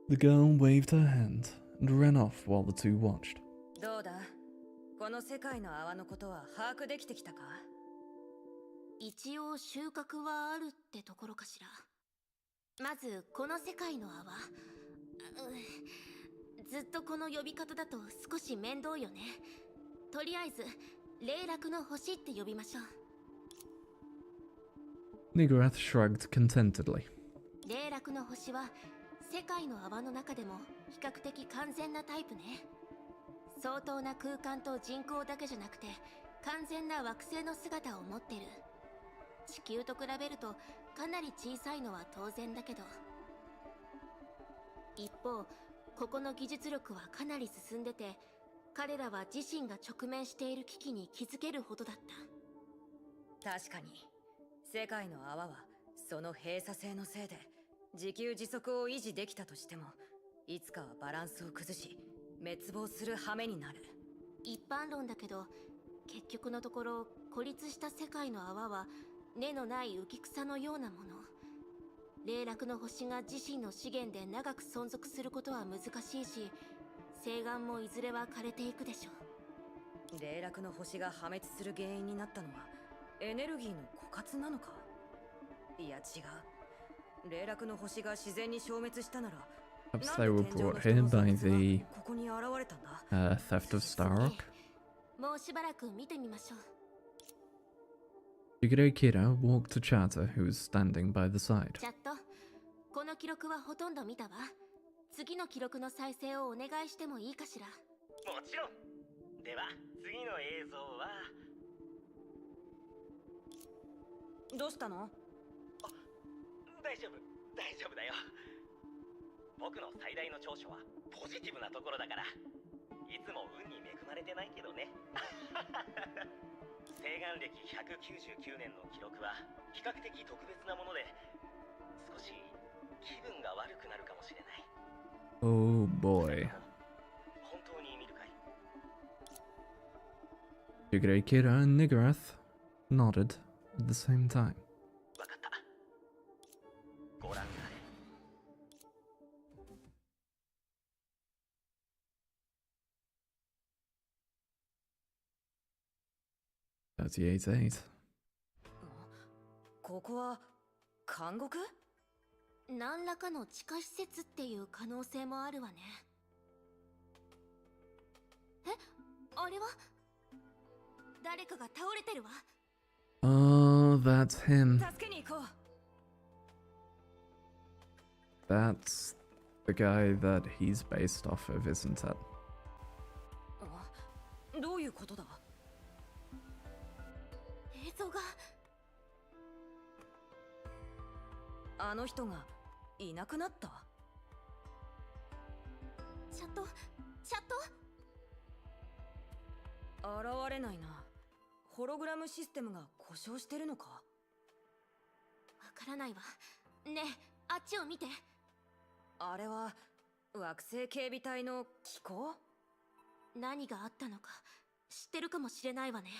イ。 The girl waved her hand and ran off while the two watched. どうだ、この世界の泡のことは把握できてきたか？一応収穫はあるってところかしら。まずこの世界の泡、ずっとこの呼び方だと少し面倒よね。とりあえず霊落の星って呼びましょう。 Niggurath shrugged contentedly. 霊落の星は世界の泡の中でも比較的完全なタイプね。相当な空間と人口だけじゃなくて完全な惑星の姿を持ってる。地球と比べるとかなり小さいのは当然だけど、一方ここの技術力はかなり進んでて、彼らは自身が直面している危機に気づけるほどだった。確かに世界の泡はその閉鎖性のせいで自給自足を維持できたとしても、いつかはバランスを崩し滅亡する羽目になる。一般論だけど結局のところ孤立した世界の泡は根のない浮草のようなもの。霊落の星が自身の資源で長く存続することは難しいし、星岩もいずれは枯れていくでしょう。霊落の星が破滅する原因になったのはエネルギーの枯渇なのか？いや違う。霊落の星が自然に消滅したなら、 Perhaps they were brought here by the ここに現れたんだ。theft of Starrock. もうしばらく見てみましょう。Shigure Kira walked to Chata, who was standing by the side. チャット、この記録はほとんど見たわ。次の記録の再生をお願いしてもいいかしら。もちろん。では次の映像は。どうしたの？大丈夫だよ。僕の最大の長所はポジティブなところだから。いつも運に恵まれてないけどね。星岩歴199年の記録は比較的特別なもので、少し気分が悪くなるかもしれない。 Oh boy. 本当に見るかい？ Shigure Kira and Niggurath nodded at the same time. わかった。ご覧あれ。38. ここは監獄？何らかの地下施設っていう可能性もあるわね。え、あれは誰かが倒れてるわ。 Oh, that's him. 助けに行こう。 That's the guy that he's based off of, isn't it? どういうことだ？映像が。あの人がいなくなった？チャット現れないな。ホログラムシステムが故障してるのか？わからないわ。ねえ、あっちを見て。あれは惑星警備隊の機構？何があったのか知ってるかもしれないわね。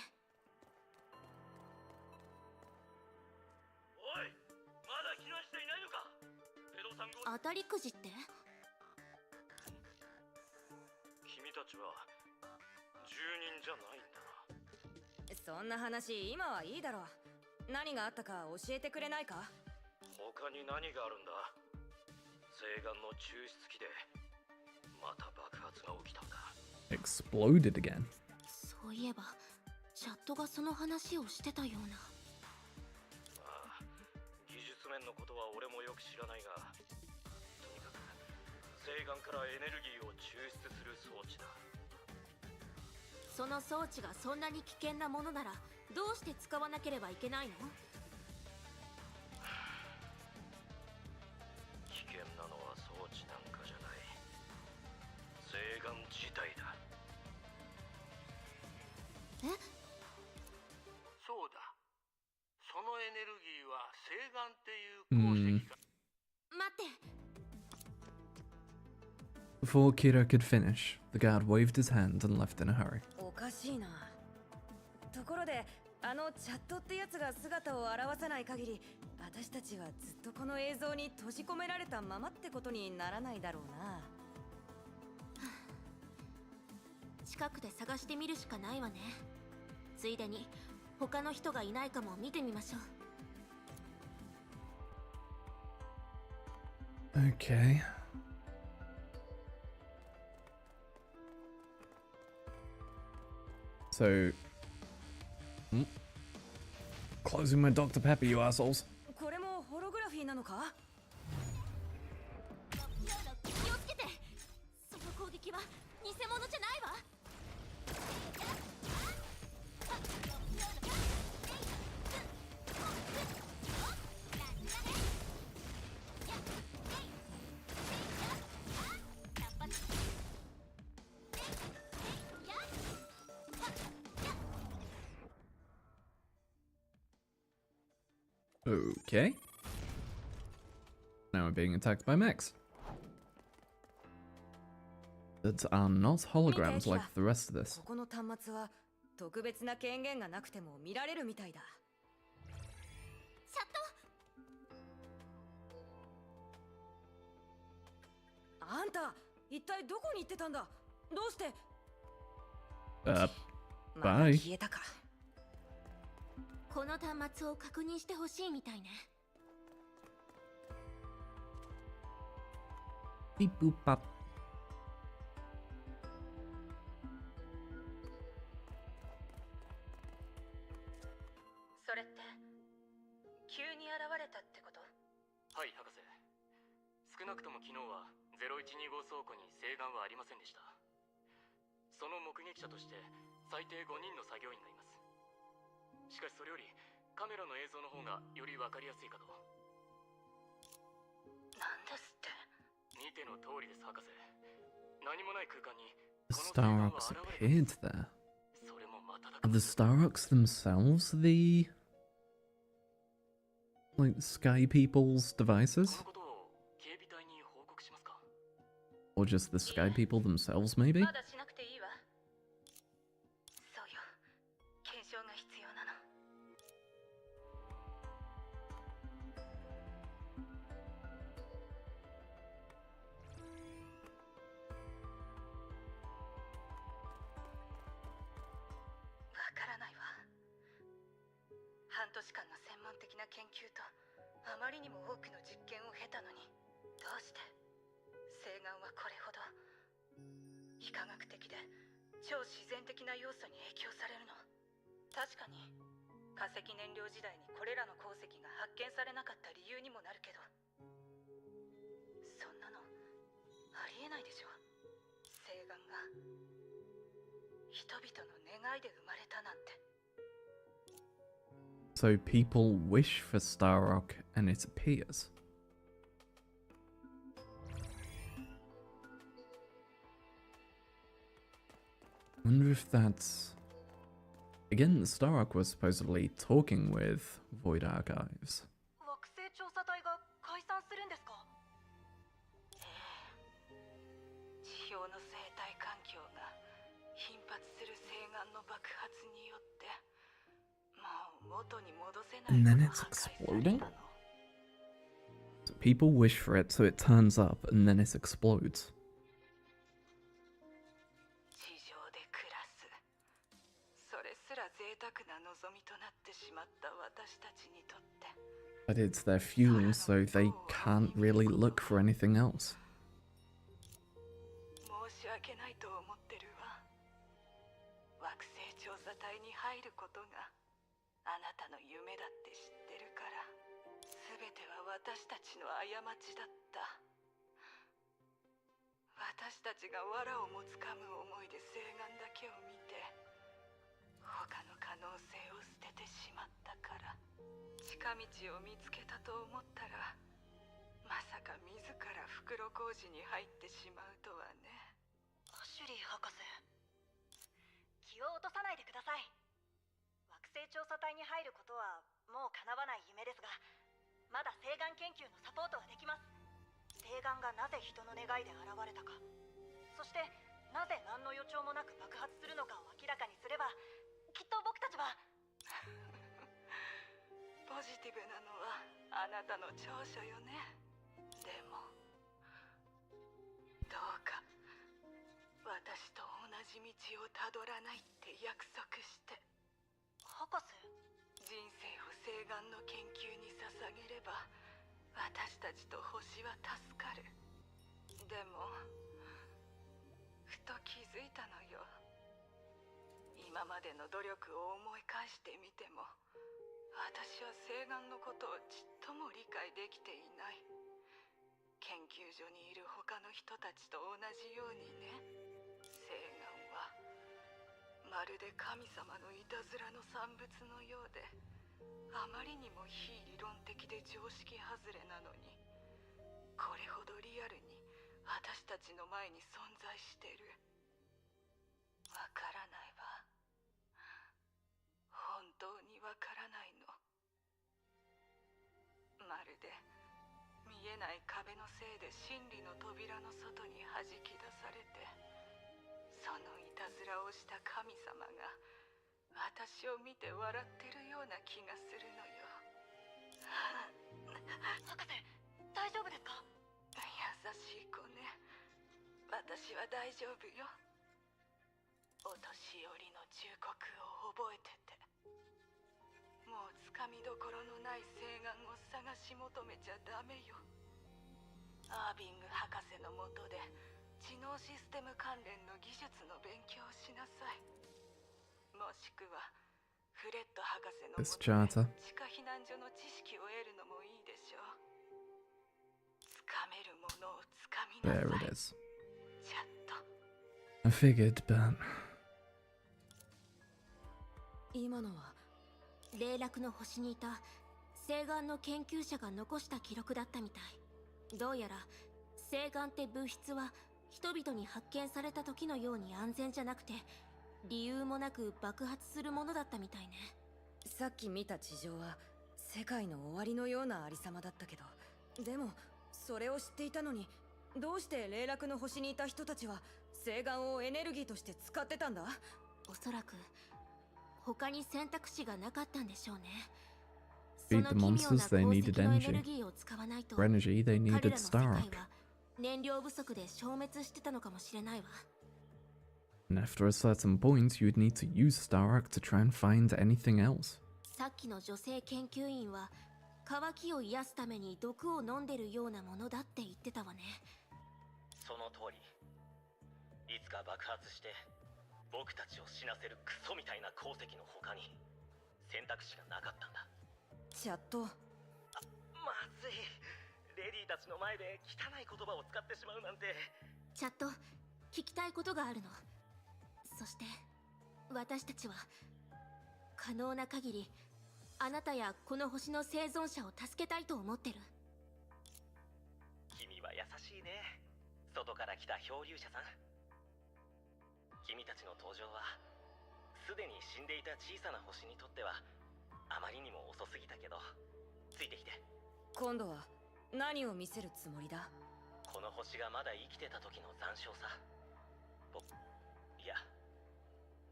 おい、まだ避難していないのか？ペドさん当たりくじって？君たちは住人じゃないんだな。そんな話今はいいだろう。何があったか教えてくれないか？他に何があるんだ？星岩の抽出機でまた爆発が起きたんだ。Exploded again. そういえばチャットがその話をしてたような。あ面のことは俺もよく知らないが、とにかく星岩からエネルギーを抽出する装置だ。その装置がそんなに危険なものならどうして使わなければいけないの？危険なのは装置なんかじゃない。星岩自体だ。え？そうだ。そのエネルギーは星岩っていう鉱石か。待って。Before Kira could finish, the guard waved his hand and left in a hurry. おかしいな。ところで、あのチャットってやつが姿を現さない限り、私たちはずっとこの映像に閉じ込められたままってことにならないだろうな。近くで探してみるしかないわね。ついでに他の人がいないかも見てみましょう。Okay. So, closing my Dr. Pepper, you assholes. これもホログラフィーなのか？気をつけて。その攻撃は偽物じゃないわ。Okay. Now we're being attacked by mechs. That are not holograms like the rest of this. ここの端末は特別な権限がなくても見られるみたいだ。チャット。あんた、一体どこに行ってたんだ？どうして？また Bye. 消えたか。この端末を確認してほしいみたいね。Beep boop bop. それって急に現れたってこと？はい、博士。少なくとも昨日は0125倉庫に星岩はありませんでした。その目撃者として最低5人の作業員がいます。しかしそれよりカメラの映像の方がより分かりやすいかと。なんですって？見ての通りです、博士。何もない空間に The Starrocks appeared there. それもまただ。 Are the Starrocks themselves the like Sky People's devices? このことを警備隊に報告しますか？ Or just the Sky People themselves, maybe? まだしなくていいわ。そうよ。検証が必要なの。わからないわ。半年間の専門的な研究とあまりにも多くの実験を経たのに、どうして星岩はこれほど非科学的で超自然的な要素に影響されるの？確かに化石燃料時代にこれらの鉱石が発見されなかった理由にもなるけど、そんなのありえないでしょ。星岩が人々の願いで生まれたなんて。 So people wish for Starrock and it appears. Wonder if that's... Again, Starrock was supposedly talking with Void Archives. 惑星調査隊が解散するんですか？ええ。地表の生態環境が頻発する星岩の爆発によってもう元に戻せない。 And then it's exploding? So people wish for it, so it turns up and then it explodes. 地上で暮らす。それすら贅沢な望みとなってしまった私たちにとって。 But it's their fuel, so they can't really look for anything else. 申し訳ないと思ってるわ。惑星調査隊に入ることがあなたの夢だって知ってるから、全ては私たちの過ちだった。私たちが藁をもつかむ思いで誓願だけを見て、他の可能性を捨ててしまったから。近道を見つけたと思ったら、まさか自ら袋小路に入ってしまうとはね。アシュリー博士、気を落とさないでください。惑星調査隊に入ることはもう叶わない夢ですが、まだ星眼研究のサポートはできます。星眼がなぜ人の願いで現れたか、そしてなぜ何の予兆もなく爆発するのかを明らかにすれば、きっと僕たちはポジティブなのはあなたの長所よね。でもどうか私と同じ道をたどらないって約束して。博士、人生を星眼の研究に捧げれば私たちと星は助かる。でもふと気づいたのよ。今までの努力を思い返してみても、私は星眼のことをちっとも理解できていない。研究所にいる他の人たちと同じようにね。星眼はまるで神様のいたずらの産物のようで、あまりにも非理論的で常識外れなのに、これほどリアルに私たちの前に存在してる。わからないわ。本当にわからないの。まるで見えない壁のせいで真理の扉の外に弾き出されて、そのいたずらをした神様が私を見て笑ってるような気がするのよ。博士、大丈夫ですか？優しい子ね。私は大丈夫よ。お年寄りの忠告を覚えてて。もうつかみどころのない星眼を探し求めちゃダメよ。アービング博士の下で知能システム関連の技術の勉強をしなさい。もしくはフレッド博士の下で地下避難所の知識を得るのもいいでしょう。つかめるものをつかみなさい。There it is. ちゃんと。I figured, but 今のは霊落の星にいた星眼の研究者が残した記録だったみたい。どうやら星眼って物質は人々に発見された時のように安全じゃなくて、理由もなく爆発するものだったみたいね。さっき見た地上は世界の終わりのようなありさまだったけど、でもそれを知っていたのに、どうして霊落の星にいた人たちは星眼をエネルギーとして使ってたんだ？おそらく他に選択肢がなかったんでしょうね。 beat the monsters, they needed energy. For energy, they needed Starrock. 燃料不足で消滅してたのかもしれないわ。 And after a certain point, you'd need to use Starrock to try and find anything else. さっきの女性研究員は渇きを癒すために毒を飲んでるようなものだって言ってたわね。その通り。いつか爆発して僕たちを死なせるクソみたいな鉱石の他に選択肢がなかったんだ。チャット。まずい。レディーたちの前で汚い言葉を使ってしまうなんて。チャット、聞きたいことがあるの。そして私たちは可能な限りあなたやこの星の生存者を助けたいと思ってる。君は優しいね。外から来た漂流者さん。君たちの登場はすでに死んでいた小さな星にとってはあまりにも遅すぎたけど、ついてきて。今度は何を見せるつもりだ？この星がまだ生きてた時の残照さ。いや、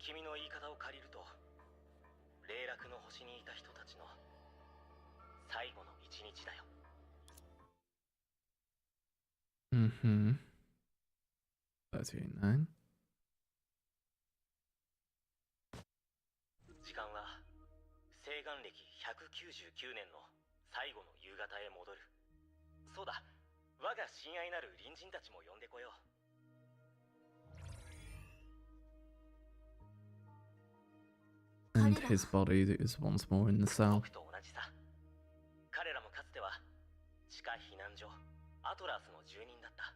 君の言い方を借りると霊落の星にいた人たちの最後の一日だよ。39. 時間は星眼暦199年の最後の夕方へ戻る。そうだ、我が親愛なる隣人たちも呼んでこよう。And his body is once more in the cell. 僕と同じさ。彼らもかつてはトラースの住人だった。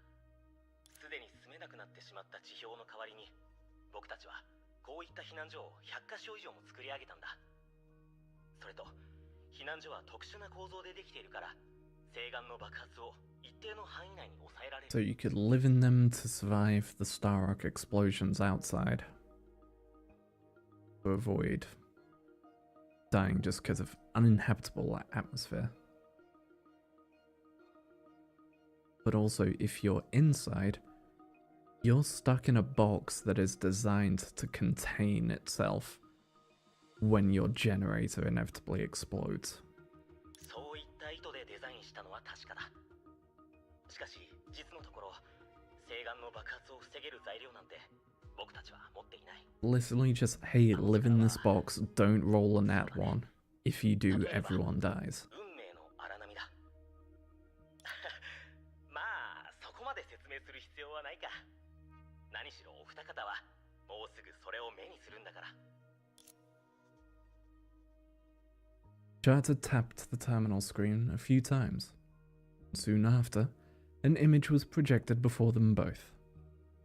すでに住めなくなってしまった地表の代わりに、僕たちはこういった避難所を100カ所以上も作り上げたんだ。それと避難所は特殊な構造でできているから、西岸の爆発を一定の範囲内に抑えられる。So you could live in them to survive the star rock explosions outside. To avoid dying just because of uninhabitable atmosphere. But also, if you're inside, you're stuck in a box that is designed to contain itself when your generator inevitably explodes. そういった意図でデザインしたのは確かだ。しかし、実のところ、西岸の爆発を防げる材料なんて僕たちは持っていない。Literally just, hey, live in this box, don't roll a nat one. If you do, everyone dies. 運命の荒波だ。まあ、そこまで説明する必要はないか。何しろお二方はもうすぐそれを目にするんだから。Charter tapped the terminal screen a few times. Soon after, an image was projected before them both.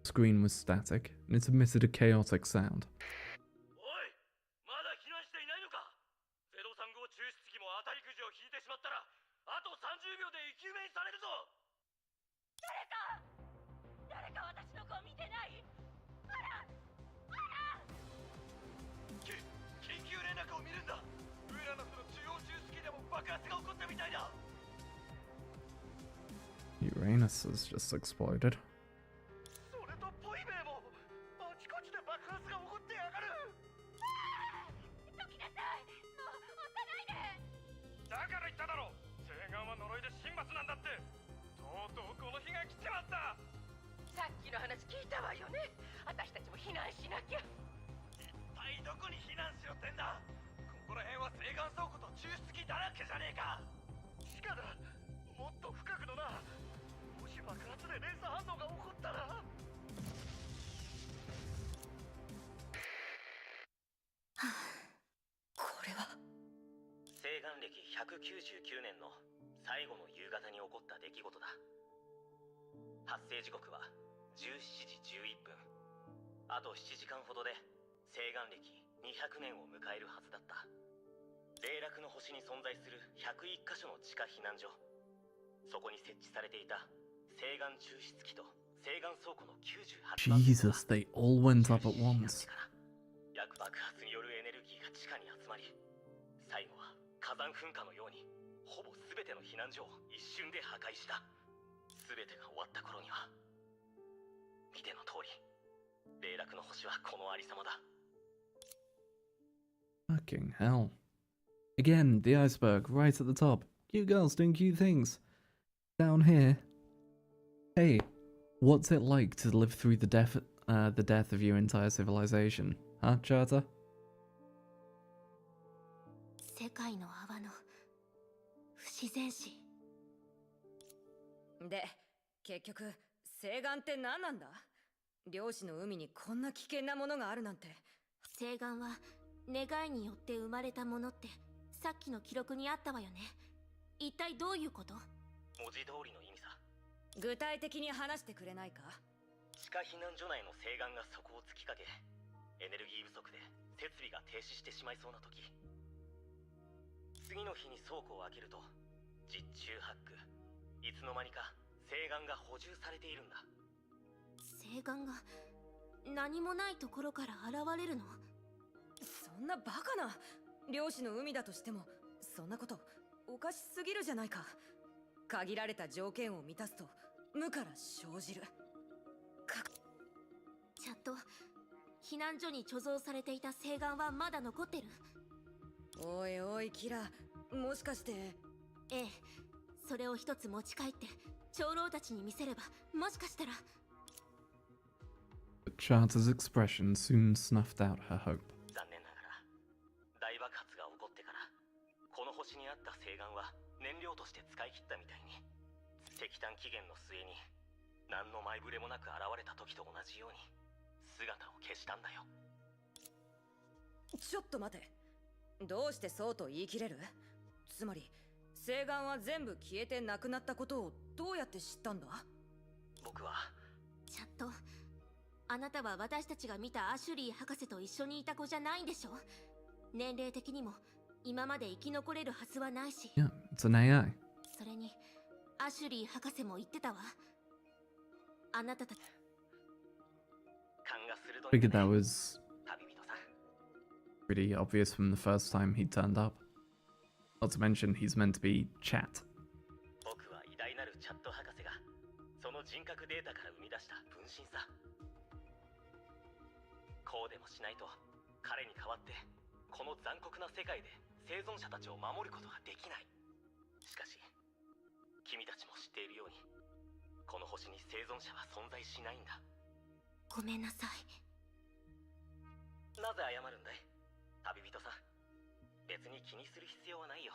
The screen was static, and it emitted a chaotic sound. おい、まだ避難していないのか。035抽出機も当たりくじを引いてしまったら、あと30秒で生き埋めにされるぞ。誰か私の子を見てない？緊急連絡を見るんだ。ウーラノスの中央抽出機でも爆発が起こったみたいだ。Uranus has just exploded. それとポイベーもあちこちで爆発が起こってやがる。どきなさい。もう押さないで。だから言っただろ。西岸は呪いで神罰なんだって。とうとうこの日が来ちまった。さっきの話聞いたわよね。私たちも避難しなきゃ。一体どこに避難しろってんだ。ここら辺は西岸倉庫と抽出機だらけじゃねえか。地下だ。もっと深くのな。もし爆発で連鎖反応が起こったら。これは西岸歴199年の最後の夕方に起こった出来事だ。発生時刻は17時11分。あと7時間ほどで西岸歴200年を迎えるはずだった。霊落の星に存在する101カ所の地下避難所。そこに設置されていた西岸抽出機と西岸倉庫の98%。 Jesus, they all went up at once. 爆発によるエネルギーが地下に集まり、最後は火山噴火のようにほぼ全ての避難所を一瞬で破壊した。全てが終わった頃には見ての通り、霊落の星はこのありさまだ。 Fucking hell. Again, the iceberg right at the top. Cute girls doing cute things. Down here. Hey, what's it like to live through the death of your entire civilization? Huh, Charter? 世界の泡の不自然死で、結局西岸って何なんだ？漁師の海にこんな危険なものがあるなんて。西岸は願いによって生まれたものってさっきの記録にあったわよね。一体どういうこと？文字通りの意味さ。具体的に話してくれないか？地下避難所内の西岸が底を突きかけ、エネルギー不足で設備が停止してしまいそうな時、次の日に倉庫を開けると実中八九、いつの間にか西岸が補充されているんだ。西岸が何もないところから現れるの？そんなバカな。漁師の海だとしてもそんなことおかしすぎるじゃないか。限られた条件を満たすと無から生じる。ちゃんと避難所に貯蔵されていた西岸はまだ残ってる？おいおいキラ、もしかして。ええ、それを一つ持ち帰って長老たちに見せれば、もしかしたら。 But Charter's expression soon snuffed out her hope. 残念ながら大爆発が起こってからこの星にあった西岸は燃料として使い切ったみたいに、石炭期限の末に何の前触れもなく現れた時と同じように姿を消したんだよ。ちょっと待て。どうしてそうと言い切れる？つまり誓願は全部消えてなくなったことをどうやって知ったんだ？僕はチャット、あなたは私たちが見たアシュリー博士と一緒にいた子じゃないんでしょ？年齢的にも今まで生き残れるはずはないし。 Yeah, it's an AI. それにアシュリー博士も言ってたわ。あなたたち Figured that was pretty obvious from the first time he turned up. Not to mention he's meant to be chat. 僕は偉大なるチャット博士がその人格データから生み出した分身さ。こうでもしないと彼に代わってこの残酷な世界で生存者たちを守ることができない。しかし君たちも知っているようにこの星に生存者は存在しないんだ。ごめんなさい。なぜ謝るんだい旅人さん。別に気にする必要はないよ。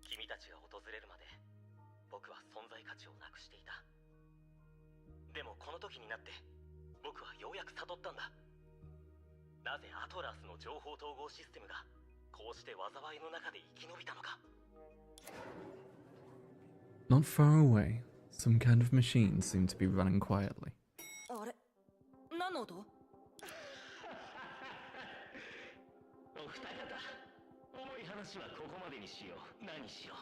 君たちが訪れるまで僕は存在価値をなくしていた。でもこの時になって僕はようやく悟ったんだ。なぜアトラスの情報統合システムがこうして災いの中で生き延びたのか。 Not far away, some kind of machine seemed to be running quietly. あれ、何の音？お二方、重い話はここまでにしよう。何しよう。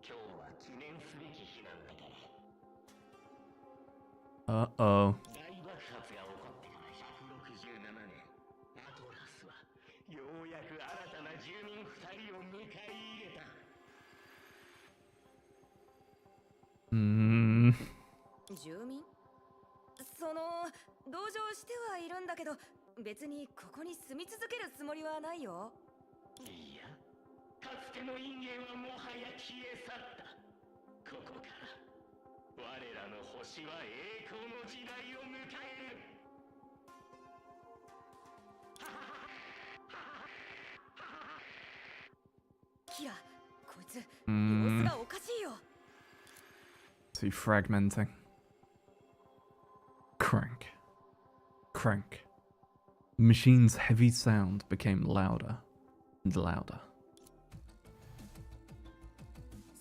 今日は記念すべき日なんだから。Uh-oh. 大爆発が起こってから167年、アトラスはようやく新たな住民2人を迎え入れた。住民？その同情してはいるんだけど、別にここに住み続けるつもりはないよ。いや、かつての因縁はもはや消え去った。ここから我らの星は栄光の時代を迎える。キラ、こいつ様子がおかしいよ。See, fragmenting. Crank. Crank. The machine's heavy sound became louder and louder.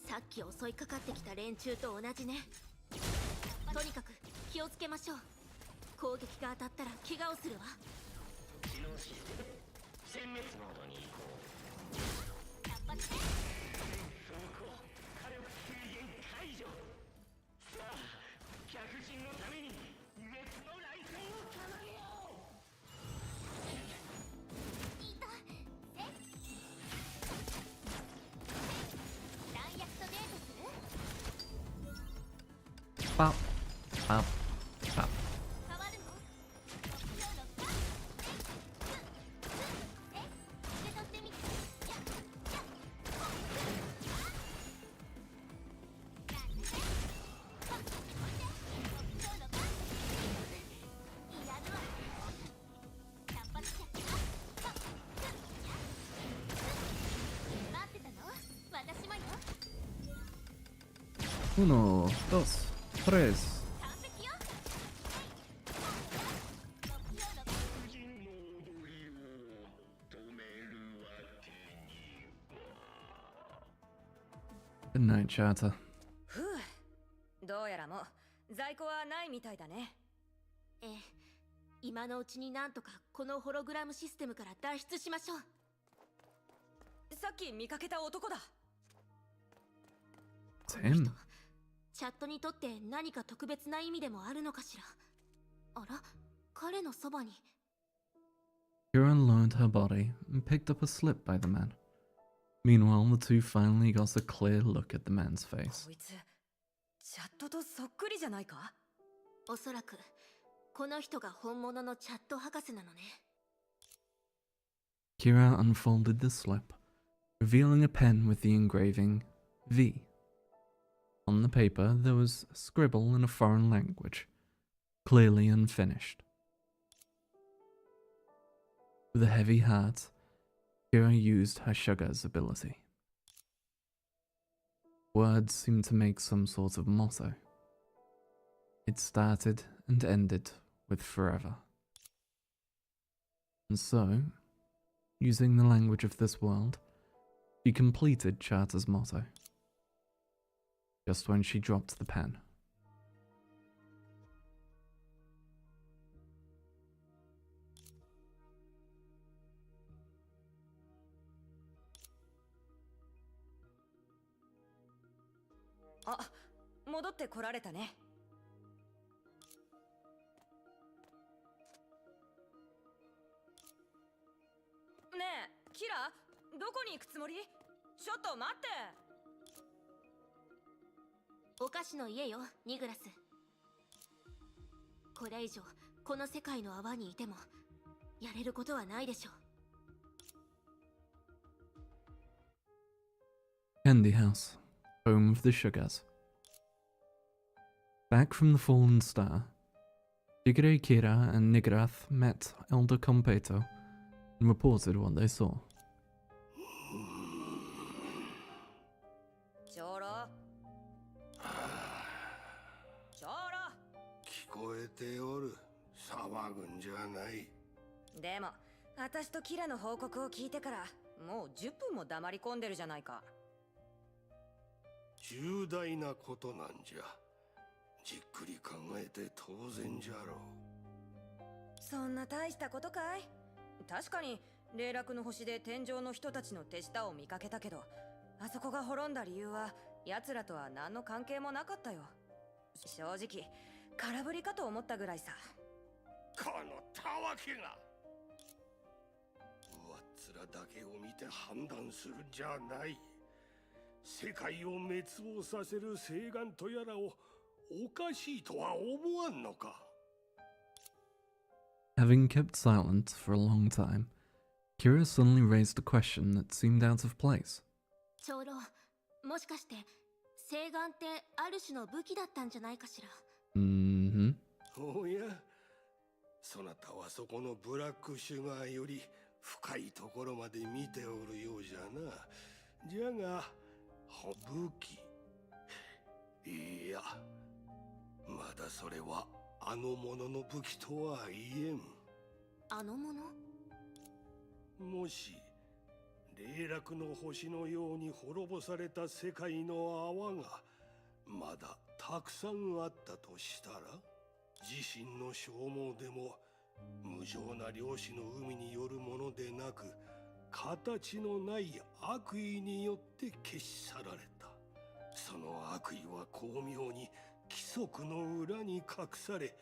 さっき襲いかかってきた連中と同じね。とにかく気をつけましょう。攻撃が当たったら怪我をするわ。知能システム殲滅モードに移行。そこ火力制限解除。さあ客人のために滅の雷声を奏でよう。いた弾薬とデートする？ Bop. Bop. Bop. 変わるの？受け取ってみて。Uno, dos, tres. グッナイトチャーター。ふう、どうやらもう在庫はないみたいだね。ええ、今のうちになんとかこのホログラムシステムから脱出しましょう。さっき見かけた男だ。Tim. チャットにとって何か特別な意味でもあるのかしら。あら、彼のそばに。Kira lowered her body and picked up a slip by the man. Meanwhile, the two finally got a clear look at the man's face. こいつチャットとそっくりじゃないか？おそらくこの人が本物のチャット博士なのね。Kira unfolded the slip, revealing a pen with the engraving V. On the paper, there was a scribble in a foreign language, clearly unfinished. With a heavy heart, Kira used her sugar's ability. Words seemed to make some sort of motto. It started and ended with forever. And so, using the language of this world, she completed Charter's motto. just when she dropped the pen. あ、戻ってこられたね。ねえ、キラ、どこに行くつもり？ちょっと待って。お菓子の家よ、ニグラス。これ以上この世界の泡にいてもやれることはないでしょう。 Candy House, home of the Sugars. Back from the fallen star, Shigure, Kira, and Nigrath met Elder Competo and reported what they saw. 長老、長老。聞こえておる。騒ぐんじゃない。でも、私とキラの報告を聞いてからもう10分も黙り込んでるじゃないか。重大なことなんじゃ。じっくり考えて当然じゃろう。そんな大したことかい？確かに霊落の星で天上の人たちの手下を見かけたけど、あそこが滅んだ理由は奴らとは何の関係もなかったよ。正直空振りかと思ったぐらいさ。このたわけが上っ面だけを見て判断するんじゃない。世界を滅亡させる誓願とやらをおかしいとは思わんのか。 Having kept silent for a long time, Kira suddenly raised a question that seemed out of place. 長老、もしかして誓願ってある種の武器だったんじゃないかしら。Mm-hmm. おや、そなたはそこのブラックシュガーより深いところまで見ておるようじゃな。じゃが武器、いや、まだそれはあの者の武器とは言えん。あの者？もし霊落の星のように滅ぼされた世界の泡がまだたくさんあったとしたら、自身の消耗でも無情な漁師の海によるものでなく、形のない悪意によって消し去られた。その悪意は巧妙に規則の裏に隠され、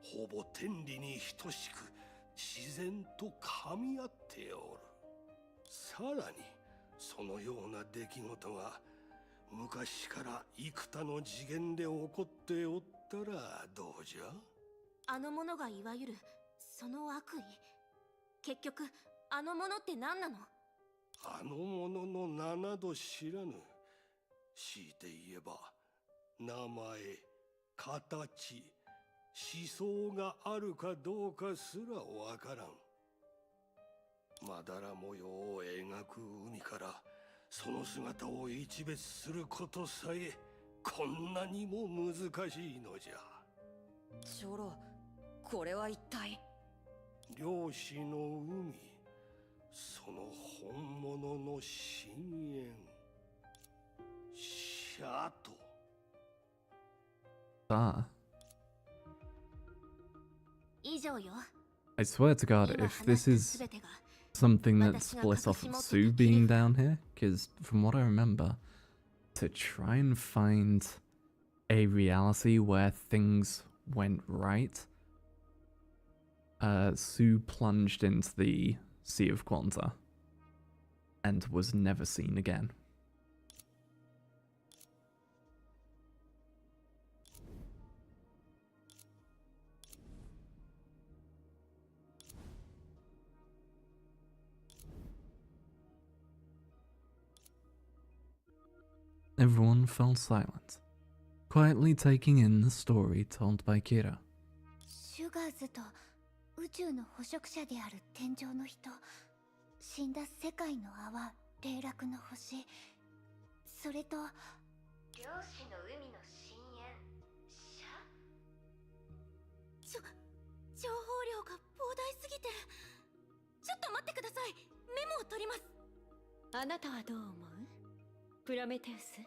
ほぼ天理に等しく自然と噛み合っておる。さらにそのような出来事が昔から幾多の次元で起こっておったらどうじゃ。あの者がいわゆるその悪意、結局あの者って何なの？あの者の名など知らぬ。強いて言えば名前、形、思想があるかどうかすらわからん。まだら模様を描く海からその姿を一別することさえこんなにも難しいのじゃ。長老、これは一体？漁師の海、その本物の深淵、シャト。Ah. 以上よ。 I swear to God, if this is something that split off of Sue being down here, because from what I remember, to try and find a reality where things went right, Sue plunged into the Sea of Quanta and was never seen again. Everyone fell silent, quietly taking in the story told by Kira. シュガーズと宇宙の捕食者である天上の人、死んだ世界の泡、霊落の星、それと漁師の海の深淵、情報量が膨大すぎて。ちょっと待ってください、メモを取ります。あなたはどう思う？プロメテウス。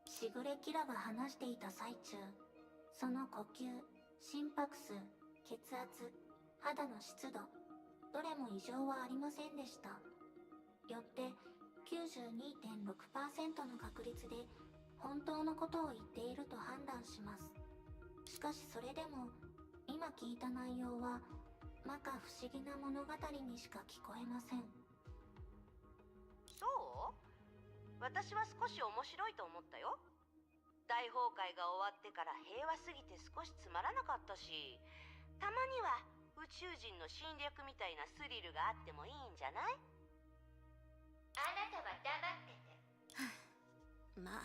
しぐれキラが話していた最中、その呼吸、心拍数、血圧、肌の湿度、どれも異常はありませんでした。よって92.6% の確率で本当のことを言っていると判断します。しかしそれでも今聞いた内容は摩訶不思議な物語にしか聞こえません。そう？私は少し面白いと思ったよ。大崩壊が終わってから平和すぎて少しつまらなかったし、たまには宇宙人の侵略みたいなスリルがあってもいいんじゃない？あなたは黙ってて。まあ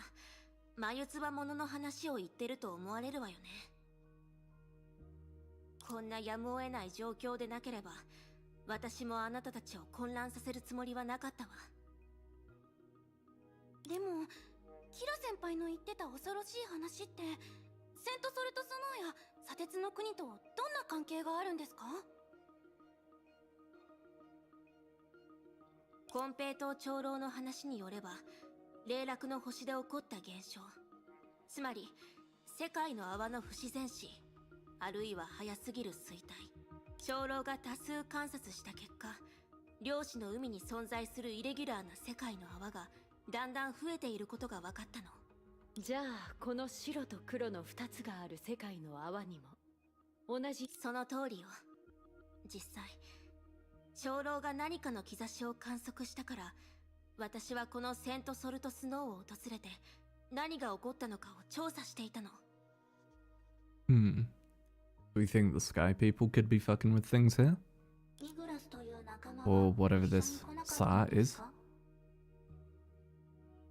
眉唾者の話を言ってると思われるわよね。こんなやむを得ない状況でなければ私もあなたたちを混乱させるつもりはなかったわ。でもキラ先輩の言ってた恐ろしい話ってセントソルトスノーや砂鉄の国とどんな関係があるんですか？金平糖長老の話によれば霊落の星で起こった現象、つまり世界の泡の不自然死、あるいは早すぎる衰退、長老が多数観察した結果、量子の海に存在するイレギュラーな世界の泡がだんだん増えていることが分かったの。じゃあこの白と黒の2つがある世界の泡にも同じ。その通りよ。実際長老が何かの兆しを観測したから、私はこのセントソルトスノーを訪れて何が起こったのかを調査していたの。Do we think the sky people could be fucking with things here? イグラスという仲間は Or whatever this Sa is?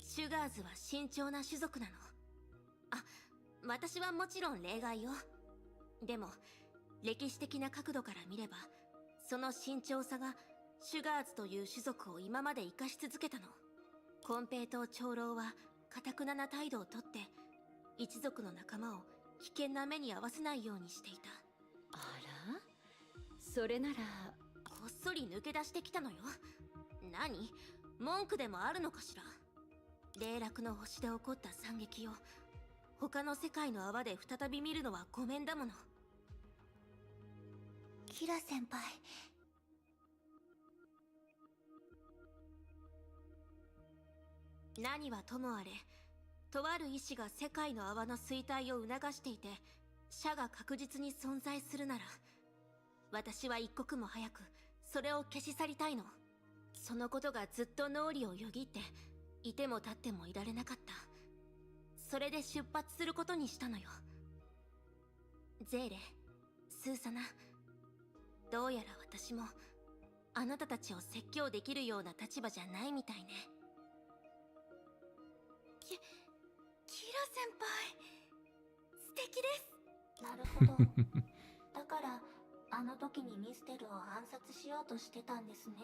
シュガーズは慎重な種族なの。あ、私はもちろん例外よ。でも歴史的な角度から見ればその慎重さがシュガーズという種族を今まで生かし続けたの。金平糖長老は堅くなな態度をとって一族の仲間を危険な目に遭わせないようにしていた。あら、それならこっそり抜け出してきたのよ。何？文句でもあるのかしら。霊落の星で起こった惨劇を他の世界の泡で再び見るのはごめんだもの。キラ先輩、何はともあれ、とある意志が世界の泡の衰退を促していて、社が確実に存在するなら、私は一刻も早くそれを消し去りたいの。そのことがずっと脳裏をよぎって、いても立ってもいられなかった。それで出発することにしたのよ。ゼーレ、スーサナ、どうやら私もあなたたちを説教できるような立場じゃないみたいね。キラ先輩、素敵です。なるほど。だからあの時にミステルを暗殺しようとしてたんですね。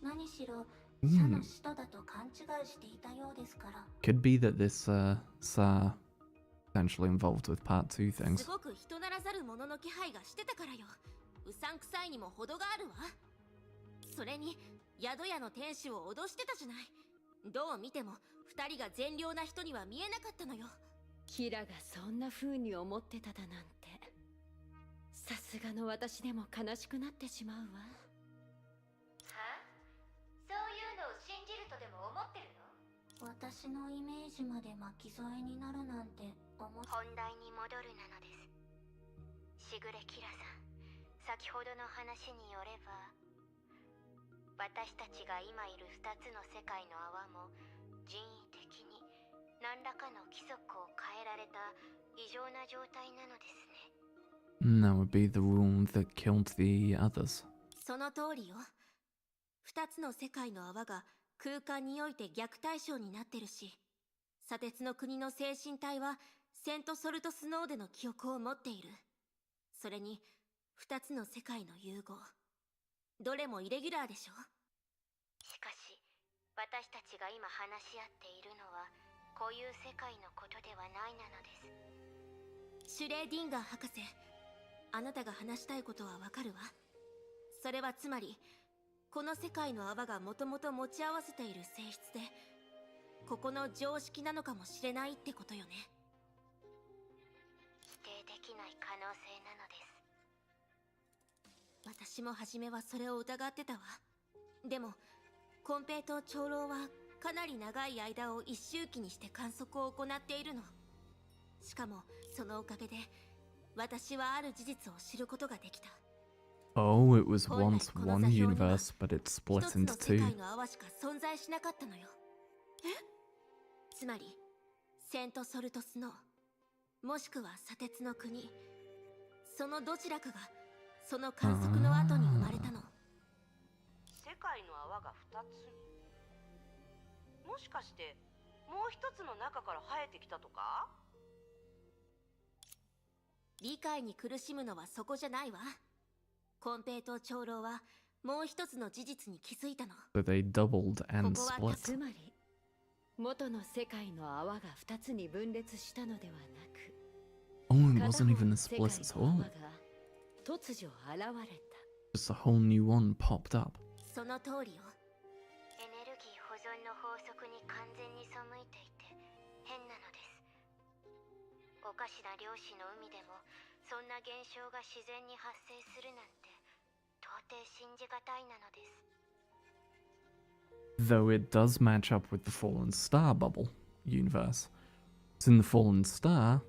何しろ社の使徒だと勘違いしていたようですから。Could be that this Sa potentially involved with part 2 things. すごく人ならざる者の気配がしてたからよ。うさんくさいにも程があるわ。それに宿屋の店主を脅してたじゃない。どう見ても二人が善良な人には見えなかったのよ。キラがそんな風に思ってただなんて、さすがの私でも悲しくなってしまうわ。は？そういうのを信じるとでも思ってるの？私のイメージまで巻き添えになるなんて本題に戻るなのです。しぐれキラさん、先ほどの話によれば、私たちが今いる2つの世界の泡も人為的に何らかの規則を変えられた異常な状態なのですね。That would be the rune that killed the others. その通りよ。2つの世界の泡が空間において逆対称になってるし、砂鉄の国の精神体はセントソルトスノーでの記憶を持っている。それに2つの世界の融合、どれもイレギュラーでしょ。しかし私たちが今話し合っているのはこういう世界のことではないなのです。シュレーディンガー博士、あなたが話したいことはわかるわ。それはつまりこの世界の泡がもともと持ち合わせている性質で、ここの常識なのかもしれないってことよね。否定できない可能性なのです。私も初めはそれを疑ってたわ。でもコンペイトー長老はかなり長い間を一周期にして観測を行っているの。しかもそのおかげで私はある事実を知ることができた。Oh, it was once one universe, but it 一 split つの into 世界 two. の泡しか存在しなかったのよ。つまりセントソルトスのもしくは砂鉄の国、そのどちらかがその観測の後に生まれたの。世界の泡が2つに。もしかしてもう一つの中から生えてきたとか？理解に苦しむのはそこじゃないわ。コンペイトー長老はもう一つの事実に気づいたの。 So they doubled and split. つまり元の世界の泡が2つに分裂したのではなく、 Oh, it wasn't even a split at 片方の世界の泡 all. が突如現れた。 Just a whole new one popped up. その通りよ。エネルギー保存の法則に完全に背いていて変なのです。おかしな量子の海でもそんな現象が自然に発生するなんて到底信じがたいなのです。 Though it does match up with the Fallen Star bubble universe. So in the Fallen Star,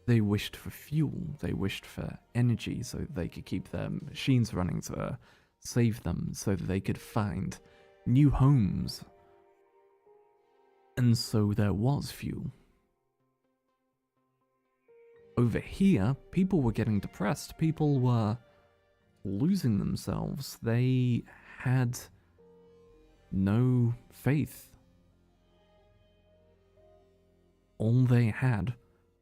they wished for fuel, they wished for energy so that they could keep their machines running to save them, so that they could find new homes. And so there was fuel. Over here, people were getting depressed, people were losing themselves, they had no faith. All they had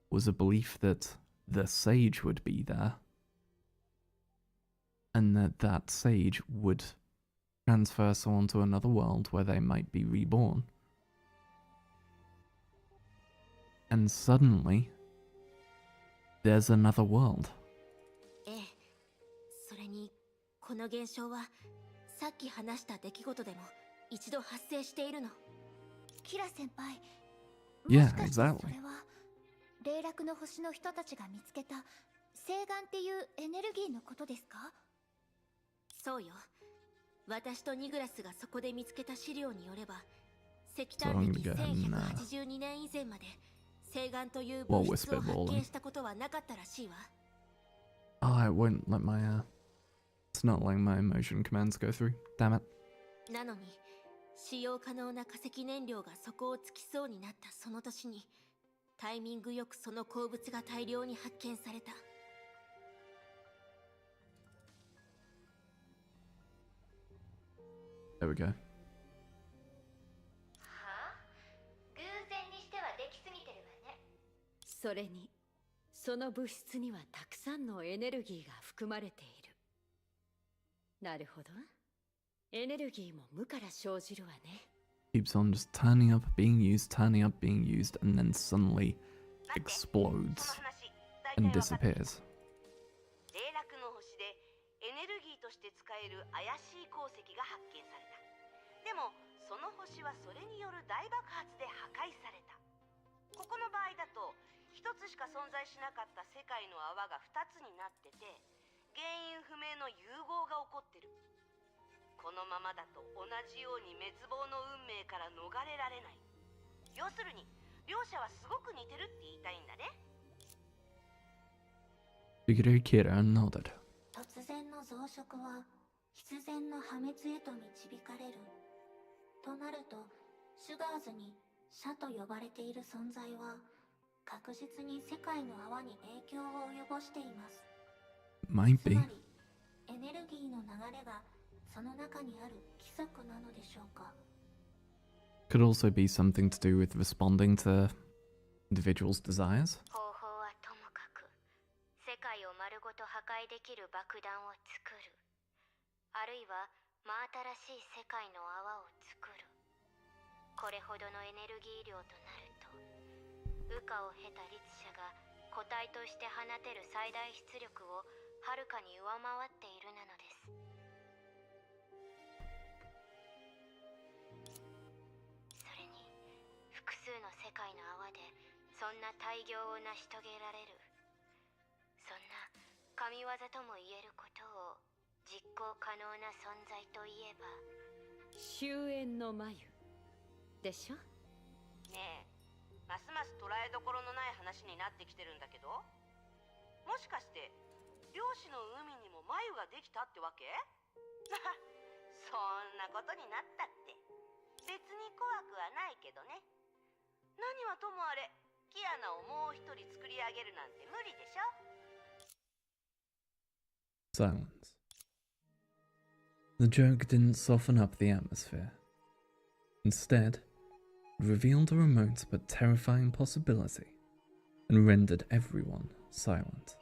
was a belief that the sage would be there, and that sage would transfer someone to another world where they might be reborn. And suddenly, there's another world. ええ、それにこの現象はさっき話した出来事でも一度発生しているの。キラ先輩、 Yeah, もしかしてそ exactly. れは霊落の星の人たちが見つけた星岩っていうエネルギーのことですか？そうよ。私とニグラスがそこで見つけた資料によれば、石炭歴1182年以前まで星岩という物質を発見したことはなかったらしいわ。 Oh, it won't let my, it's not letting my emotion commands go through. Damn it. なのに使用可能な化石燃料が底をつきそうになったその年に、タイミングよくその鉱物が大量に発見された。 There we go. はあ、偶然にしてはできすぎてるわね。それにその物質にはたくさんのエネルギーが含まれている。なるほど。エネルギーも無から生じるわね。 Keeps on just turning up, being used, and then suddenly explodes and disappears. 霊落の星でエネルギーとして使える怪しい鉱石が発見された。でもその星はそれによる大爆発で破壊された。ここの場合だと一つしか存在しなかった世界の泡が二つになってて、原因不明の融合が起こってる。このままだと同じように滅亡の運命から逃れられない。要するに両者はすごく似てるって言いたいんだね。 Kira nodded. 突然の増殖は必然の破滅へと導かれる。となると、シュガーズにシャと呼ばれている存在は確実に世界の泡に影響を及ぼしています。 Might つ be. まり、エネルギーの流れがその中にある規則なのでしょうか。 Could also be something to do with responding to individuals' desires. 方法はともかく、世界を丸ごと破壊できる爆弾を作る。あるいは真新しい世界の泡を作る。これほどのエネルギー量となると、羽化を経た律者が個体として放てる最大出力をはるかに上回っているなのです。それに、世界の泡でそんな大業を成し遂げられる。そんな神業とも言えることを実行可能な存在といえば終焉の眉でしょ。ねえ、ますます捉えどころのない話になってきてるんだけど、もしかして漁師の海にも繭ができたってわけ？そんなことになったって別に怖くはないけどね。何はともあれキアナをもう一人作り上げるなんて無理でしょ。 Silence. The joke didn't soften up the atmosphere. Instead, it revealed a remote but terrifying possibility and rendered everyone silent.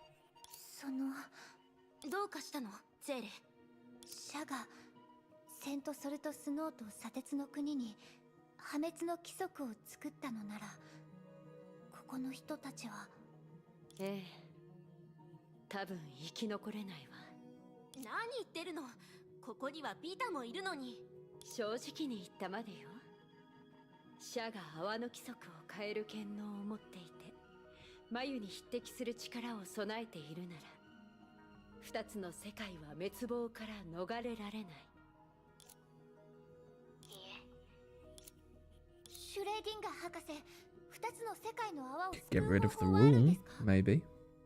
どうかしたのゼーレ？シャがセントソルトスノーと砂鉄の国に破滅の規則を作ったのなら、ここの人たちは。ええ、多分生き残れないわ。何言ってるの？ここにはビタもいるのに。正直に言ったまでよ。シャが泡の規則を変える権能を持っていて、眉に匹敵する力を備えているなら、二つの世界は滅亡から逃れられない。シュレーディンガー博士、二つの世界の泡を Get rid of the rule, maybe.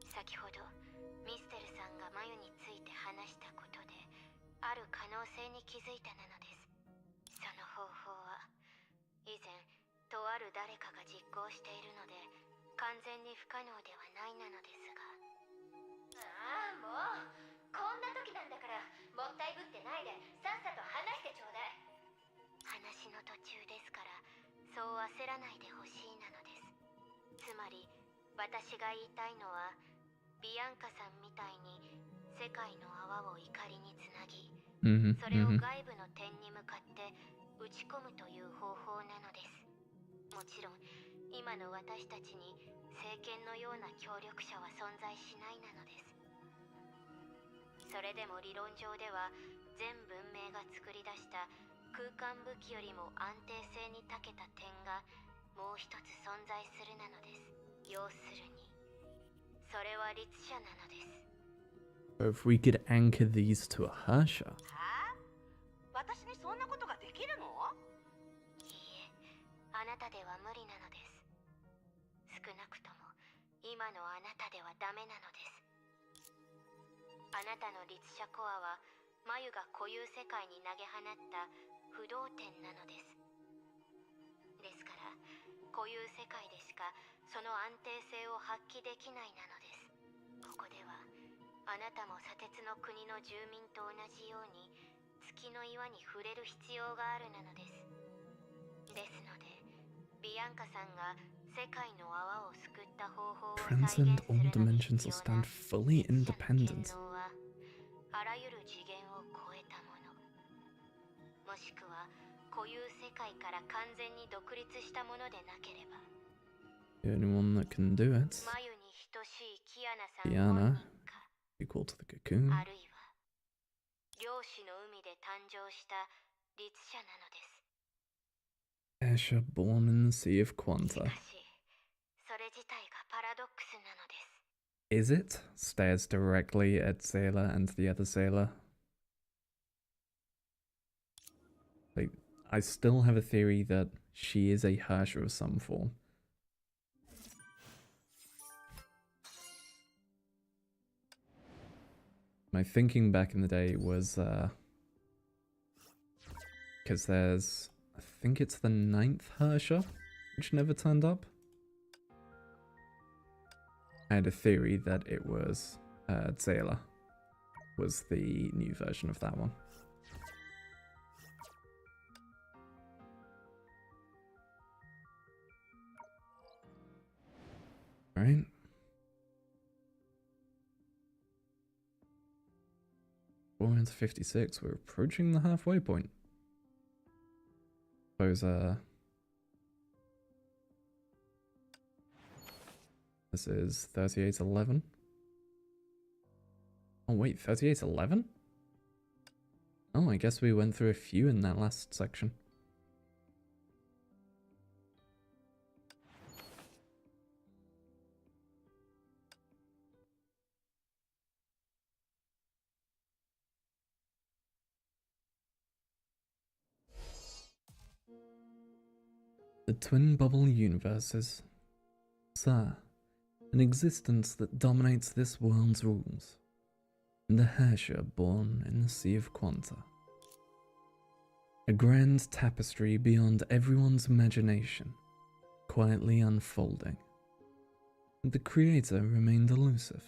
先ほどミステルさんが眉について話したことである可能性に気づいたなのです。その方法は以前とある誰かが実行しているので完全に不可能ではないなのですが。ああ、もうこんな時なんだからもったいぶってないでさっさと話してちょうだい。話の途中ですからそう焦らないでほしいなのです。つまり私が言いたいのは、ビアンカさんみたいに世界の泡を怒りにつなぎ、それを外部の点に向かって打ち込むという方法なのです。もちろん今の私たちに聖剣のような協力者は存在しないなのです。それでも理論上では全文明が作り出した空間武器よりも安定性に長けた点がもう一つ存在するなのです。要するにそれは律者なのです。 If we could anchor these to a Hersha. はあ？私にそんなことができるの？いいえ、あなたでは無理なのです。少なくとも今のあなたではダメなのです。あなたの律者コアは眉が固有世界に投げ放った不動点なのです。ですから固有世界でしかその安定性を発揮できないなのです。ここではあなたも砂鉄の国の住民と同じように月の岩に触れる必要があるなのです。ですのでビアンカさんが世界の泡を救った方法を再現す Transcend る all のに dimensions 必 or 要な stand fully 権 independent. 能はあらゆる次元を超えたもの、もしくは固有世界から完全に独立したものでなければ。 The only one that can do it. 眉に等しいキアナさん Diana, 本人か、 equal to the cocoon. あるいは漁師の海で誕生した律者なのです。 Hersha born in the Sea of し Quanta. かしそれ自体がパラドックスなのです。 Is it? Stares directly at Sailor and the other sailor. Like, I still have a theory that she is a Hersha of some form. My thinking back in the day was, because there's, I think it's the 9th Hersha, which never turned up. I had a theory that it was Zayla was the new version of that one. Alright. We're into 56. We're approaching the halfway point. Suppose, this is 3811. Oh wait, 3811? Oh, I guess we went through a few in that last section. The twin bubble universes. Sir, an existence that dominates this world's rules, and a Herrscher born in the Sea of Quanta. A grand tapestry beyond everyone's imagination, quietly unfolding. The creator remained elusive.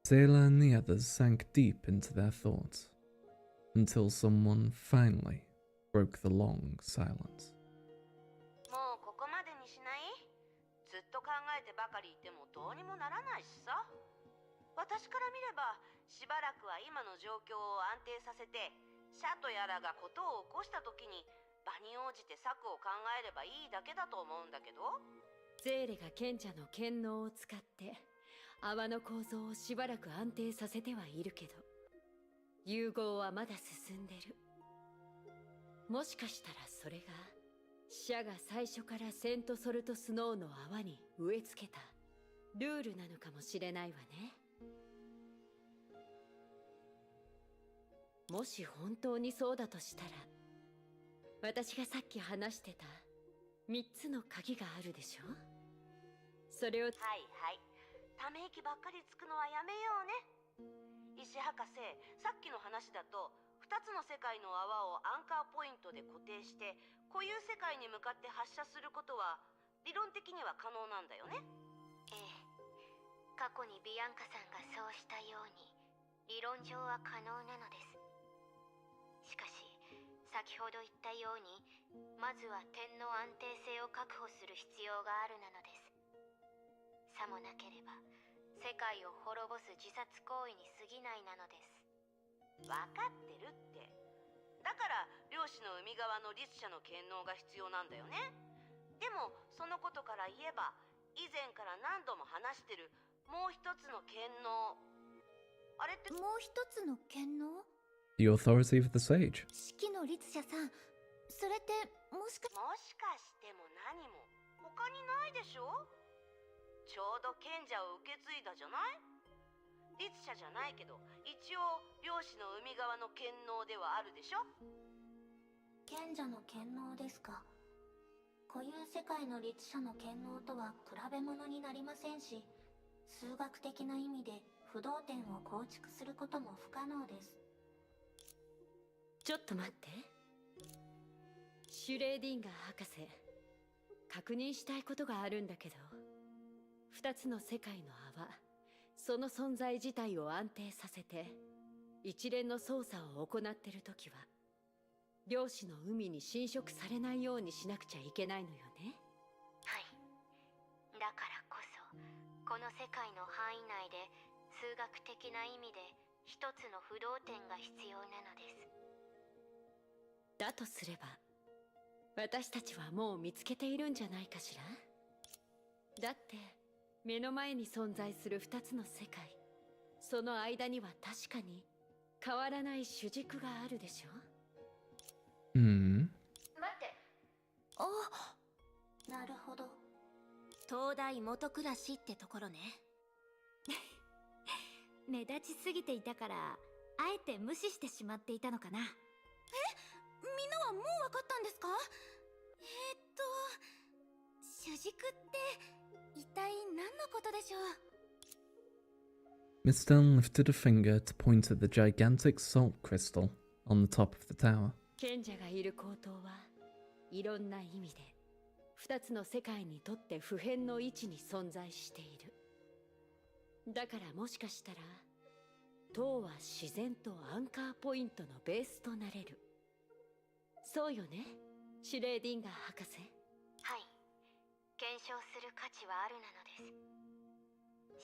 Sailor and the others sank deep into their thoughts, until someone finally broke the long silence. もうここまでにしない？ずっと考えてばかりいてもどうにもならないしさ。私から見ればしばらくは今の状況を安定させて、シャトやらが事を起こした時に場に応じて策を考えればいいだけだと思うんだけど。ゼーレが賢者の剣能を使って泡の構造をしばらく安定させてはいるけど、融合はまだ進んでる。もしかしたらそれがシャが最初からセントソルトスノーの泡に植え付けたルールなのかもしれないわね。もし本当にそうだとしたら、私がさっき話してた3つの鍵があるでしょ。それをはいはい、ため息ばっかりつくのはやめようね。石博士、さっきの話だと2つの世界の泡をアンカーポイントで固定して固有世界に向かって発射することは理論的には可能なんだよね。ええ、過去にビアンカさんがそうしたように理論上は可能なのです。しかし先ほど言ったように、まずは点の安定性を確保する必要があるなのです。さもなければ世界を滅ぼす自殺行為に過ぎないなのです。分かってるって。だから漁師の海側の律者の権能が必要なんだよね。でもそのことから言えば、以前から何度も話してるもう一つの権能、あれってもう一つの権能？ The authority of the sage. 四季の律者さん、それってもしかしても何も他にないでしょ。ちょうど賢者を受け継いだじゃない。律者じゃないけど一応漁師の海側の権能ではあるでしょ。賢者の権能ですか。固有世界の律者の権能とは比べ物になりませんし、数学的な意味で不動点を構築することも不可能です。ちょっと待って。シュレーディンガー博士、確認したいことがあるんだけど、2つの世界の泡、その存在自体を安定させて一連の操作を行ってるときは、漁師の海に侵食されないようにしなくちゃいけないのよね。はい。だからこそこの世界の範囲内で数学的な意味で一つの不動点が必要なのです。だとすれば私たちはもう見つけているんじゃないかしら。だって目の前に存在する2つの世界、その間には確かに変わらない主軸があるでしょ。待って。なるほど。東大元暮らしってところね。目立ちすぎていたからあえて無視してしまっていたのかな。みんなはもう分かったんですか？主軸って一体何のことでしょう？ Miss Dunn lifted a finger to point at the gigantic salt crystal on the top of the tower. 賢者がいる高等はいろんな意味で2つの世界にとって普遍の位置に存在している。だからもしかしたら塔は自然とアンカーポイントのベースとなれる。そうよね、シュレーディンガー博士。はい。検証する価値はあるなので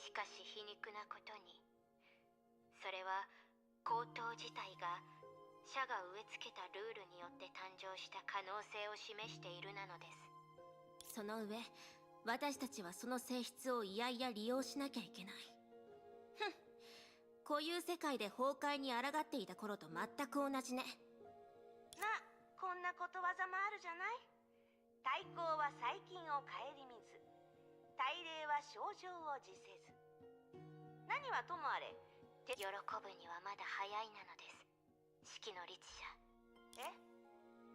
す。しかし皮肉なことに、それは高等自体が社が植え付けたルールによって誕生した可能性を示しているなのです。その上、私たちはその性質をいやいや利用しなきゃいけない。ふん、固有世界で崩壊に抗っていた頃と全く同じね。こんなことわざもあるじゃない。対抗は細菌を顧みず、大礼は症状を辞せず。何はともあれ、喜ぶにはまだ早いなのです。四季の律者。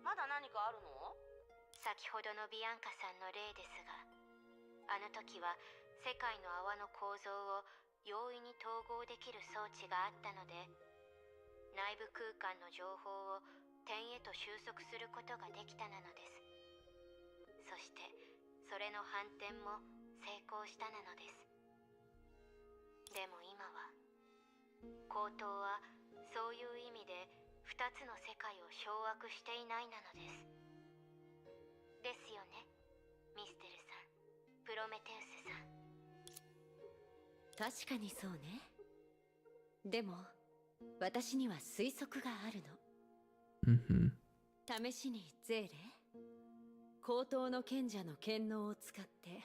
まだ何かあるの？先ほどのビアンカさんの例ですが、あの時は世界の泡の構造を容易に統合できる装置があったので、内部空間の情報を点へと収束することができたなのです。そしてそれの反転も成功したなのです。でも今は高等はそういう意味で2つの世界を掌握していないなのです。ですよね、ミステルさん、プロメテウスさん。確かにそうね。でも私には推測があるの。試しにゼーレ、高等の賢者の権能を使って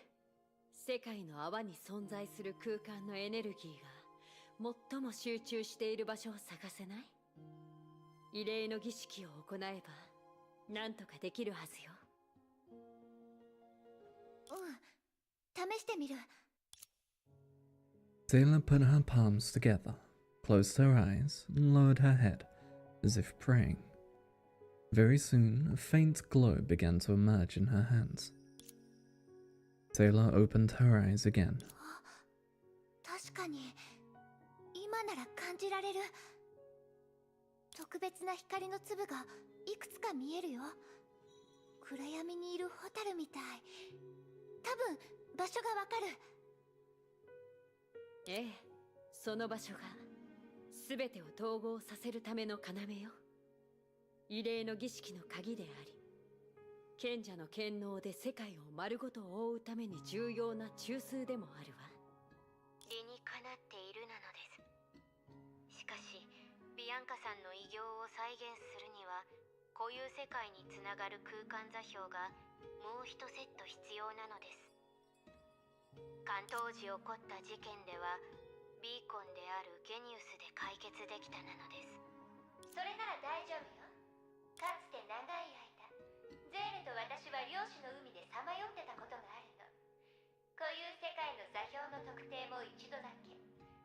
世界の泡に存在する空間のエネルギーが最も集中している場所を探せない？異例の儀式を行えばなんとかできるはずよ。試してみる。Zayla put her palms together, closed her eyes, and lowered her head, as if praying. Very soon, a faint glow began to emerge in her hands. Zayla opened her eyes again. 確かに今なら感じられる。特別な光の粒がいくつか見えるよ。暗闇にいるホタルみたい。多分場所がわかる。ええ、その場所が全てを統合させるための要よ。異例の儀式の鍵であり、賢者の権能で世界を丸ごと覆うために重要な中枢でもあるわ。理にかなっているなのです。しかしビアンカさんの偉業を再現するには、固有世界につながる空間座標がもう一セット必要なのです。関東時起こった事件ではビーコンであるゲニウスで解決できたなのです。それなら大丈夫よ。かつて長い間、ゼーレと私は漁師の海でさまよってたことがあるの。固有世界の座標の特定も一度だけ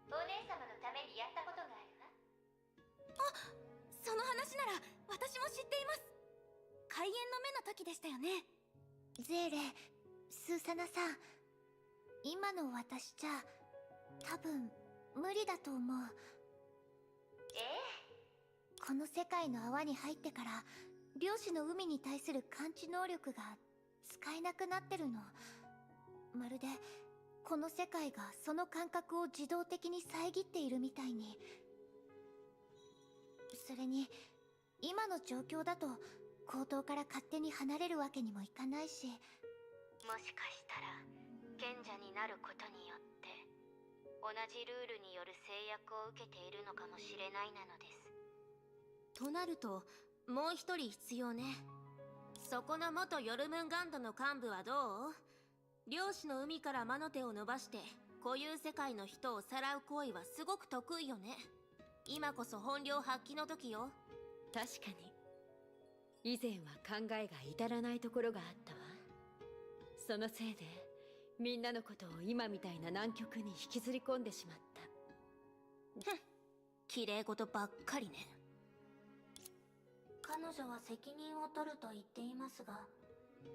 お姉様のためにやったことがあるわ。あ、その話なら私も知っています。開眼の目の時でしたよね。ゼーレ、スーサナさん、今の私じゃ多分無理だと思う。この世界の泡に入ってから漁師の海に対する感知能力が使えなくなってるの。まるでこの世界がその感覚を自動的に遮っているみたいに。それに今の状況だと高等から勝手に離れるわけにもいかないし。もしかしたら賢者になることによって同じルールによる制約を受けているのかもしれないなのです。となるともう一人必要ね。そこの元ヨルムンガンドの幹部はどう？漁師の海から魔の手を伸ばして固有世界の人をさらう行為はすごく得意よね。今こそ本領発揮の時よ。確かに以前は考えが至らないところがあったわ。そのせいでみんなのことを今みたいな難局に引きずり込んでしまった。ふん、綺麗事ばっかりね。彼女は責任を取ると言っていますが、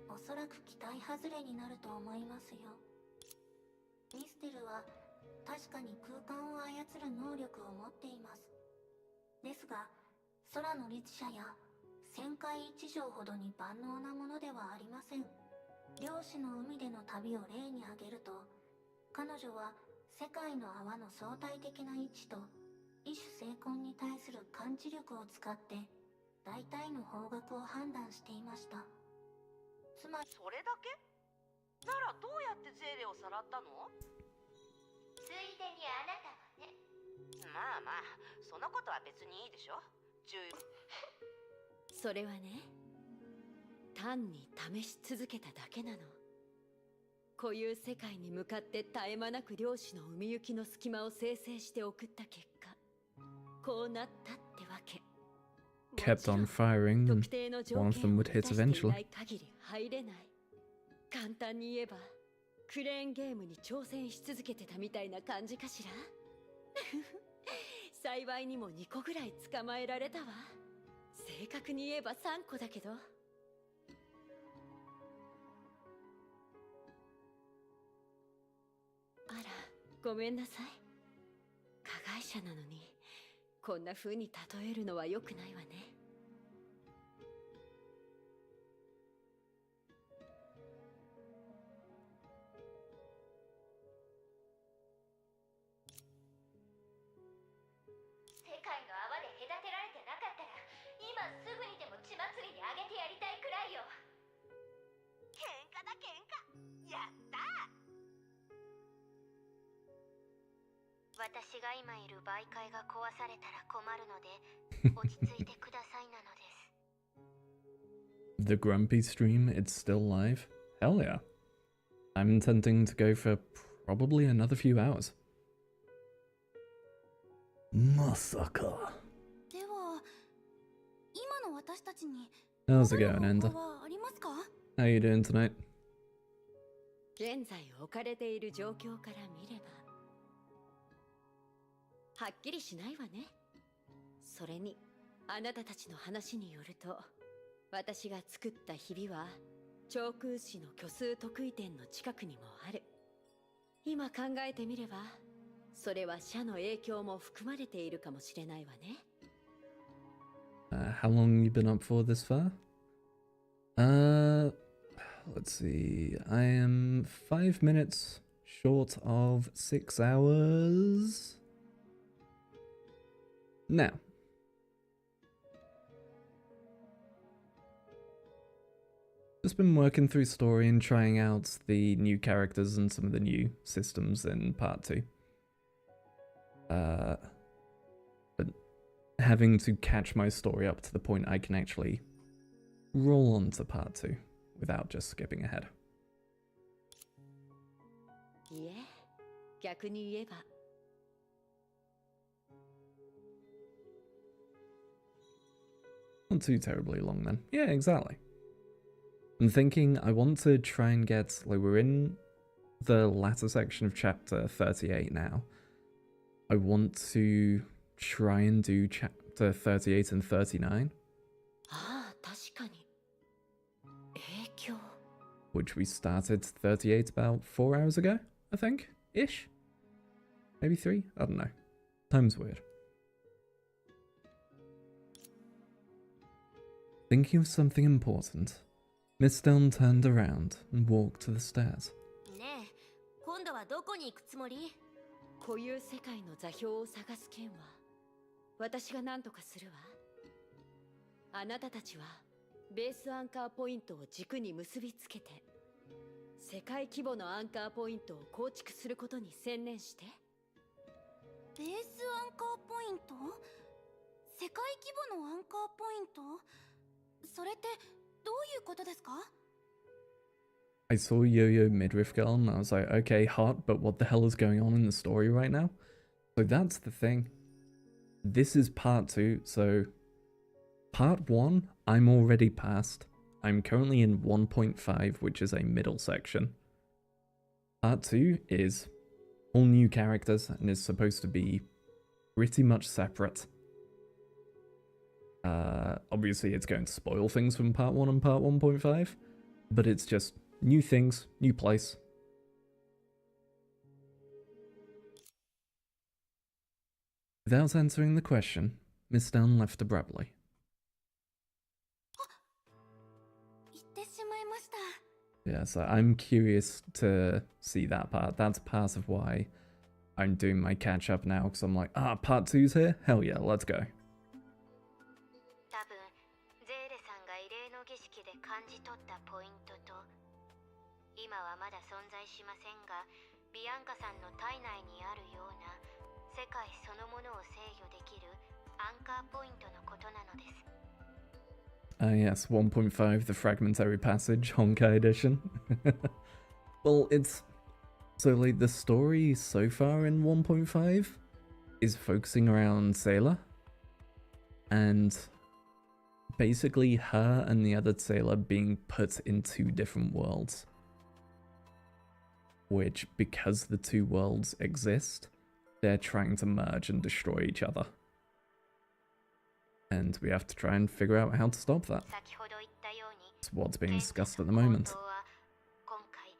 おそらく期待外れになると思いますよ。ミステルは確かに空間を操る能力を持っています。ですが、空の律者や旋回一条ほどに万能なものではありません。漁師の海での旅を例に挙げると、彼女は世界の泡の相対的な位置と異種成婚に対する感知力を使って大体の方角を判断していました。つまりそれだけ？ならどうやってゼーレをさらったの？ついでにあなたもね。まあまあ、そのことは別にいいでしょ。それはね、単に試し続けただけなの。固有世界に向かって絶え間なく漁師の海行きの隙間を生成して送った結果、こうなったってわけ。Kept on firing, and one of them would hit eventually. 限り入れない。簡単に言えばクレーンゲームに挑戦し続けてたみたいな感じかしら。幸いにも2個ぐらい捕まえられたわ。正確に言えば3個だけど。ごめんなさい。加害者なのにこんな風に例えるのは良くないわね。世界の泡で隔てられてなかったら今すぐにでも血祭りにあげてやりたいくらいよ。喧嘩だ喧嘩。やった私が今いる媒介が壊されたら困るので落ち着いてくださいなのです。 The Grumpy stream, it's still live? Hell yeah. I'm intending to go for probably another few hours. Masaka. では今の私たちに How's it going, Ender? はありますか？ How you doing tonight? 現在置かれている状況から見ればはっきりしないわね。それにあなたたちの話によると私が作ったひびは長空市の虚数得意点の近くにもある。今考えてみればそれは社の影響も含まれているかもしれないわね。How long you been up for this far? Let's see. I am 5 minutes short of 6 hours. Now. Just been working through story and trying out the new characters and some of the new systems in part 2. But having to catch my story up to the point I can actually roll on to part 2 without just skipping ahead. いえ、逆に言えば Not too terribly long then. Yeah, exactly. I'm thinking I want to try and get, like, we're in the latter section of chapter 38 now. I want to try and do chapter 38 and 39. ああ、確かに。影響 Which we started 38 about 4 hours ago, I think? Ish? Maybe 3? I don't know. Time's weird. Thinking of something important, Miss Dunn turned around and walked to the stairs. ねえ、今度はどこに行くつもり？固有世界の座標を探す件は私が何とかするわ。あなたたちはベースアンカーポイントを軸に結びつけて世界規模のアンカーポイントを構築することに専念して。ベースアンカーポイント？世界規模のアンカーポイント？それってどういうことですか？ I saw Yo-Yo Midriff Girl and I was like, okay, hot, but what the hell is going on in the story right now? So that's the thing. This is part 2, so part 1, I'm already past. I'm currently in 1.5, which is a middle section. Part 2 is all new characters and is supposed to be pretty much separate. Obviously it's going to spoil things from part 1 and part 1.5, but it's just new things, new place. Without answering the question, Miss Dunn left abruptly. 行ってしまいました。 Yeah, so I'm curious to see that part. That's part of why I'm doing my catch up now, because I'm like, part 2's here? Hell yeah, let's go. 多分ゼーレさんが異例の儀式で感じ取ったポイントと今はまだ存在しませんがビアンカさんの体内にあるような世界そのものを制御できるアンカーポイントのことなのです。Yes, 1.5, the Fragmentary Passage, Honkai Edition. Well, it's... So, like, the story so far in 1.5 is focusing around Sailor. And basically her and the other Sailor being put in 2 different worlds. Which, because the 2 worlds exist, they're trying to merge and destroy each other. And we have to try and figure out how to stop that. It's what's being discussed at the moment. 今回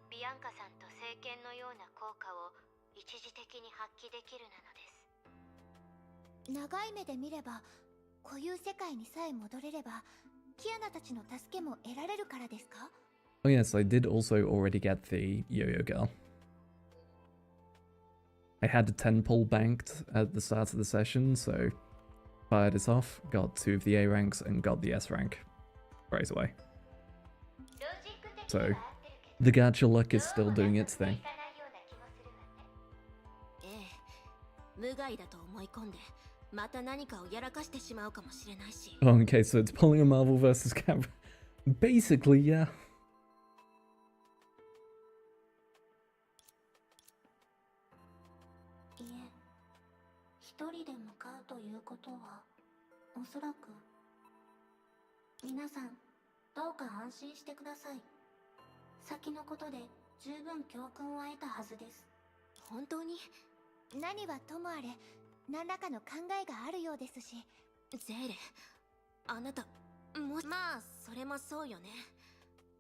ビアンカさんと聖剣のような効果を一一時的に発揮できるなのです。長い目で見れば、固有世界にさえ戻れれば、キアナたちの助けも得られるからですか？ Oh yes, I did also already get the yo-yo girl. I had a 10 pull banked at the start of the session, so fired it off, got 2 of the A ranks, and got the S rank right away. So, the gacha luck is still doing its thing. 無害だと思い込んで、また何かをやらかしてしまうかもしれないし。Oh, okay, so it's pulling a Marvel vs. Capcom. Basically, yeah. いえ、一人で向かうということは、おそらく。皆さん、どうか安心してください。先のことで十分教訓を得たはずです。本当に？何はともあれ、何らかの考えがあるようですし。ゼーレ、あなた、まあ、それもそうよね。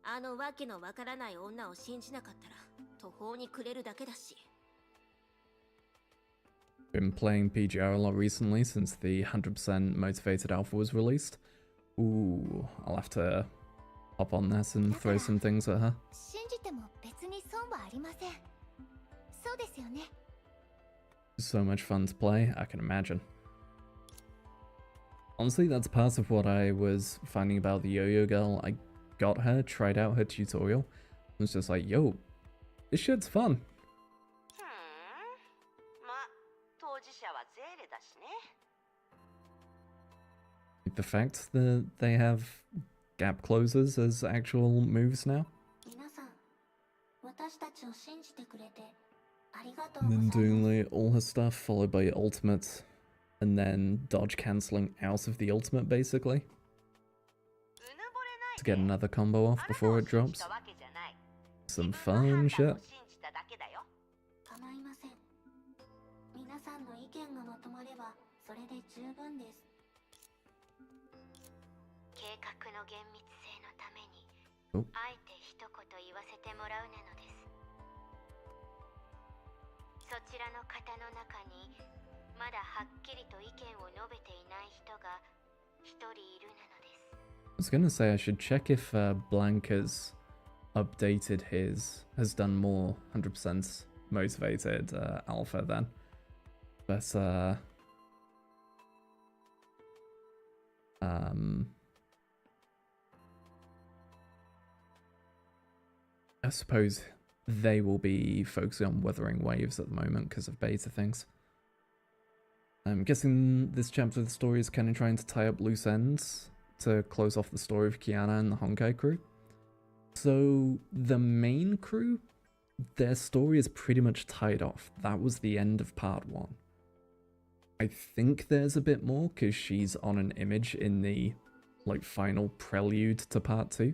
あのわけのわからない女を信じなかったら、途方に暮れるだけだし。Been playing PGR a lot recently since the 100% motivated alpha was released. Ooh, I'll have to hop on this and throw some things at her. 信じても別に損はありません。そうですよね。So much fun to play, I can imagine. Honestly, that's part of what I was finding about the yo-yo girl. I got her, tried out her tutorial, and was just like, yo, this shit's fun. まあ、当事者はゼーレだしね。 The fact that they have gap closers as actual moves now. 皆さん、私たちを信じてくれてありがとう And ござい then ます。 doing like all her stuff followed by ultimate, and then dodge cancelling out of the ultimate basically. To get another combo off before it drops. Some fun shit. 構いません。皆さんの意見がまとまればそれで十分です。計画の厳密性のために、おあえて一言言わせてもらうなのです。そちらの方の中に、まだはっきりと意見を述べていない人が一人いるなのです。I was gonna say I should check if Blanca's updated has done more 100% motivated alpha then. But I suppose they will be focusing on weathering waves at the moment because of beta things. I'm guessing this chapter of the story is kind of trying to tie up loose ends to close off the story of Kiana and the Honkai crew. So the main crew, their story is pretty much tied off. That was the end of part 1. I think there's a bit more because she's on an image in the like final prelude to part 2.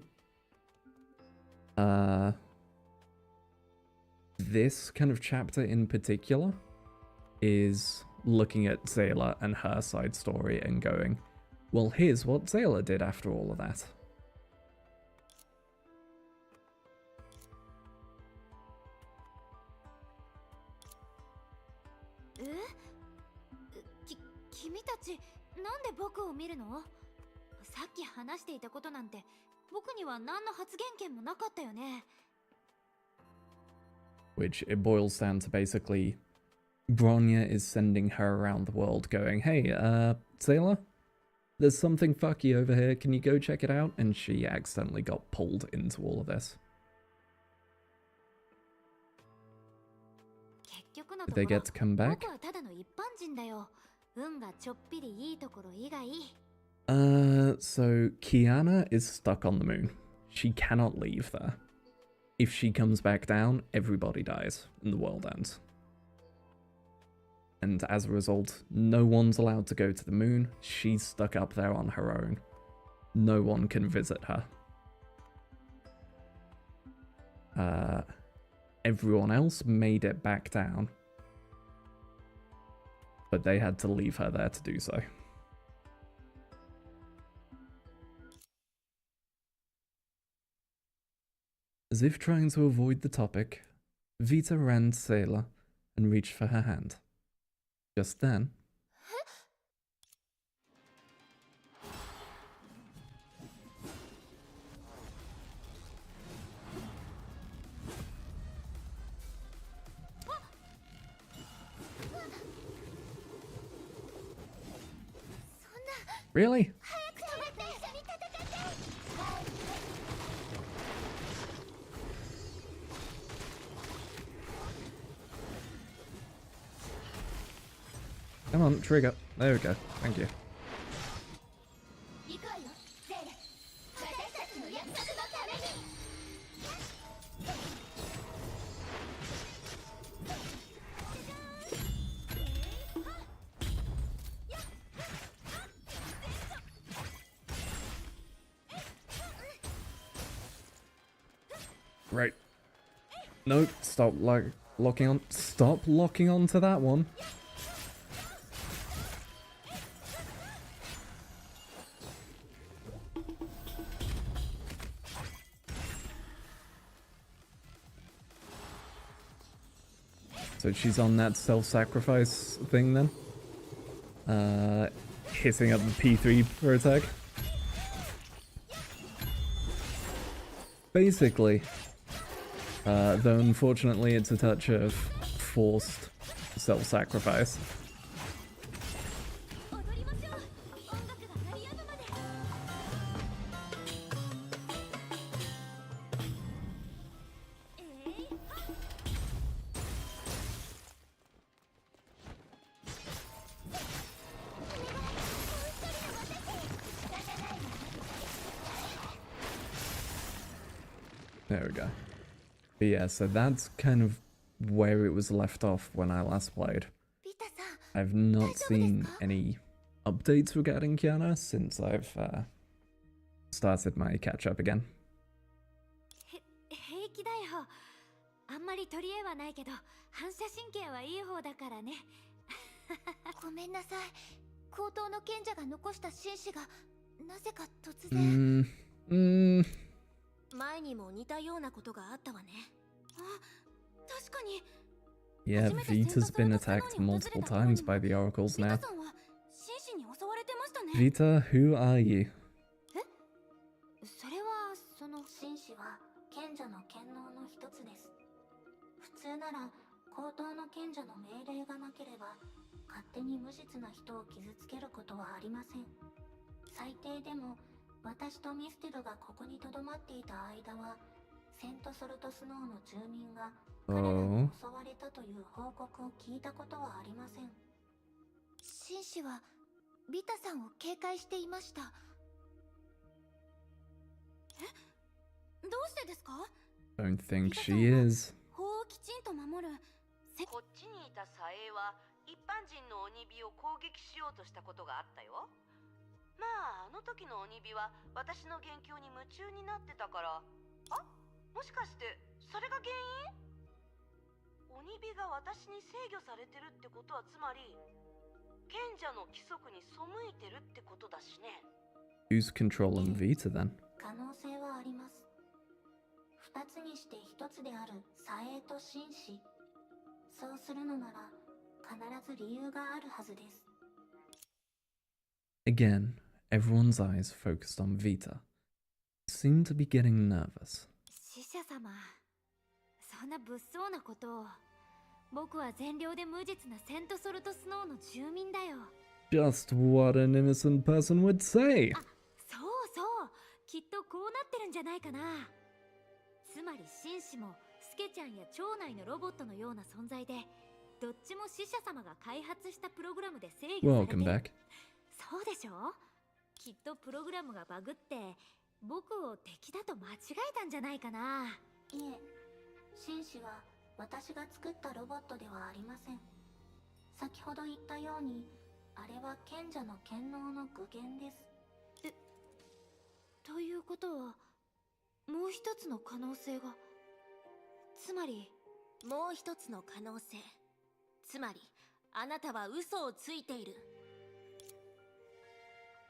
This kind of chapter in particular is looking at Zayla and her side story and going, well, here's what Zayla did after all of that. 君たち、なんで僕を見るの？さっき話していたことなんて、僕には何の発言権もなかったよね。Which it boils down to basically Bronya is sending her around the world going, hey, Zayla, there's something fucky over here, can you go check it out? And she accidentally got pulled into all of this. They get to come back? So Kiana is stuck on the moon. She cannot leave there. If she comes back down, everybody dies and the world ends. And as a result, no one's allowed to go to the moon. She's stuck up there on her own. No one can visit her. Everyone else made it back down. But they had to leave her there to do so. As if trying to avoid the topic, Vita ran to Sailor and reached for her hand. Just then, really? Come on, trigger. There we go. Thank you. Right. Nope. Stop locking on. Stop locking onto that one. So she's on that self-sacrifice thing then? Hitting up the P3 for attack. Basically, though unfortunately it's a touch of forced self-sacrifice. There we go. But yeah, so that's kind of where it was left off when I last played. I've not seen any updates regarding Kiana since I've started my catch-up again. 平気だよ。あんまり取り柄はないけど、反射神経はいい方だからね。ごめんなさい。高等の賢者が残した紳士がなぜか突然。前にも似たようなことがあったわね。あ、確かに。Yeah, Vita's been attacked multiple times by the oracles now. Vita, who are you? それはその紳士は賢者の権能の一つです。普通なら高等の賢者の命令がなければ勝手に無実な人を傷つけることはありません。最低でも私とミステルがここに留まっていた間はセントソルトスノーの住民が彼らに襲われたという報告を聞いたことはありません。紳士はビタさんを警戒していました。どうしてですか？ Don't think she is. 法をきちんと守る。こっちにいたサエは一般人の鬼火を攻撃しようとしたことがあったよ。まああの時の鬼火は私の言及に夢中になってたから。あ、もしかしてそれが原因？鬼火が私に制御されてるってことはつまり賢者の規則に背いてるってことだしね。Who's controlling Vita then? 可能性はあります。二つにして一つであるサエと紳士。そうするのなら必ず理由があるはずです。Again, everyone's eyes focused on Vita. Seemed to be getting nervous. 死者様、そんな物騒なことを。僕は善良で無実なセントソルトスノーの住民だよ。Just what an innocent person would say. あ、そうそう。きっとこうなってるんじゃないかな。つまり紳士もスケちゃんや町内のロボットのような存在で、どっちも死者様が開発したプログラムで制御されてる。Welcome back. そうでしょ？きっとプログラムがバグって僕を敵だと間違えたんじゃないかな。いえ、紳士は私が作ったロボットではありません。先ほど言ったように、あれは賢者の権能の具現です。ということは、もう一つの可能性が。つまり、もう一つの可能性。つまり、あなたは嘘をついている。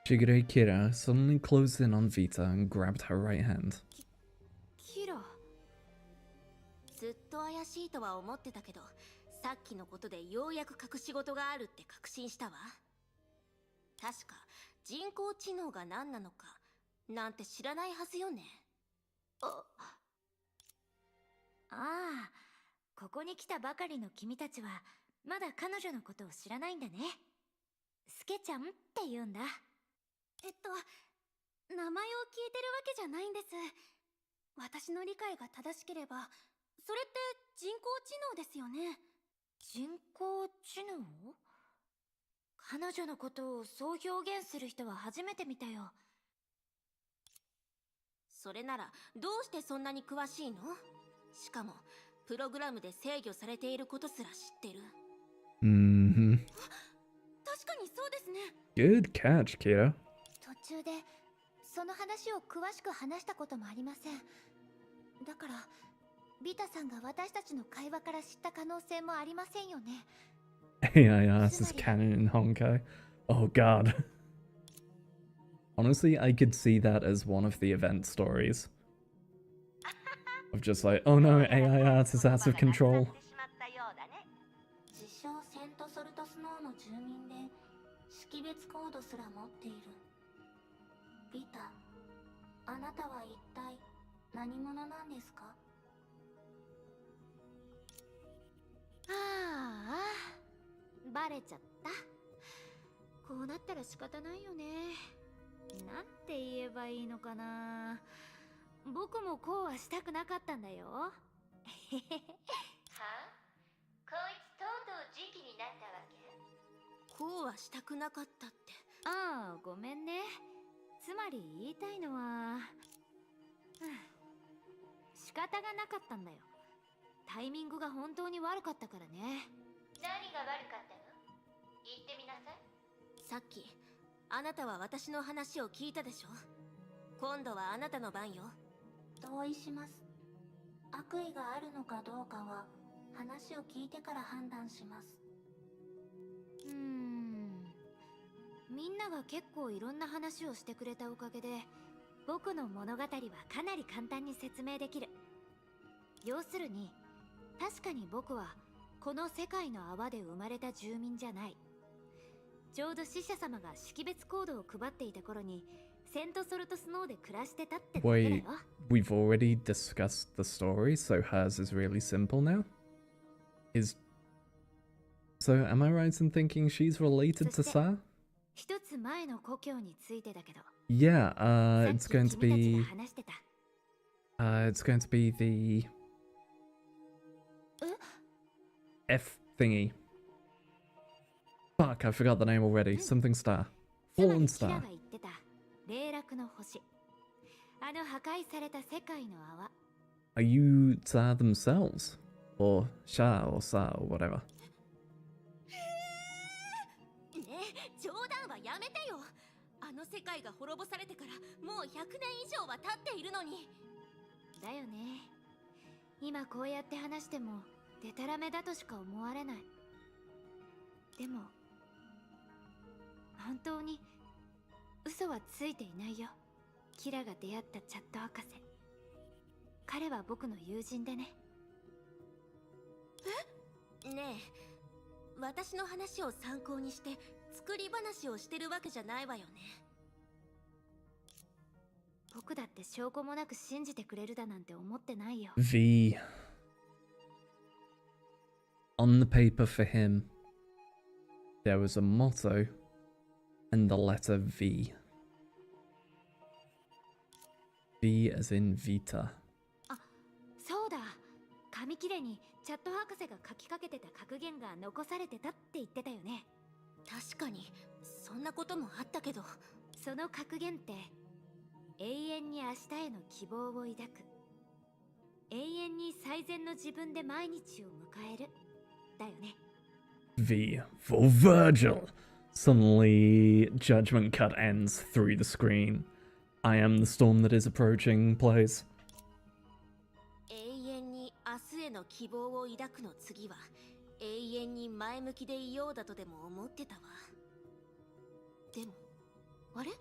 Shigure Kira suddenly closed in on Vita and grabbed her right hand. キラ。ずっと怪しいとは思ってたけど、さっきのことでようやく隠し事があるって確信したわ。確か人工知能が何なのかなんて知らないはずよね。ああ、ここに来たばかりの君たちはまだ彼女のことを知らないんだね。スケちゃんって言うんだ。名前を聞いてるわけじゃないんです。私の理解が正しければ、それって人工知能ですよね。人工知能？彼女のことをそう表現する人は初めて見たよ。それならどうしてそんなに詳しいの？しかもプログラムで制御されていることすら知ってる。Mm-hmm. 確かにそうですね。Good catch, Kira. 途中でその話を詳しく話したこともありません。だからビタさんが私たちの会話から知った可能性もありませんよね。AIS is canon in Honkai. Oh god. Honestly, I could see that as one of the event stories. Of just like, oh no, AIS is out of control. 自称セントソルトスノーの住民で識別コードすら持っている。ビタ、あなたは一体何者なんですか？ああ、バレちゃった。こうなったら仕方ないよね。なんて言えばいいのかな。僕もこうはしたくなかったんだよ。はあ、こいつとうとう時期になったわけ？こうはしたくなかったって。ああ、ごめんね。つまり言いたいのは、仕方がなかったんだよ。タイミングが本当に悪かったからね。何が悪かったの？言ってみなさい。さっきあなたは私の話を聞いたでしょ。今度はあなたの番よ。同意します。悪意があるのかどうかは話を聞いてから判断します。みんなが結構いろんな話をしてくれたおかげで、僕の物語はかなり簡単に説明できる。要するに、確かに僕はこの世界の泡で生まれた住民じゃない。ちょうど死者様が識別コードを配っていた頃にセントソルトスノーで暮らしてたってだけだよ。 Wait, we've already discussed the story, so hers is really simple now? So am I right in thinking she's related to Sa? 一つ前の故郷についてだけど。 Yeah, it's going to be... it's going to be the... F thingy. Fuck, I forgot the name already. Something star. Fallen star. 霊落の星。あの破壊された世界の泡。 Are you Sa themselves? Or Sha or Sa or whatever? ねえ、冗談はやめてよ。あの世界が滅ぼされてからもう100年以上は経っているのに。だよね。今こうやって話してもデタラメだとしか思われない。でも本当に嘘はついていないよ。キラが出会ったチャット博士。彼は僕の友人でね。ねえ、私の話を参考にして作り話をしてるわけじゃないわよね。僕だって証拠もなく信じてくれるだなんて思ってないよ。 V. On the paper for him, there was a motto and the letter V. V as in Vita. あ、そうだ。紙切れにチャット博士が書きかけてた格言が残されてたって言ってたよね。確かにそんなこともあったけど、その格言って永遠に明日への希望を抱く、永遠に最善の自分で毎日を迎えるだよね。 V for Virgil. Suddenly, Judgment Cut ends through the screen. I am the storm that is approaching plays. 永遠に明日への希望を抱くの次は永遠に前向きでいようだとでも思ってたわ。でもあれ、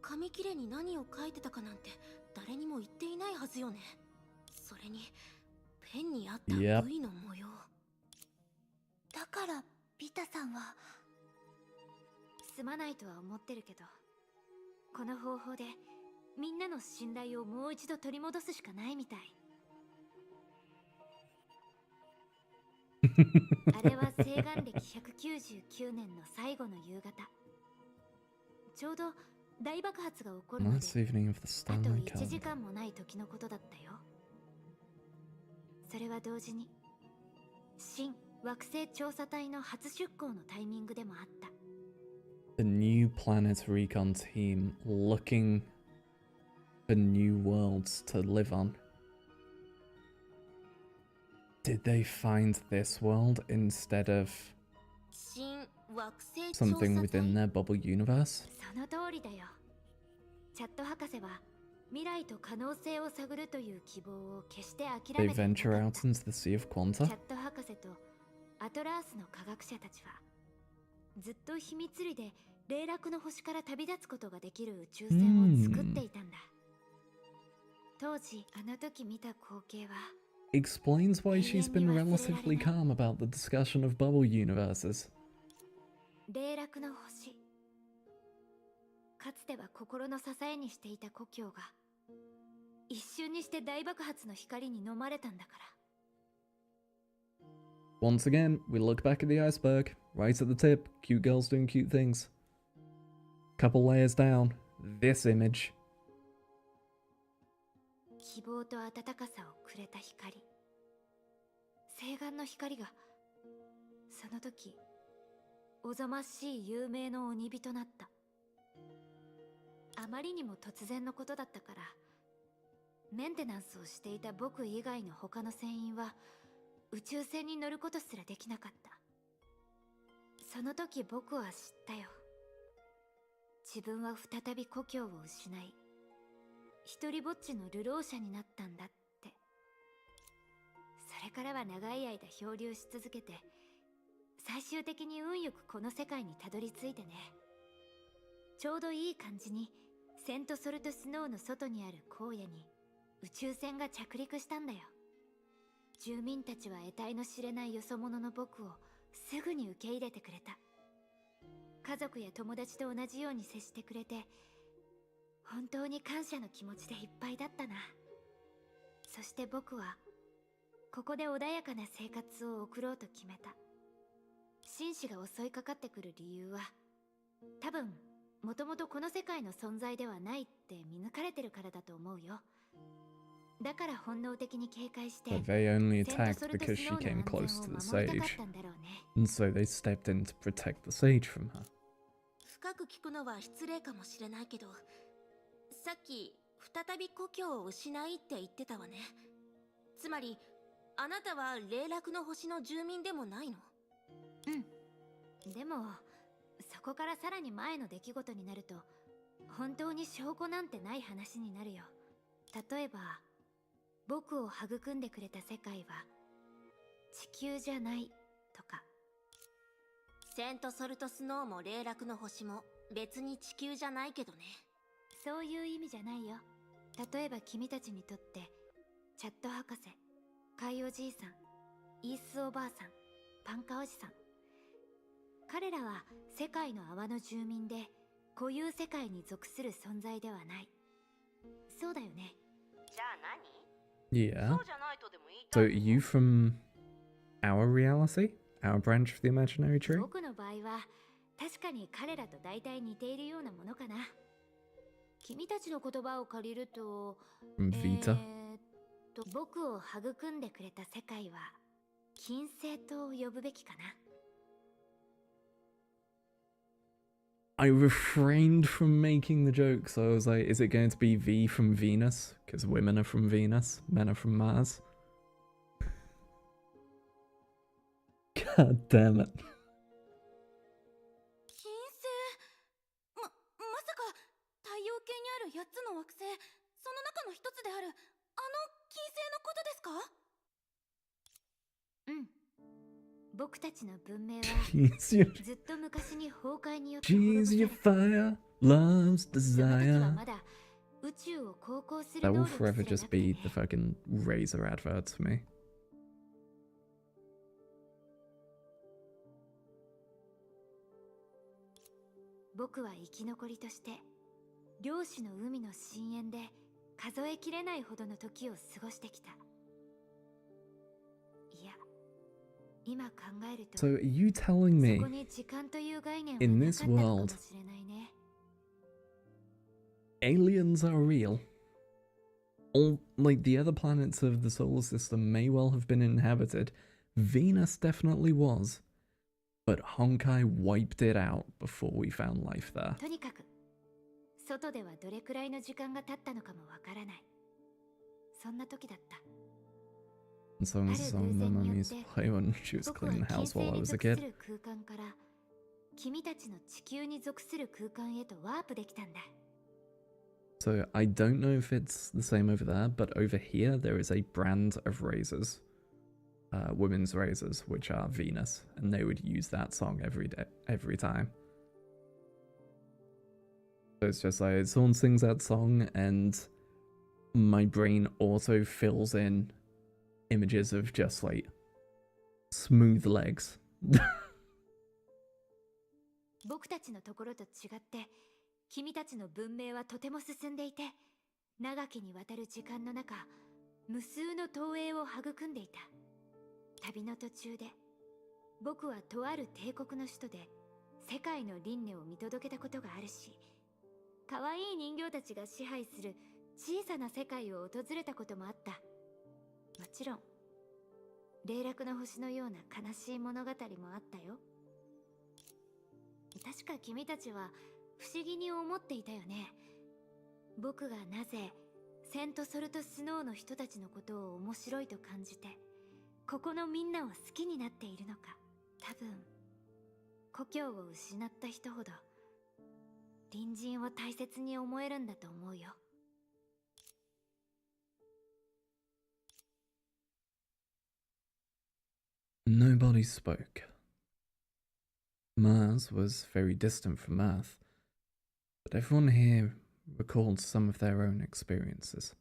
紙切れに何を書いてたかなんて誰にも言っていないはずよね。それにペンにあった V の模様。だからビタさんは。すまないとは思ってるけど、この方法でみんなの信頼をもう一度取り戻すしかないみたい。あれは西元暦199年の最後の夕方、ちょうど大爆発が起こるまで Last evening of the あと Starlight 1時 Calendar. 間もない時のことだったよ。それは同時に新惑星調査隊の初出航のタイミングでもあった。 The new planet recon team looking for new worlds to live on. Did they find this world instead of 新惑星調査 something 隊 within their bubble universe? その通りだよ。チャット博士は未来と可能性を探るという希望を決して諦 They めていなか venture っ out into the Sea of た。 Quanta? チャット博士とアトラースの科学者たちはずっと秘密裏で霊落の星から旅立つことができる宇宙船を作っていたんだ。当時あの時見た光景は Explains why she's been relatively calm about the discussion of bubble universes. 霊落の星、かつては心の支えにしていた故郷が一瞬にして大爆発の光に飲まれたんだから。 Once again, we look back at the iceberg, right at the tip, cute girls doing cute things. Couple layers down, this image. 希望と温かさをくれた光、西岸の光がその時おぞましい有名の鬼火となった。あまりにも突然のことだったから、メンテナンスをしていた僕以外の他の船員は宇宙船に乗ることすらできなかった。その時僕は知ったよ。自分は再び故郷を失い、一人ぼっちの流浪者になったんだって。それからは長い間漂流し続けて、最終的に運よくこの世界にたどり着いてね。ちょうどいい感じにセントソルトスノーの外にある荒野に宇宙船が着陸したんだよ。住民たちは得体の知れないよそ者の僕をすぐに受け入れてくれた。家族や友達と同じように接してくれて、本当に感謝の気持ちでいっぱいだったな。そして僕はここで穏やかな生活を送ろうと決めた。紳士が襲いかかってくる理由は、多分もともとこの世界の存在ではないって見抜かれてるからだと思うよ。だから本能的に警戒して、 But they only attacked because she came close to the sage, and so they stepped in to protect the sage from her. 深く聞くのは失礼かもしれないけど、さっき再び故郷を失いって言ってたわね。つまりあなたは霊落の星の住民でもないの？うん。でもそこからさらに前の出来事になると、本当に証拠なんてない話になるよ。例えば僕を育んでくれた世界は地球じゃないとか。セントソルトスノーも霊落の星も別に地球じゃないけどね。そういう意味じゃないよ。例えば君たちにとってチャット博士、カイおじいさん、イースおばあさん、パンカおじさん、彼らは世界の泡の住民で固有世界に属する存在ではない。そうだよね。じゃあ何？ Yeah. そうじゃないとでも言い So た are いの？ you from our reality? Our branch of the imaginary tree? 僕の場合は確かに彼らと大体似ているようなものかな。君たちの言葉を借りると、 From Vita? 僕を育んでくれた世界は金星と呼ぶべきかな。I refrained from making the joke, so I was like, is it going to be V from Venus? Because women are from Venus, men are from Mars. God damn it. 金星、まさか太陽系にある8つの惑星、その中の一つであるあの金星のことですか？うん。僕たちの文明は Jeez, ずっと昔に崩壊によって滅ぼ Jeez, さ your れた。 fire loves その時は desire. まだ宇宙を航行する That 能 will 力すら forever なく just て be ね。 the fucking Razor adverts for me. 僕は生き残りとして漁師の海の深淵で数えきれないほどの時を過ごしてきた。いや、今考えると So are you telling me そこに時間という概念は in なか this ったのかも world しれないね。 aliens are real? All like the other planets of the solar system may well have been inhabited. Venus definitely was, but Honkai wiped it out before we found life there. とにかく外ではどれくらいの時間が経ったのかもわからない。そんな時だった。 And so was some of my mum used to play when she was 僕は cleaning the 金 house 星 while I に was a 属す kid. る空間から君たちの地球に属する空間へとワープできたんだ。 So I don't know if it's the same over there, but over here there is a brand of razors, women's razors, which are Venus, and they would use that song every time. So it's just like someone sings that song, and my brain auto fills in images of just like smooth legs. 僕たちのところと違って君たちの文明はとても進んでいて、長きにわたる時間の中無数の投影を育んでいた。旅の途中で僕はとある帝国の首都で世界の輪廻を見届けたことがあるし、可愛い人形たちが支配する小さな世界を訪れたこともあった。もちろん霊落の星のような悲しい物語もあったよ。確か君たちは不思議に思っていたよね。僕がなぜセント・ソルト・スノーの人たちのことを面白いと感じてここのみんなを好きになっているのか。多分故郷を失った人ほど隣人を大切に思えるんだと思うよ。 Nobody spoke. Mars was very distant from Earth, but everyone here recalled some of their own experiences.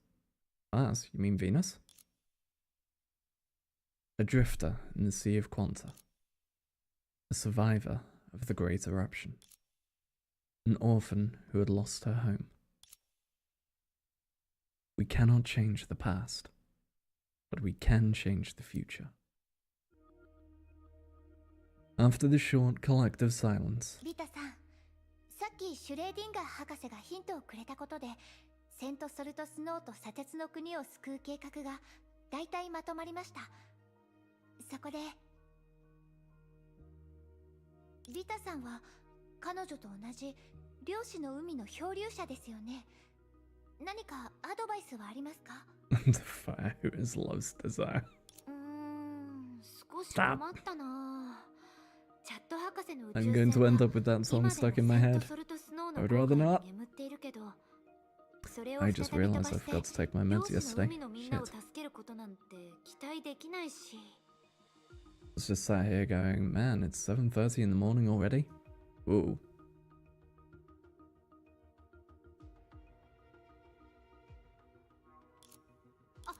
Mars? You mean Venus? A drifter in the Sea of Quanta. A survivor of the Great Eruption. An orphan who had lost her home. We cannot change the past, but we can change the future. After the short collective silence, リタさん、さっきシュレーディンガー博士がヒントをくれたことで、セント・ソルト・スノーと砂鉄の国を救う計画がだいたいまとまりました。そこでリタさんは彼女と同じ漁師の海の漂流者ですよね。何かアドバイスはありますか？ the fire who is love's desire. 少し困ったな。チャット博士の宇宙 I'm 船 going to end up with that song stuck in my head. I would rather not. 眠っているけど、それを I 再 just び飛ば realized し I て forgot to take my 漁 meds 師の yesterday. 海のみんなを Shit. 助けることなんて期待できないし。 I was just sat here going, man, it's 7:30 in the morning already? Ooh. あ、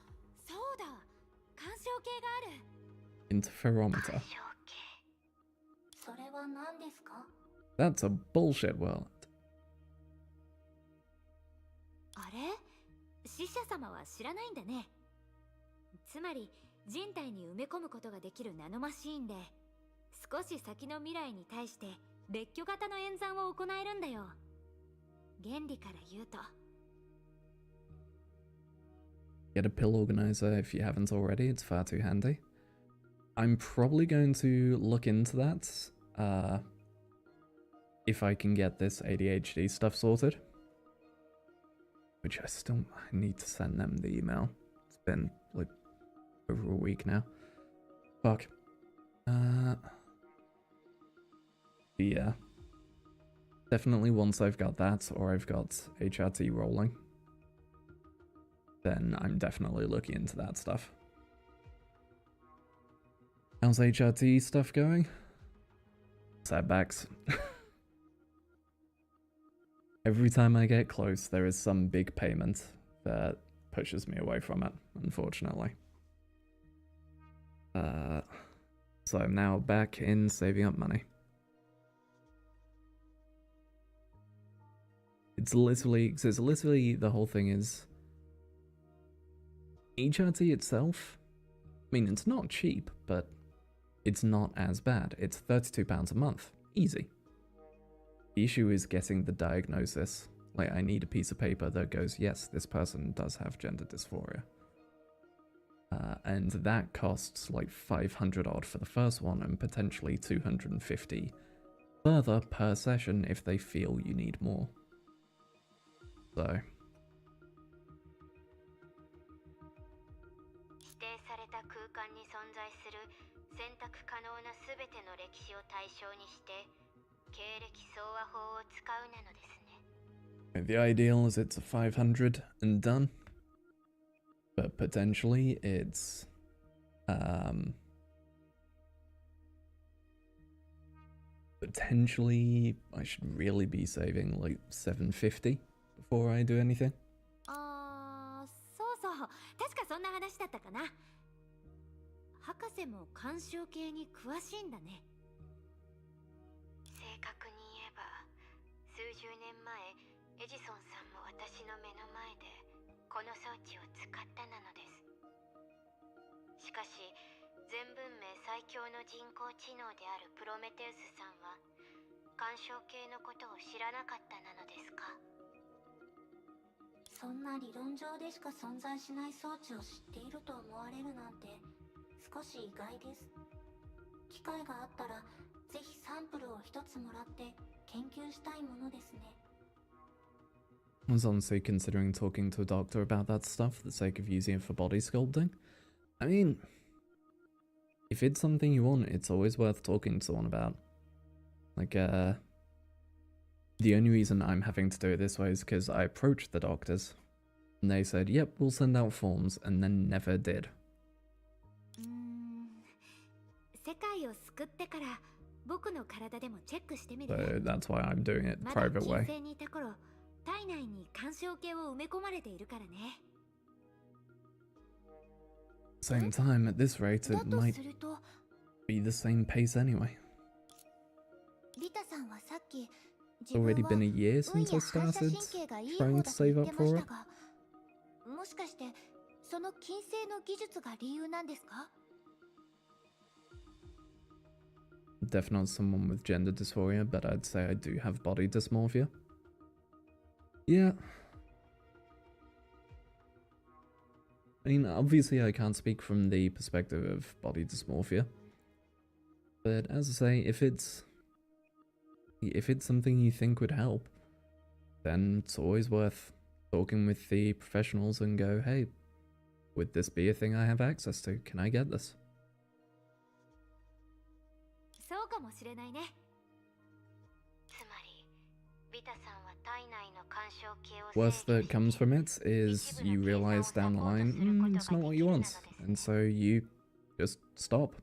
そうだ。干渉計がある。 Interferometer. それは何ですか？ That's a bullshit world. あれ？死者様は知らないんだね。つまり人体に埋め込むことができるナノマシーンで、少し先の未来に対して列挙型の演算を行えるんだよ。原理から言うと。 Get a pill organizer if you haven't already, it's far too handy. I'm probably going to look into that, if I can get this ADHD stuff sorted. Which I need to send them the email. It's been, like, over a week now. Fuck. Yeah. Definitely once I've got that, or I've got HRT rolling, then I'm definitely looking into that stuff. How's HRT stuff going? Setbacks. Every time I get close, there is some big payment that pushes me away from it, unfortunately. So I'm now back in saving up money. It's literally the whole thing is HRT itself. I mean, it's not cheap, but it's not as bad. It's £32 a month, easy. The issue is getting the diagnosis. Like, I need a piece of paper that goes, yes, this person does have gender dysphoria. And that costs like 500 odd for the first one and potentially 250 further per session if they feel you need more. So. 指定された空間に存在する選択可能なすべての歴史を対象にして経歴相和法を使うなのですね。The ideal is it's a 500 and done. But potentially it's potentially I should really be saving like 750 before I do anything. そうそう、確かそんな話だったかな。博士も干渉系に詳しいんだね。正確に言えば、数十年前、エジソンさんも私の目の前でこの装置を使ったなのです。しかし、全文明最強の人工知能であるプロメテウスさんは、干渉系のことを知らなかったなのですか？そんな理論上でしか存在しない装置を知っていると思われるなんて少し意外です。機会があったらぜひサンプルを一つもらって研究したいものですね。I was honestly considering talking to a doctor about that stuff for the sake of using it for body sculpting. I mean, if it's something you want, it's always worth talking to someone about. Like, the only reason I'm having to do it this way is because I approached the doctors, and they said, yep, we'll send out forms, and then never did. 世界を救ってから僕の体でもチェックしてみる。 So that's why I'm doing it the private まだ way. 金星にいた頃、体内に干渉系を埋め込まれているからね。 Same time, at this rate, it might be the same pace anyway. リタさんはさっき It's already been a year since I started trying to save up for it. もしかしてその金星の技術が理由なんですか？ Definitely not someone with gender dysphoria, but I'd say I do have body dysmorphia. Yeah. I mean, obviously I can't speak from the perspective of body dysmorphia. But as I say, if it's something you think would help, then it's always worth talking with the professionals and go, hey, would this be a thing I have access to? Can I get this? そうかもしれないね。つまり、ビタさんは体内の干渉系を Worst that comes from it is you realize down the line, it's not what you want, and so you just stop.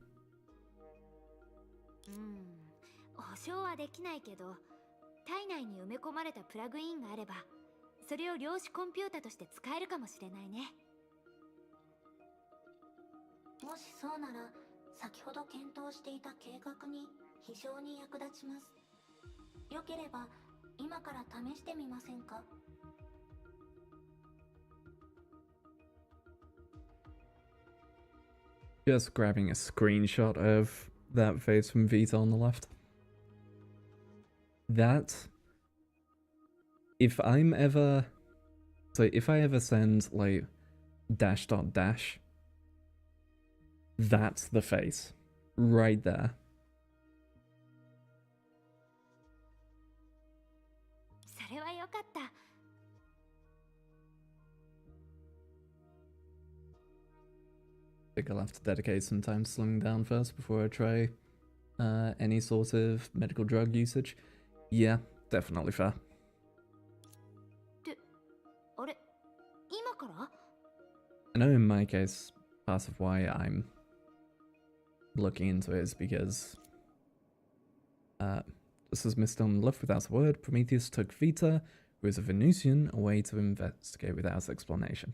保証はできないけど、体内に埋め込まれたプラグインがあれば、それを量子コンピュータとして使えるかもしれないね。もしそうなら、先ほど検討していた計画に非常に役立ちます。よければ今から試してみませんか？ Just grabbing a screenshot of that face from Vita on the left. That, if I ever send like dash dot dash, that's the face right there. それはよかった。 I think I'll have to dedicate some time to slowing down first before I try any sort of medical drug usage. Yeah, definitely fair. あれ、今から？ I know in my case, part of why I'm looking into it is because, just as Mr. Left Without a Word, Prometheus took Vita, who is a Venusian, away to investigate without explanation.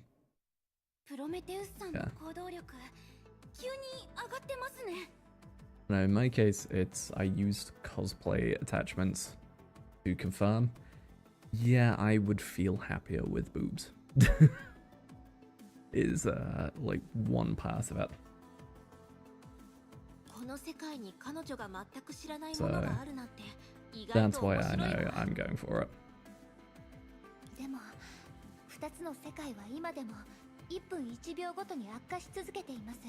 プロメテウスさんの行動力、急に上がってますね。 No, in my case, I used cosplay attachments to confirm. Yeah, I would feel happier with boobs. Is like one part of it. So that's why I know I'm going for it. でも2つの世界は今でも1分1秒ごとに悪化し続けています。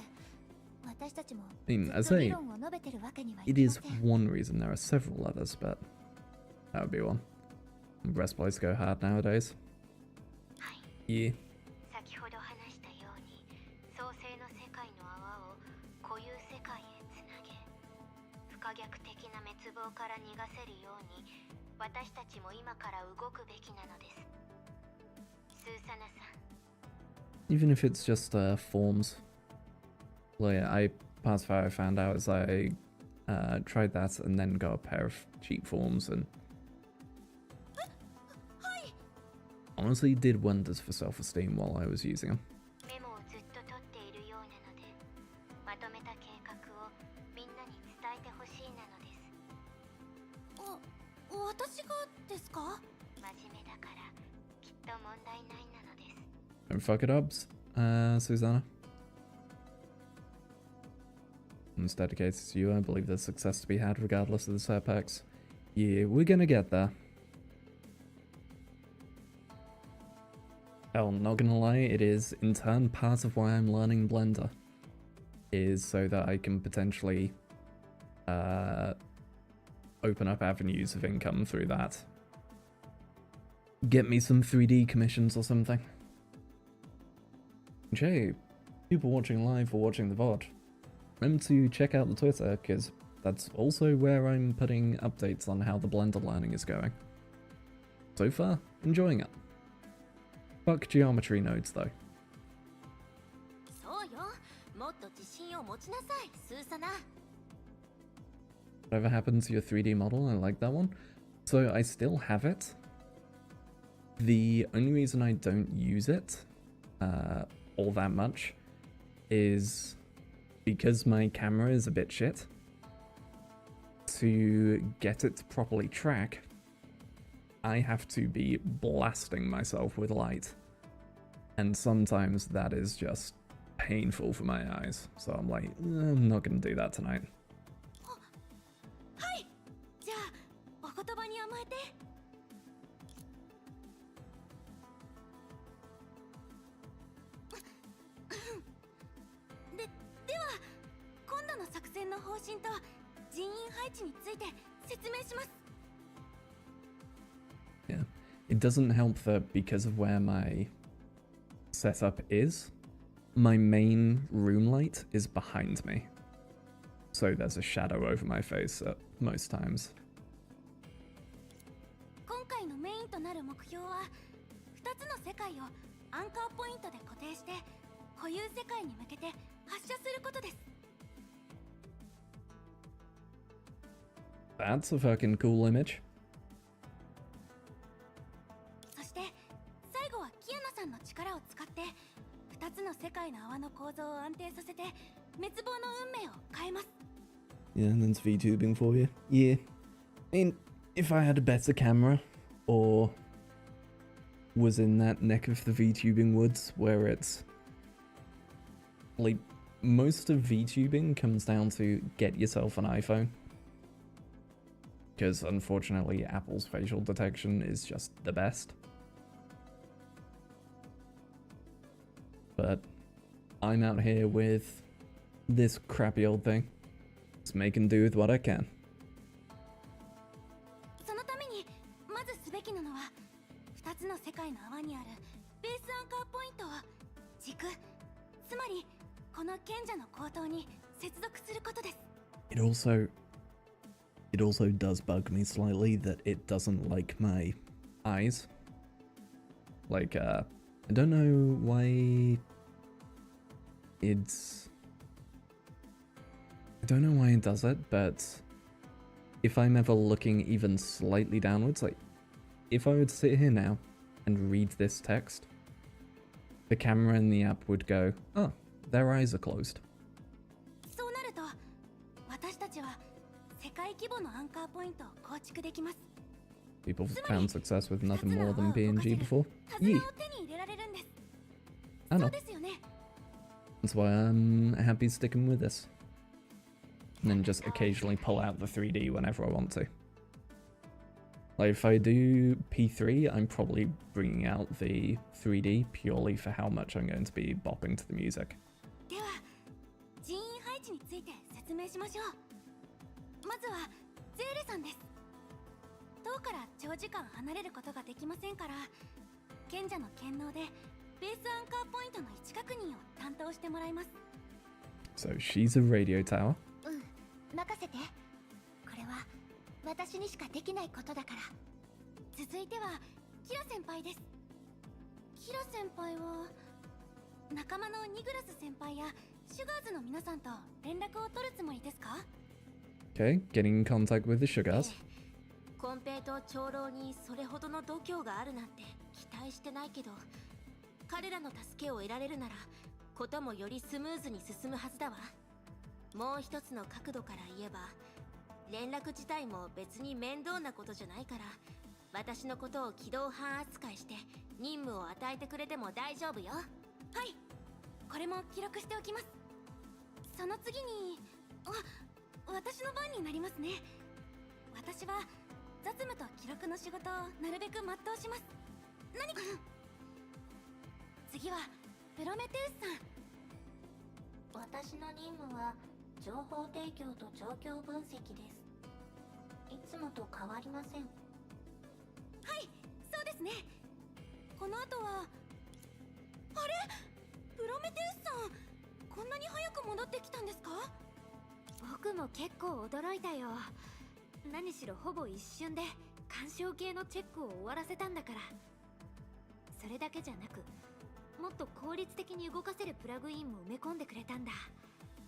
私たちも I mean, I ずっと say 理論を述べてるわけにはい it きま is せん。 one reason. There are several others, but that would be one. Breastplates go hard nowadays. Yeah. 先ほど話したように創世の世界の泡を固有世界へつなげ不可逆的な滅亡から逃がせるように私たちも今から動くべきなのです。スーサナさん Even if it's just forms. Well, yeah, part of how I found out is I tried that and then got a pair of cheap forms and honestly did wonders for self-esteem while I was using them. メモをずっと取っているようなのでまとめた計画をみんなに伝えてほしいなのです。私がですか？真面目だからきっと問題ないなのです。 Don't fuck it up, Susanna. I'm as dedicated as you. I believe there's success to be had regardless of the setbacks. Yeah, we're gonna get there. Hell, not gonna lie, it is in turn part of why I'm learning Blender. Is so that I can potentially open up avenues of income through that. Get me some 3D commissions or something. Hey, people watching live or watching the VOD, remember to check out the Twitter, because that's also where I'm putting updates on how the Blender learning is going. So far, enjoying it. Fuck geometry nodes though. そうよ。もっと自信を持ちなさい、スーサナ。 Whatever happened to your 3D model, I like that one. So I still have it. The only reason I don't use it all that much is because my camera is a bit shit. To get it to properly track, I have to be blasting myself with light. And sometimes that is just painful for my eyes. So I'm like, I'm not going to do that tonight. はい。じゃあお言葉に甘えて。では今度の作戦の方針と人員配置について説明します。 Yeah. It doesn't help that because of where my setup is, my main room light is behind me. So there's a shadow over my face at most times. 今回のメインとなる目標は2つの世界をアンカーポイントで固定して固有世界に向けて発射することです。 That's a fucking cool image. そして最後はキアナさんの力を使って2つの世界の泡の構造を安定させて滅亡の運命を変えます。 Yeah, and that's VTubing for you. Yeah. I mean, if I had a better camera, or was in that neck of the VTubing woods where it's like most of VTubing comes down to get yourself an iPhone. Because unfortunately Apple's facial detection is just the best. But I'm out here with this crappy old thing. Just making do with what I can. そのためにまずすべきなのは2つの世界の泡にあるベースアンカーポイントを軸、つまりこの賢者の口頭に接続することです。 It also does bug me slightly that it doesn't like my eyes. Like, I don't know why I don't know why it does it, but if I'm ever looking even slightly downwards, like, if I were to sit here now and read this text, the camera in the app would go, oh, their eyes are closed. そうなると私たちは世界規模のアンカーポイントを構築できます。People found success with nothing more than PNG before. Yeah. I know. That's why I'm happy sticking with this. And then just occasionally pull out the 3D whenever I want to. Like if I do P3, I'm probably bringing out the 3D purely for how much I'm going to be bopping to the music. では、人員配置について説明しましょう。まずはゼーレさんです。塔から長時間離れることができませんから、賢者の権能でベースアンカーポイントの位置確認を担当してもらいます。So she's a radio tower. 任せて。これは私にしかできないことだから。続いてはキラ先輩です。キラ先輩は仲間のニグラス先輩やシュガーズの皆さんと連絡を取るつもりですか？ Okay, getting in contact with the Sugars. コンペイと長老にそれほどの度胸があるなんて期待してないけど、彼らの助けを得られるならこともよりスムーズに進むはずだわ。もう一つの角度から言えば、連絡自体も別に面倒なことじゃないから、私のことを機動班扱いして任務を与えてくれても大丈夫よ。はい、これも記録しておきます。その次に、私の番になりますね。私は雑務と記録の仕事をなるべく全うします。何か次はプロメテウスさん。私の任務は情報提供と状況分析です。いつもと変わりません。はい、そうですね。この後はあれ、プロメテウスさん、こんなに早く戻ってきたんですか？僕も結構驚いたよ。何しろほぼ一瞬で干渉系のチェックを終わらせたんだから。それだけじゃなく、もっと効率的に動かせるプラグインも埋め込んでくれたんだ。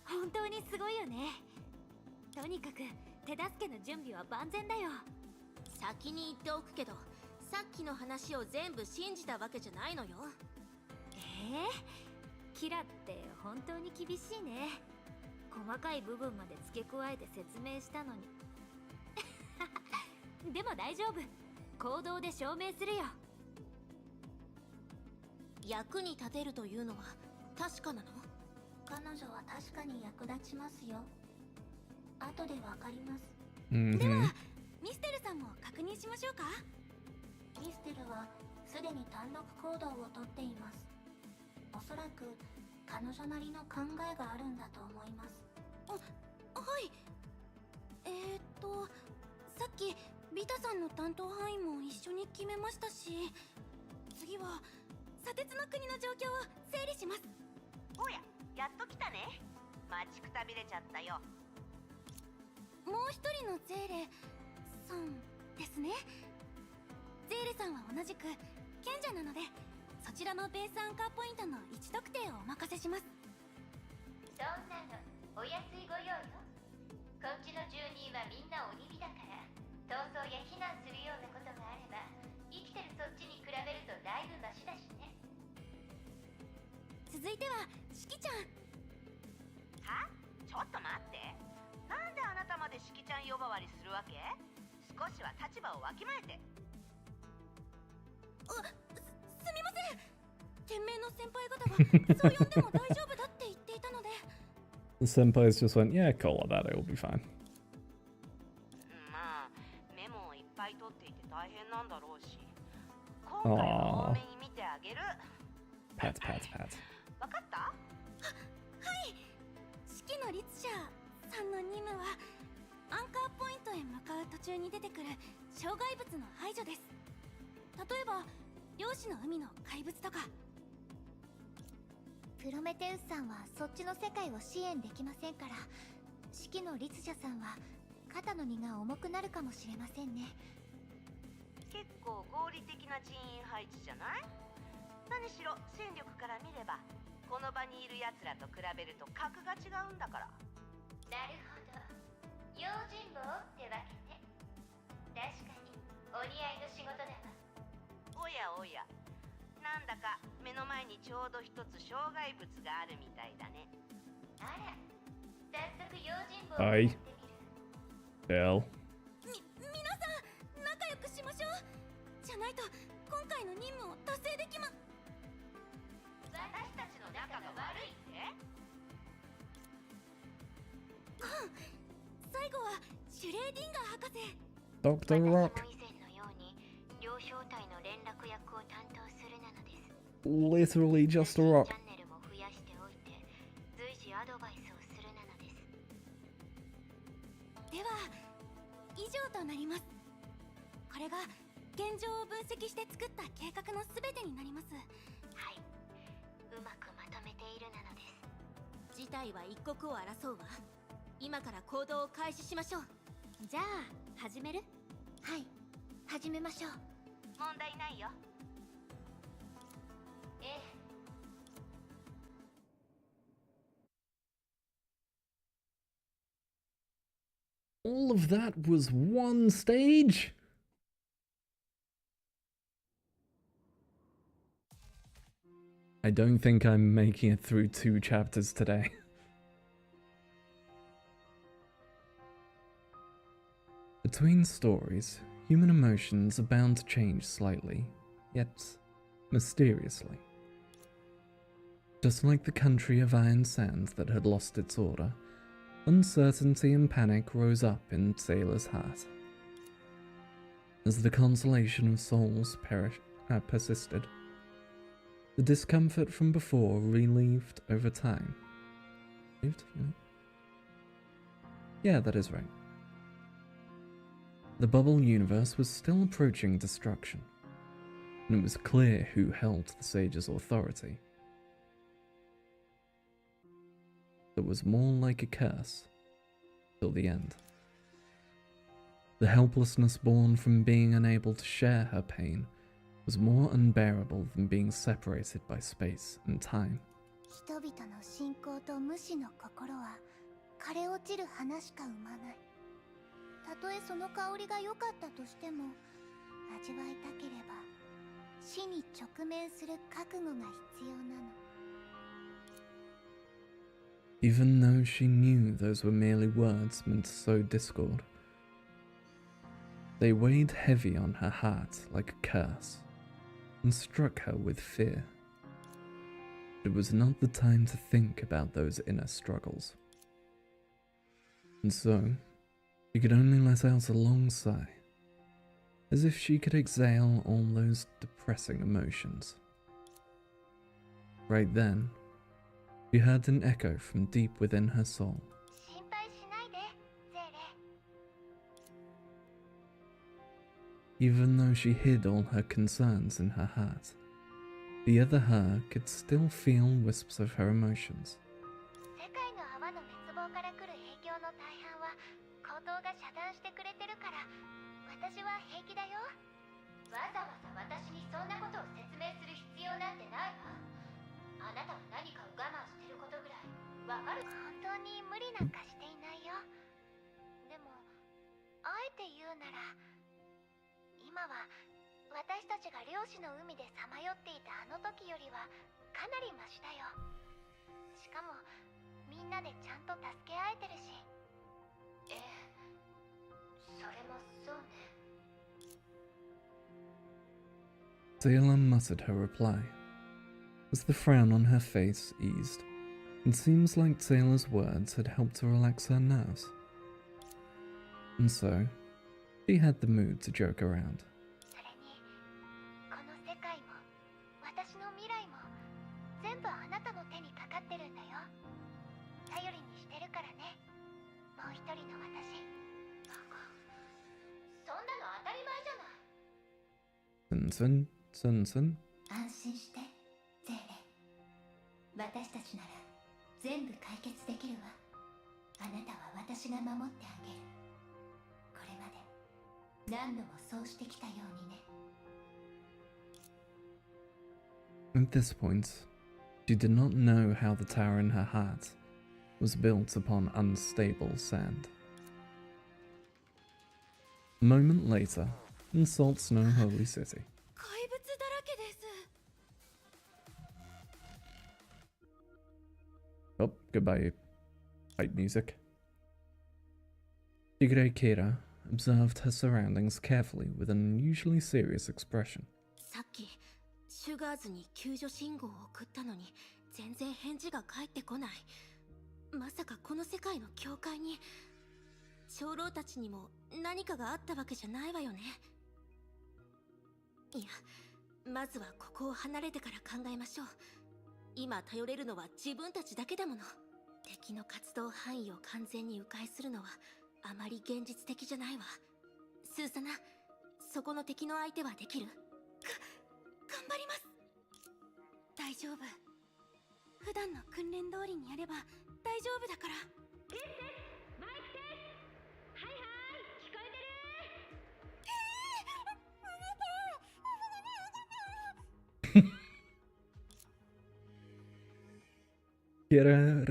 本当にすごいよね。とにかく手助けの準備は万全だよ。先に言っておくけど、さっきの話を全部信じたわけじゃないのよ。キラって本当に厳しいね。細かい部分まで付け加えて説明したのに。でも大丈夫。行動で証明するよ。役に立てるというのは確かなの？彼女は確かに役立ちますよ。後でわかります。ではミステルさんも確認しましょうか。ミステルはすでに単独行動をとっています。おそらく彼女なりの考えがあるんだと思います。はい。さっきビタさんの担当範囲も一緒に決めましたし、次は砂鉄の国の状況を整理します。おや、やっと来たね。待ちくたびれちゃったよ。もう一人のゼーレさんですね。ゼーレさんは同じく賢者なので、そちらのベースアンカーポイントの位置特定をお任せします。そんなのお安いご用よ。こっちの住人はみんな鬼火だから、逃走や避難するようなことがあれば、生きてるそっちに比べるとだいぶマシだしね。続いてはシキちゃん。は？ちょっと待って。なんであなたまでシキちゃん呼ばわりするわけ？少しは立場をわきまえて。すみません。天命の先輩方がそう呼んでも大丈夫だって言っていたので。The senpais just went, yeah, call it that, it'll be fine. まあ、メモをいっぱい取っていて大変なんだろうし、今回は多めに見てあげる。Pat, pat, pat. わかった？はい。式の律者さんの任務はアンカーポイントへ向かう途中に出てくる障害物の排除です。例えば漁師の海の怪物とか。プロメテウスさんはそっちの世界を支援できませんから、式の律者さんは肩の荷が重くなるかもしれませんね。結構合理的な人員配置じゃない？何しろ戦力から見ればこの場にいる奴らと比べると格が違うんだから。なるほど、用心棒ってわけね。確かにお似合いの仕事だわ。おやおや、なんだか目の前にちょうど一つ障害物があるみたいだね。あら、早速用心棒を Hi. やってみる。Bill. 皆さん仲良くしましょう。ゃないと今回の任務を達成できま。私たちの仲が悪いって？最後はシュレーディンガー博士。 Dr. Rock. 以前のように両小隊の連絡役を担当するなのです。 Literally just a rock. チャンネルも増やしておいて随時アドバイスをするなのです。では以上となります。これが現状を分析して作った計画のすべてになります。はい、うまくまとめているなのです。事態は一刻を争うわ。今から行動を開始しましょう。じゃあ始める？はい、始めましょう。問題ないよ。ええ。All of that was one stage? I don't think I'm making it through 2 chapters today. Between stories, human emotions are bound to change slightly, yet mysteriously. Just like the country of iron sands that had lost its order, uncertainty and panic rose up in Sailor's heart. As the consolation of souls persisted, the discomfort from before relieved over time. Yeah, that is right. The bubble universe was still approaching destruction, and it was clear who held the sage's authority. It was more like a curse, till the end. The helplessness born from being unable to share her pain was more unbearable than being separated by space and time. 人々の信仰と無視の心は枯れ落ちる花しか生まない。たとえその香りが良かったとしても、味わいたければ死に直面する覚悟が必要なの。 Even though she knew those were merely words meant to sow discord, they weighed heavy on her heart like a curse, and struck her with fear. It was not the time to think about those inner struggles. And so, she could only let out a long sigh, as if she could exhale all those depressing emotions. Right then, she heard an echo from deep within her soul. 心配しないで、ゼーレ。 Even though she hid all her concerns in her heart, the other her could still feel wisps of her emotions. 世界の泡の滅亡から来る影響の大半は口頭が遮断してくれてるから、私は平気だよ。わざわざ私にそんなことを説明する必要なんてないわ。あなたは何かを我慢してることぐらいわかる。本当に無理なんかしていないよ。でもあえて言うなら、今は私たちが漁師の海でさまよっていたあの時よりはかなりマシだよ。しかもみんなでちゃんと助け合えてるし。ええ、それもそうね。 Sailor muttered her reply, as the frown on her face eased. It seems like Sailor's words had helped to relax her nerves. And so, she had the mood to joke around. それにこの世界も私の未来も全部あなたの手にかかってるんだよ。頼りにしてるからね、もう一人の私。そんなの当たり前じゃない。 Sun. 安心してゼーレ。私たちなら全部解決できるわ。あなたは私が守ってあげる。これまで何度もそうしてきたようにね。 At this point, she did not know how the tower in her heart was built upon unstable sand. A moment later, in Salt Snow Holy City. 怪物だらけです。 Oh, goodbye, fight music. Shigure Kira, observed her surroundings carefully with an unusually serious expression. さっきシュガーズに救助信号を送ったのに全然返事が返ってこない。まさかこの世界の境界に長老たちにも何かがあったわけじゃないわよね。いや、まずはここを離れてから考えましょう。今頼れるのは自分たちだけだもの。敵の活動範囲を完全に迂回するのはあまり現実的じゃないわ。スーサナ、そこの敵の相手はできる？頑張ります。大丈夫。普段の訓練通りにやれば大丈夫だから。テステス、マイクテス。はいはい、聞こえて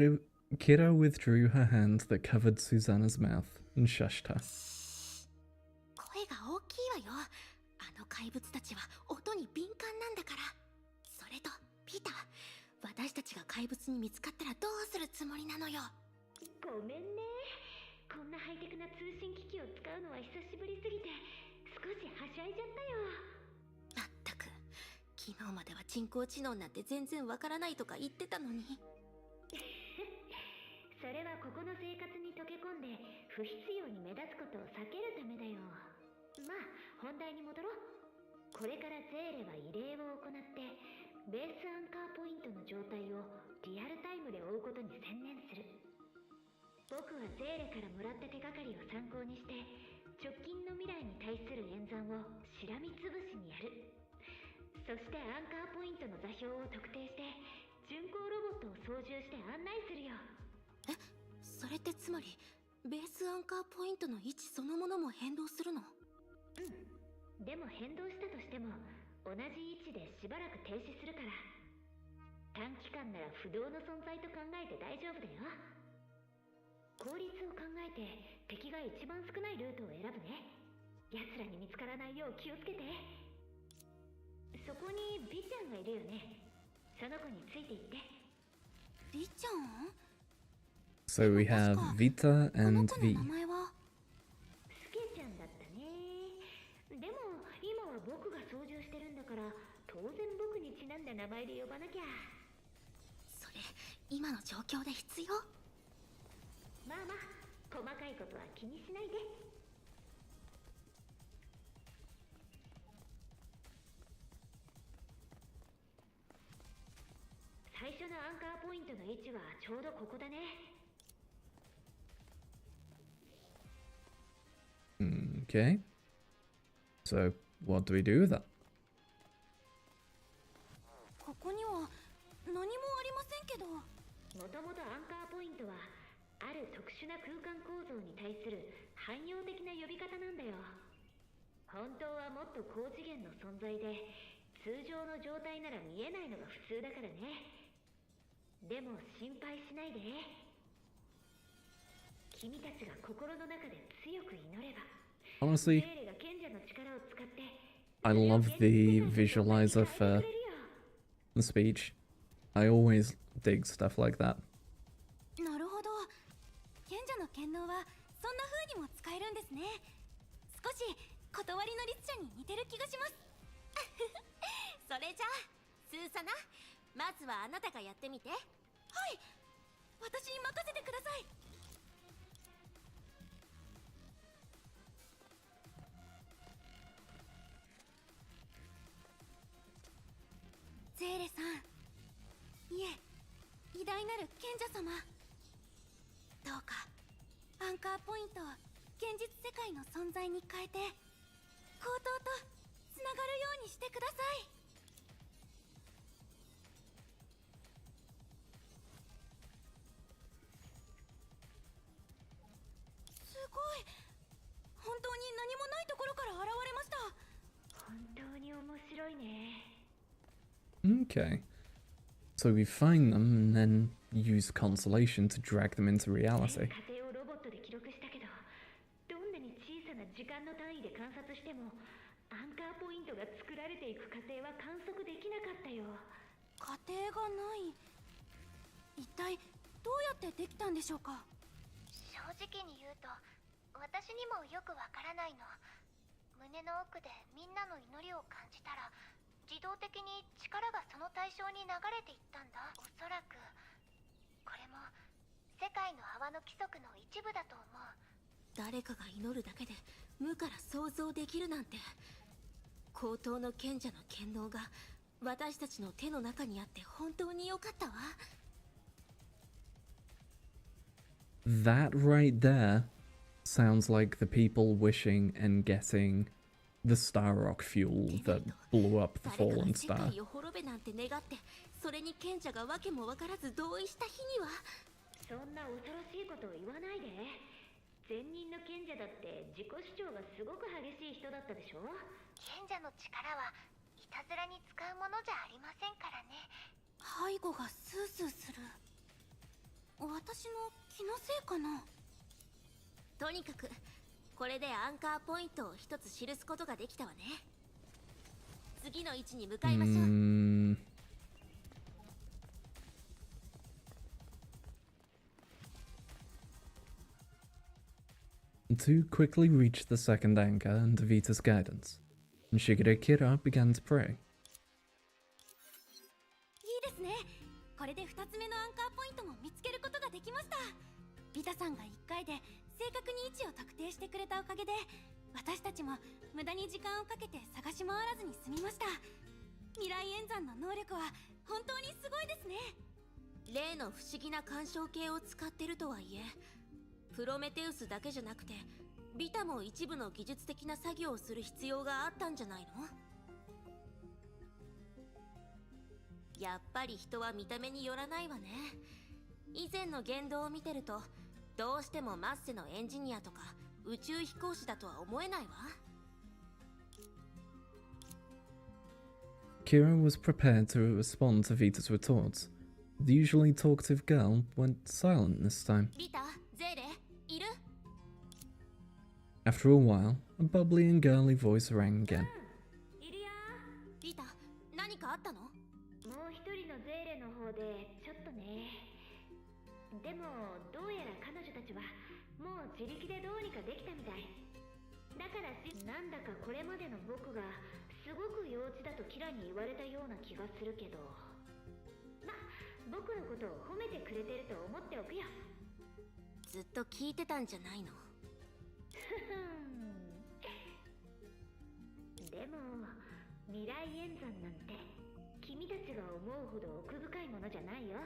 る？ Kira withdrew her hand that covered Susanna's mouth and shushed her. 声が大きいわよ。あの怪物たちは音に敏感なんだから。それとピーター、私たちが怪物に見つかったらどうするつもりなのよ。ごめんね。こんなハイテクな通信機器を使うのは久しぶりすぎて少しはしゃいじゃったよ。まったく、昨日までは人工知能なんて全然わからないとか言ってたのに。それはここの生活に溶け込んで不必要に目立つことを避けるためだよ。まあ本題に戻ろう。これからゼーレは異例を行ってベースアンカーポイントの状態をリアルタイムで追うことに専念する。僕はゼーレからもらった手がかりを参考にして直近の未来に対する演算をしらみつぶしにやる。そしてアンカーポイントの座標を特定して巡航ロボットを操縦して案内するよ。え、それってつまりベースアンカーポイントの位置そのものも変動するの？うん。でも変動したとしても同じ位置でしばらく停止するから短期間なら不動の存在と考えて大丈夫だよ。効率を考えて敵が一番少ないルートを選ぶね。奴らに見つからないよう気をつけて。そこにビちゃんがいるよね。その子についていって。ビちゃん？ So we have Vita and V. スケちゃんだったね。でも今は僕が操縦してるんだから当然僕にちなんだ名前で呼ばなきゃ。それ今の状況で必要？まあまあ細かいことは気にしないで。最初のアンカーポイントの位置はちょうどここだね。Okay. So, what do we do with that? ここには何もありませんけど。もともとアンカーポイントはある特殊な空間構造に対する汎用的な呼び方なんだよ。本当はもっと高次元の存在で通常の状態なら見えないのが普通だからね。でも心配しないで。君たちが心の中で強く祈れば。 Honestly, I love the visualizer for the speech. I always dig stuff like that. なるほど。賢者の権能はそんな風にも使えるんですね。少し断りの律者に似てる気がします。それじゃあスーサナ、まずはあなたがやってみて。はい、私に任せてください。ゼーレさん、いえ、偉大なる賢者様、どうかアンカーポイントを現実世界の存在に変えて口頭とつながるようにしてください。すごい、本当に何もないところから現れました。本当に面白いね。 Okay. So we find them and then use consolation to drag them into reality. 過程をロボットで記録したけど、どんなに小さな時間の単位で観察してもアンカーポイントが作られていく過程は観測できなかったよ。過程がない。一体どうやってできたんでしょうか。正直に言うと私私にもよくわからないの。胸の奥でみんなの祈りを感じたら自動的に力がその対象に流れていったんだ。おそらくこれも世界の泡の規則の一部だと思う。誰かが祈るだけで無から想像できるなんて。高等の賢者の権能が私たちの手の中にあって本当に良かったわ。That right there sounds like the people wishing and getting the Star Rock fuel that blew up the fallen 世 star. 界を滅べなんて願って、それに賢者が訳も分からず同意した日には。そんな恐ろしいことを言わないで。前任の賢者だって自己主張がすごく激しい人だったでしょ。賢者の力はいたずらに使うものじゃありませんからね。背後がスースーする。私の気のせいかな。とにかくこれでアンカーポイントを一つ記すことができたわね。次の位置に向かいましょう。To quickly reach the second anchor under Vita's guidance, Shigure Kira began to pray. いいですね。これで2つ目のアンカーポイントも見つけることができました。ビタさんが1回で正確に位置を特定してくれたおかげで、私たちも無駄に時間をかけて探し回らずに済みました。未来演算の能力は本当にすごいですね。例の不思議な干渉計を使ってるとはいえ、プロメテウスだけじゃなくてビタも一部の技術的な作業をする必要があったんじゃないの？やっぱり人は見た目によらないわね。以前の言動を見てるとどうしてもマッセのエンジニアとか宇宙飛行士だとは思えないわ。Kira was prepared to respond to Vita's retorts. The usually talkative girl went silent this time. ビタ、ゼーレ、いる？ After a while, a bubbly and girly voice rang again. いるよ。ビタ、何かあったの？もう一人のゼーレの方でちょっとね。でもどうやら彼女たちはもう自力でどうにかできたみたいだから、なんだかこれまでの僕がすごく幼稚だとキラに言われたような気がするけど、ま、僕のことを褒めてくれてると思っておくよ。ずっと聞いてたんじゃないの？でも未来演算なんて君たちが思うほど奥深いものじゃないよ。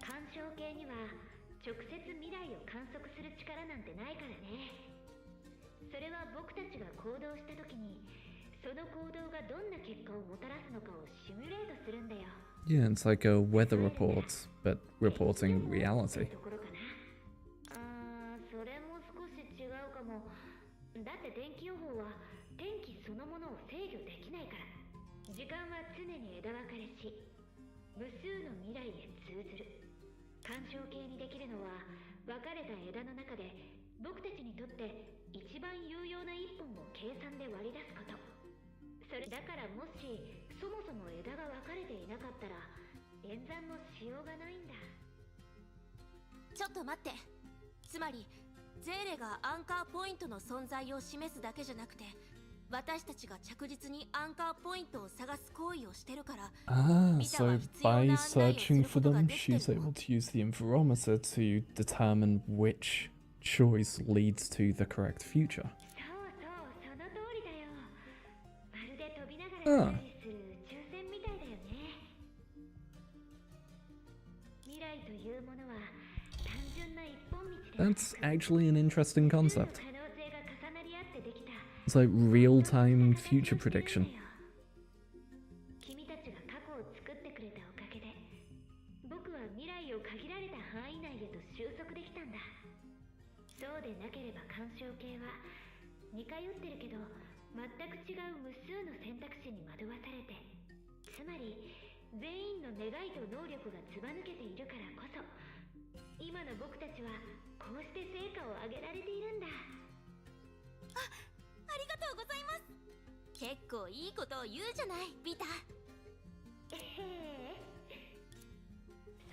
干渉計には直接未来を観測する力なんてないからね。それは僕たちが行動した時にその行動がどんな結果をもたらすのかをシミュレートするんだよ。Yeah, it's like a weather report, but reporting reality. ところかな。それも少し違うかも。だって天気予報は天気そのものを制御できないから。時間は常に枝分かれし無数の未来へ通ずる。干渉計にできるのは分かれた枝の中で僕たちにとって一番有用な一本を計算で割り出すこと。それだからもしそもそも枝が分かれていなかったら演算のしようがないんだ。ちょっと待って。つまりゼーレがアンカーポイントの存在を示すだけじゃなくて、私たちが着実にアンカーポイントを探す行為をしてるから、 So by searching for them, she's able to use the interferometer to determine which choice leads to the correct future. そうそう、その通りだよ。まるで飛びながら行ったりする宇宙船みたいだよね。未来というものは単純な一本道で、 That's actually an interesting concept. 可能性が重なり合ってできた。 It's like real-time future prediction. 君たちが過去を作ってくれたおかげで僕は未来を限られた範囲内へと収束できたんだ。そうでなければ干渉計は似通ってるけど全く違う無数の選択肢に惑わされて、つまり全員の願いと能力がずば抜けているからこそ今の僕たちはこうして成果を上げられているんだ。ありがとうございます。結構いいことを言うじゃない、ビタ。そ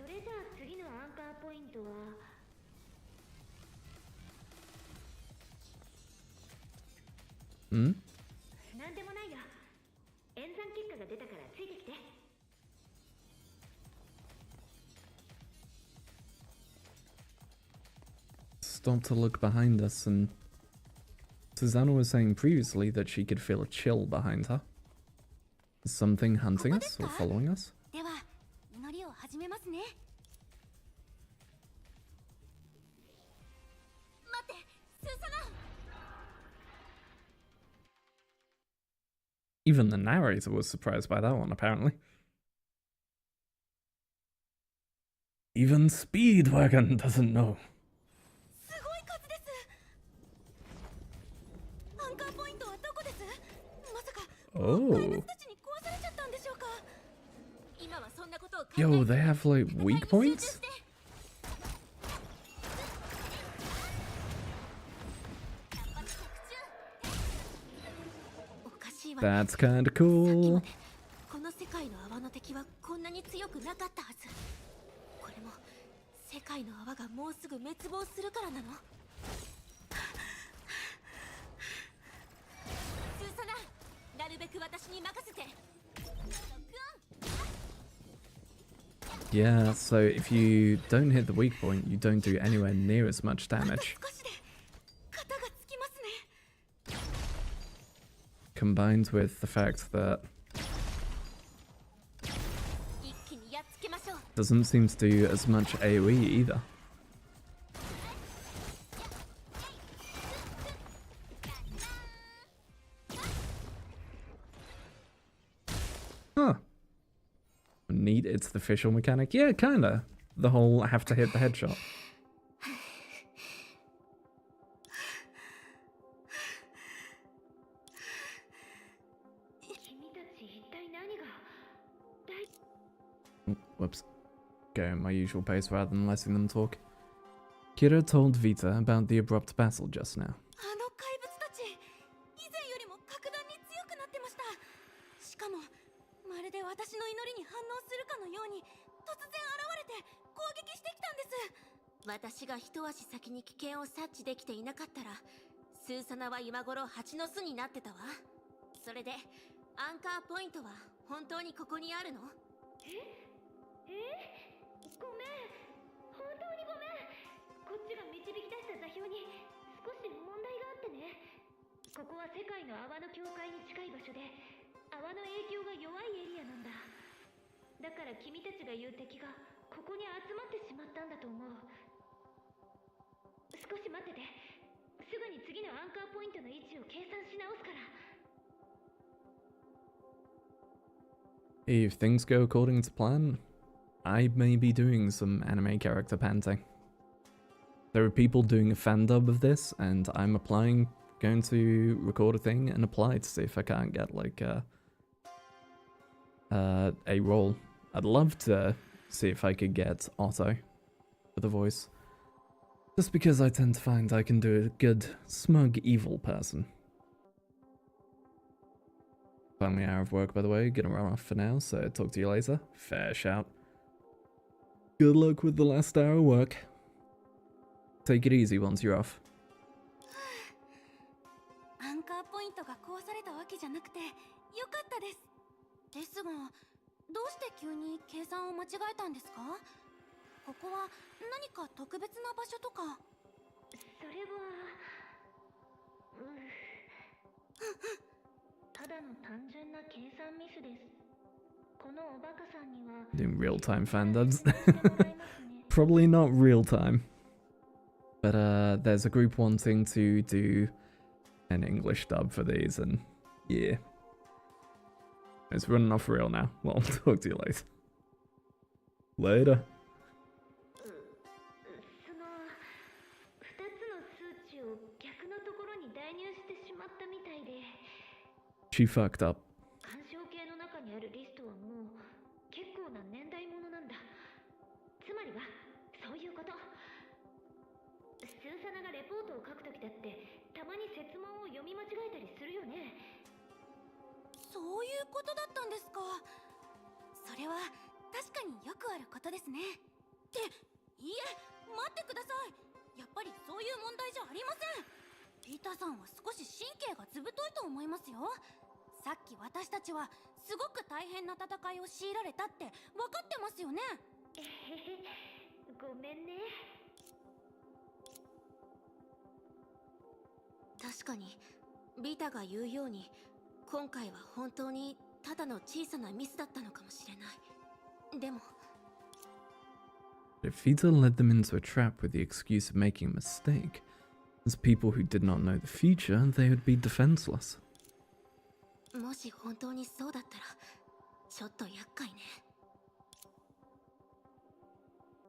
れじゃあ次のアンカーポイントは Hmm? なんでもないよ。演算結果が出たからついてきて。Stop to look behind us, and Susanna was saying previously that she could feel a chill behind her. Is something hunting us or following us? では祈りを始めますね。待って、スーサナ。 Even the narrator was surprised by that one, apparently. Even Speedwagon doesn't know. すごい数です。アンカーポイントはどこです？まさか Oh. 怪物たちに壊されちゃったんでしょうか。今はそんなことを考え Yo, they have like weak points? That's kinda cool. この世界の泡の敵はこんなに強くなかったはず。これも世界の泡がもうすぐ滅亡するからなの。スーサナ、なるべく私に任せて。 Yeah, so if you don't hit the weak point, you don't do anywhere near as much damage. Combined with the fact that doesn't seem to do as much AoE either. Huh. Neat, it's the official mechanic. Yeah, kinda. The whole have to hit the headshot. Whoops. Go at my usual pace rather than letting them talk. Kira told Vita about the abrupt battle just now. あの怪物たち、以前よりも格段に強くなってました。しかも、まるで私の祈りに反応するかのように、突然現れて攻撃してきたんです。私が一足先に危険を察知できていなかったら、スーサナは今頃蜂の巣になってたわ。それで、アンカーポイントは本当にここにあるの？ごめん。本当にごめん。こっちが導き出した座標に少し問題があってね。ここは世界の泡の境界に近い場所で、泡の影響が弱いエリアなんだ。だから君たちが言う敵がここに集まってしまったんだと思う。少し待ってて。すぐに次のアンカーポイントの位置を計算し直すから。If things go according to plan, I may be doing some anime character panting. There are people doing a fan dub of this, and I'm going to record a thing and apply to see if I can't get like a role. I'd love to see if I could get Otto for the voice. Just because I tend to find I can do a good, smug, evil person. Finally hour of work, by the way. Gonna run off for now, so talk to you later. Fair shout. Good luck with the last hour of work. Take it easy once you're off. アンカーポイントが壊されたわけじゃなくてよかったです。ですが、どうして急に計算を間違えたんですか？ここは何か特別な場所とか？それは、ただの単純な計算ミスです。このおバカさんには Doing real-time fan dubs. Probably not real-time. But there's a group wanting to do an English dub for these, and yeah. It's running off real now. Well, I'll talk to you later. Later. その2つの数値を逆のところに代入してしまったみたいで。 She fucked up. 干渉系の中にあるリストはもう結構な年代物なんだ。つまりはそういうこと。スーサナがレポートを書くときだってたまに設問を読み間違えたりするよね。そういうことだったんですか。それは確かによくあることですね。っていいえ、待ってください。やっぱりそういう問題じゃありません。ビータさんは少し神経がずぶといと思いますよ。さっき私たちはすごく大変な戦いを強いられたって分かってますよね。ごめんね。確かにビタが言うように今回は本当にただの小さなミスだったのかもしれない。でも If Vita led them into a trap with the excuse of making a mistake, as people who did not know the future, they would be defenseless. もし本当にそうだったらちょっと厄介ね。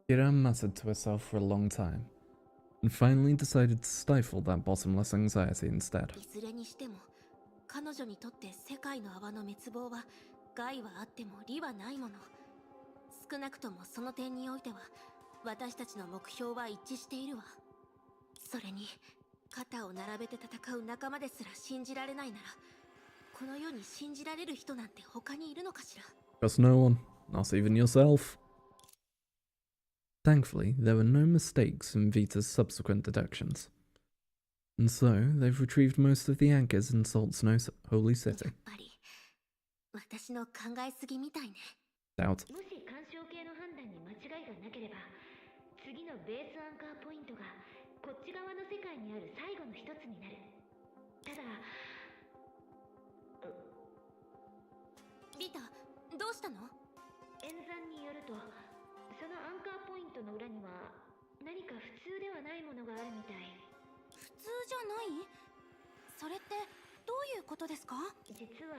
Kira muttered to herself for a long time, and finally decided to stifle that bottomless anxiety instead. いずれにしても彼女にとって世界の泡の滅亡は害はあっても利はないもの。少なくともその点においては私たちの目標は一致しているわ。それに肩を並べて戦う仲間ですら信じられないならこの世に信じられる人なんて他にいるのかしら。 Trust no one, not even yourself. Thankfully, there were no mistakes in Vita's subsequent deductions, and so they've retrieved most of the anchors in Salt Snow's holy city. やっぱり私の考えすぎみたいね。 Doubt. もし干渉系の判断に間違いがなければ、次のベースアンカーポイントがこっち側の世界にある最後の一つになる。ただ、ビタ、どうしたの？演算によると、そのアンカーポイントの裏には何か普通ではないものがあるみたい。普通じゃない？それってどういうことですか？実は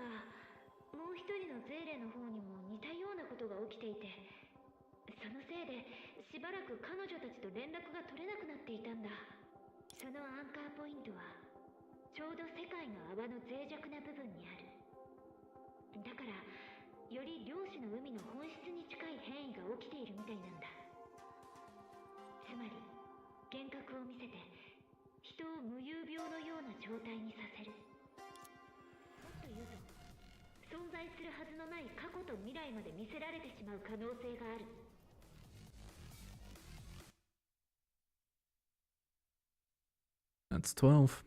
もう一人のゼーレの方にも似たようなことが起きていて、そのせいでしばらく彼女たちと連絡が取れなくなっていたんだ。そのアンカーポイントはちょうど世界の泡の脆弱な部分にある。だからより量子の海の本質に近い変異が起きているみたいなんだ。つまり幻覚を見せて人を無遊病のような状態にさせる。もっと言うと存在するはずのない過去と未来まで見せられてしまう可能性がある。 That's 12.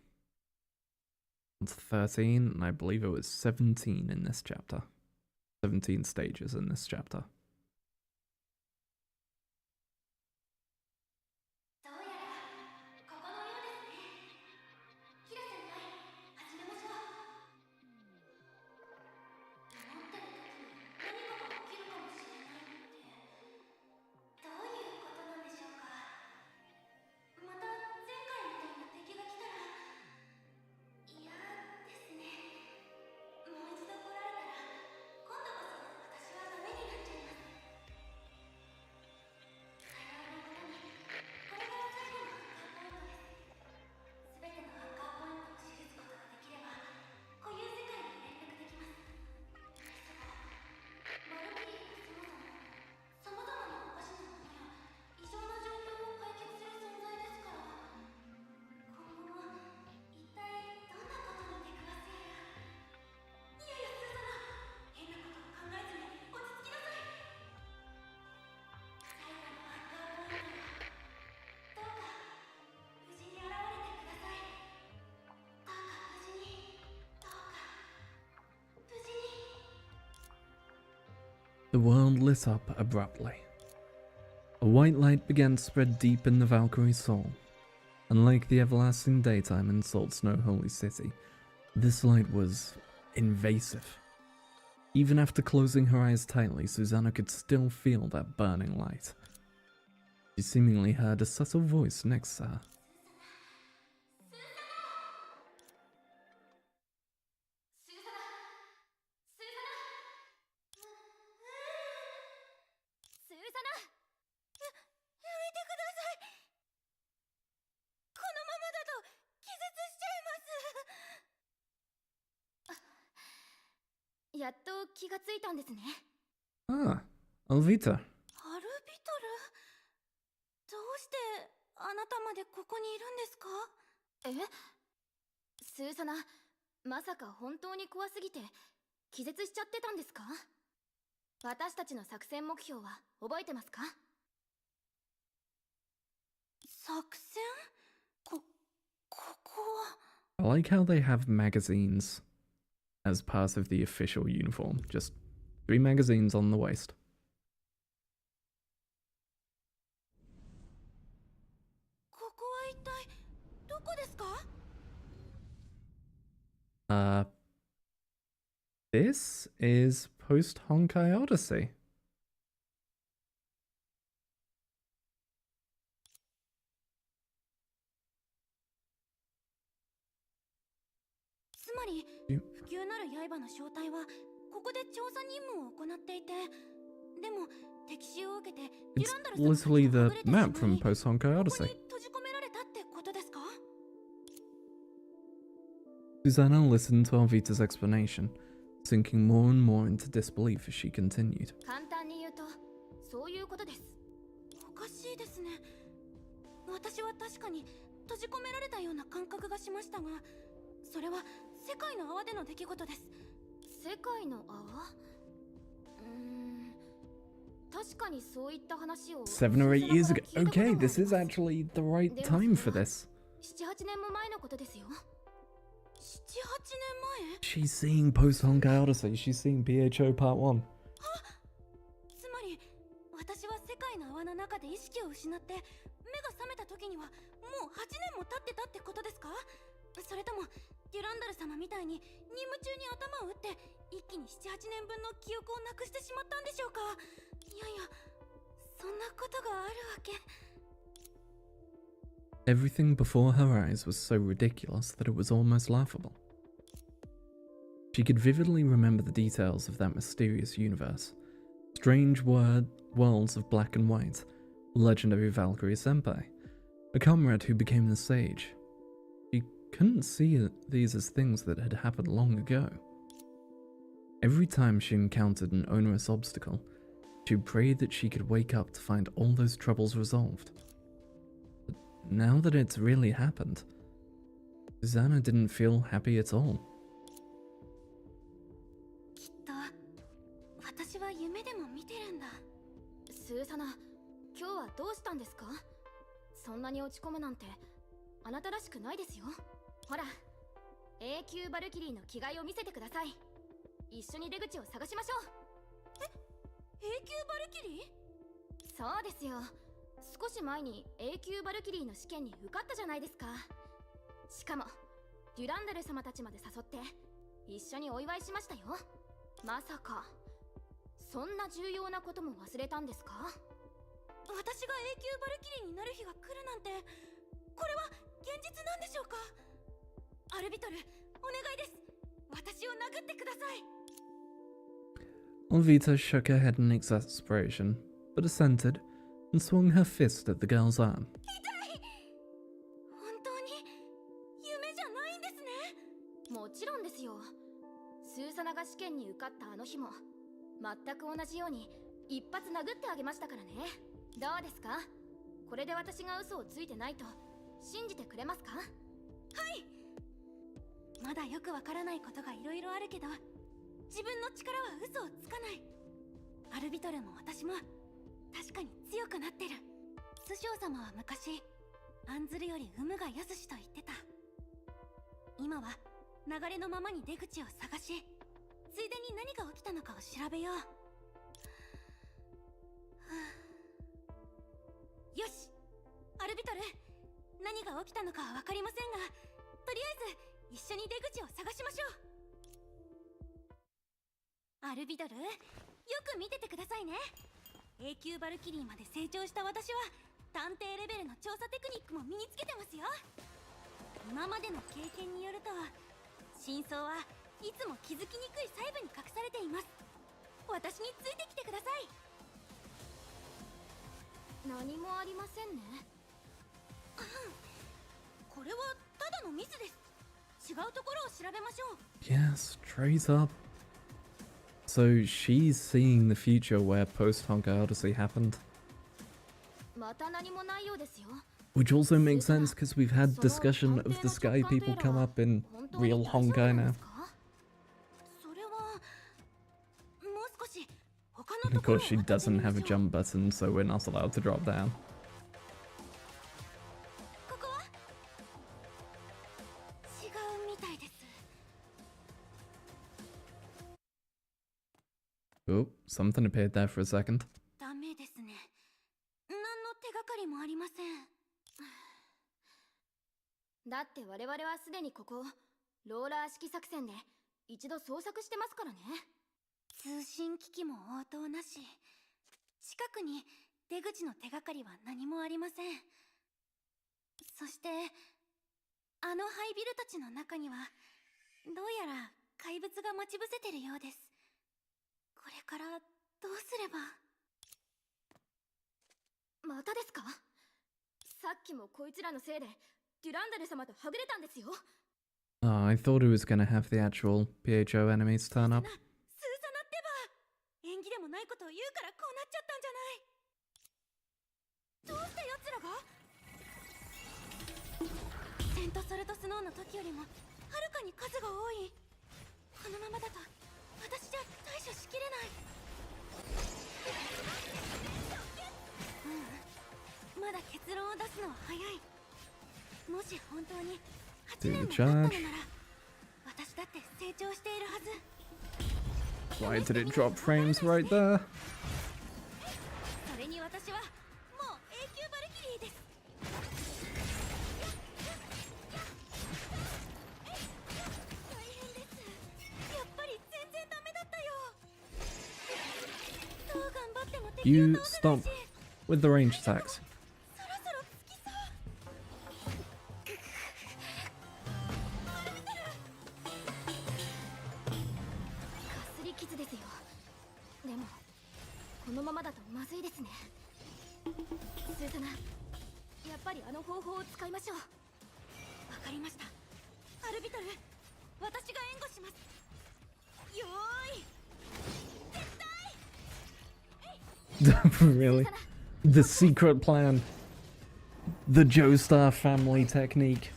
That's 13, and I believe it was 17 in this chapter. 17 stages in this chapter. どうやらここのようですね。キラ先輩、始めましょう。思ってる時に何かが起きるかもしれないってどういうことなんでしょうか。また前回みたいな敵が来たら嫌ですね。もう一度来られたら今度こそ私はダメになっちゃいます。幸いなことにこれが最後のアンカーポイントです。全てのアンカーポイントを記すことができれば固有世界に連絡できます。ですがマルキリーはそもそも様々なおかしなものや異常な状況を解決する存在ですから、今後も一体どんなことに出くわせやら。いやいやスーザナ、変なことを考えずに落ち着きなさい。最後のアンカーポイントよ、どうか無事に現れてください。どうか無事に、どうか無事に。 The world lit up abruptly. A white light began to spread deep in the Valkyrie's soul. Unlike the everlasting daytime in Salt Snow Holy City, this light was invasive. Even after closing her eyes tightly, Susanna could still feel that burning light. She seemingly heard a subtle voice next to her. スーザナ、やめてください。このままだと気絶しちゃいます。やっと気がついたんですね。Ah, Alvita. アルビトル、どうしてあなたまでここにいるんですか？スーサナ、まさか本当に怖すぎて気絶しちゃってたんですか？私たちの作戦目標は覚えてますか？作戦？ここは I like how they have magazines as part of the official uniform. Just 3 magazines on the waist. This is post Honkai Odyssey. It's literally the map from post Honkai Odyssey. Susanna listened to Alvita's explanation, sinking more and more into disbelief as she continued. Seven or 8 years ago. Okay, this is actually the right time for this. She's seeing post Honkai Odyssey. She's seeing PHO Part 1. Everything before her eyes was so ridiculous that it was almost laughable. She could vividly remember the details of that mysterious universe. Strange worlds of black and white, legendary Valkyrie Senpai, a comrade who became the sage. She couldn't see these as things that had happened long ago. Every time she encountered an onerous obstacle, she prayed that she could wake up to find all those troubles resolved. But now that it's really happened, Susanna didn't feel happy at all. Susanna, 今日はどうしたんですか? そんなに落ち込むなんてあなたらしくないですよ。ほら、永久バルキリーの着替えを見せてください。一緒に出口を探しましょう。永久バルキリー？そうですよ。少し前に永久バルキリーの試験に受かったじゃないですか。しかもデュランダル様たちまで誘って一緒にお祝いしましたよ。まさかそんな重要なことも忘れたんですか？私が永久バルキリーになる日が来るなんて、これは現実なんでしょうか？アルビトル、お願いです。私を殴ってください。Alvita shook her head in exasperation, but assented and swung her fist at the girl's arm. 本当に夢じゃないんですね。もちろんですよ。スーサナが試験に受かったあの日も全く同じように一発殴ってあげましたからね。どうですか？これで私が嘘をついてないと信じてくれますか？はい。まだよくわからないことがいろいろあるけど、自分の力は嘘をつかない。アルビトルも私も確かに強くなってる。師匠様は昔案ずるより有無が安しと言ってた。今は流れのままに出口を探し、ついでに何が起きたのかを調べよう。よし、アルビトル、何が起きたのかは分かりませんが、とりあえず一緒に出口を探しましょう。アルビトル、よく見ててくださいね。永久バルキリーまで成長した私は探偵レベルの調査テクニックも身につけてますよ。今までの経験によると、真相はいつも気づきにくい細部に隠されています。私についてきてください。何もありませんね。これはただのミスです。違うところを調べましょう。 Yes, trace up. So she's seeing the future where post Honkai Odyssey happened. また何もないようですよ。 Which also makes sense because we've had discussion of the sky people come up in real Honkai now. And of course she doesn't have a jump button, so we're not allowed to drop down. Oh, something appeared there for a second. ダメですね。何の手がかりもありません。だって我々はすでにここローラー式作戦で一度捜索してますからね。通信機器も応答なし。近くに出口の手がかりは何もありません。そしてあの廃ビルたちの中にはどうやら怪物が待ち伏せてるようです。これからどうすれば。またですか？さっきもこいつらのせいでデュランダル様とはぐれたんですよ。Oh, I thought it was gonna have the actual PHO enemies turn up. スーサナってば演技でもないことを言うからこうなっちゃったんじゃない。どうして奴らがセントソルトスノーの時よりもはるかに数が多い。このままだと私じゃ対処しきれない。まだ結論を出すのは早い。もし本当に8年も経ったのなら私だって成長しているはず。 Why did it drop frames right there? それに私はもう永久バルキリーです。大変です。やっぱり全然ダメだったよ。どう頑張っても敵を You 倒せない stop し。 with the range attacks. そろそろつきそう。かすり傷ですよ。でもこのままだとまずいですね。スーサナ、やっぱりあの方法を使いましょう。わかりました。アルビトル、私が援護します。よーい。 Really? The secret plan. The Joestar family technique.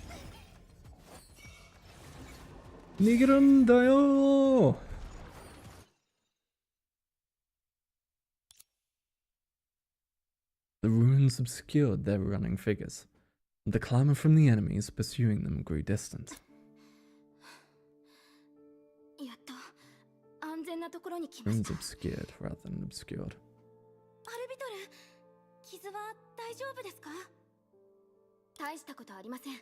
Nigerundayo! The ruins obscured their running figures. The clamor from the enemies pursuing them grew distant. やっと安全なところに来まし Ruins た。 obscured rather than obscured. アルビトル、傷は大丈夫ですか？大したことありません。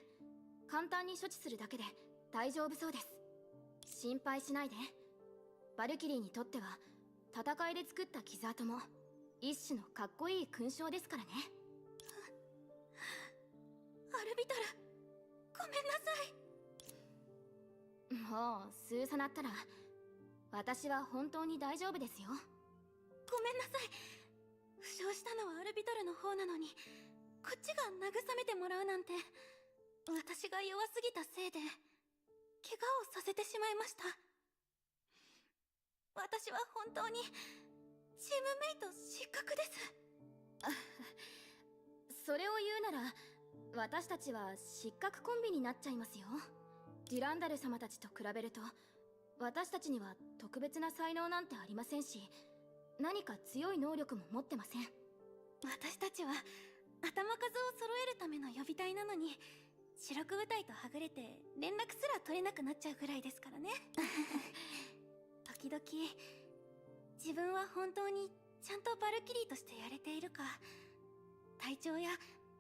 簡単に処置するだけで大丈夫そうです。心配しないで。バルキリーにとっては戦いで作った傷跡も一種のかっこいい勲章ですからね。アルビトル、ごめんなさい。もうスーサナったら私は本当に大丈夫ですよ。ごめんなさい。負傷したのはアルビトルの方なのに、こっちが慰めてもらうなんて、私が弱すぎたせいで怪我をさせてしまいました。私は本当にチームメイト失格です。それを言うなら私たちは失格コンビになっちゃいますよ。デュランダル様たちと比べると私たちには特別な才能なんてありませんし、何か強い能力も持ってません。私たちは頭数を揃えるための予備隊なのに、白く部隊とはぐれて連絡すら取れなくなっちゃうぐらいですからね。時々自分は本当にちゃんとバルキリーとしてやれているか、隊長や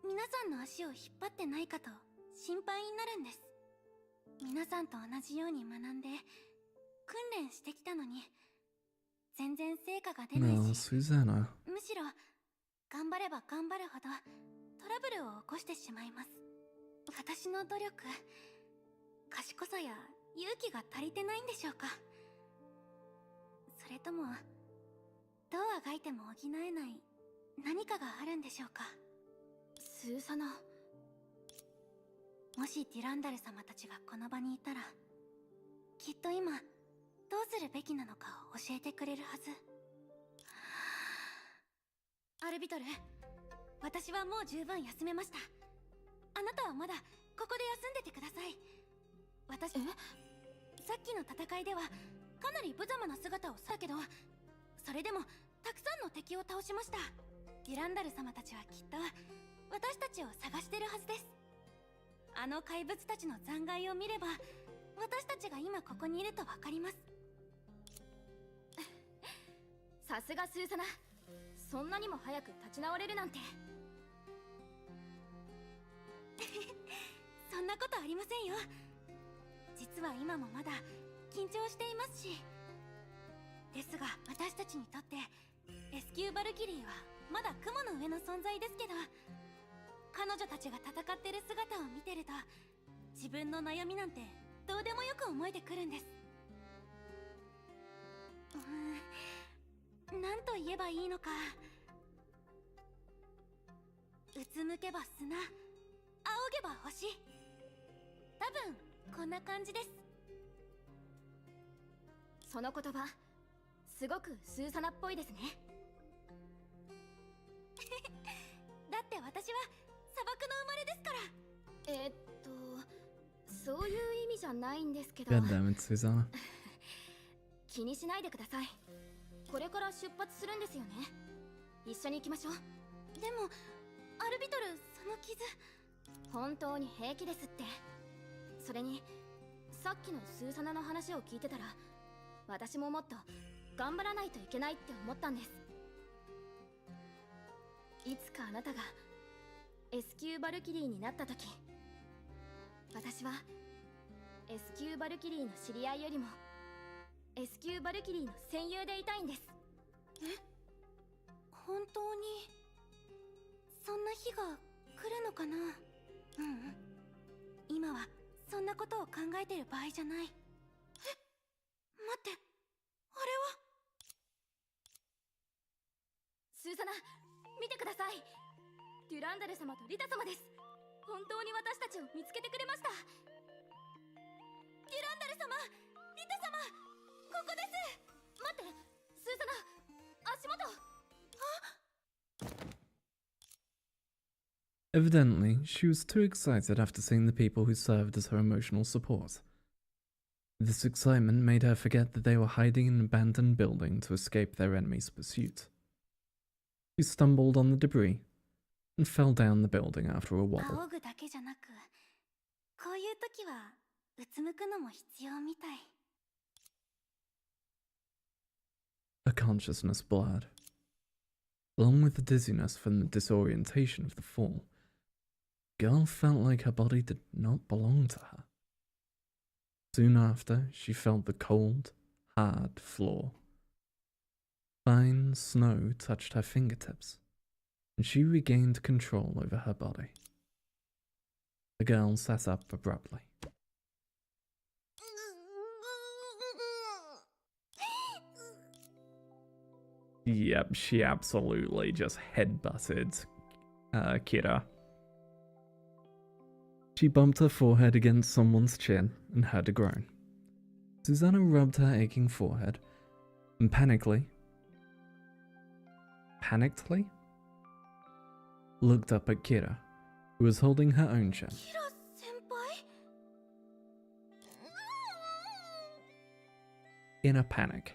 皆さんの足を引っ張ってないかと心配になるんです。皆さんと同じように学んで訓練してきたのに全然成果が出ない No, し、 Susanna. むしろ頑張れば頑張るほどトラブルを起こしてしまいます。私の努力、賢さや勇気が足りてないんでしょうか。それともどうあがいても補えない何かがあるんでしょうか。スーサナ、もしデュランダル様たちがこの場にいたら、きっと今どうするべきなのかを教えてくれるはず。アルビトル、私はもう十分休めました。あなたはまだここで休んでてください。私、さっきの戦いではかなり無様な姿をしたけど、それでもたくさんの敵を倒しました。デュランダル様たちはきっと私たちを探してるはずです。あの怪物たちの残骸を見れば、私たちが今ここにいるとわかります。さすがスーサナ、そんなにも早く立ち直れるなんて。そんなことありませんよ。実は今もまだ緊張していますし。ですが私たちにとって S 級バルキリーはまだ雲の上の存在ですけど、彼女たちが戦ってる姿を見てると自分の悩みなんてどうでもよく思えてくるんです。なんと言えばいいのか。うつむけば砂、仰げば星。多分こんな感じです。その言葉すごくスーサナっぽいですね。だって私は砂漠の生まれですから。そういう意味じゃないんですけど。 God damn it, Susanna. 気にしないでください。これから出発するんですよね。一緒に行きましょう。でもアルビトル、その傷本当に平気ですって。それにさっきのスーサナの話を聞いてたら、私ももっと頑張らないといけないって思ったんです。いつかあなたが S 級バルキリーになった時、私は S 級バルキリーの知り合いよりも S 級バルキリーの戦友でいたいんです。本当にそんな日が来るのかな。今はそんなことを考えてる場合じゃない。待って、あれは。スーサナ、見てください。デュランダル様とリタ様です。本当に私たちを見つけてくれました。デュランダル様、リタ様、ここです。待って、スーサナ、足元。Evidently, she was too excited after seeing the people who served as her emotional support. This excitement made her forget that they were hiding in an abandoned building to escape their enemy's pursuit. She stumbled on the debris and fell down the building after a wobble. 仰ぐだけじゃなく、こういう時はうつむくのも必要みたい。Her consciousness blurred. Along with the dizziness from the disorientation of the fall, the girl felt like her body did not belong to her. Soon after, she felt the cold, hard floor. Fine snow touched her fingertips, and she regained control over her body. The girl sat up abruptly. Yep, she absolutely just headbutted Kira. She bumped her forehead against someone's chin and heard a groan. Susanna rubbed her aching forehead and panickedly looked up at Kira, who was holding her own chin. In a panic.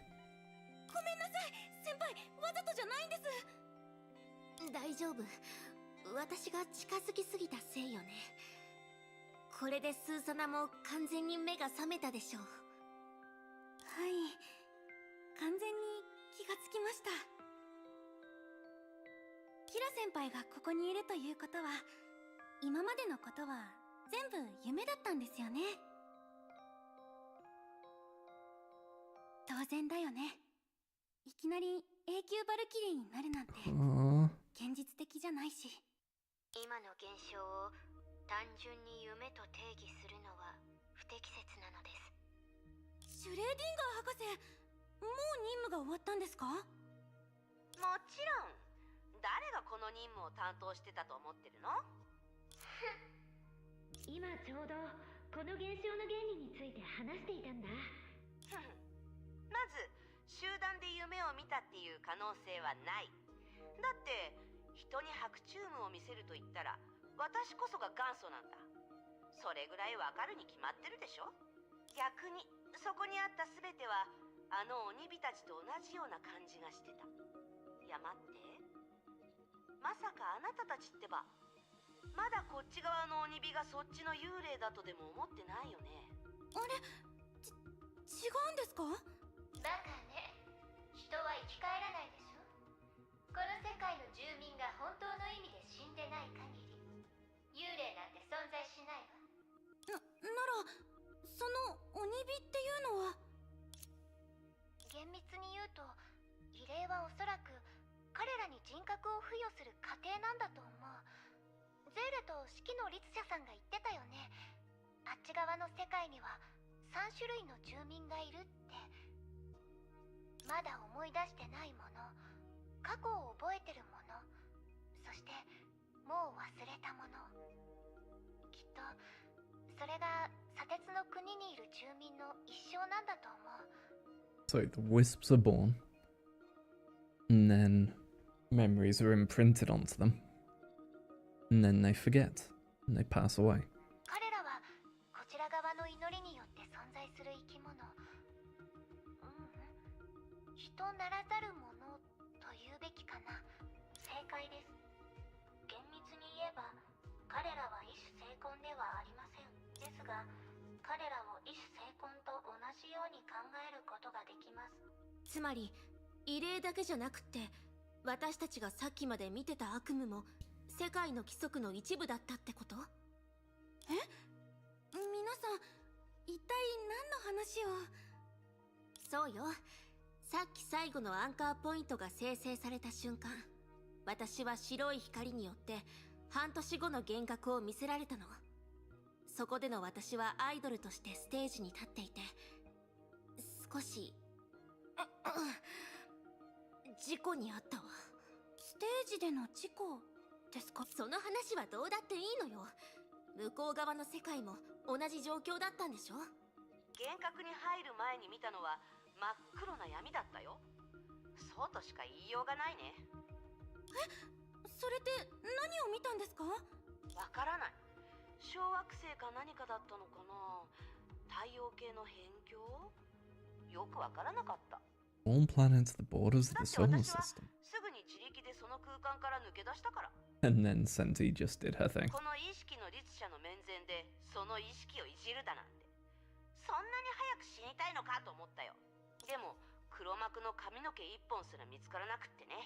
大丈夫。私が近づきすぎたせいよね。これでスーサナも完全に目が覚めたでしょう。はい、完全に気がつきました。キラ先輩がここにいるということは、今までのことは全部夢だったんですよね。当然だよね。いきなり A 級バルキリーになるなんて現実的じゃないし。今の現象を単純に夢と定義するのは不適切なのです。シュレーディンガー博士、もう任務が終わったんですか？もちろん。誰がこの任務を担当してたと思ってるの？今ちょうどこの現象の原理について話していたんだ。まず集団で夢を見たっていう可能性はない。だって人に白チュームを見せると言ったら私こそが元祖なんだ。それぐらいわかるに決まってるでしょ。逆にそこにあった全てはあの鬼火たちと同じような感じがしてた。いや待って、まさかあなたたちってばまだこっち側の鬼火がそっちの幽霊だとでも思ってないよね。あれ、違うんですか？バカね。人人は生き返らないでしょ。この世界の住民が本当の意味で死んでない限り幽霊なんて存在しないわ。ならその鬼火っていうのは。厳密に言うと異霊はおそらく彼らに人格を付与する過程なんだと思う。ゼーレと四季の律者さんが言ってたよね。あっち側の世界には3種類の住民がいるって。まだ思い出してないもの、過去を覚えてるもの、そしてもう忘れたもの。きっとそれが砂鉄の国にいる住民の一生なんだと思う。 So the wisps are born, and then memories are imprinted onto them, and then they forget, and they pass away. 彼らはこちら側の祈りによって存在する生き物。人ならざるものと言うべきかな。正解です。厳密に言えば彼らは異種精魂ではありません。ですが彼らを異種精魂と同じように考えることができます。つまり異霊だけじゃなくって私たちがさっきまで見てた悪夢も世界の規則の一部だったってこと？え？皆さん一体何の話を。そうよ。さっき最後のアンカーポイントが生成された瞬間、私は白い光によって半年後の幻覚を見せられたの。そこでの私はアイドルとしてステージに立っていて、少し事故にあったわ。ステージでの事故ですか？その話はどうだっていいのよ。向こう側の世界も同じ状況だったんでしょ？幻覚に入る前に見たのは真っ黒な闇だったよ。そうとしか言いようがないね。それって何を見たんですか？わからない。小惑星か何かだったのかな。太陽系の辺境？よくわからなかった。All planets the borders of the solar system. すぐに自力でその空間から抜け出したから。And then Senti just did her thing. この意識の律者の面前でその意識をいじるだなんて、そんなに早く死にたいのかと思ったよ。でも黒幕の髪の毛一本すら見つからなくってね。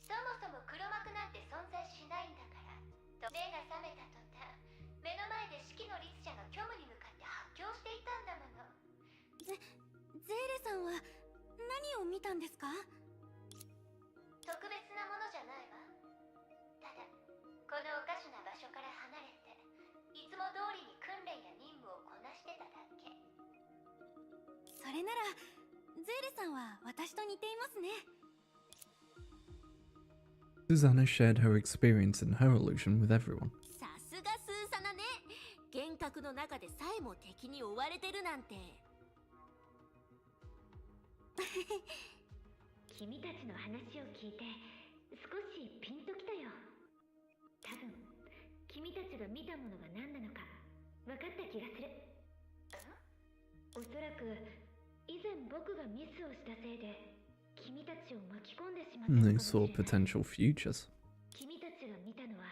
そもそも黒幕なんて存在しないんだから。と目が覚めた途端、目の前で四季の律者が虚無に向かって発狂していたんだもの。ゼーレさんは何を見たんですか？特別なものじゃないわ。ただこのおかしな場所から離れていつも通りに訓練や任務をこなしてただけ。それならゼーレさんは私と似ていますね。Susanna shared her experience and her illusion with everyone. さすがスーサナね。幻覚の中でさえも敵に追われてるなんて。君たちの話を聞いて少しピンときたよ。多分君たちが見たものが何なのか分かった気がする。おそらく以前僕がミスをしたせいで君たちを巻き込んでしまったのか They もしれ saw ない。 potential futures. 君たちが見たのは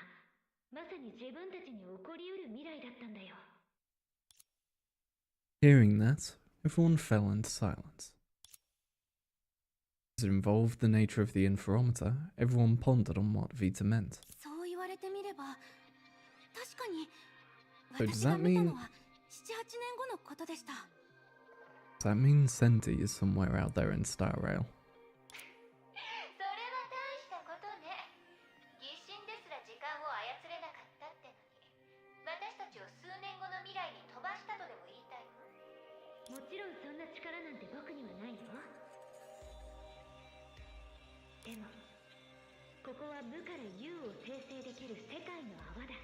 まさに自分たちに起こりうる未来だったんだよ。 Hearing that, everyone fell into silence. As it involved the nature of the interferometer, everyone pondered on what Vita meant. そう言われてみれば確かに So does 私が that 見た mean のは7、8年後のことでした。 does that mean Senti is somewhere out there in Star Rail? それは大したことね。疑心ですら時間を操れなかったってのに、私たちを数年後の未来に飛ばしたとでも言いたいの？もちろんそんな力なんて僕にはないよ。でもここは無から有を生成できる世界の泡だ。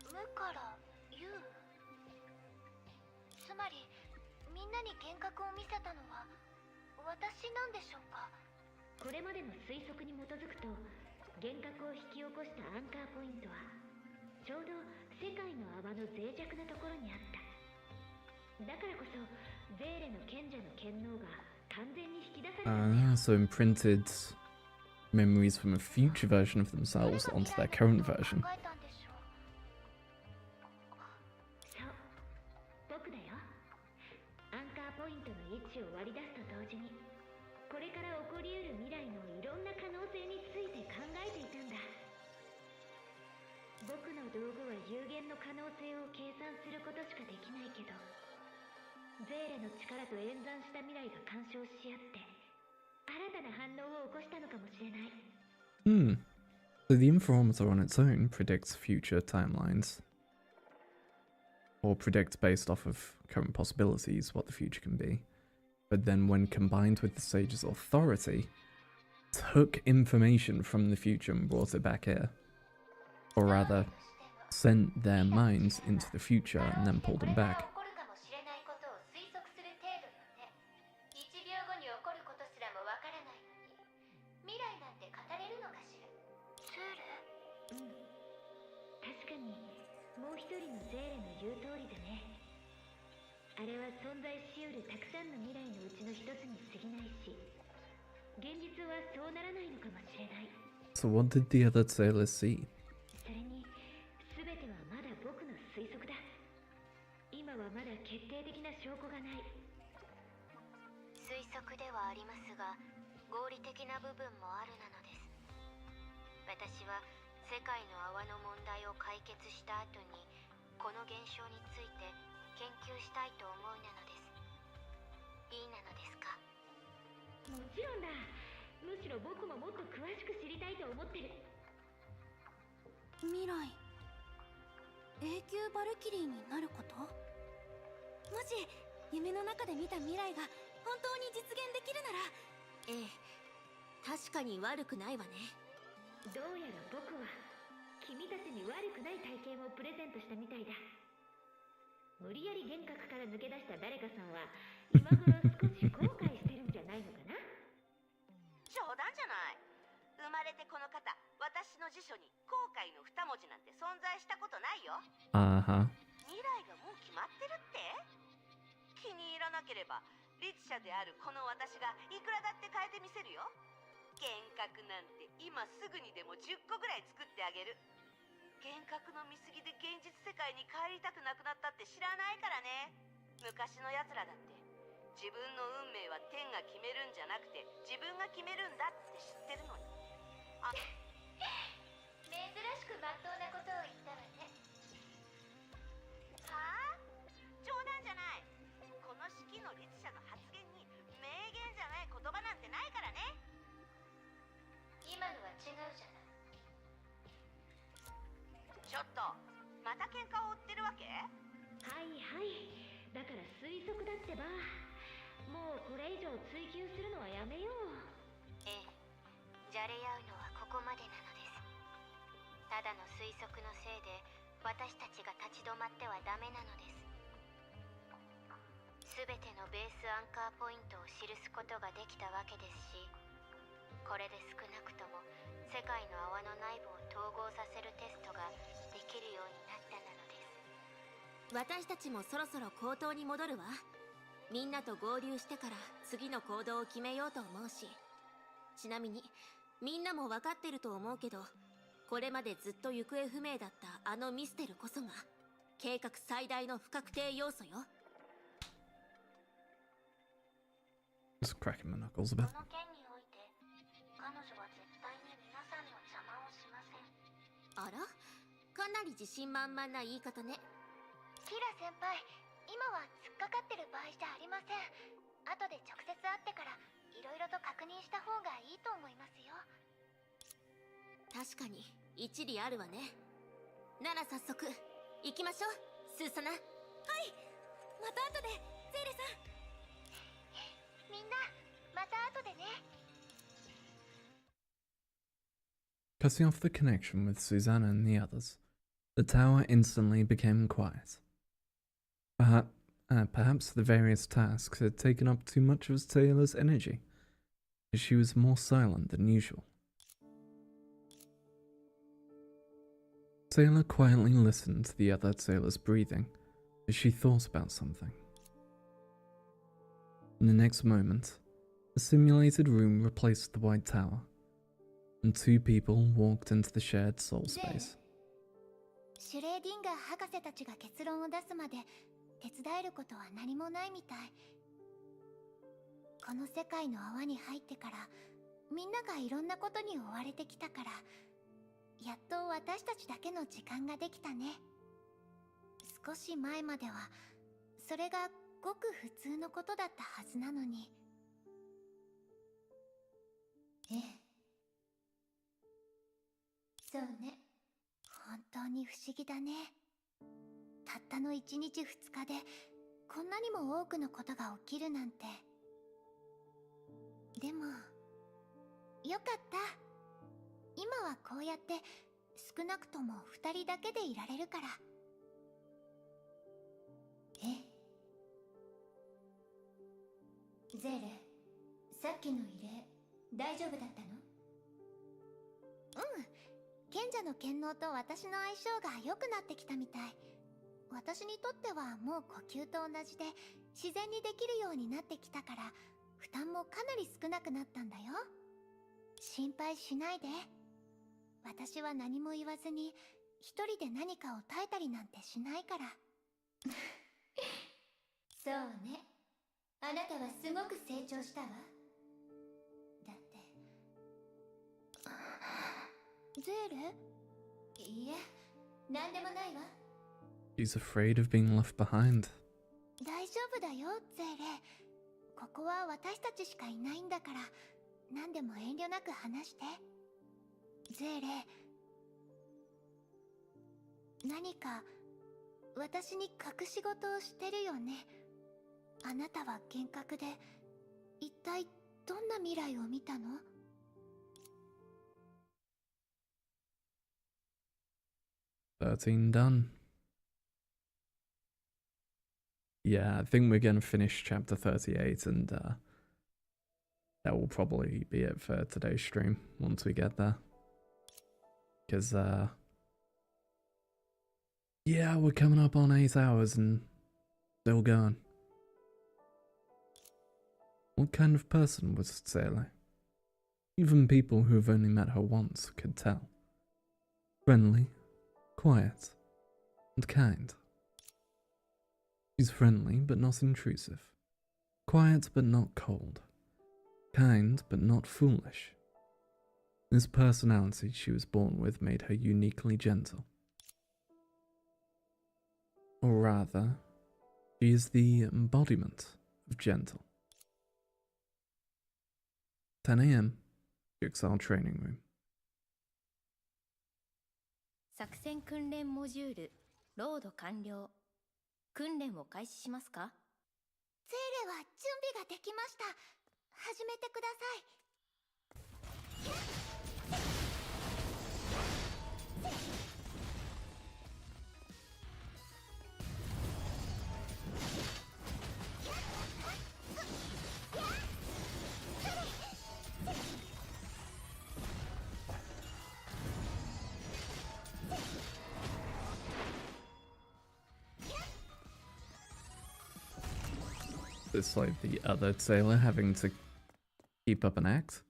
無から有？つまりみんなに幻覚を見せたのは私なんでしょうか？これまでの推測に基づくと幻覚を引き起こしたアンカーポイントはちょうど世界の泡の脆弱なところにあった。だからこそゼーレの賢者の権能が完全に引き出されたんだよ。 So imprinted memories from a future version of themselves onto their current version. そう、僕だよ。アンカーポイントの位置を割り出すと同時にりうる未来のいろんな可能性について考えていたんだ。僕の道具は有限の可能性を計算することしかできないけど、ゼーレの力と演算した未来が干渉し合って新たな反応を起こしたのかもしれない。So the Informer on its own predicts future timelines. Or predicts based off of current possibilities what the future can be. But then when combined with the Sage's authority, took information from the future and brought it back here. Or rather, sent their minds into the future and then pulled them back. あれは存在しうるたくさんの未来のうちの一つに過ぎないし、現実はそうならないのかもしれない。So what did the other sailors see? それに、全てはまだ僕の推測だ。今はまだ決定的な証拠がない。推測ではありますが、合理的な部分もあるなのです。私は世界の泡の問題を解決した後に、この現象について研究したいと思うなのです。いいなのですか？もちろんだ。むしろ僕ももっと詳しく知りたいと思ってる。未来、永久バルキリーになること？もし夢の中で見た未来が本当に実現できるなら。ええ、確かに悪くないわね。どうやら僕は君たちに悪くない体験をプレゼントしたみたいだ。無理やり幻覚から抜け出した誰かさんは今頃少し後悔してるんじゃないのかな。冗談じゃない。生まれてこの方、私の辞書に後悔の2文字なんて存在したことないよ。未来がもう決まってるって？気に入らなければ律者であるこの私がいくらだって変えてみせるよ。幻覚なんて今すぐにでも10個ぐらい作ってあげる。幻覚の見過ぎで現実世界に帰りたくなくなったって知らないからね。昔の奴らだって自分の運命は天が決めるんじゃなくて自分が決めるんだって知ってるのに。珍しくまっとうなことを言ったわね。はあ？冗談じゃない。この式の律者の発言に名言じゃない言葉なんてないからね。今のは違うじゃない。ちょっと、また喧嘩を売ってるわけ？はいはい。だから推測だってば。もうこれ以上追求するのはやめよう。ええ、じゃれ合うのはここまでなのです。ただの推測のせいで私たちが立ち止まってはダメなのです。すべてのベースアンカーポイントを記すことができたわけですし、これで少なくとも世界の泡の内部を統合させるテストができるようになったなのです。私たちもそろそろ口頭に戻るわ。みんなと合流してから次の行動を決めようと思うし。ちなみにみんなも分かってると思うけど、これまでずっと行方不明だったあのミステルこそが計画最大の不確定要素よ。Just cracking my knuckles a bit. この件において彼女は絶対に皆さんの邪魔をしません。あら、かなり自信満々な言い方ね。キラ先輩、今は突っかかってる場合じゃありません。後で直接会ってからいろいろと確認した方がいいと思いますよ。確かに一理あるわね。なら早速行きましょう、スーサナ。はい、また後でゼーレさん。みんなまた後でね。Cutting off the connection with Susanna and the others, the tower instantly became quiet. Perhaps the various tasks had taken up too much of Taylor's energy, as she was more silent than usual. Taylor quietly listened to the other sailors' breathing as she thought about something. In the next moment, a simulated room replaced the White Tower, and two people walked into the shared soul space. シュレーディンガー博士たちが結論を出すまで手伝えることは何もないみたい。この世界の泡に入ってからみんながいろんなことに追われてきたから、やっと私たちだけの時間ができたね。少し前まではそれがごく普通のことだったはずなのに。ええ、そうね。本当に不思議だね。たったの1日2日でこんなにも多くのことが起きるなんて。でもよかった。今はこうやって少なくとも2人だけでいられるから。え、ゼーレ、さっきの異例大丈夫だったの？うん、賢者の剣能と私の相性が良くなってきたみたい。私にとってはもう呼吸と同じで自然にできるようになってきたから、負担もかなり少なくなったんだよ。心配しないで。私は何も言わずに一人で何かを耐えたりなんてしないから。そうね。あなたはすごく成長したわ。だって。ゼーレ？いいえ、なんでもないわ。She's afraid of being left behind. 大丈夫だよ、ゼーレ。ここは私たちしかいないんだから、何でも遠慮なく話して。ゼーレ、何か私に隠し事をしてるよね。あなたは幻覚で一体どんな未来を見たの13 done. Yeah, I think we're going to finish chapter 38 and that will probably be it for today's stream once we get there. Because, yeah, we're coming up on 8 hours and still going. What kind of person was Tsele? Even people who've only met her once could tell. Friendly, quiet, and kind. She's friendly but not intrusive. Quiet but not cold. Kind but not foolish. This personality she was born with made her uniquely gentle. Or rather, she is the embodiment of gentle. 10 AM, Jigsaw Training Room. 作戦訓練モジュールロード完了。訓練を開始しますか？ゼーレは準備ができました。始めてください。It's like the other sailor having to keep up an act.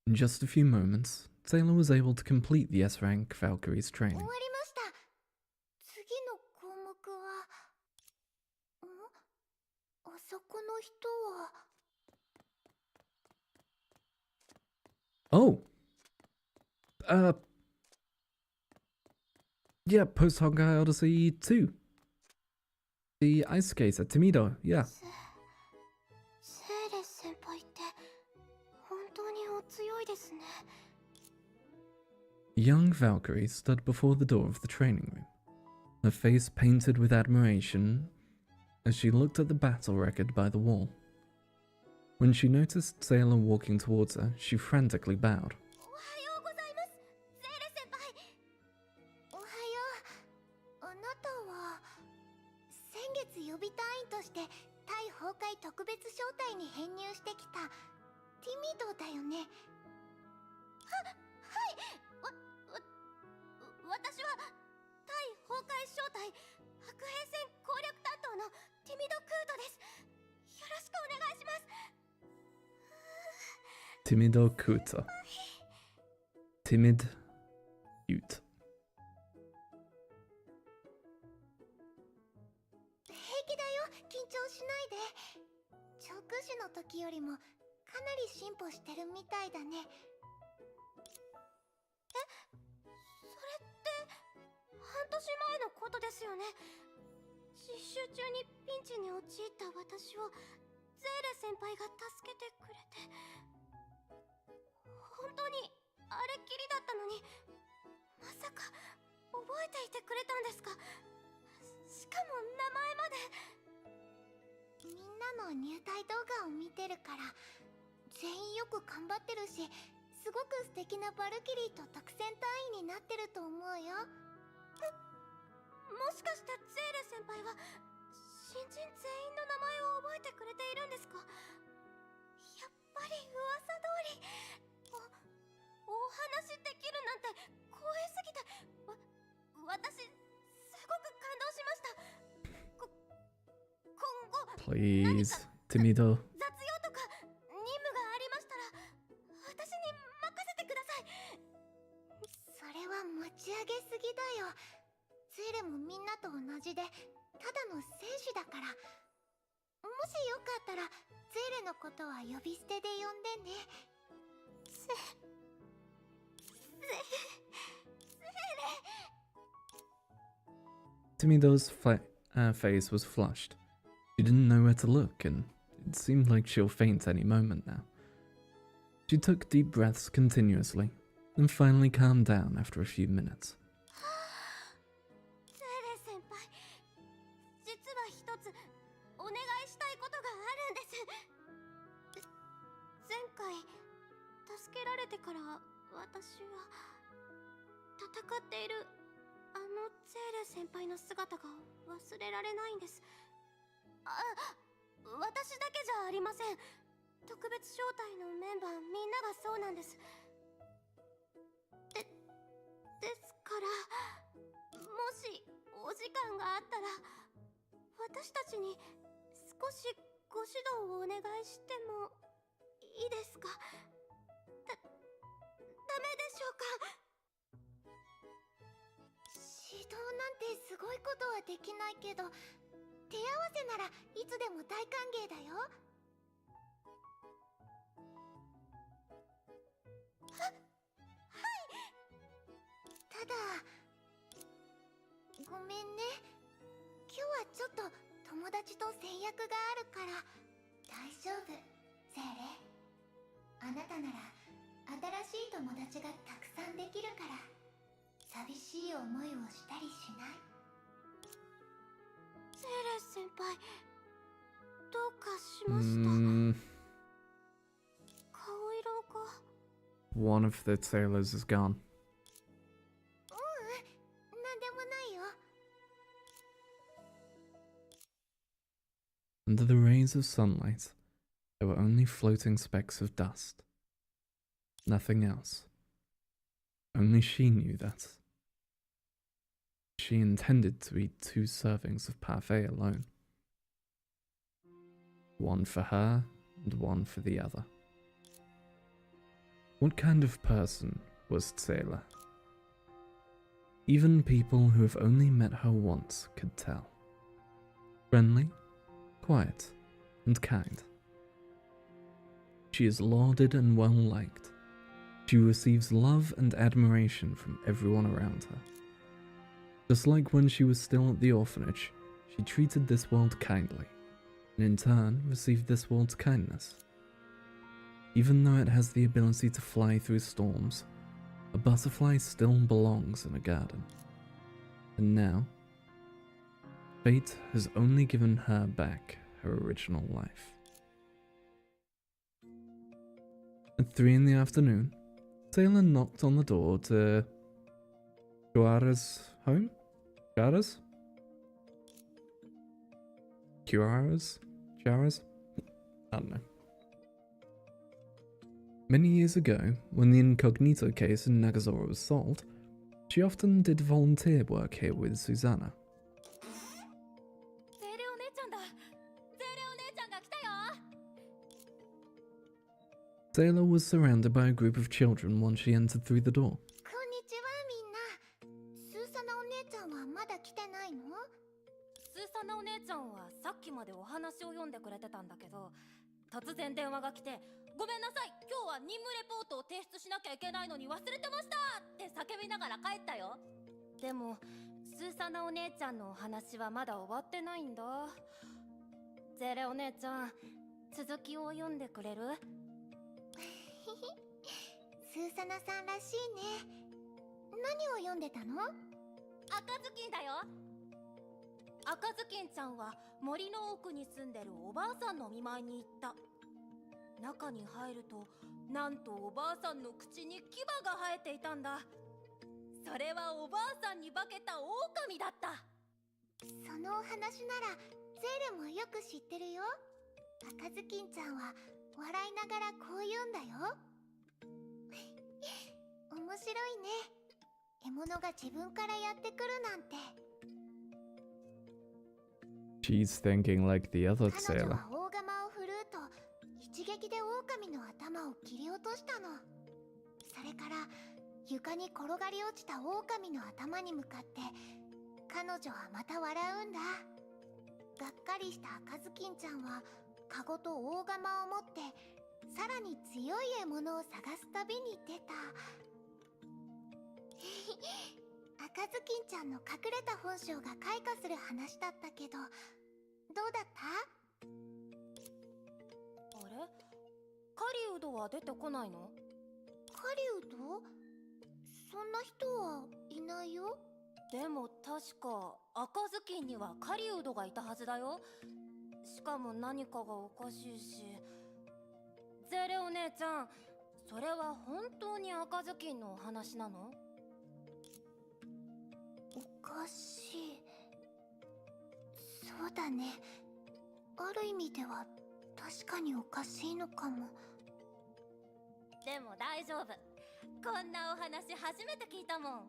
In just a few moments, Taylor was able to complete the S-rank Valkyrie's 終わ training. りました。次の項目は、あそこの人は。 Oh! Yeah, post Honkai Odyssey 2. The ice skater, Timido, yeah. セーレ先輩って本当にお強いですね。Young Valkyrie stood before the door of the training room, her face painted with admiration as she looked at the battle record by the wall. When she noticed Sailor walking towards her, she frantically bowed. おはようございます、ゼーレ先輩。おはよう。あなたは先月予備隊員として対崩壊特別招待に編入してきたティミドだよね。はい。私は対崩壊招待白兵戦攻略担当のティミド・クートです。よろしくお願いします。 Timido Kuta. Timid cute. 平気だよ、緊張しないで。調空士の時よりもかなり進歩してるみたいだね。それって半年前のことですよね。実習中にピンチに陥った私をゼーレ先輩が助けてくれて、本当にあれっきりだったのに、まさか覚えていてくれたんですか。しかも名前まで。みんなの入隊動画を見てるから全員よく頑張ってるし、すごく素敵なバルキリーと特戦隊員になってると思うよ。もしかしてゼーレ先輩は新人全員の名前を覚えてくれているんですか。やっぱり噂通りお話できるなんて光栄すぎて、私すごく感動しました。今後 Please, Timido. 雑用とか任務がありましたら私に任せてください。それは持ち上げすぎだよ。ゼーレもみんなと同じでただの戦士だから。もしよかったらゼーレのことは呼び捨てで呼んでね。Timido's face was flushed. She didn't know where to look, and it seemed like she'll faint any moment now. She took deep breaths continuously, and finally calmed down after a few minutes. ゼーレ先輩、実は一つお願いしたいことがあるんです。前回助けられてから私は戦っているあのゼーレ先輩の姿が忘れられないんです。私だけじゃありません。特別招待のメンバーみんながそうなんです。ですからもしお時間があったら私たちに少しご指導をお願いしてもいいですか。ダメでしょうか。指導なんてすごいことはできないけど、手合わせならいつでも大歓迎だよ。ただごめんね、今日はちょっと友達と制約があるから。大丈夫ゼーレ、あなたなら新しい友達がたくさんできるから寂しい思いをしたりしない。ゼーレ先輩、どうかしました？顔色が。One of the sailors is gone. なんでもないよ。Under the rays of sunlight, there were only floating specks of dust. Nothing else. Only she knew that. She intended to eat 2 servings of parfait alone. One for her, and one for the other. What kind of person was Tsela? Even people who have only met her once could tell. Friendly, quiet, and kind. She is lauded and well liked. She receives love and admiration from everyone around her. Just like when she was still at the orphanage, she treated this world kindly, and in turn received this world's kindness. Even though it has the ability to fly through storms, a butterfly still belongs in a garden. And now, fate has only given her back her original life. At 3 in the afternoon, Taylor knocked on the door to Kuara's home? Kuara's? Kuara's? Kuara's? I don't know. Many years ago, when the incognito case in Nagazora was solved, she often did volunteer work here with Susanna. Taylor was surrounded by a group of children once she entered through the door. こんにちはみんな。スーサナお姉ちゃんはまだ来てないの？スーサナお姉ちゃんはさっきまでお話を読んでくれてたんだけど、突然電話が来て、ごめんなさい、今日は任務レポートを提出しなきゃいけないのに忘れてましたって叫びながら帰ったよ。でもスーサナお姉ちゃんのお話はまだ終わってないんだ。ゼーレお姉ちゃん、続きを読んでくれる？スーサナさんらしいね。何を読んでたの？赤ずきんだよ。赤ずきんちゃんは森の奥に住んでるおばあさんの見舞いに行った。中に入ると、なんとおばあさんの口に牙が生えていたんだ。それはおばあさんに化けた狼だった。そのお話ならゼーレもよく知ってるよ。赤ずきんちゃんは笑いながらこう言うんだよ。面白いね。獲物が自分からやってくるなんて。She's thinking like the other 彼女 sailor. は大釜を振るうと一撃で狼の頭を切り落としたの。それから床に転がり落ちた狼の頭に向かって彼女はまた笑うんだ。がっかりした赤ずきんちゃんはカゴと大釜を持ってさらに強い獲物を探す旅に出た。赤ずきんちゃんの隠れた本性が開花する話だったけど、どうだった？あれ？狩人は出てこないの？狩人？そんな人はいないよ。でも確か赤ずきんには狩人がいたはずだよ。しかも何かがおかしいし。ゼーレお姉ちゃん、それは本当に赤ずきんのお話なの？おかしい。そうだね。ある意味では確かにおかしいのかも。でも大丈夫。こんなお話初めて聞いたもん。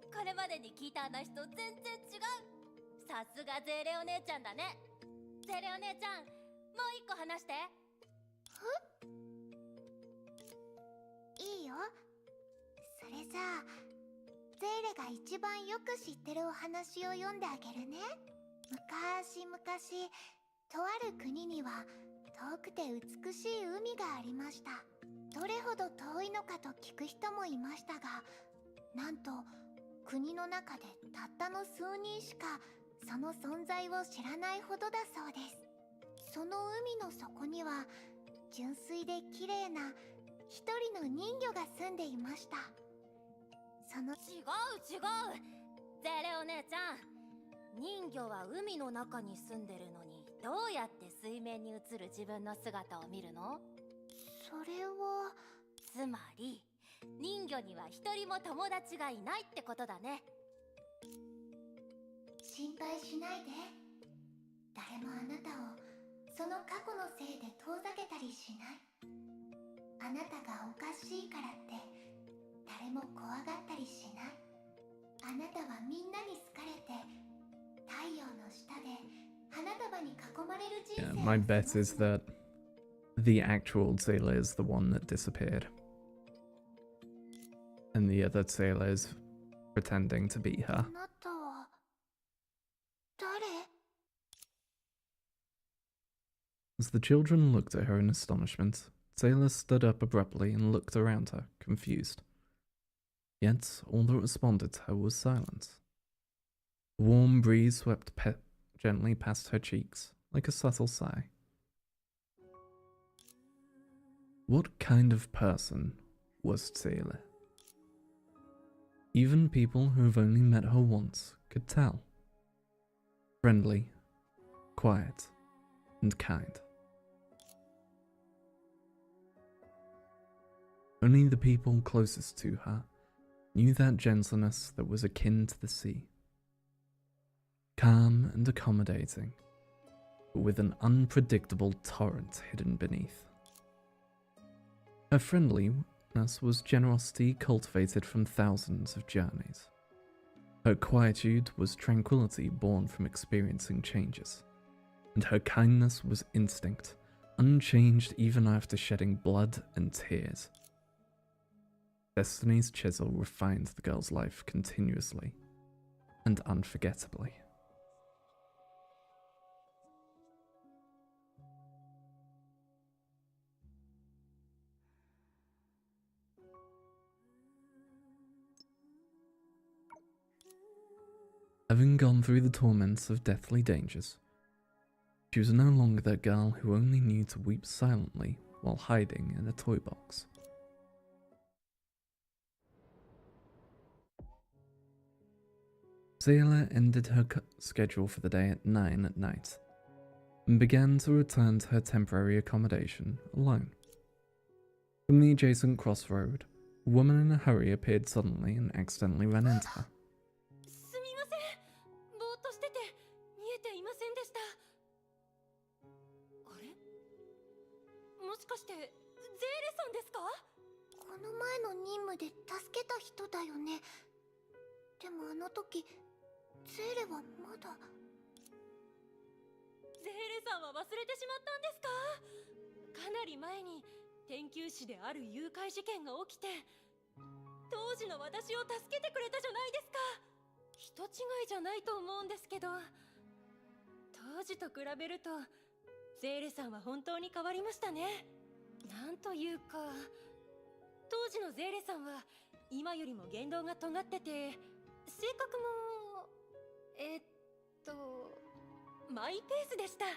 これまでに聞いた話と全然違う。さすがゼーレお姉ちゃんだね。ゼーレお姉ちゃん、もう一個話して。いいよ。それじゃあゼーレが一番よく知ってるお話を読んであげるね。昔々、とある国には遠くて美しい海がありました。どれほど遠いのかと聞く人もいましたが、なんと国の中でたったの数人しかその存在を知らないほどだそうです。その海の底には純粋で綺麗な一人の人魚が住んでいました。その違うゼーレお姉ちゃん、人魚は海の中に住んでるのにどうやって水面に映る自分の姿を見るの？それはつまり人魚には一人も友達がいないってことだね。心配しないで。誰もあなたをその過去のせいで遠ざけたりしない。あなたがおかしいからって誰も怖がったりしない。あなたはみんなに好かれて太陽の下で花束に囲まれる人生 Yeah, my bet is that the actual sailor is the one that disappeared. And the other sailor is pretending to be her. あなたは誰？ As the children looked at her in astonishment, Sailor stood up abruptly and looked around her, confused. Yet all that responded to her was silence. A warm breeze swept gently past her cheeks, like a subtle sigh. What kind of person was Sailor? Even people who have only met her once could tell. Friendly, quiet, and kind. Only the people closest to her knew that gentleness that was akin to the sea. Calm and accommodating, but with an unpredictable torrent hidden beneath. Her friendliness was generosity cultivated from thousands of journeys. Her quietude was tranquility born from experiencing changes. And her kindness was instinct, unchanged even after shedding blood and tears. Destiny's chisel refined the girl's life continuously and unforgettably. Having gone through the torments of deathly dangers, she was no longer that girl who only knew to weep silently while hiding in a toy box. Zayla ended her schedule for the day at 9 at night and began to return to her temporary accommodation alone. From the adjacent crossroad, a woman in a hurry appeared suddenly and accidentally ran into her. すみません。ぼーっとしてて見えていませんでした。あれ？もしかしてゼーレさんですか？この前の任務で助けた人だよね。でもあの時ゼーレはまだ。ゼーレさんは忘れてしまったんですか？かなり前に天球市である誘拐事件が起きて、当時の私を助けてくれたじゃないですか。人違いじゃないと思うんですけど、当時と比べるとゼーレさんは本当に変わりましたね。なんというか、当時のゼーレさんは今よりも言動が尖ってて、性格もマイペースでした。い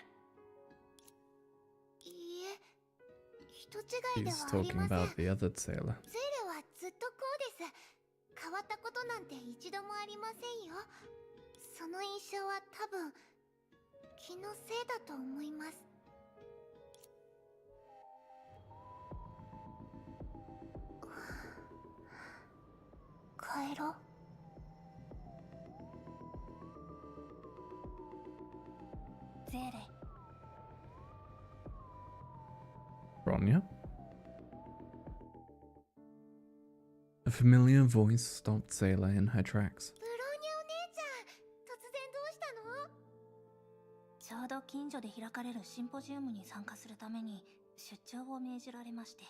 いえ、人違いでは He's あり talking ません。 about the other sailor. ゼーレはずっとこうです。変わったことなんて一度もありませんよ。その印象は多分気のせいだと思います。帰ろう。ゼーレ。 Bronya? A familiar voice stopped Zayla in her tracks. ブローニャお姉ちゃん、突然どうしたの？ちょうど近所で開かれるシンポジウムに参加するために出張を命じられまして。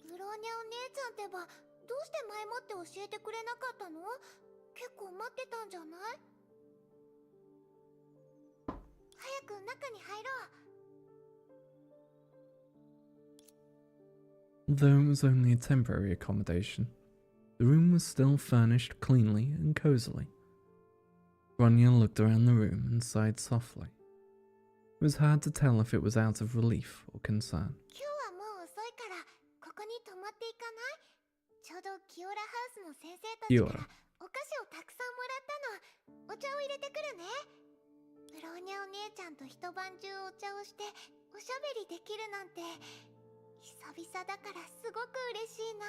ブローニャお姉ちゃんってば、どうして前もって教えてくれなかったの？結構待ってたんじゃない？早く中に入ろう。 Although it was only a temporary accommodation, the room was still furnished cleanly and cosily. Bronya looked around the room and sighed softly. It was hard to tell if it was out of relief or concern. 今日はもう遅いからここに泊まっていかない？ちょうどキオラハウスの先生たちからお菓子をたくさんもらったの。お茶を入れてくるね。ブローニャお姉ちゃんと一晩中お茶をしておしゃべりできるなんて久々だからすごく嬉しいな。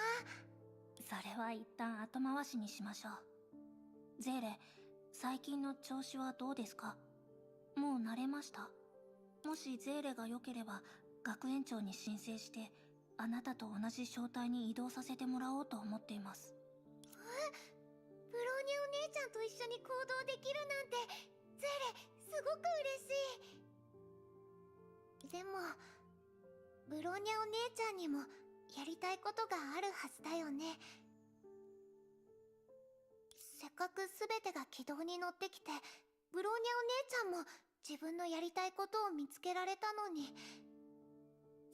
それは一旦後回しにしましょう。ゼーレ、最近の調子はどうですか？もう慣れました？もしゼーレが良ければ学園長に申請してあなたと同じ小隊に移動させてもらおうと思っています。ブローニャお姉ちゃんと一緒に行動できるなんてゼーレすごく嬉しい。でもブローニャお姉ちゃんにもやりたいことがあるはずだよね。せっかく全てが軌道に乗ってきてブローニャお姉ちゃんも自分のやりたいことを見つけられたのに、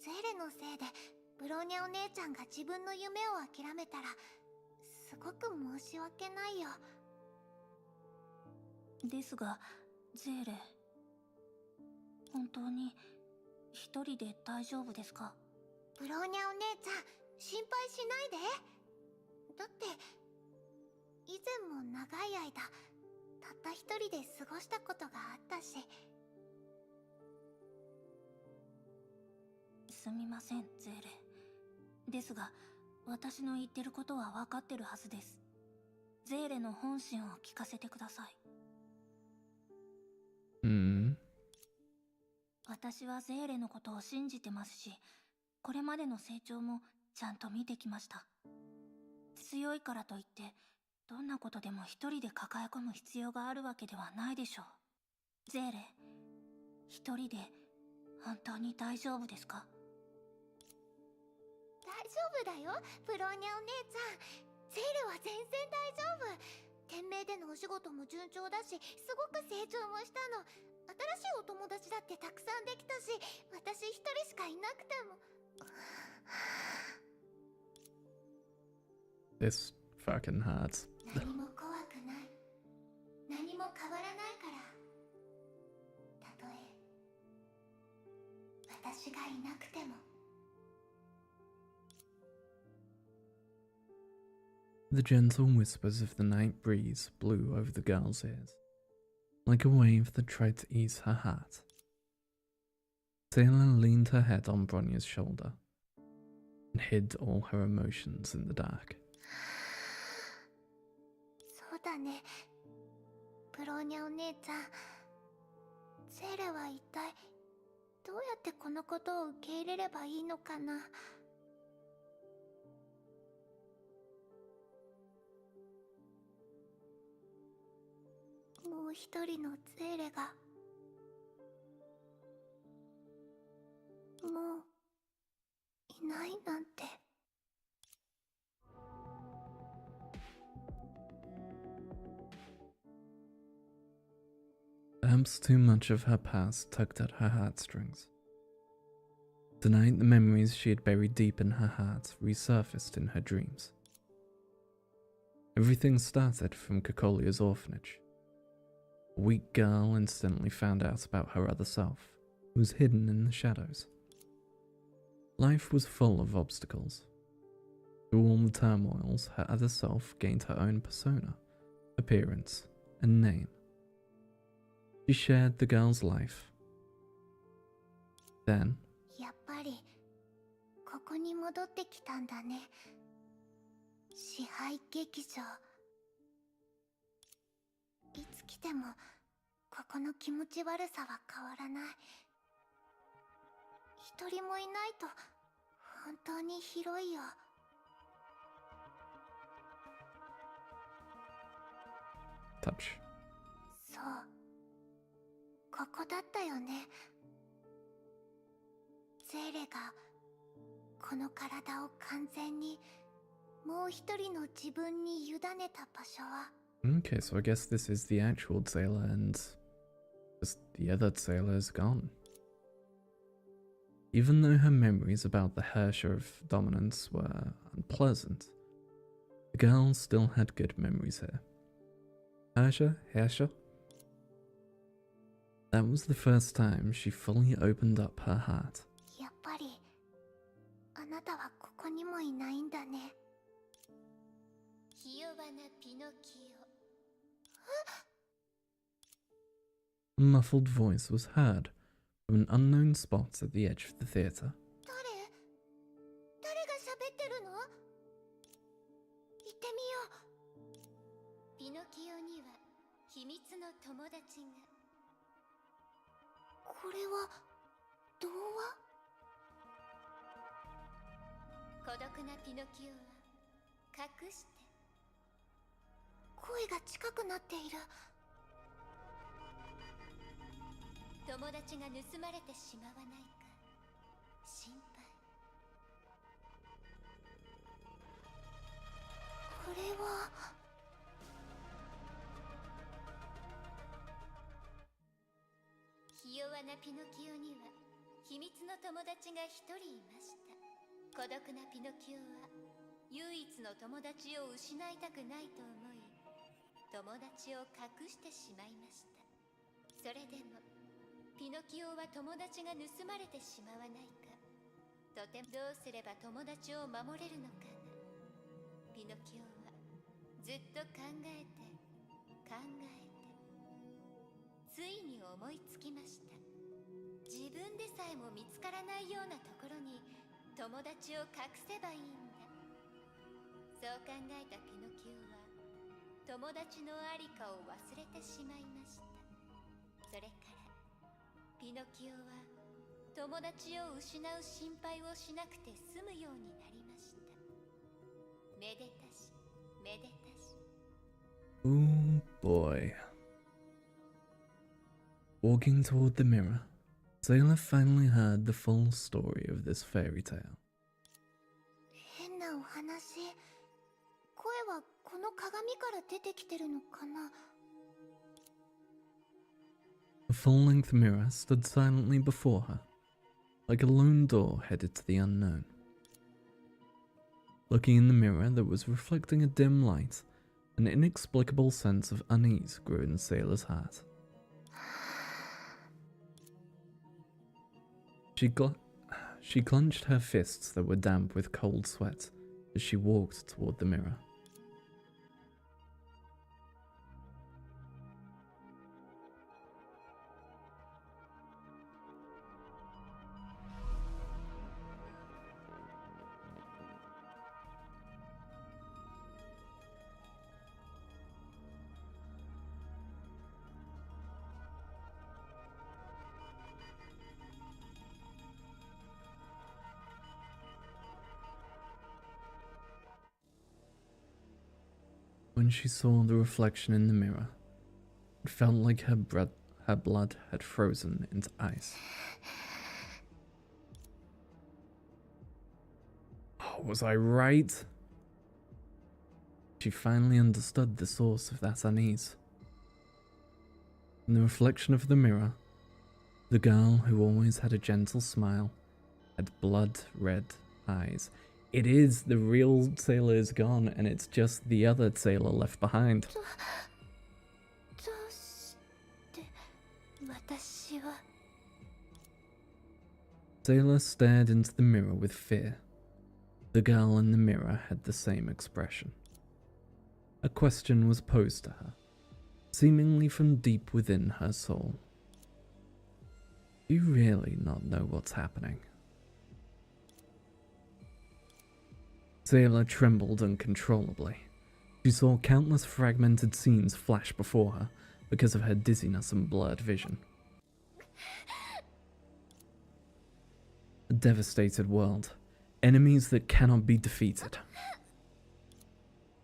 ゼーレのせいでブローニャお姉ちゃんが自分の夢を諦めたらすごく申し訳ないよ。ですがゼーレ、本当に一人で大丈夫ですか？ブローニャお姉ちゃん、心配しないで。だって以前も長い間たった一人で過ごしたことがあったし。すみませんゼーレ。ですが私の言ってることは分かってるはずです。ゼーレの本心を聞かせてください。私はゼーレのことを信じてますし、これまでの成長もちゃんと見てきました。強いからといってどんなことでも一人で抱え込む必要があるわけではないでしょう。ゼーレ、一人で本当に大丈夫ですか？大丈夫だよ、ブローニャお姉ちゃん。ゼーレは全然大丈夫。天命でのお仕事も順調だし、すごく成長もしたの。新しいお友達だってたくさんできたし、私一人しかいなくても。This fucking hurts. 何も怖くない。何もも変わらないから。たとえ私がいなくても。 The gentle whispers of the night breeze blew over the girl's ears, like a wave that tried to ease her heart. Sailor leaned her head on Bronya's shoulder and hid all her emotions in the dark. そうだね。ブローニャお姉ちゃん。セーレは一体どうやってこのことを受け入れればいいのかな。もう一人のゼーレがもういないなんて。Perhaps too much of her past tugged at her heartstrings. Tonight, the memories she had buried deep in her heart resurfaced in her dreams. Everything started from Kokolia's orphanage. A weak girl instantly found out about her other self, who was hidden in the shadows. Life was full of obstacles. Through all the turmoils, her other self gained her own persona, appearance, and name. She shared the girl's life. Then, やっぱりここに戻ってきたんだね。支配劇場。いつ来てもここの気持ち悪さは変わらない。一人もいないと本当に広いよ。touch. そう、ここだったよね。ゼーレがこの体を完全にもう一人の自分に委ねた場所は。Okay, so I guess this is the actual Zayla and just the other Zayla is gone. Even though her memories about the Herrscher of Dominance were unpleasant, the girl still had good memories here. Herrscher? That was the first time she fully opened up her heart. やっぱりあなたはここにもいないんだね。ひ弱なピノキオ。 A muffled voice was heard from an unknown spot at the edge of the theatre. 誰が喋ってるの？行ってみよう。ピノキオには秘密の友達が。これは童話？孤独なピノキオは隠して。声が近くなっている。友達が盗まれてしまわないか心配。これはひ弱なピノキオには秘密の友達が一人いました。孤独なピノキオは唯一の友達を失いたくないと思い、友達を隠してしまいました。それでもピノキオは友達が盗まれてしまわないか、とてもどうすれば友達を守れるのかな。ピノキオはずっと考えてついに思いつきました。自分でさえも見つからないようなところに友達を隠せばいいんだ。そう考えたピノキオは友達のありかを忘れてしまいました。それからピノキオは友達を失う心配をしなくて済むようになりました。めでたしめでたし。 Oh boy. Walking toward the mirror, Zayla finally heard the full story of this fairy tale. 変なお話。声はこの鏡から出てきてるのかな。 A full-length mirror stood silently before her, like a lone door headed to the unknown. Looking in the mirror that was reflecting a dim light, An inexplicable sense of unease grew in Sailor's heart. She clenched her fists that were damp with cold sweat as she walked toward the mirror. When she saw the reflection in the mirror, it felt like her blood had frozen into ice. Oh, was I right? She finally understood the source of that unease. In the reflection of the mirror, the girl who always had a gentle smile had blood-red eyes. It is the real Sailor is gone, and it's just the other Sailor left behind. Sailor stared into the mirror with fear. The girl in the mirror had the same expression. A question was posed to her, seemingly from deep within her soul. Do you really not know what's happening? Sailor trembled uncontrollably. She saw countless fragmented scenes flash before her because of her dizziness and blurred vision. A devastated world, enemies that cannot be defeated.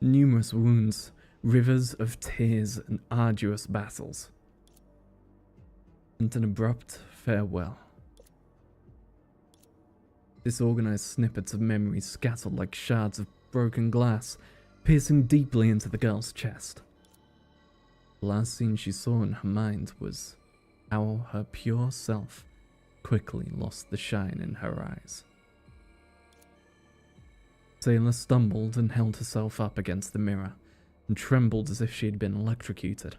Numerous wounds, rivers of tears and arduous battles. And an abrupt farewell. Disorganized snippets of memories scattered like shards of broken glass, piercing deeply into the girl's chest. The last scene she saw in her mind was how her pure self quickly lost the shine in her eyes. Sailor stumbled and held herself up against the mirror, and trembled as if she had been electrocuted.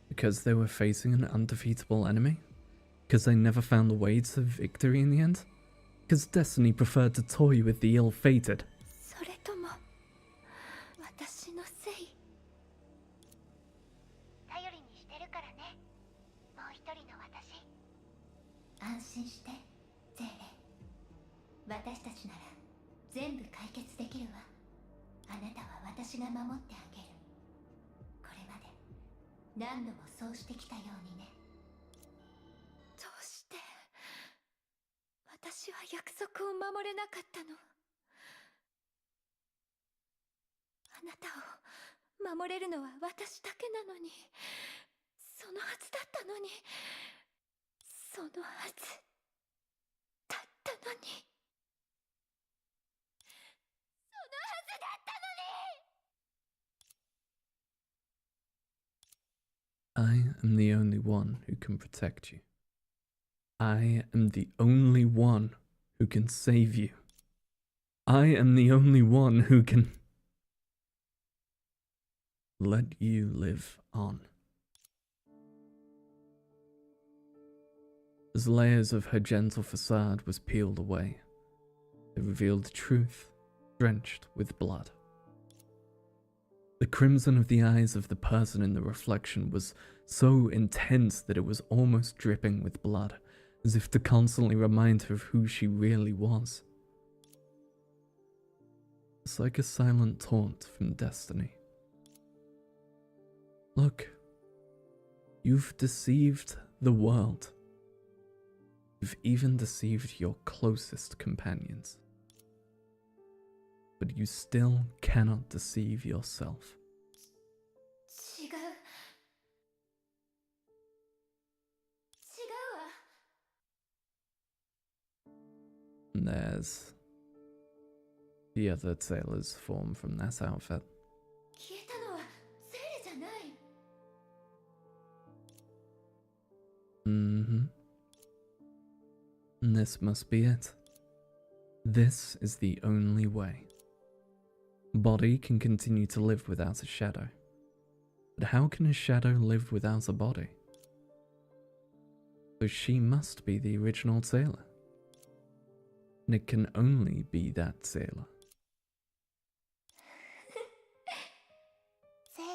Because they were facing an undefeatable enemy? Because they never found a way to victory in the end? Because destiny preferred to toy with the ill-fated? I am the only one who can protect you. I am the only one who can save you. I am the only one who can let you live on. As layers of her gentle facade was peeled away, it revealed truth drenched with blood. The crimson of the eyes of the person in the reflection was so intense that it was almost dripping with blood, as if to constantly remind her of who she really was. It's like a silent taunt from destiny. Look, you've deceived the world. You've even deceived your closest companions. But you still cannot deceive yourself. And there's the other sailor's form from that outfit. this must be it. This is the only way. Body can continue to live without a shadow. But how can a shadow live without a body? So she must be the original sailor. And it can only be that sailor. セーレ、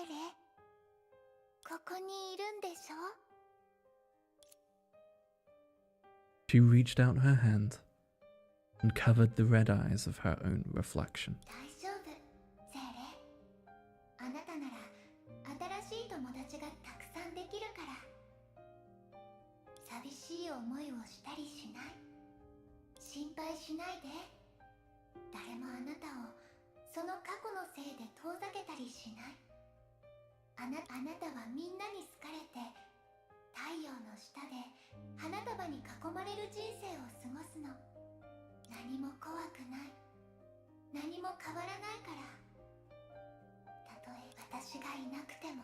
ここにいるんでしょ? She reached out her hand and covered the red eyes of her own reflection. 大丈夫、セーレ。あなたなら新しい友達がたくさんできるから。寂しい思いをしたりしない。心配しないで。誰もあなたをその過去のせいで遠ざけたりしない。あなたはみんなに好かれて、太陽の下で花束に囲まれる人生を過ごすの。何も怖くない。何も変わらないから。たとえ私がいなくても。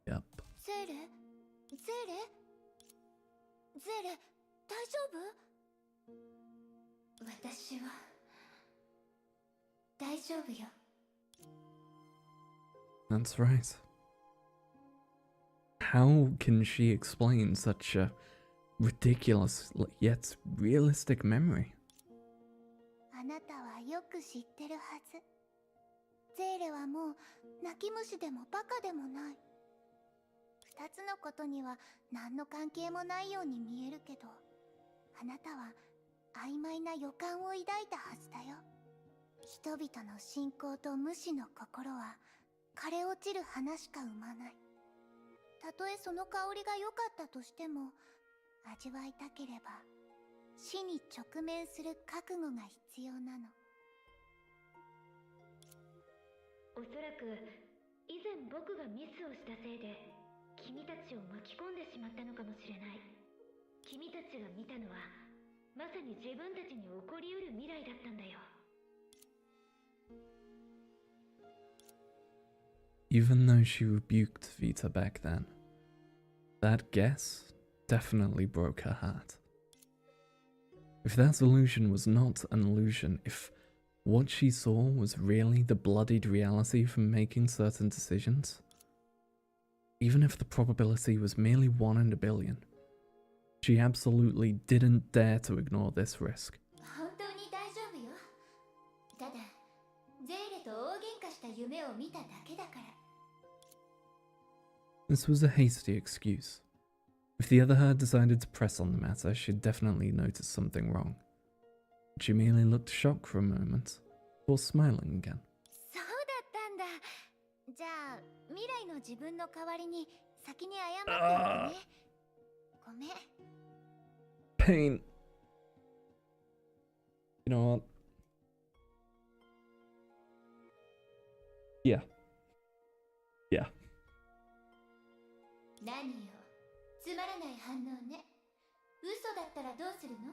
Yep. ゼーレ、大丈夫？私は大丈夫よ。 That's right. How can she explain such a ridiculous yet realistic memory? あなたはよく知ってるはず。ゼーレはもう泣き虫でもバカでもない。二つのことには何の関係もないように見えるけど、あなたは曖昧な予感を抱いたはずだよ。人々の信仰と無視の心は枯れ落ちる花しか生まない。たとえその香りが良かったとしても、味わいたければ死に直面する覚悟が必要なの。おそらく以前僕がミスをしたせいで君たちを巻き込んでしまったのかもしれない。君たちが見たのはまさに自分たちに起こりうる未来だったんだよ。Even though she rebuked Vita back then, that guess definitely broke her heart. If that illusion was not an illusion, if what she saw was really the bloodied reality from making certain decisions, even if the probability was merely 1 in a billion, she absolutely didn't dare to ignore this risk. 本当に大丈夫よ。ただ、ゼーレと大喧嘩した夢を見ただけだから。This was a hasty excuse. If the other had decided to press on the matter, she'd definitely noticed something wrong. She merely looked shocked for a moment, before smiling again. そうだったんだ。じゃあ、未来の自分の代わりに先に謝っておくね。ごめん。Pain. You know what? Yeah. Yeah. 何よ、つまらない反応ね。嘘だったらどうするの？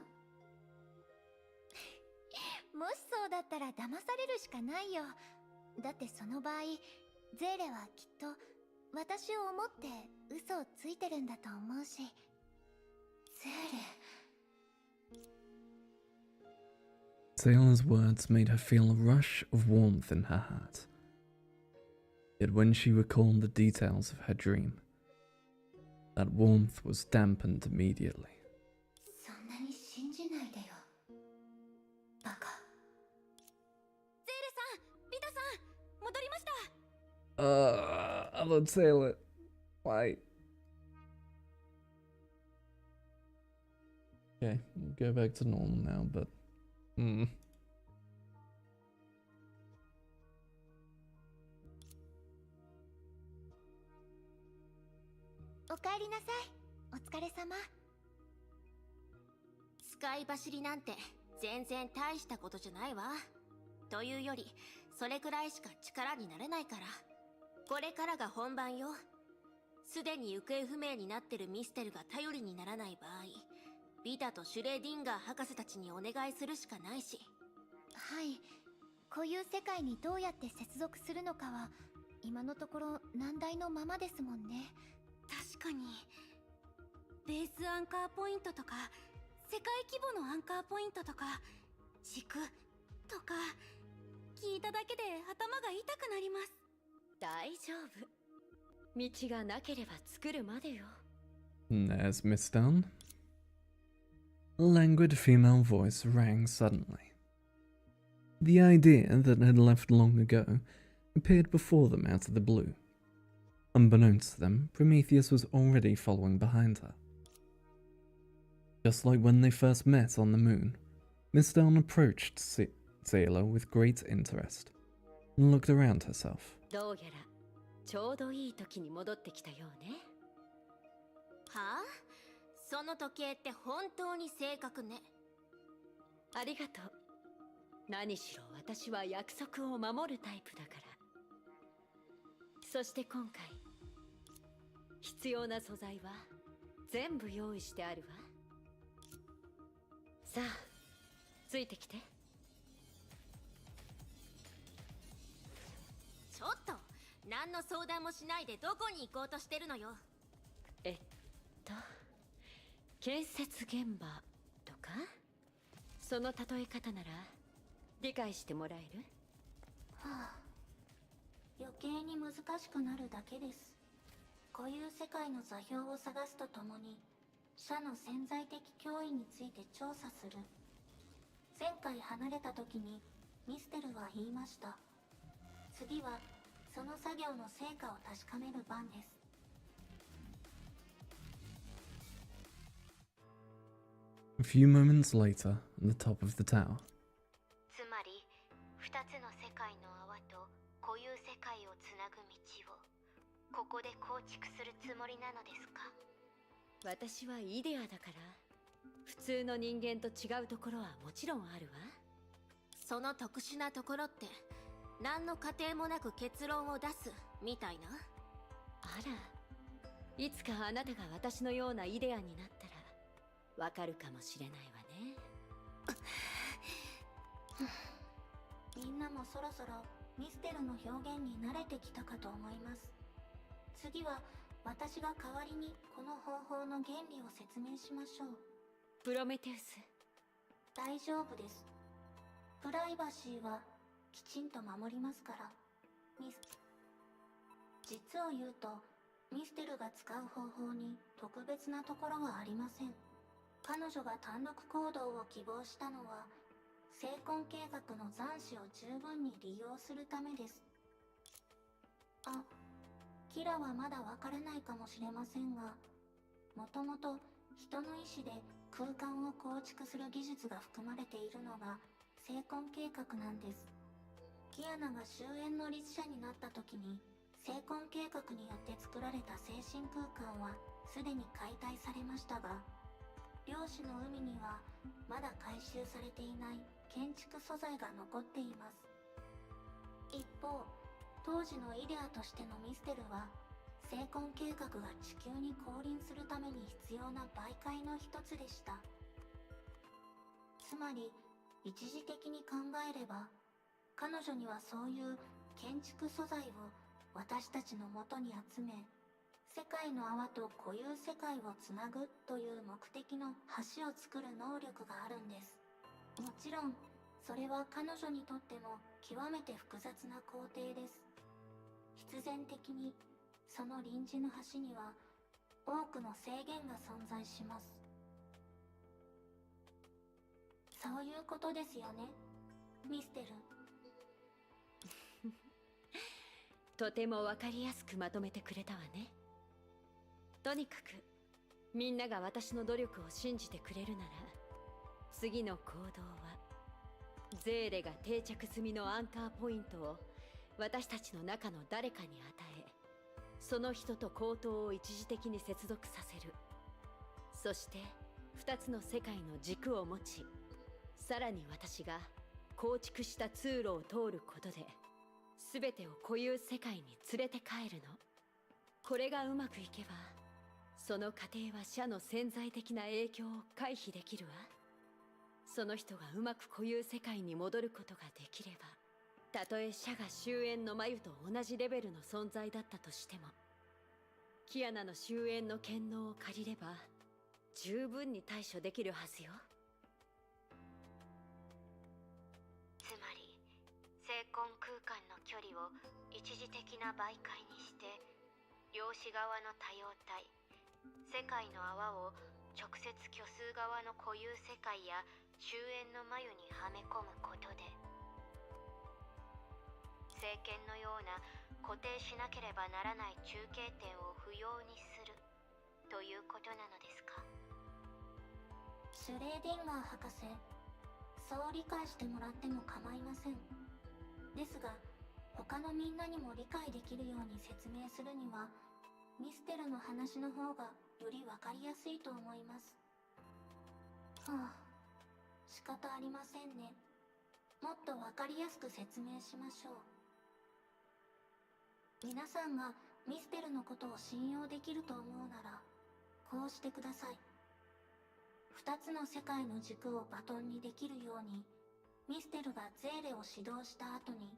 もしそうだったら騙されるしかないよ。だってその場合、ゼーレはきっと私を思って嘘をついてるんだと思うし。ゼーレ。Sailor's words made her feel a rush of warmth in her heart. Yet when she recalled the details of her dream, that warmth was dampened immediately. そんなに信じないでよ。バカ。ゼーレさん、ビタさん、戻りました。Other sailor. Why? Okay, we'll go back to normal now, but... おかえりなさい。お疲れ様。使い走りなんて全然大したことじゃないわ。というより、それくらいしか力になれないから。これからが本番よ。すでに行方不明になってるミステルが頼りにならない場合、ビタとシュレーディンガー博士たちにお願いするしかないし。はい、固有世界にどうやって接続するのかは今のところ難題のままですもんね。確かにベースアンカーポイントとか世界規模のアンカーポイントとか軸とか聞いただけで頭が痛くなります。大丈夫。道がなければ作るまでよ。 There's Miss Down. A languid female voice rang suddenly. The idea that had left long ago appeared before them out of the blue. Unbeknownst to them, Prometheus was already following behind her. Just like when they first met on the moon, Miss Down approached Zayla with great interest and looked around herself. どうやらちょうどいい時に戻ってきたようね。はあ？その時計って本当に正確ね。ありがとう。何しろ私は約束を守るタイプだから。そして今回必要な素材は全部用意してあるわ。さあ、ついてきて。ちょっと何の相談もしないでどこに行こうとしてるのよ。建設現場とか、その例え方なら理解してもらえる？はあ、余計に難しくなるだけです。固有世界の座標を探すとともに社の潜在的脅威について調査する。前回離れた時にミステルは言いました。次はその作業の成果を確かめる番です。A few moments later, at the top of the tower. つまり2つの世界の泡と固有世界をつなぐ道をここで構築するつもりなのですか？私はイデアだから普通の人間と違うところはもちろんあるわ。その特殊なところって何の過程もなく結論を出すみたいな。あら、いつかあなたが私のようなイデアになったらわかるかもしれないわね。みんなもそろそろミステルの表現に慣れてきたかと思います。次は私が代わりにこの方法の原理を説明しましょう。プロメテウス。大丈夫です。プライバシーはきちんと守りますから。実を言うとミステルが使う方法に特別なところはありません。彼女が単独行動を希望したのは成婚計画の残滓を十分に利用するためです。あ、キラはまだわからないかもしれませんが、もともと人の意志で空間を構築する技術が含まれているのが成婚計画なんです。キアナが終焉の律者になった時に成婚計画によって作られた精神空間はすでに解体されましたが、漁師の海にはまだ回収されていない建築素材が残っています。一方、当時のイデアとしてのミステルは成婚計画が地球に降臨するために必要な媒介の一つでした。つまり一時的に考えれば彼女にはそういう建築素材を私たちのもとに集め、世界の泡と固有世界をつなぐという目的の橋を作る能力があるんです。もちろんそれは彼女にとっても極めて複雑な工程です。必然的にその臨時の橋には多くの制限が存在します。そういうことですよね、ミステル。とてもわかりやすくまとめてくれたわね。とにかくみんなが私の努力を信じてくれるなら、次の行動はゼーレが定着済みのアンカーポイントを私たちの中の誰かに与え、その人と口頭を一時的に接続させる。そして2つの世界の軸を持ち、さらに私が構築した通路を通ることで全てを固有世界に連れて帰るの。これがうまくいけば、その過程は社の潜在的な影響を回避できるわ。その人がうまく固有世界に戻ることができれば、たとえ社が終焉の眉と同じレベルの存在だったとしても、キアナの終焉の権能を借りれば十分に対処できるはずよ。つまり精魂空間の距離を一時的な媒介にして、量子側の多様体、世界の泡を直接虚数側の固有世界や終焉の眉にはめ込むことで、聖剣のような固定しなければならない中継点を不要にするということなのですか？シュレーディンガー博士、そう理解してもらっても構いません。ですが、他のみんなにも理解できるように説明するには、ミステルの話の方がよりわかりやすいと思います。はあ、仕方ありませんね。もっとわかりやすく説明しましょう。皆さんがミステルのことを信用できると思うなら、こうしてください。二つの世界の軸をバトンにできるように、ミステルがゼーレを指導した後に、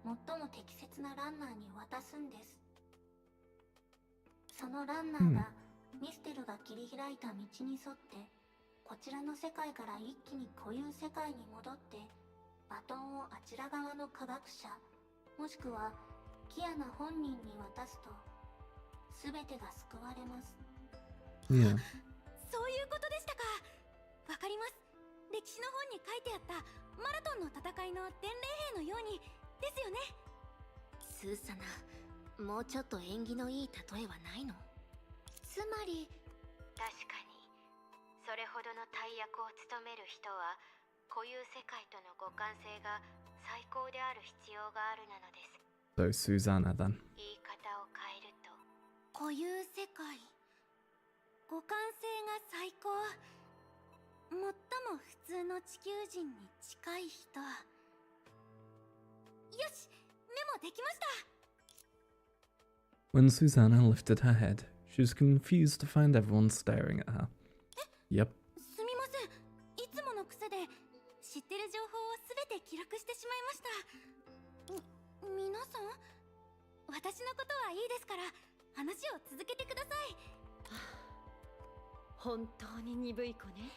最も適切なランナーに渡すんです。そのランナーが、ミステルが切り開いた道に沿って、こちらの世界から一気に固有世界に戻って、バトンをあちら側の科学者、もしくはキアナ本人に渡すと、すべてが救われます。Yeah. そういうことでしたか。わかります。歴史の本に書いてあったマラトンの戦いの伝令兵のようにですよね。スーサナ、もうちょっと縁起のいい例えはないの？つまり、確かにそれほどの大役を務める人は固有世界との互換性が最高である必要があるなのです。 So Susanna then. 言い方を変えると、固有世界、互換性が最高、最も普通の地球人に近い人。よし、メモできました。 When Susanna lifted her head, she was confused to find everyone staring at her. Yep. すみません、いつもの癖で知ってる情報をすべて記録してしまいました。皆さん、私のことはいいですから話を続けてください。本当に鈍い子ね。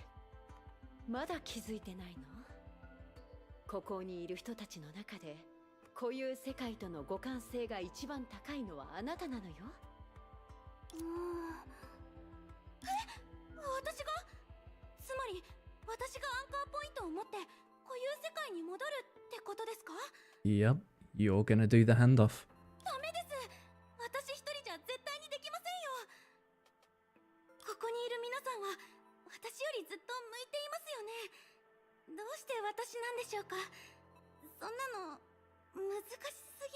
まだ気づいてないの？ここにいる人たちの中で固有世界との互換性が一番高いのはあなたなのよ。私が？つまり私がアンカーポイントを持って固有世界に戻るってことですか？ Yep, you're gonna do the handoff. ダメです。私一人じゃ絶対にできませんよ。ここにいる皆さんは私よりずっと向いていますよね。どうして私なんでしょうか。そんなの難しすぎ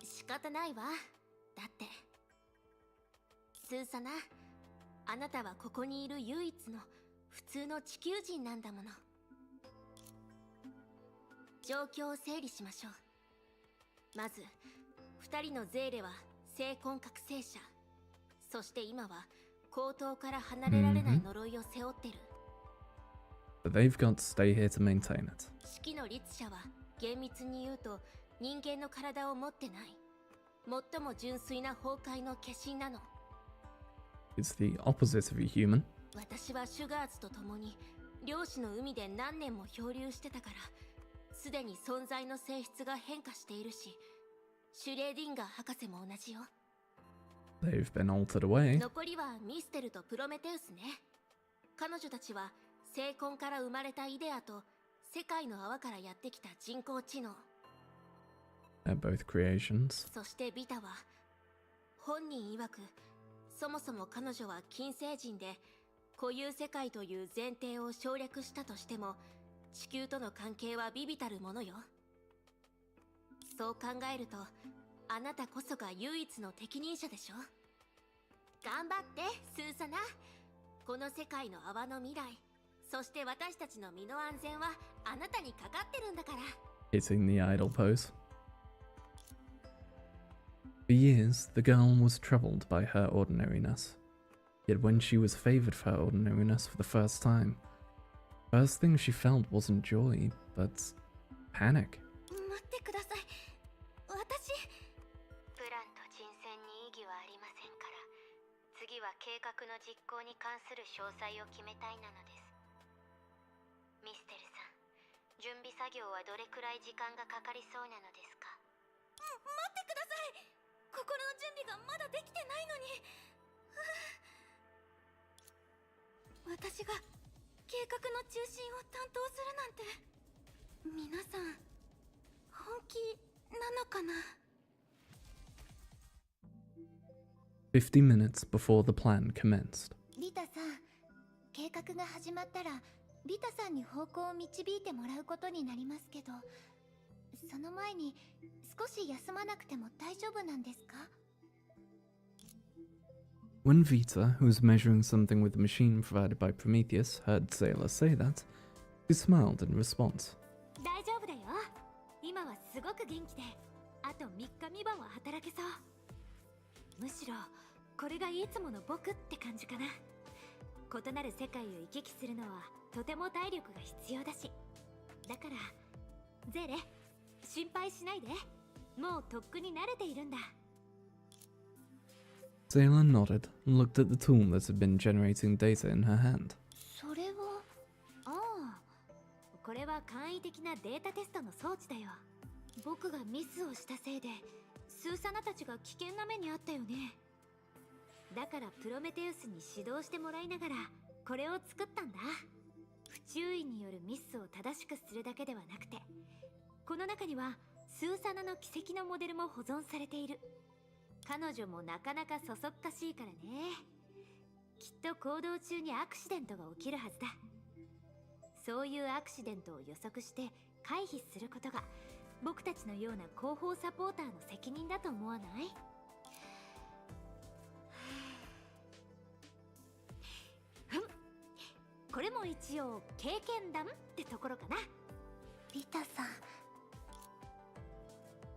ます。仕方ないわ。だってスーサナ、あなたはここにいる唯一の普通の地球人なんだもの。状況を整理しましょう。まず2人のゼーレは精魂覚醒者、そして今は口頭から離れられない呪いを背負ってる。But they've got to stay here to maintain it. 式の律者は厳密に言うと人間の体を持ってない、最も純粋な崩壊の化身なの。It's the opposite of a human. 私はシュガーズと共に漁師の海で何年も漂流してたから、すでに存在の性質が変化しているし、シュレーディンガー博士も同じよ。They've been altered away. 残りはミステルとプロメテウスね。彼女たちは精魂から生まれたイデアと世界の泡からやってきた人工知能。They're both creations. そしてビタは本人曰く、そもそも彼女は金星人で固有世界という前提を省略したとしても地球との関係は微々たるものよ。そう考えるとあなたこそが唯一の適任者でしょ。頑張ってスーサナ。この世界の泡の未来、そして私たちの身の安全はあなたにかかってるんだから。 Hitting the idle pose. For years, the girl was troubled by her ordinariness. Yet when she was favored for her ordinariness for the first time, first thing she felt wasn't joy, but panic. 待ってください。私。プランと人選に異議はありませんから、次は計画の実行に関する詳細を決めたいなのです。ミステルさん、準備作業はどれくらい時間がかかりそうなのですか？待ってください。心の準備がまだできてないのに。私が計画の中心を担当するなんて、皆さん本気なのかな。50 minutes before the plan commenced. リタさん、計画が始まったらリタさんに方向を導いてもらうことになりますけど、その前に少し休まなくても大丈夫なんですか？ When Vita, who was measuring something with the machine provided by Prometheus, heard Sailor say that, she smiled in response. 大丈夫だよ。今はすごく元気で、あと3日3晩は働けそう。むしろこれがいつもの僕って感じかな。異なる世界を行き来するのはとても体力が必要だし、だからゼレ、心配しないで。もうとっくに慣れているんだ。Sailor nodded and looked at the tool that had been generating data in her hand. それは、ああ、これは簡易的なデータテストの装置だよ。僕がミスをしたせいでスーサナたちが危険な目にあったよね。だからプロメテウスに指導してもらいながらこれを作ったんだ。不注意によるミスを正しくするだけではなくて、この中にはスーサナの奇跡のモデルも保存されている。彼女もなかなかそそっかしいからね。きっと行動中にアクシデントが起きるはずだ。そういうアクシデントを予測して回避することが僕たちのような広報サポーターの責任だと思わない？これも一応経験談ってところかな。リタさん。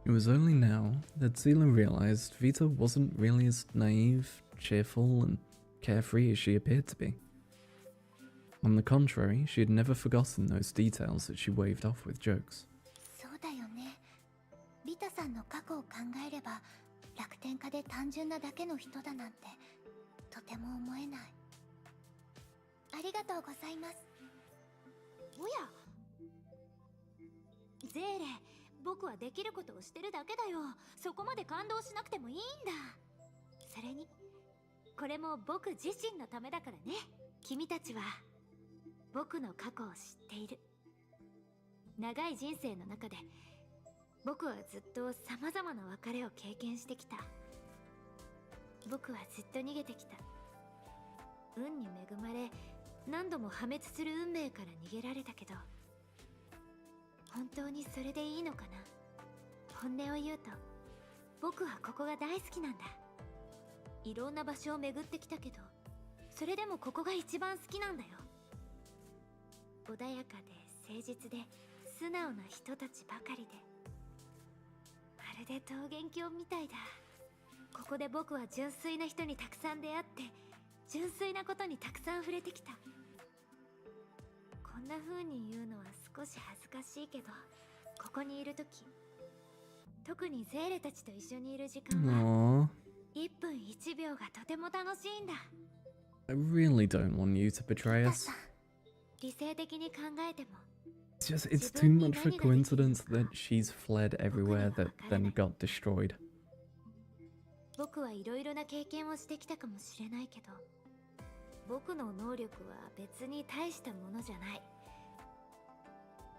It was only now that Sailor realized Vita wasn't really as naive, cheerful, and carefree as she appeared to be. On the contrary, she had never forgotten those details that she waved off with jokes. そうだよね。リタさんの過去を考えれば、楽天家で単純なだけの人だなんてとても思えない。ありがとうございます。おや、ゼーレ、僕はできることをしてるだけだよ。そこまで感動しなくてもいいんだ。それにこれも僕自身のためだからね。君たちは僕の過去を知っている。長い人生の中で僕はずっと様々な別れを経験してきた。僕はずっと逃げてきた。運に恵まれ何度も破滅する運命から逃げられたけど、本当にそれでいいのかな。本音を言うと僕はここが大好きなんだ。いろんな場所を巡ってきたけど、それでもここが一番好きなんだよ。穏やかで誠実で素直な人たちばかりで、まるで桃源郷みたいだ。ここで僕は純粋な人にたくさん出会って、純粋なことにたくさん触れてきた。こんな風に言うのは少し恥ずかしいけど、ここにいるとき、特にゼーレたちと一緒にいる時間は1分1秒がとても楽しいんだ。 I really don't want you to betray us. 理性的に考えても It's too much of a coincidence that she's fled everywhere that then got destroyed. 僕はいろいろな経験をしてきたかもしれないけど、僕の能力は別に大したものじゃない。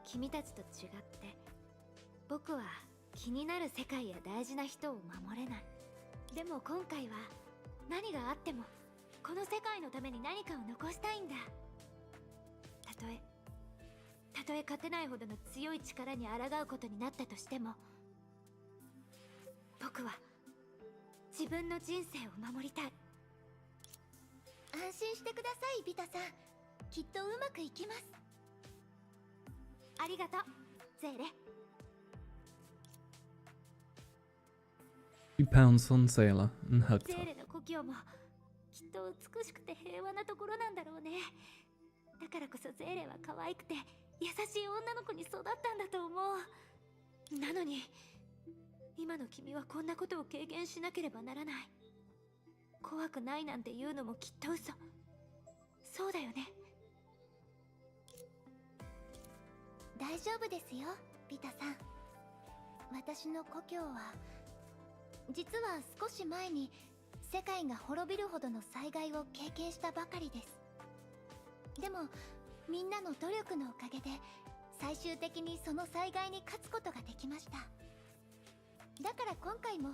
君たちと違って僕は気になる世界や大事な人を守れない。でも今回は何があってもこの世界のために何かを残したいんだ。たとえ勝てないほどの強い力に抗うことになったとしても、僕は自分の人生を守りたい。安心してください、ビタさん。きっとうまくいきます。ありがとう、ゼーレ。She pounced on Sailor and hugged ゼー her. レの故郷もきっと美しくて平和なところなんだろうね。だからこそゼーレは可愛くて優しい女の子に育ったんだと思う。なのに今の君はこんなことを経験しなければならない。怖くないなんて言うのもきっと嘘。そうだよね。大丈夫ですよ、ビタさん。私の故郷は実は少し前に世界が滅びるほどの災害を経験したばかりです。でもみんなの努力のおかげで最終的にその災害に勝つことができました。だから今回も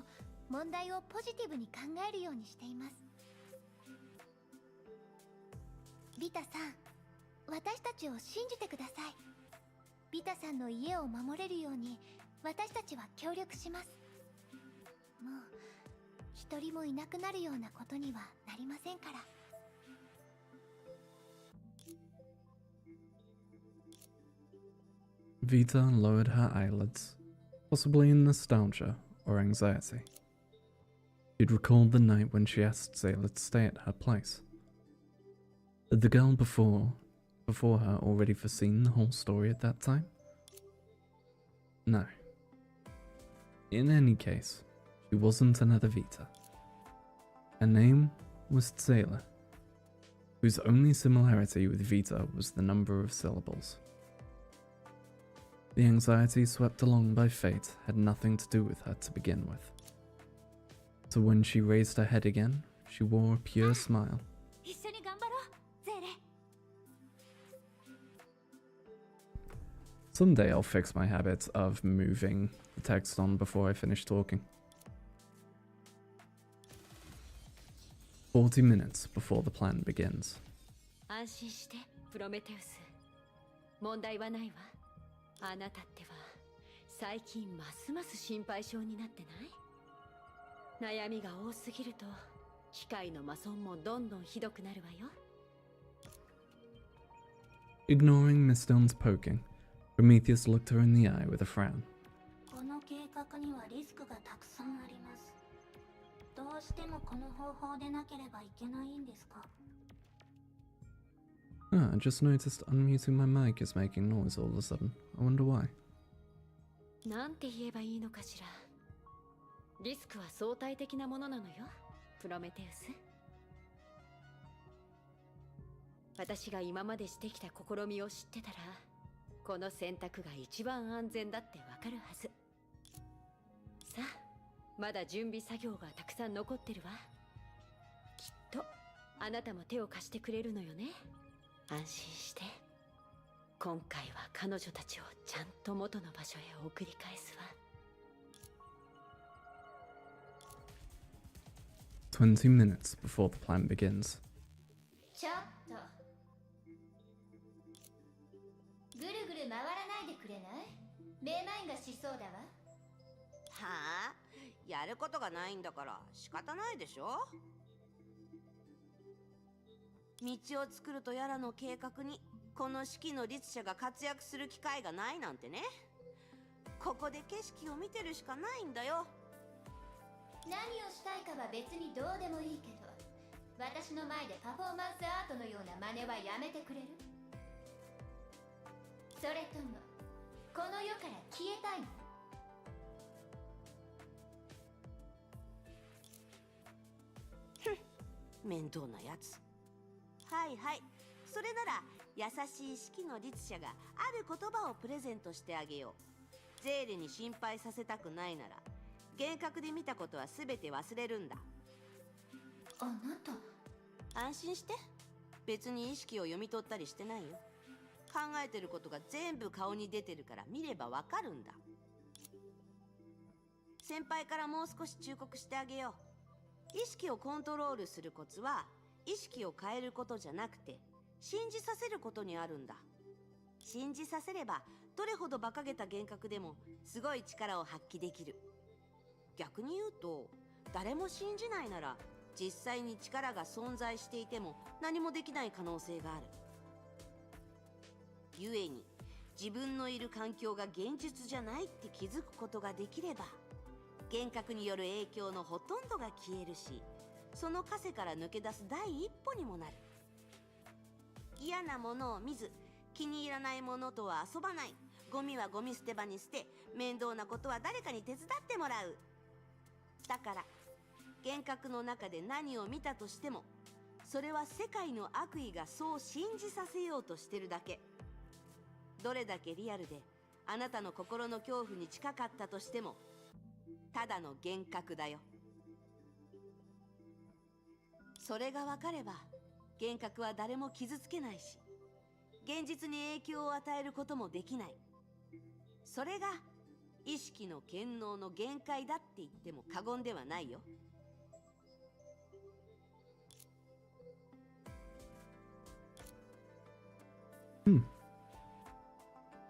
問題をポジティブに考えるようにしています。ビタさん、私たちを信じてください。ビタさんの家を守れるように私たちは協力します。もう一人もいなくなるようなことにはなりませんから。Vita lowered her eyelids, possibly in nostalgia or anxiety. She'd recalled the night when she asked Sailor to stay at her place. Had the girl before her already foreseen the whole story at that time? No. In any case, she wasn't another Vita. Her name was Sailor, whose only similarity with Vita was the number of syllables. The anxiety swept along by fate had nothing to do with her to begin with. So when she raised her head again, she wore a pure smile. 一緒に頑張ろう、ゼーレ。 Someday I'll fix my habit of moving the text on before I finish talking. 40 minutes before the plan begins. 安心してプロメテウス。問題はないわ。あなたっては最近ますます心配性になってない？悩みが多すぎると機械のマソンもどんどんひどくなるわよ。 Ignoring Miss Stone's poking, Prometheus looked her in the eye with a frown. この計画にはリスクがたくさんあります。どうしてもこの方法でなければいけないんですか？ Ah, I just noticed unmuting my mic is making noise all of a sudden. I wonder why. なんて言えばいいのかしら。リスクは相対的なものなのよ、プロメテウス。私が今までしてきた試みを知ってたら、この選択が一番安全だってわかるはず。さあ、まだ準備作業がたくさん残ってるわ。きっとあなたも手を貸してくれるのよね。安心して。今回は彼女たちをちゃんと元の場所へ送り返すわ。20 minutes before the plan begins. ちょっとぐるぐる回らないでくれない？めまいがしそうだわ。はあ、やることがないんだから仕方ないでしょ。道を作るとやらの計画にこの式の律者が活躍する機会がないなんてね。ここで景色を見てるしかないんだよ。何をしたいかは別にどうでもいいけど、私の前でパフォーマンスアートのような真似はやめてくれる？それともこの世から消えたいの？面倒なやつ。はいはい、それなら優しい式の律者がある言葉をプレゼントしてあげよう。ゼーレに心配させたくないなら幻覚で見たことは全て忘れるんだ。あなた、安心して。別に意識を読み取ったりしてないよ。考えてることが全部顔に出てるから見ればわかるんだ。先輩からもう少し忠告してあげよう。意識をコントロールするコツは意識を変えることじゃなくて信じさせることにあるんだ。信じさせればどれほど馬鹿げた幻覚でもすごい力を発揮できる。逆に言うと、誰も信じないなら実際に力が存在していても何もできない可能性がある。故に自分のいる環境が現実じゃないって気づくことができれば幻覚による影響のほとんどが消えるし、その枷から抜け出す第一歩にもなる。嫌なものを見ず、気に入らないものとは遊ばない、ゴミはゴミ捨て場に捨て、面倒なことは誰かに手伝ってもらう。だから幻覚の中で何を見たとしても、それは世界の悪意がそう信じさせようとしてるだけ。どれだけリアルであなたの心の恐怖に近かったとしても、ただの幻覚だよ。それが分かれば、幻覚は誰も傷つけないし、現実に影響を与えることもできない。それが意識の権能の限界だって言っても過言ではないよ。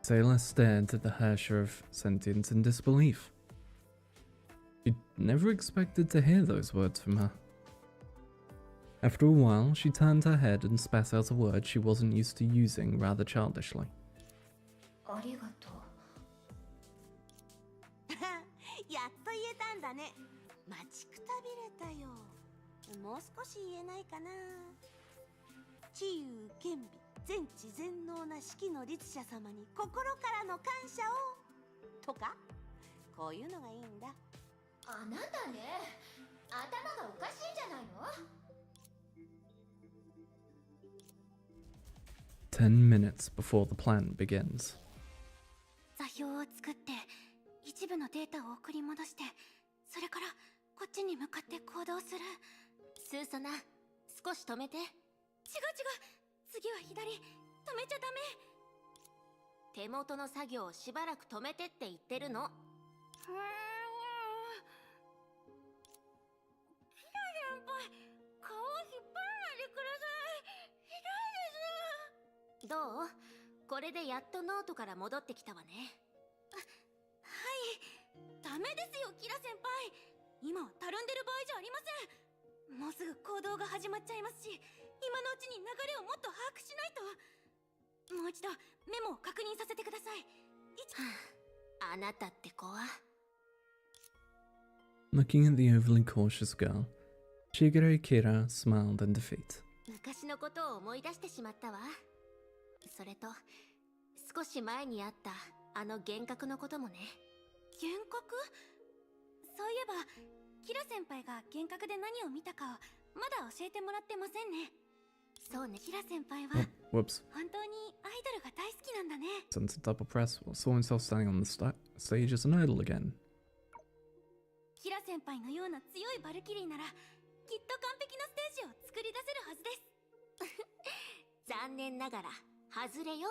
Sailor stared at the Hersher of sentience in disbelief. She'd never expected to hear those words from her. After a while, she turned her head and spat out a word she wasn't used to using rather childishly. ありがとう。やっと言えたんだね。待ちくたびれたよ。もう少し言えないかな。知勇兼備、全知全能な四季の律者様に心からの感謝をとか、こういうのがいいんだ。あなたね、頭がおかしいんじゃないの10 minutes before the plan begins. 座標を作って一部のデータを送り戻して、それからこっちに向かって行動する。スーサナ、少し止めて。違う違う、次は左、止めちゃダメ。手元の作業をしばらく止めてって言ってるの。キラ先輩、顔を引っ張らないでください。ひどいです。どう？これでやっとノートから戻ってきたわね。はい、ダメですよキラ先輩。今はたるんでる場合じゃありません。もうすぐ行動が始まっちゃいますし、今のうちに流れをもっと把握しないと。もう一度メモを確認させてください。あなたって子は。 Looking at the overly cautious girl, Shigeru Kira smiled in defeat. 昔のことを思い出してしまったわ。それと少し前にあったあの幻覚のこともね。幻覚？そういえばキラ先輩が幻覚で何を見たかまだ教えてもらってませんね。そうね。キラ先輩は Whoops. 本当にアイドルが大好きなんだね。 Sent a double press, saw himself standing on the stage as an idol again. キラ先輩のような強いバルキリーならきっと完璧なステージを作り出せるはずです。残念ながら外れよ。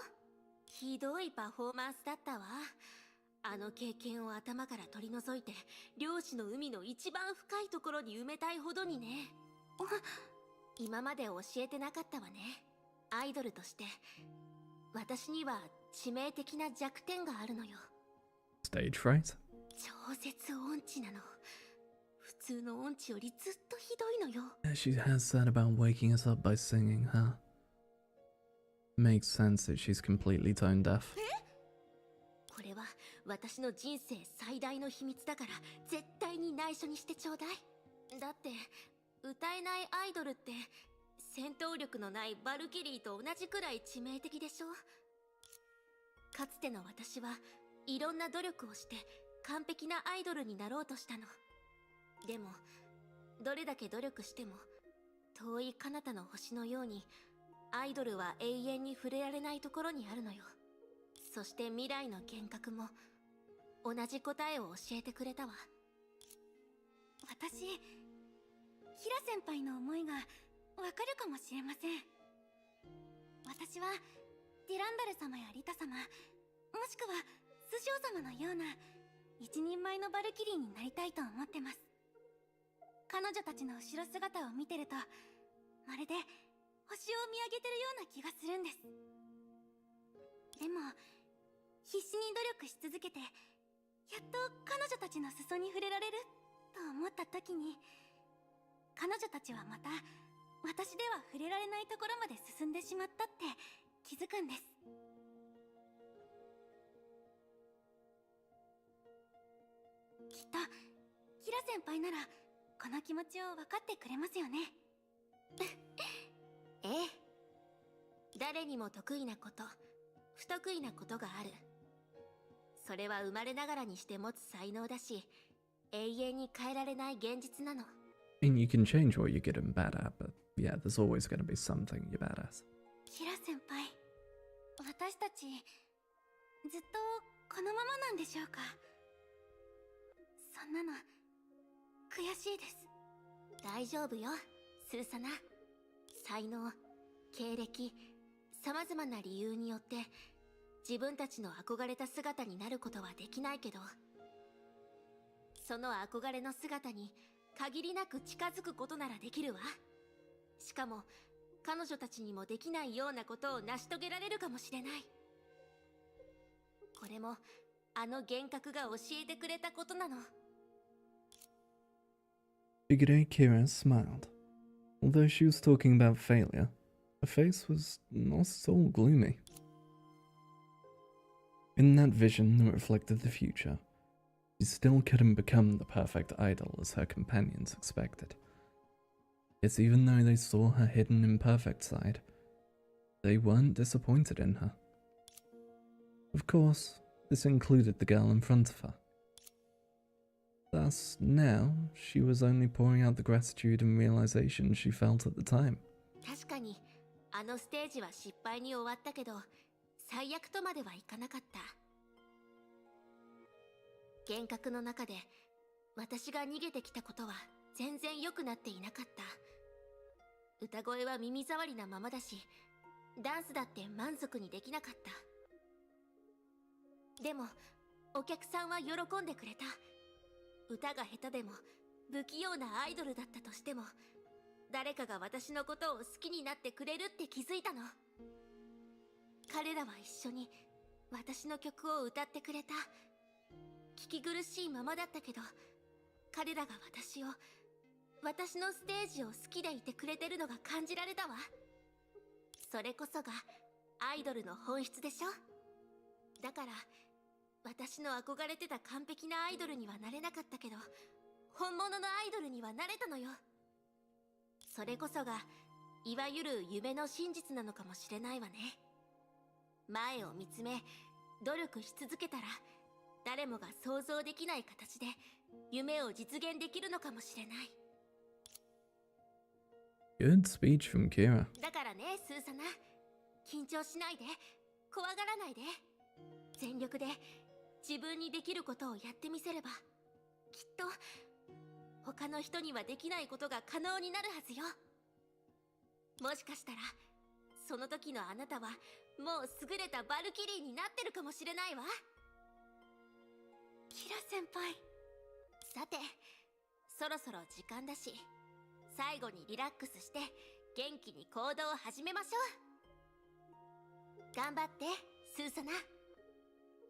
ひどいパフォーマンスだったわ。あの経験を頭から取り除いて、漁師の海の一番深いところに埋めたいほどにね。今まで教えてなかったわね。アイドルとして私には致命的な弱点があるのよ。 Stage fright? 超絶音痴なの。普通の音痴よりずっとひどいのよ。 Yeah, she has said about waking us up by singing, huh? Makes sense that she's completely tone deaf. これは私の人生最大の秘密だから絶対に内緒にしてちょうだい。だって歌えないアイドルって戦闘力のないバルキリーと同じくらい致命的でしょ。かつての私はいろんな努力をして完璧なアイドルになろうとしたの。でもどれだけ努力しても遠い彼方の星のようにアイドルは永遠に触れられないところにあるのよ。そして未来の幻覚も同じ答えを教えてくれたわ。私、キラ先輩の思いがわかるかもしれません。私はディランダル様やリタ様、もしくはスショウ様のような一人前のバルキリーになりたいと思ってます。彼女たちの後ろ姿を見てると、まるで星を見上げてるような気がするんです。でも必死に努力し続けてやっと彼女たちの裾に触れられると思った時に、彼女たちはまた私では触れられないところまで進んでしまったって気づくんです。きっとキラ先輩ならこの気持ちを分かってくれますよね。ええ。誰にも得意なこと、不得意なことがある。それは生まれながらにして持つ才能だし、永遠に変えられない現実なの。I mean, you can change what you're good and bad at, but yeah, there's always going to be something you're bad at. キラ先輩、私たちずっとこのままなんでしょうか。そんなの悔しいです。大丈夫よ、スーサナ。才能、経歴、様々な理由によって自分たちの憧れた姿になることはできないけど、その憧れの姿に限りなく近づくことならできるわ。しかも彼女たちにもできないようなことを成し遂げられるかもしれない。これもあの幻覚が教えてくれたことなの。Figure Kira smiled. Although she was talking about failure, her face was not at all gloomy. In that vision that reflected the future, she still couldn't become the perfect idol as her companions expected. Yet even though they saw her hidden imperfect side, they weren't disappointed in her. Of course, this included the girl in front of her. Thus, now, she was only pouring out the gratitude and realization she felt at the time. 確かにあのステージは失敗に終わったけど、最悪とまではいかなかった。幻覚の中で私が逃げてきたことは全然良くなっていなかった。歌声は耳障りなままだし、ダンスだって満足にできなかった。でもお客さんは喜んでくれた。歌が下手でも不器用なアイドルだったとしても、誰かが私のことを好きになってくれるって気づいたの。彼らは一緒に私の曲を歌ってくれた。聞き苦しいままだったけど、彼らが私のステージを好きでいてくれてるのが感じられたわ。それこそがアイドルの本質でしょ。だから私の憧れてた完璧なアイドルにはなれなかったけど、本物のアイドルにはなれたのよ。それこそがいわゆる夢の真実なのかもしれないわね。前を見つめ努力し続けたら、誰もが想像できない形で夢を実現できるのかもしれない。 Good speech from Kira. だからね、スーサナ、緊張しないで、怖がらないで、全力で自分にできることをやってみせれば、きっと他の人にはできないことが可能になるはずよ。もしかしたらその時のあなたはもう優れたバルキリーになってるかもしれないわ。キラ先輩。さて、そろそろ時間だし、最後にリラックスして元気に行動を始めましょう。頑張ってスーサナ。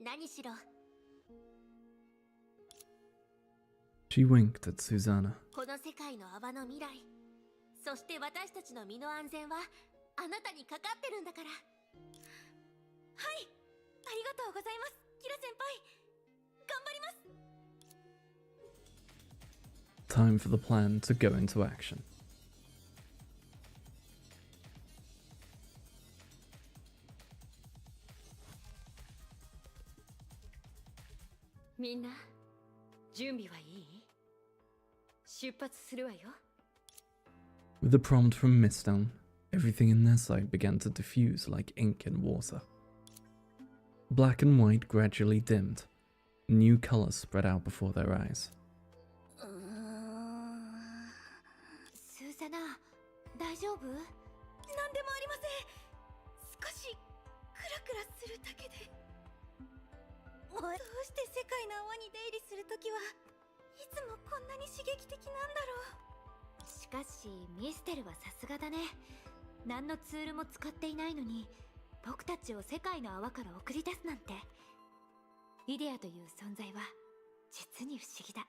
何しろ She winked at Susanna. この世界の泡の未来、そして私たちの身の安全はあなたにかかってるんだから。はい、ありがとうございます、キラ先輩。頑張ります。 Time for the plan to go into action. みんな準備はいい？出発するわよ。 With a prompt from Mistone, everything in their sight began to diffuse like ink in water. Black and white gradually dimmed. New colors spread out before their eyes. スーサナ、大丈夫？なんでもありません。少しクラクラするだけで。どうして世界の泡に出入りするときはいつもこんなに刺激的なんだろう。しかしミステルはさすがだね。何のツールも使っていないのに僕たちを世界の泡から送り出すなんて。イデアという存在は実に不思議だ。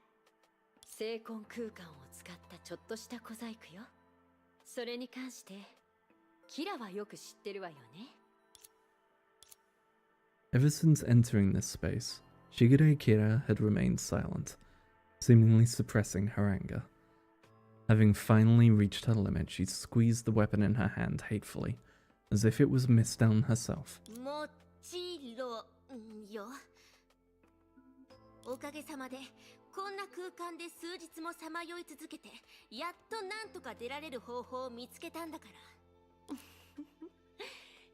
精魂空間を使ったちょっとした小細工よ。それに関してキラはよく知ってるわよね。 Ever since entering this space, Shigure Kira had remained silent, seemingly suppressing her anger. Having finally reached her limit, she squeezed the weapon in her hand hatefully, as if it was Miss Down herself. もちろんよ。おかげさまでこんな空間で数日もさまよい続けて、やっとなんとか出られる方法を見つけたんだから。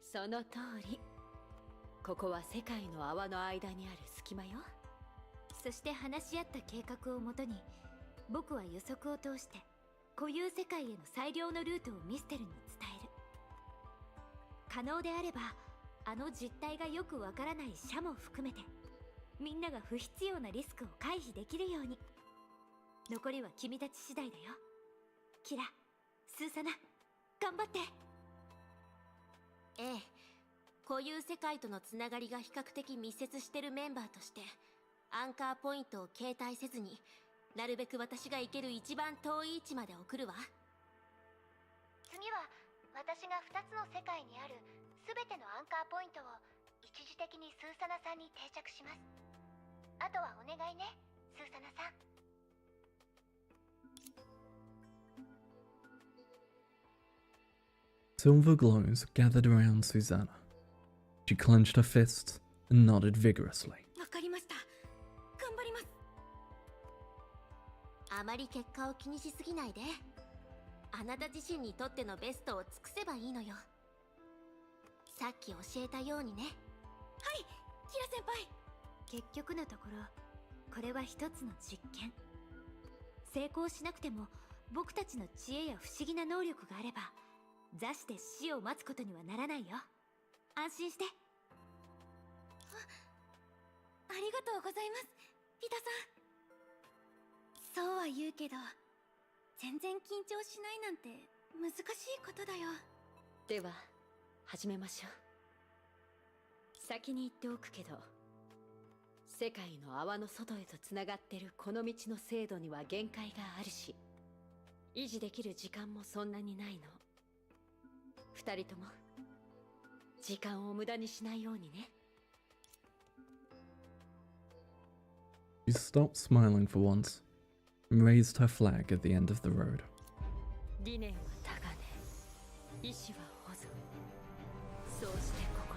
その通り。ここは世界の泡の間にある隙間よ。そして話し合った計画をもとに、僕は予測を通して固有世界への最良のルートをミステルに伝える。可能であれば、あの実態がよくわからない社も含めて、みんなが不必要なリスクを回避できるように。残りは君たち次第だよ。キラ、スーサナ、頑張って。ええ、固有世界とのつながりが比較的密接してるメンバーとして、アンカーポイントを携帯せずに、なるべく私が行ける一番遠い位置まで送るわ。次は私が2つの世界にある全てのアンカーポイントを一時的にスーサナさんに定着します。あとはお願いね、スーサナさん。Silver glows gathered around Susanna. She clenched her fists and nodded vigorously. わかりました。頑張ります。あまり結果を気にしすぎないで。あなた自身にとってのベストを尽くせばいいのよ。さっき教えたようにね。はい、キラ先輩。結局のところ、これは一つの実験。成功しなくても、僕たちの知恵や不思議な能力があれば、座して死を待つことにはならないよ。安心して。ありがとうございます、ピタさん。そうは言うけど、全然緊張しないなんて難しいことだよ。では始めましょう。先に言っておくけど、世界の泡の外へとつながってるこの道の精度には限界があるし、維持できる時間もそんなにないの。二人とも時間を無駄にしないようにね。She stopped smiling for once and raised her flag at the end of the road. 理念は高値、意志は保存。そうしてここ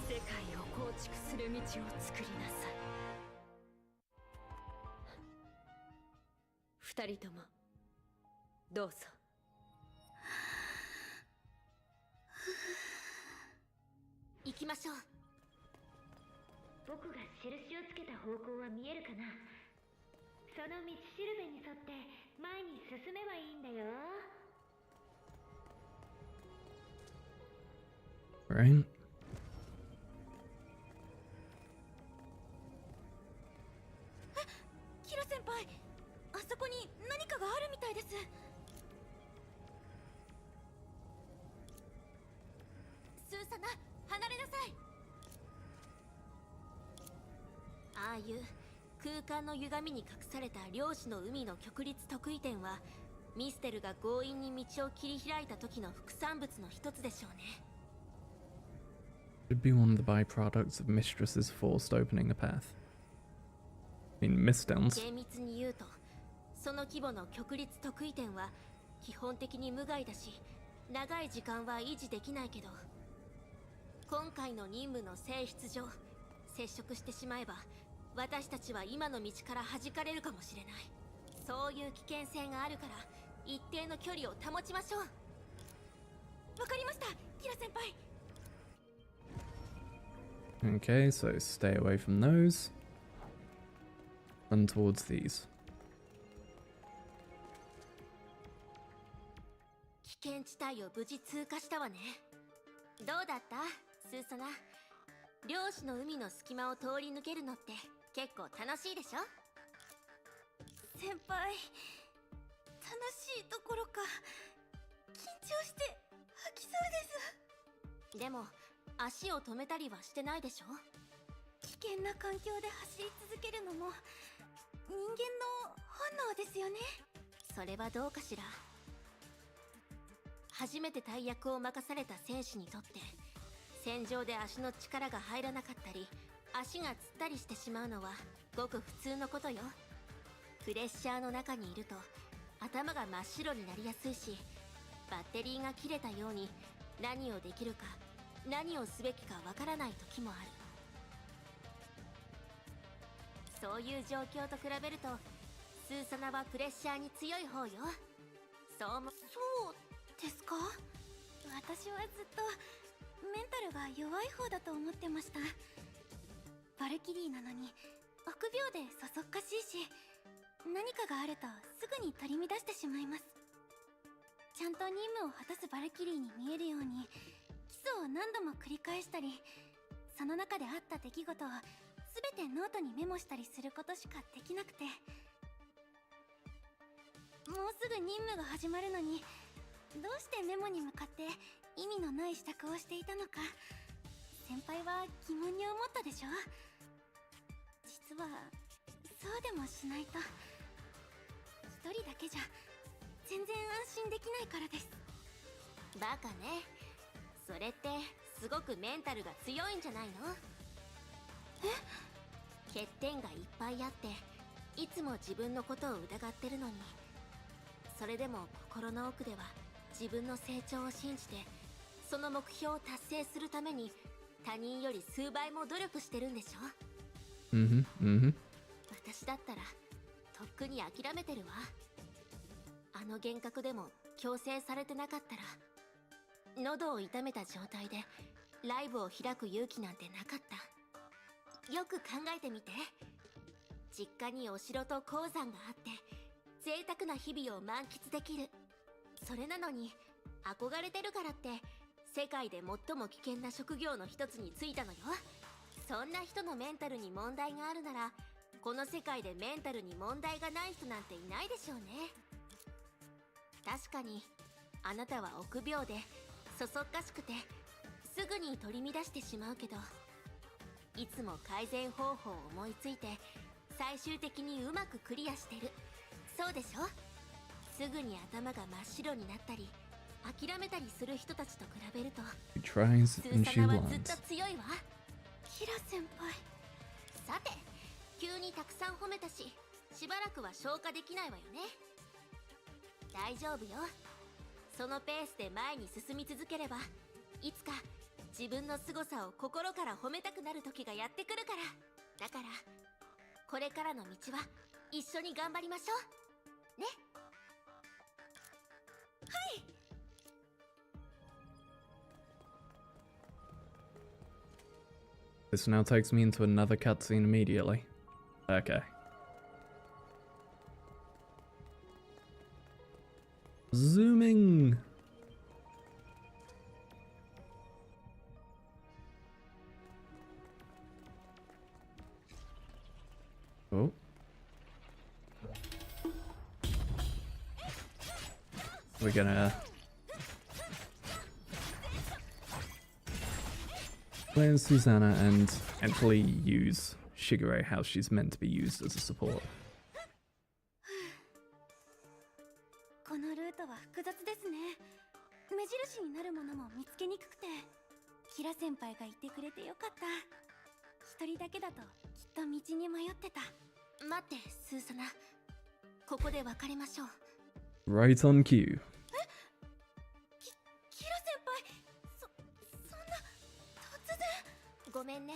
に世界を構築する道を作りなさい。二人ともどうぞ。行きましょう。僕が印をつけた方向は見えるかな。その道しるべに沿って前に進めばいいんだよ。Right? キラ先輩、あそこに何かがあるみたいです。スーサナ、離れなさい。ああいう空間の歪みに隠された漁師の海の極律特異点は、ミステルが強引に道を切り開いた時の副産物の一つでしょうね。Should be one of the byproducts of Mistress's forced opening a path. I mean, Miss Downs. 厳密に言うと、その規模の極律特異点は基本的に無害だし、長い時間は維持できないけど、今回の任務の性質上、接触してしまえば私たちは今の道から弾かれるかもしれない。そういう危険性があるから一定の距離を保ちましょう。わかりました、キラ先輩。Okay, so stay away from those. Run towards these. 危険地帯を無事通過したわね。どうだった、スーサナ。漁師の海の隙間を通り抜けるのって結構楽しいでしょ。先輩、楽しいどころか緊張して吐きそうです。でも足を止めたりはしてないでしょ。危険な環境で走り続けるのも人間の本能ですよね。それはどうかしら。初めて大役を任された選手にとって、戦場で足の力が入らなかったり足がつったりしてしまうのはごく普通のことよ。プレッシャーの中にいると頭が真っ白になりやすいし、バッテリーが切れたように何をできるか何をすべきかわからない時もある。そういう状況と比べるとスーサナはプレッシャーに強い方よ。そうですか？私はずっとメンタルが弱い方だと思ってました。バルキリーなのに臆病でそそっかしいし、何かがあるとすぐに取り乱してしまいます。ちゃんと任務を果たすバルキリーに見えるように基礎を何度も繰り返したり、その中であった出来事を全てノートにメモしたりすることしかできなくて、もうすぐ任務が始まるのにどうしてメモに向かって意味のない支度をしていたのか、先輩は疑問に思ったでしょ。実はそうでもしないと一人だけじゃ全然安心できないからです。バカね。それってすごくメンタルが強いんじゃないの？欠点がいっぱいあっていつも自分のことを疑ってるのに、それでも心の奥では自分の成長を信じてその目標を達成するために他人より数倍も努力してるんでしょ。私だったらとっくに諦めてるわ。あの幻覚でも強制されてなかったら喉を痛めた状態でライブを開く勇気なんてなかった。よく考えてみて。実家にお城と鉱山があって贅沢な日々を満喫できる。それなのに憧れてるからって世界で最も危険な職業の一つに就いたのよ。そんな人のメンタルに問題があるならこの世界でメンタルに問題がない人なんていないでしょうね。確かにあなたは臆病でそそっかしくてすぐに取り乱してしまうけど、いつも改善方法を思いついて最終的にうまくクリアしてる。そうでしょ？すぐに頭が真っ白になったり諦めたりする人たちと比べるとスーサナはずっと強いわ。キラ先輩。さて、急にたくさん褒めたししばらくは消化できないわよね。大丈夫よ。そのペースで前に進み続ければいつか自分の凄さを心から褒めたくなる時がやってくるから。だからこれからの道は一緒に頑張りましょうね。はい。This now takes me into another cutscene immediately. Okay. Zooming! Oh. We're gonna play as Susanna and actually use Shigure how she's meant to be used as a support. このルートは複雑ですね。目印になるものも見つけにくくて、キラ先輩がいてくれてよかった。一人だけだときっと道に迷ってた。待って、スーサナ。ここで別れましょう。Right on cue. キラ先輩、そんな突然。ごめんね。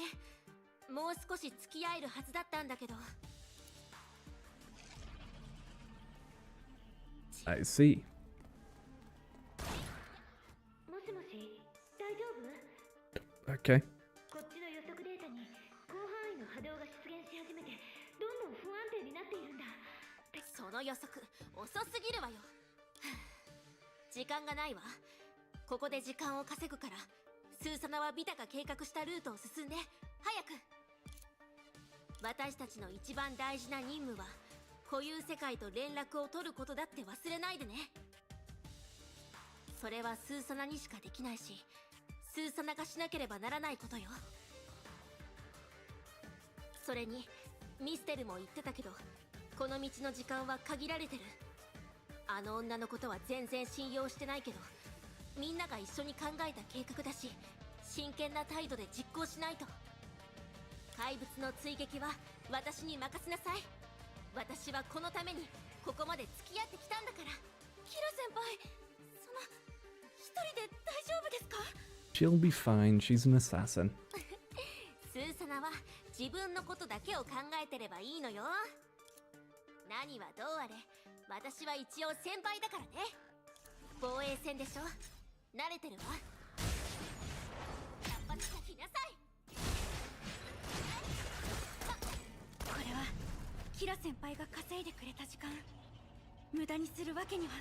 もう少し付き合えるはずだったんだけど。I see. もしもし、大丈夫？ Okay. こっちの予測データに広範囲の波動が出現し始めてどんどん不安定になっているんだ。その予測遅すぎるわよ。時間がないわ。ここで時間を稼ぐからスーサナはビタが計画したルートを進んで。早く。私たちの一番大事な任務は固有世界と連絡を取ることだって忘れないでね。それはスーサナにしかできないしスーサナがしなければならないことよ。それにミステルも言ってたけどこの道の時間は限られてる。あの女のことは全然信用してないけどみんなが一緒に考えた計画だし真剣な態度で実行しないと。怪物の追撃は私に任せなさい。私はこのためにここまで付き合ってきたんだから。キラ先輩、その一人で大丈夫ですか？ She'll be fine, she's an assassin. スーサナは自分のことだけを考えてればいいのよ。何はどうあれ私は一応先輩だからね。防衛戦でしょ、慣れてるわ。頑張ってきなさい。これはキラ先輩が稼いでくれた時間、無駄にするわけには。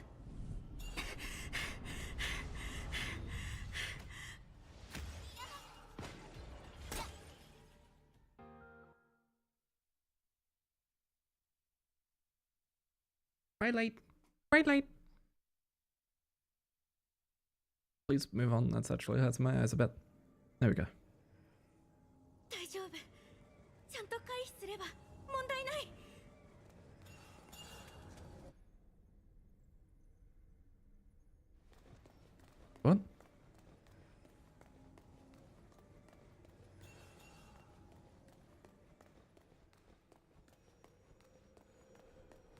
Right late. Right late. Please move on. That's actually hurts my eyes a bit. There we go. 大丈夫。ちゃんと回避すれば問題ない。What?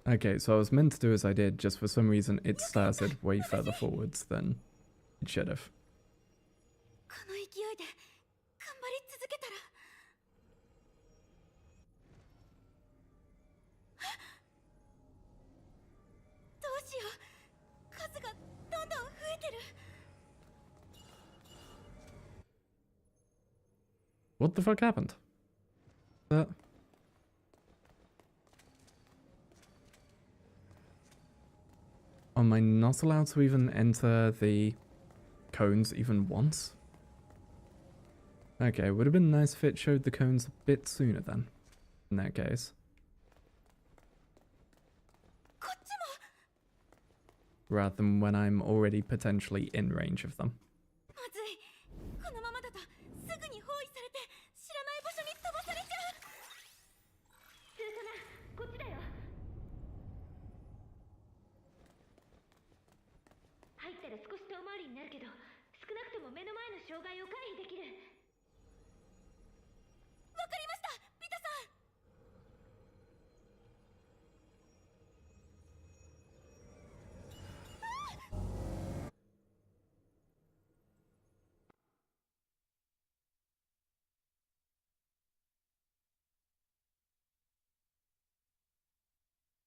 Okay, so I was meant to do as I did, just for some reason it started way further forwards than it should have. この勢いで頑張り続けたら。どうしよう、数がどんどん増えてる。What the fuck happened? Am I not allowed to even enter the cones even once? Okay, would have been nice if it showed the cones a bit sooner then, in that case. Rather than when I'm already potentially in range of them. まずい。このままだとすぐに包囲されて知らない場所に飛ばされちゃう。スーサナ、こっちだよ。入ったら少し遠回りになるけど、少なくとも目の前の障害を回避できる。わかりました、ピタさん。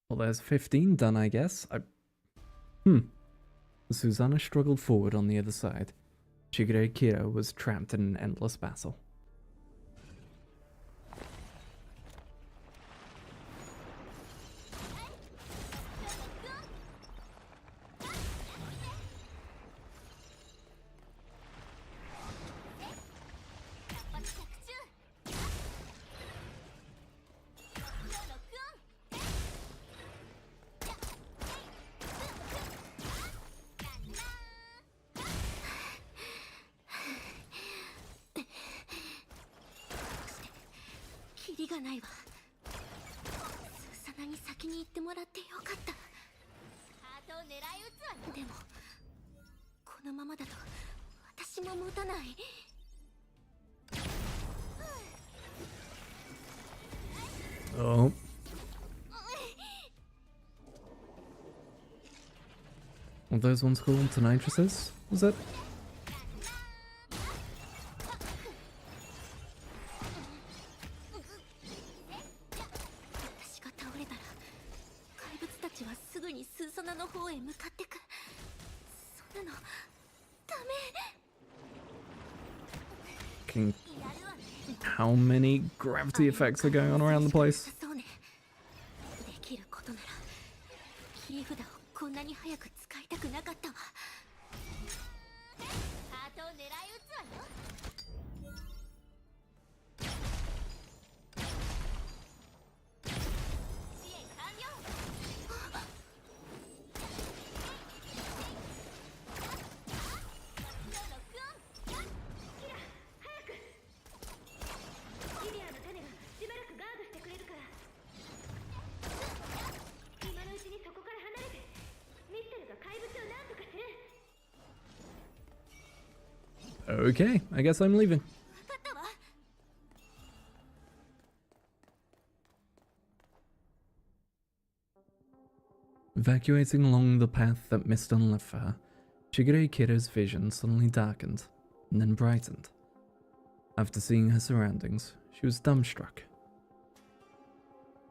Well, there's 15 done, I guess. Susanna struggled forward on the other side. Shigure Kira was trapped in an endless battle. Oh. What are those ones called? Tenitruses? Was it? How many gravity effects are going on around the place? できることなら切り札をこんなに早く使いたくなかったわ。ハートを狙い撃つわよ。支援完了。Okay, I guess I'm leaving. Evacuating along the path that Mistone left for her, Shigure Kiddo's vision suddenly darkened and then brightened. After seeing her surroundings, she was dumbstruck.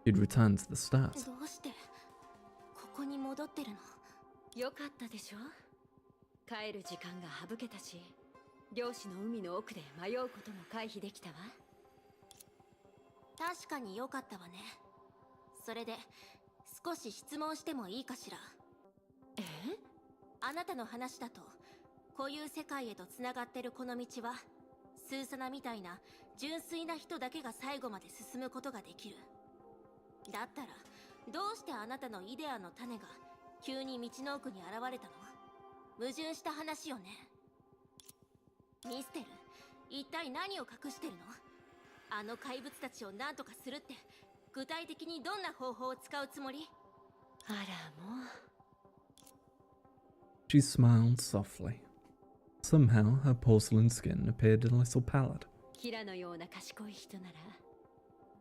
She'd returned to the start. どうしてここに戻ってるの？よかったでしょ？帰る時間が省けたし、漁師の海の奥で迷うことも回避できたわ。確かに良かったわね。それで少し質問してもいいかしら。え？あなたの話だとこういう世界へとつながってるこの道はスーサナみたいな純粋な人だけが最後まで進むことができる。だったらどうしてあなたのイデアの種が急に道の奥に現れたの？矛盾した話よね。ミステル、一体何を隠してるの？あの怪物たちを何とかするって具体的にどんな方法を使うつもり？あらもう。She smiled softly. Somehow her porcelain skin appeared a little pallid. キラのような賢い人なら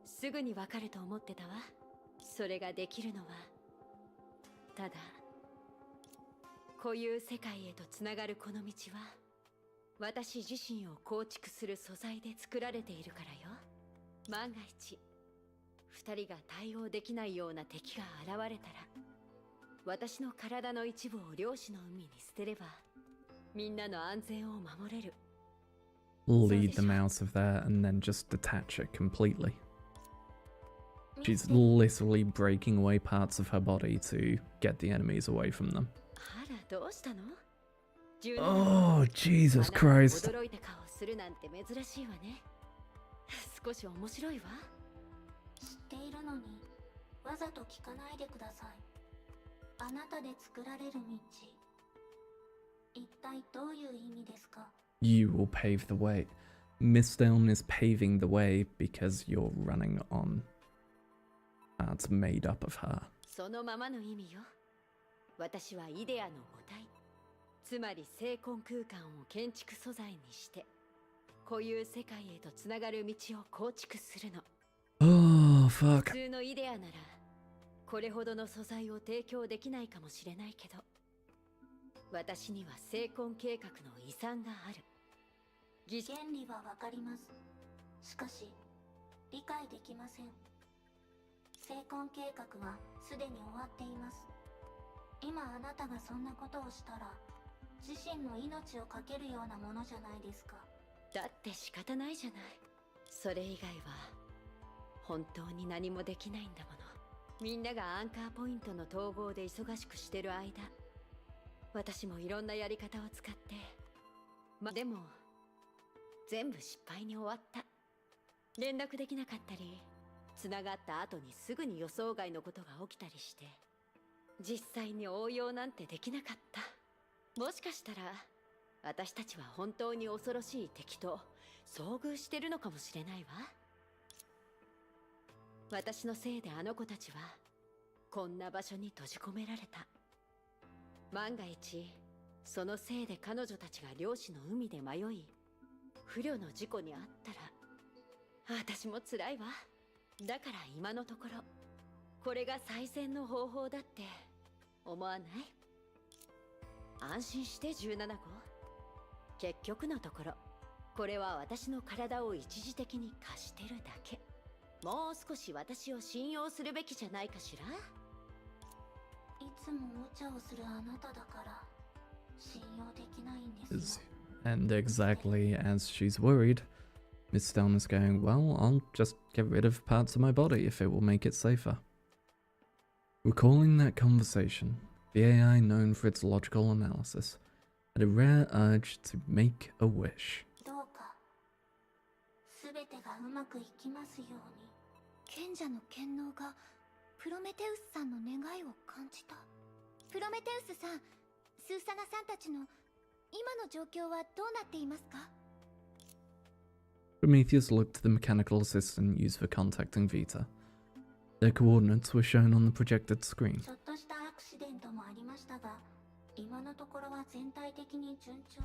すぐにわかると思ってたわ。それができるのはただこういう世界へとつながるこの道は私自身を構築する素材で作られているからよ。万が一二人が対応できないような敵が現れたら私の体の一部を漁師の海に捨てればみんなの安全を守れる。 Lead them out of there and then just detach it completely. She's literally breaking away parts of her body to get the enemies away from them. あらどうしたの？ Oh, Jesus Christ. 驚いた顔するなんて珍しいわね。少し面白いわ。知っているのにわざと聞かないでください。あなたで作られる道、一体どういう意味ですか？ You will pave the way. Mistone is paving the way because you're running on parts made up of her. そのままの意味よ。私はイデアの母体、つまり精魂空間を建築素材にしてこういう世界へとつながる道を構築するの。 Oh, fuck. 普通のイデアならこれほどの素材を提供できないかもしれないけど私には精魂計画の遺産がある。原理はわかります。しかし理解できません。精魂計画はすでに終わっています。今あなたがそんなことをしたら自身の命を懸けるようなものじゃないですか。だって仕方ないじゃない。それ以外は本当に何もできないんだもの。みんながアンカーポイントの統合で忙しくしてる間私もいろんなやり方を使ってでも全部失敗に終わった。連絡できなかったり繋がった後にすぐに予想外のことが起きたりして実際に応用なんてできなかった。もしかしたら私たちは本当に恐ろしい敵と遭遇してるのかもしれないわ。私のせいであの子たちはこんな場所に閉じ込められた。万が一そのせいで彼女たちが漁師の海で迷い不慮の事故に遭ったら私も辛いわ。だから今のところこれが最善の方法だって思わない？安心して17号。結局のところこれは私の体を一時的に貸してるだけ。もう少し私を信用するべきじゃないかしら？いつも無茶をするあなただから信用できないんですよ。 And exactly as she's worried, Mistone is going, well, I'll just get rid of parts of my body if it will make it safer. Recalling that conversation, the AI, known for its logical analysis, had a rare urge to make a wish. どうか全てがうまくいきますように。賢者の権能がプロメテウスさんの願いを感じた。プロメテウスさん、スーサナさんたちの今の状況はどうなっていますか？ Prometheus looked to the mechanical assistant used for contacting Vita. Their coordinates were shown on the projected screen. ちょっとしたアクシデントもありましたが、今のところは全体的に順調。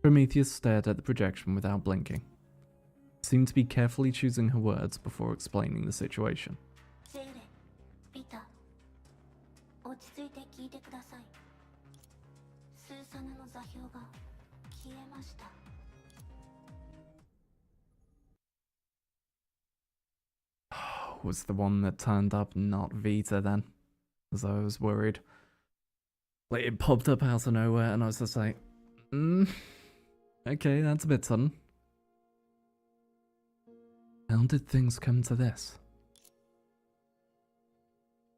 Prometheus stared at the projection without blinking. seemed to be carefully choosing her words before explaining the situation. ゼーレ、ビタ、落ち着いて聞いてください。スーサナの座標が消えました。Was the one that turned up not Vita then? As I was worried. Like, it popped up out of nowhere and I was just like, okay, that's a bit sudden. How did things come to this?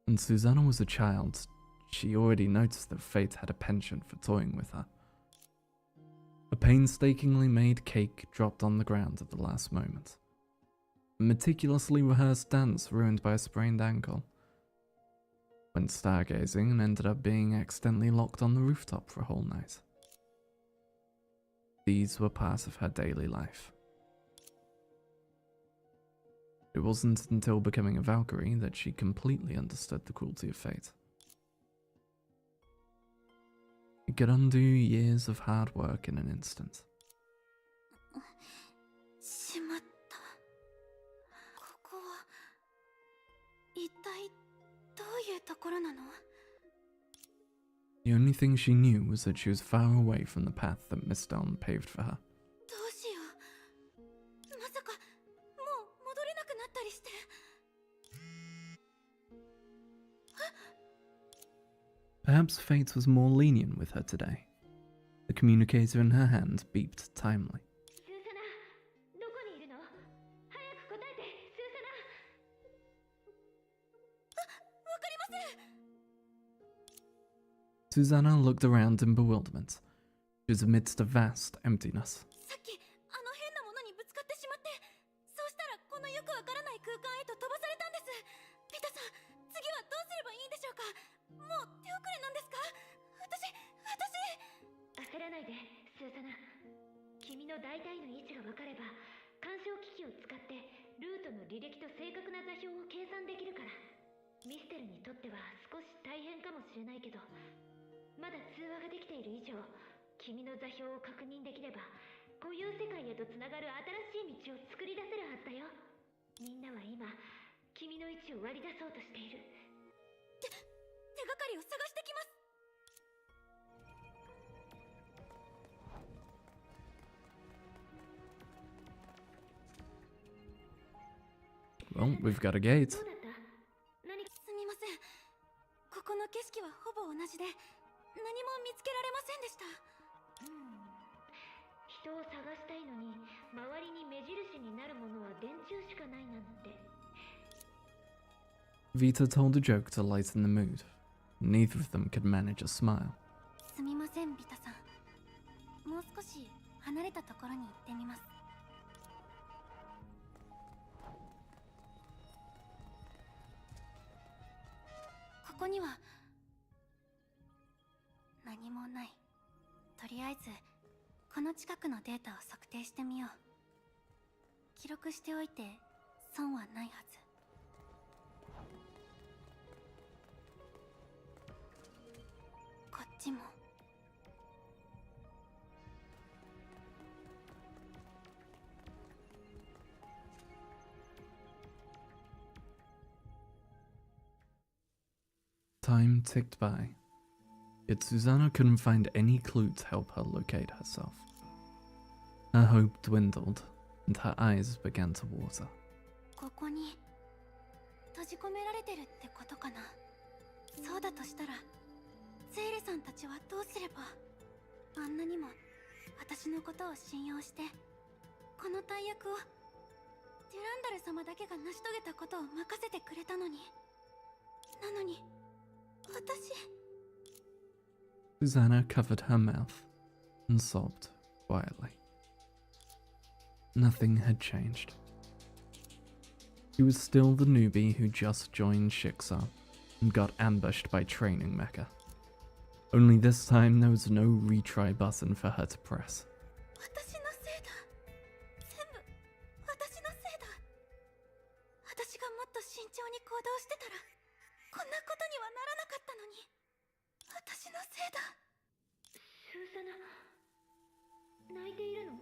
When Susanna was a child, she already noticed that fate had a penchant for toying with her. A painstakingly made cake dropped on the ground at the last moment. A meticulously rehearsed dance ruined by a sprained ankle. Went stargazing and ended up being accidentally locked on the rooftop for a whole night. These were part of her daily life. It wasn't until becoming a Valkyrie that she completely understood the cruelty of fate. It could undo years of hard work in an instant. しまった。ここは一体どういうところなの？ The only thing she knew was that she was far away from the path that Miss Dawn paved for her. どうしよう。まさかもう戻れなくなったりして。Perhaps fate was more lenient with her today. The communicator in her hand beeped timely. Susanna looked around in bewilderment. She was amidst a vast emptiness. さっきあの変なものにぶつかってしまって、そうしたらこのよくわからない空間へと飛ばされたんです。ピタさん、次はどうすればいいんでしょうか？もう手遅れなんですか？焦らないで、スーサナ。君の大体の位置が分かれば、干渉機器を使ってルートの履歴と正確な座標を計算できるから。ミステルにとっては少し大変かもしれないけど、まだ通話ができている以上、君の座標を確認できれば、固有世界へとつながる新しい道を作り出せるはずだよ。みんなは今、君の位置を割り出そうとしている。手がかりを探してきます。Well, we've got a gate. すみません。ここの景色はほぼ同じで、何も見つけられませんでした。人を探したいのに、周りに目印になるものは電柱しかないなんて。Vita told a joke to lighten the mood. Neither of them could manage a smile. すみません、ビタさん。もう少し離れたところに行ってみます。ここには何もない。とりあえずこの近くのデータを測定してみよう。記録しておいて損はないはず。こっちも。Time ticked by, yet Susanna couldn't find any clue to help her locate herself. Her hope dwindled, and her eyes began to water. ここに閉じ込められてるってことかな。そうだとしたら、ゼーレさんたちはどうすれば。あんなにも私のことを信用して、この大役をデュランダル様だけが成し遂げたことを任せてくれたのに。なのに私。Susanna covered her mouth and sobbed quietly. Nothing had changed. She was still the newbie who just joined Shiksa and got ambushed by Training Mecha. Only this time there was no retry button for her to press. 私のせいだ。全部私のせいだ。私がもっと慎重に行動してたら、こんなことにはならなかったのに。私のせいだ。スーサナ、泣いているの？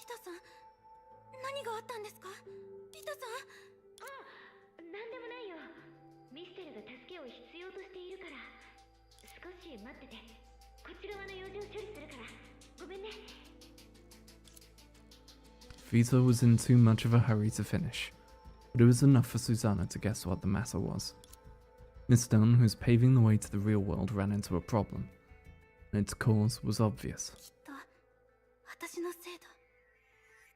タさん、何があったんですか？ピタさん。なんでもないよ。ミステルが助けを必要としているから。少し待ってて。こっち側の用事を処理するから。ごめんね。Vita was in too much of a hurry to finish, but it was enough for Susanna to guess what the matter was. Miss Stone, who was paving the way to the real world, ran into a problem, and its cause was obvious. 私のせいだ。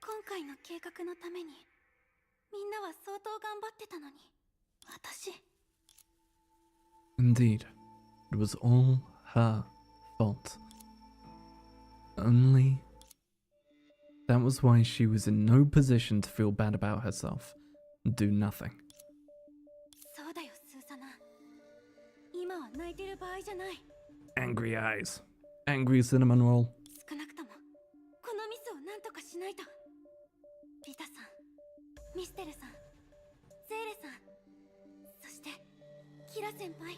今回の計画のためにみんなは相当頑張ってたのに、私。Indeed, it was all her fault. Only that was why she was in no position to feel bad about herself and do nothing. そうだよ、スーサナ。今は泣いてる場合じゃない。 Angry eyes. Angry cinnamon roll. 少なくともこのミスを何とかしないと。リタさん、ミステルさん、ゼーレさん、そしてキラ先輩。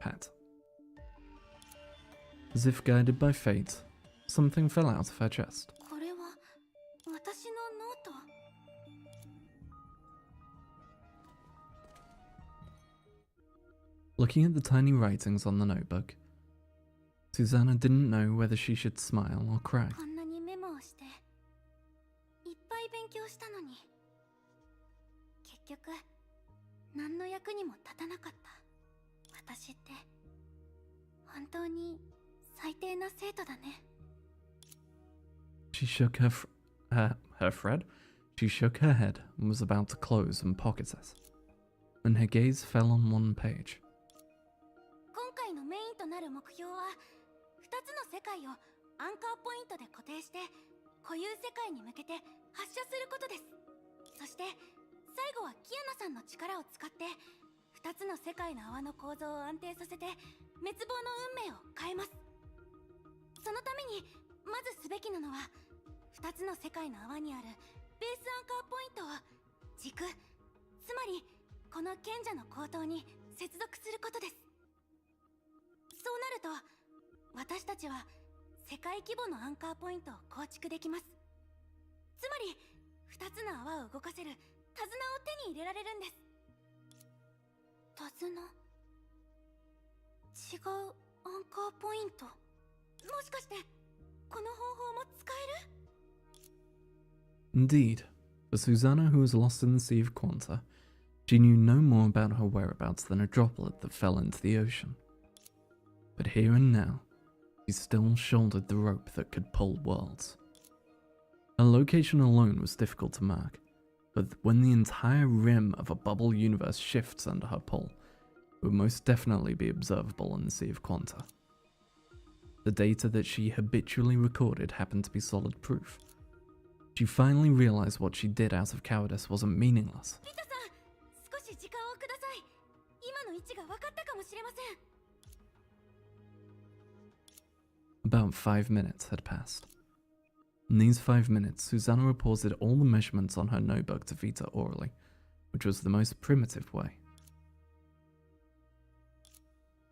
Pat. As if guided by fate, something fell out of her chest. これは私のノート。Looking at the tiny writings on the notebook, Susanna didn't know whether she should smile or cry. こんなにメモをしていっぱい勉強したのに、結局何の役にも立たなかった。私って本当に最低な生徒だね。 She shook her Fred. She shook her head and was about to close and pocket it, when her gaze fell on one page. 今回のメインとなる目標は2つの世界をアンカーポイントで固定して固有世界に向けて発射することです。そして最後はキアナさんの力を使って2つの世界の泡の構造を安定させて滅亡の運命を変えます。そのためにまずすべきなのは2つの世界の泡にあるベースアンカーポイントを軸、つまりこの賢者の口頭に接続することです。そうなると私たちは世界規模のアンカーポイントを構築できます。つまり2つの泡を動かせる手綱を手に入れられるんです。手綱？違うアンカーポイント？もしかしてこの方法も使える？ Indeed, for Susanna, who was lost in the sea of Quanta, she knew no more about her whereabouts than a droplet that fell into the ocean. But here and now, she still shouldered the rope that could pull worlds. Her location alone was difficult to mark, but when the entire rim of a bubble universe shifts under her pull, it would most definitely be observable in the Sea of Quanta. The data that she habitually recorded happened to be solid proof. She finally realized what she did out of cowardice wasn't meaningless. リタさん、少し時間をください。今の位置が分かったかもしれません。 About 5 minutes had passed. In these 5 minutes, Susanna reported all the measurements on her notebook to Vita orally, which was the most primitive way.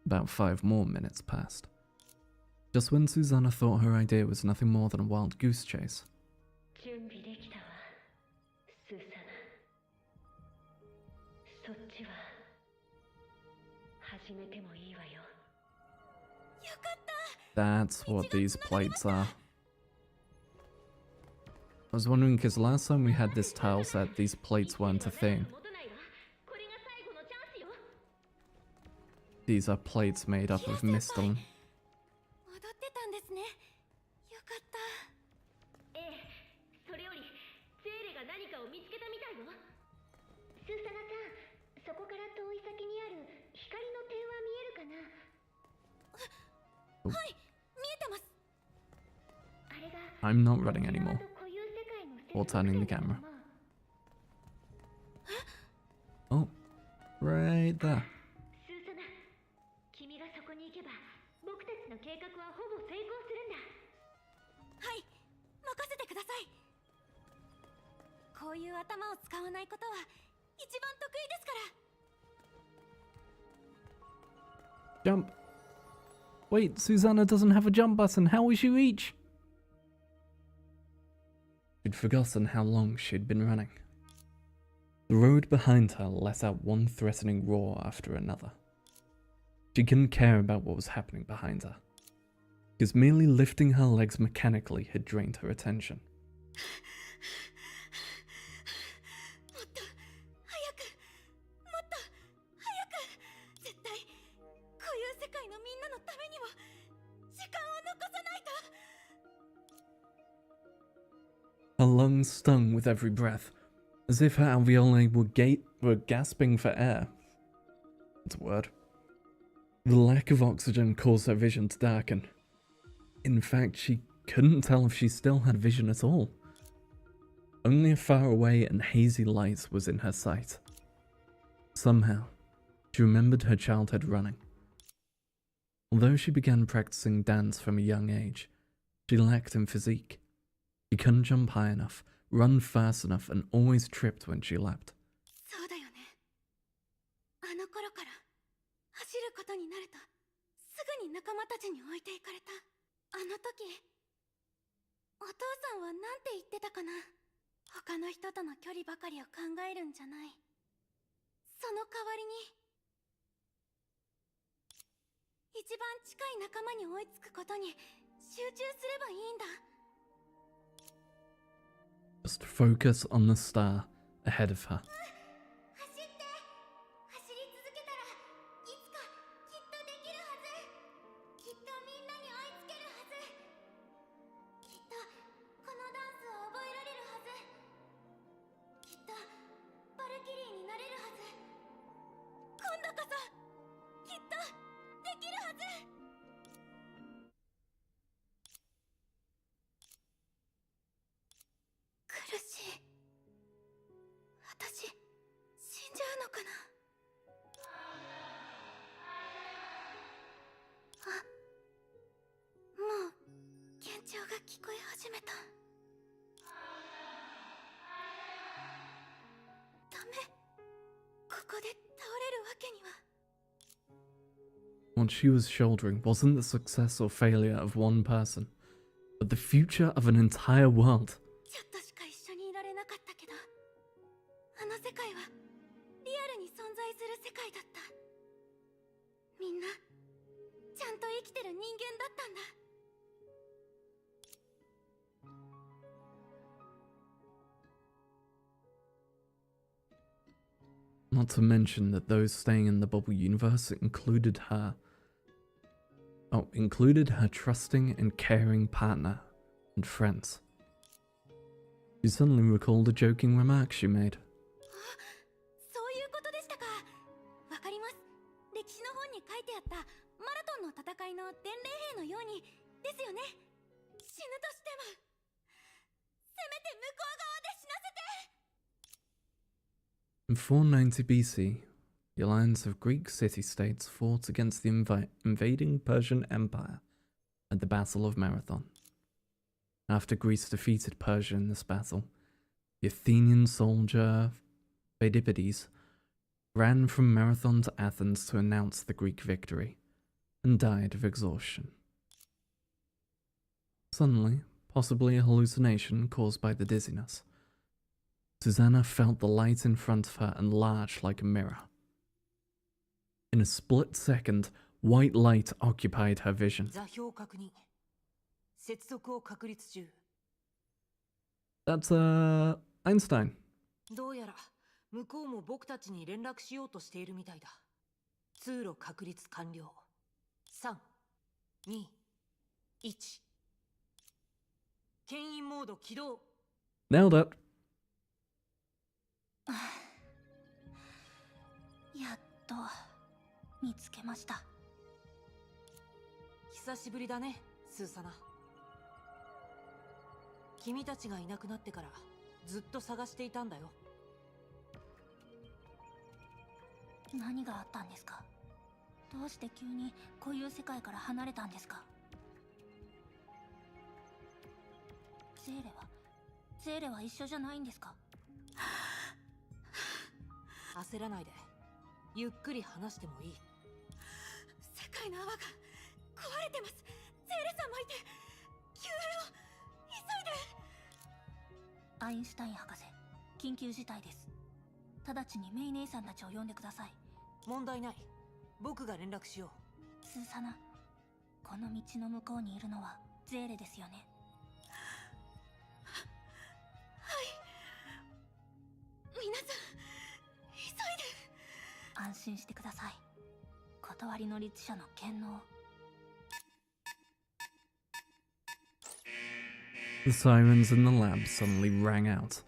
About 5 more minutes passed. Just when Susanna thought her idea was nothing more than a wild goose chase. 準備できたわ、スーサナ。そっちは始めてもいいわよ。 That's what these plates are. I was wondering because last time we had this tile set, these plates weren't a thing. These are plates made up of mistling. 戻ってたんですね。よかった。ええ、それよりゼーレが何かを見つけたみたいよ。スーサナさん、そこから遠い先にある光の点は見えるかな？はい、見えてます。 I'm not running anymore. Or turning the camera. Oh, right there. スーサナ、君がそこに行けば僕たちの計画はほぼ成功するんだ。はい、任せてください。こういう頭を使わないことは一番得意ですから。Jump. Wait, Susanna doesn't have a jump button. How will she reach? She'd forgotten how long she'd been running. The road behind her let out one threatening roar after another. She couldn't care about what was happening behind her, because merely lifting her legs mechanically had drained her attention. Her lungs stung with every breath, as if her alveoli were gasping for air. That's a word. The lack of oxygen caused her vision to darken. In fact, she couldn't tell if she still had vision at all. Only a faraway and hazy light was in her sight. Somehow, she remembered her childhood running. Although she began practicing dance from a young age, she lacked in physique. She couldn't jump high enough, run fast enough, and always tripped when she lapped. そうだよね。あの頃から走ることになるとすぐに仲間たちに置いていかれた。あの時、お父さんはなんて言ってたかな。他の人との距離ばかりを考えるんじゃない。その代わりに一番近い仲間に追いつくことに集中すればいいんだ。Just focus on the star ahead of her. 走って走り続けたらいつかきっとできるはず。きっとみんなに追いつけるはず。きっとこのダンスを覚えられるはず。きっとバルキリーになれるはず。今度こそきっとできるはず。苦しい。私死んじゃうのかな。あ、もう幻聴が聞こえ始めた。ダメ、ここで倒れるわけには。What she was shouldering wasn't the success or failure of one person, but the future of an entire world. ちょっとしか一緒にいられなかったけど、あの世界はリアルに存在する世界だった。みんなちゃんと生きてる人間だったんだ。Not to mention that those staying in the bubble universe included her trusting and caring partner and friends. She suddenly recalled a joking remark she made. そういうことでしたか。わかります。歴史の本に書いてあったマラトンの戦いの伝令兵のようにですよね。死ぬとしてもせめて向こう側で死なせて。In 490 BC, the alliance of Greek city-states fought against the invading Persian Empire at the Battle of Marathon. After Greece defeated Persia in this battle, the Athenian soldier Pheidippides ran from Marathon to Athens to announce the Greek victory, and died of exhaustion. Suddenly, possibly a hallucination caused by the dizziness, Susanna felt the light in front of her enlarge like a mirror. In a split second, white light occupied her vision. 座標確認。接続を確立中。That's, Einstein. どうやら向こうも僕たちに連絡しようとしているみたいだ。通路確立完了。3、2、1。牽引モード起動。Nailed it. やっと見つけました。久しぶりだね、スーサナ。君たちがいなくなってからずっと探していたんだよ。何があったんですか。どうして急にこういう世界から離れたんですか。ゼーレは一緒じゃないんですか。焦らないで。ゆっくり話してもいい。世界界の泡が壊れてます。ゼーレさんもいて、救援を急いで。アインシュタイン博士、緊急事態です。直ちにメイ姉さんたちを呼んでください。問題ない。僕が連絡しよう。スーサナ、この道の向こうにいるのはゼーレですよね。はい。皆さん、急いで。安心してください。断りの律者の権能。The sirens in the lab suddenly rang out.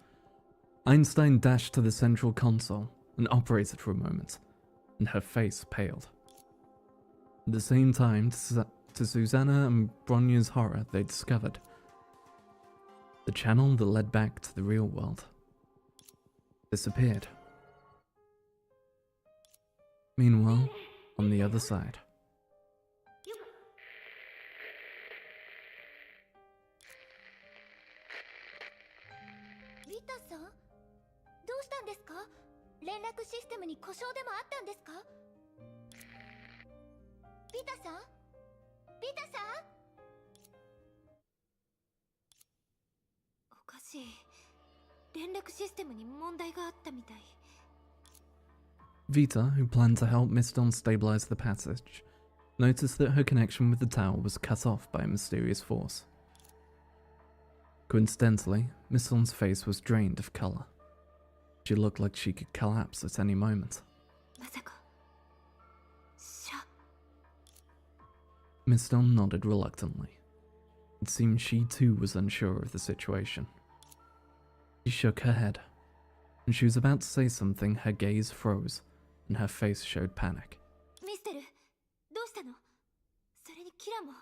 Einstein dashed to the central console and operated for a moment, and her face paled. At the same time, to Susanna and Bronya's horror, they discovered the channel that led back to the real world disappeared. Meanwhile, on the other side, Vita さん、どうしたんですか？連絡システムに故障でもあったんですか？ビタさん？ビタさん？おかしい。連絡システムに問題があったみたい。Vita, who planned to help Miss Dawn stabilize the passage, noticed that her connection with the tower was cut off by a mysterious force. Coincidentally, Miss Dawn's face was drained of color. She looked like she could collapse at any moment. Miss Dawn nodded reluctantly. It seemed she too was unsure of the situation. She shook her head, and she was about to say something, her gaze froze, and her face showed panic. ミステル、どうしたの？それにキラも。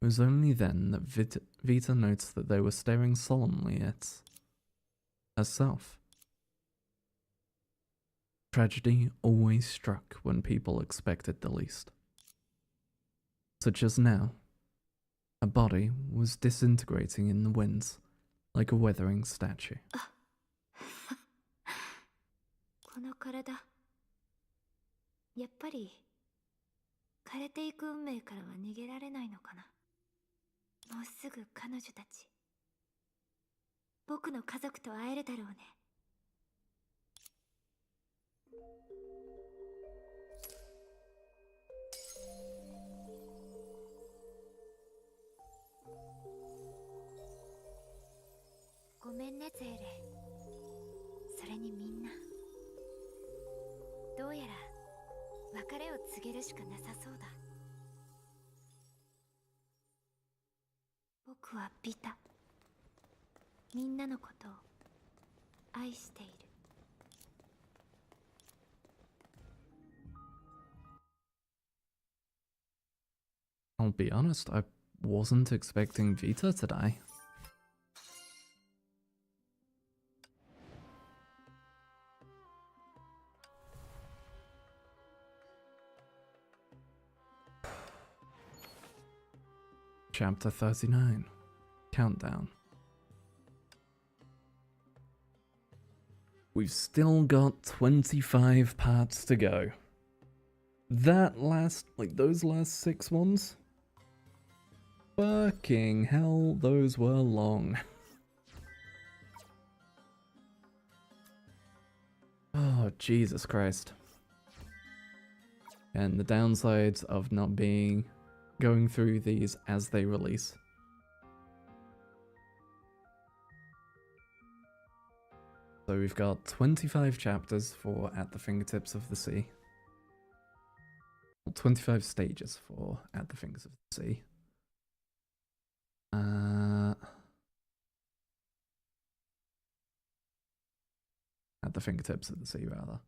It was only then that Vita noticed that they were staring solemnly at herself. Tragedy always struck when people expected the least. Such as now, her body was disintegrating in the winds, like a withering statue. この体、やっぱり枯れていく運命からは逃げられないのかな。もうすぐ彼女たち、僕の家族と会えるだろうね。ごめんねゼーレ。それにみんな、どうやら別れを告げるしかなさそうだ。僕はビタ。みんなのことを愛している。I'll be honest, I wasn't expecting Vita to die. Chapter 39. Countdown. We've still got 25 parts to go. Those last 6 ones? Fucking hell, those were long. Oh, Jesus Christ. And the downsides of not going through these as they release. So we've got 25 chapters for At the Fingertips of the Sea. 25 stages for At the Fingers of the Sea. At the Fingertips of the Sea, rather.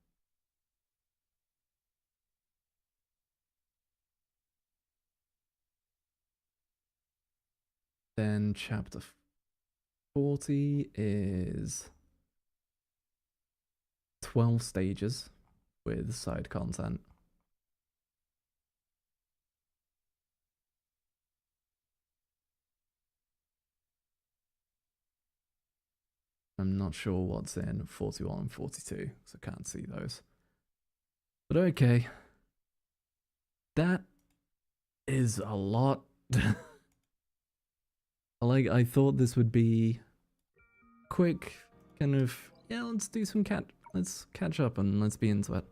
Then chapter 40 is 12 stages with side content. I'm not sure what's in 41 and 42, so I can't see those. But okay. That is a lot. Like, I thought this would be quick, kind of, yeah, let's do some let's catch up and let's be into it.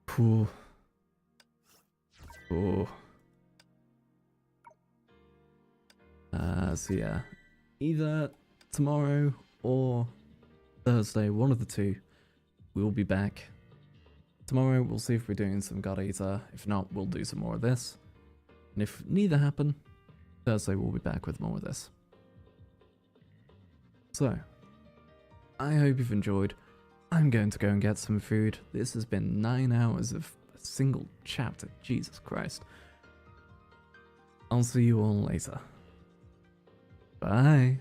Phew. Oh. So yeah, either tomorrow or Thursday, one of the two, we'll be back. Tomorrow we'll see if we're doing some God Eater. If not, we'll do some more of this. And if neither happen, Thursday we'll be back with more of this. So, I hope you've enjoyed. I'm going to go and get some food. This has been 9 hours of a single chapter. Jesus Christ. I'll see you all later. Bye.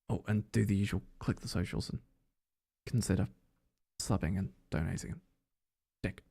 Oh, and do the usual, click the socials and consider subbing and donating. Dick.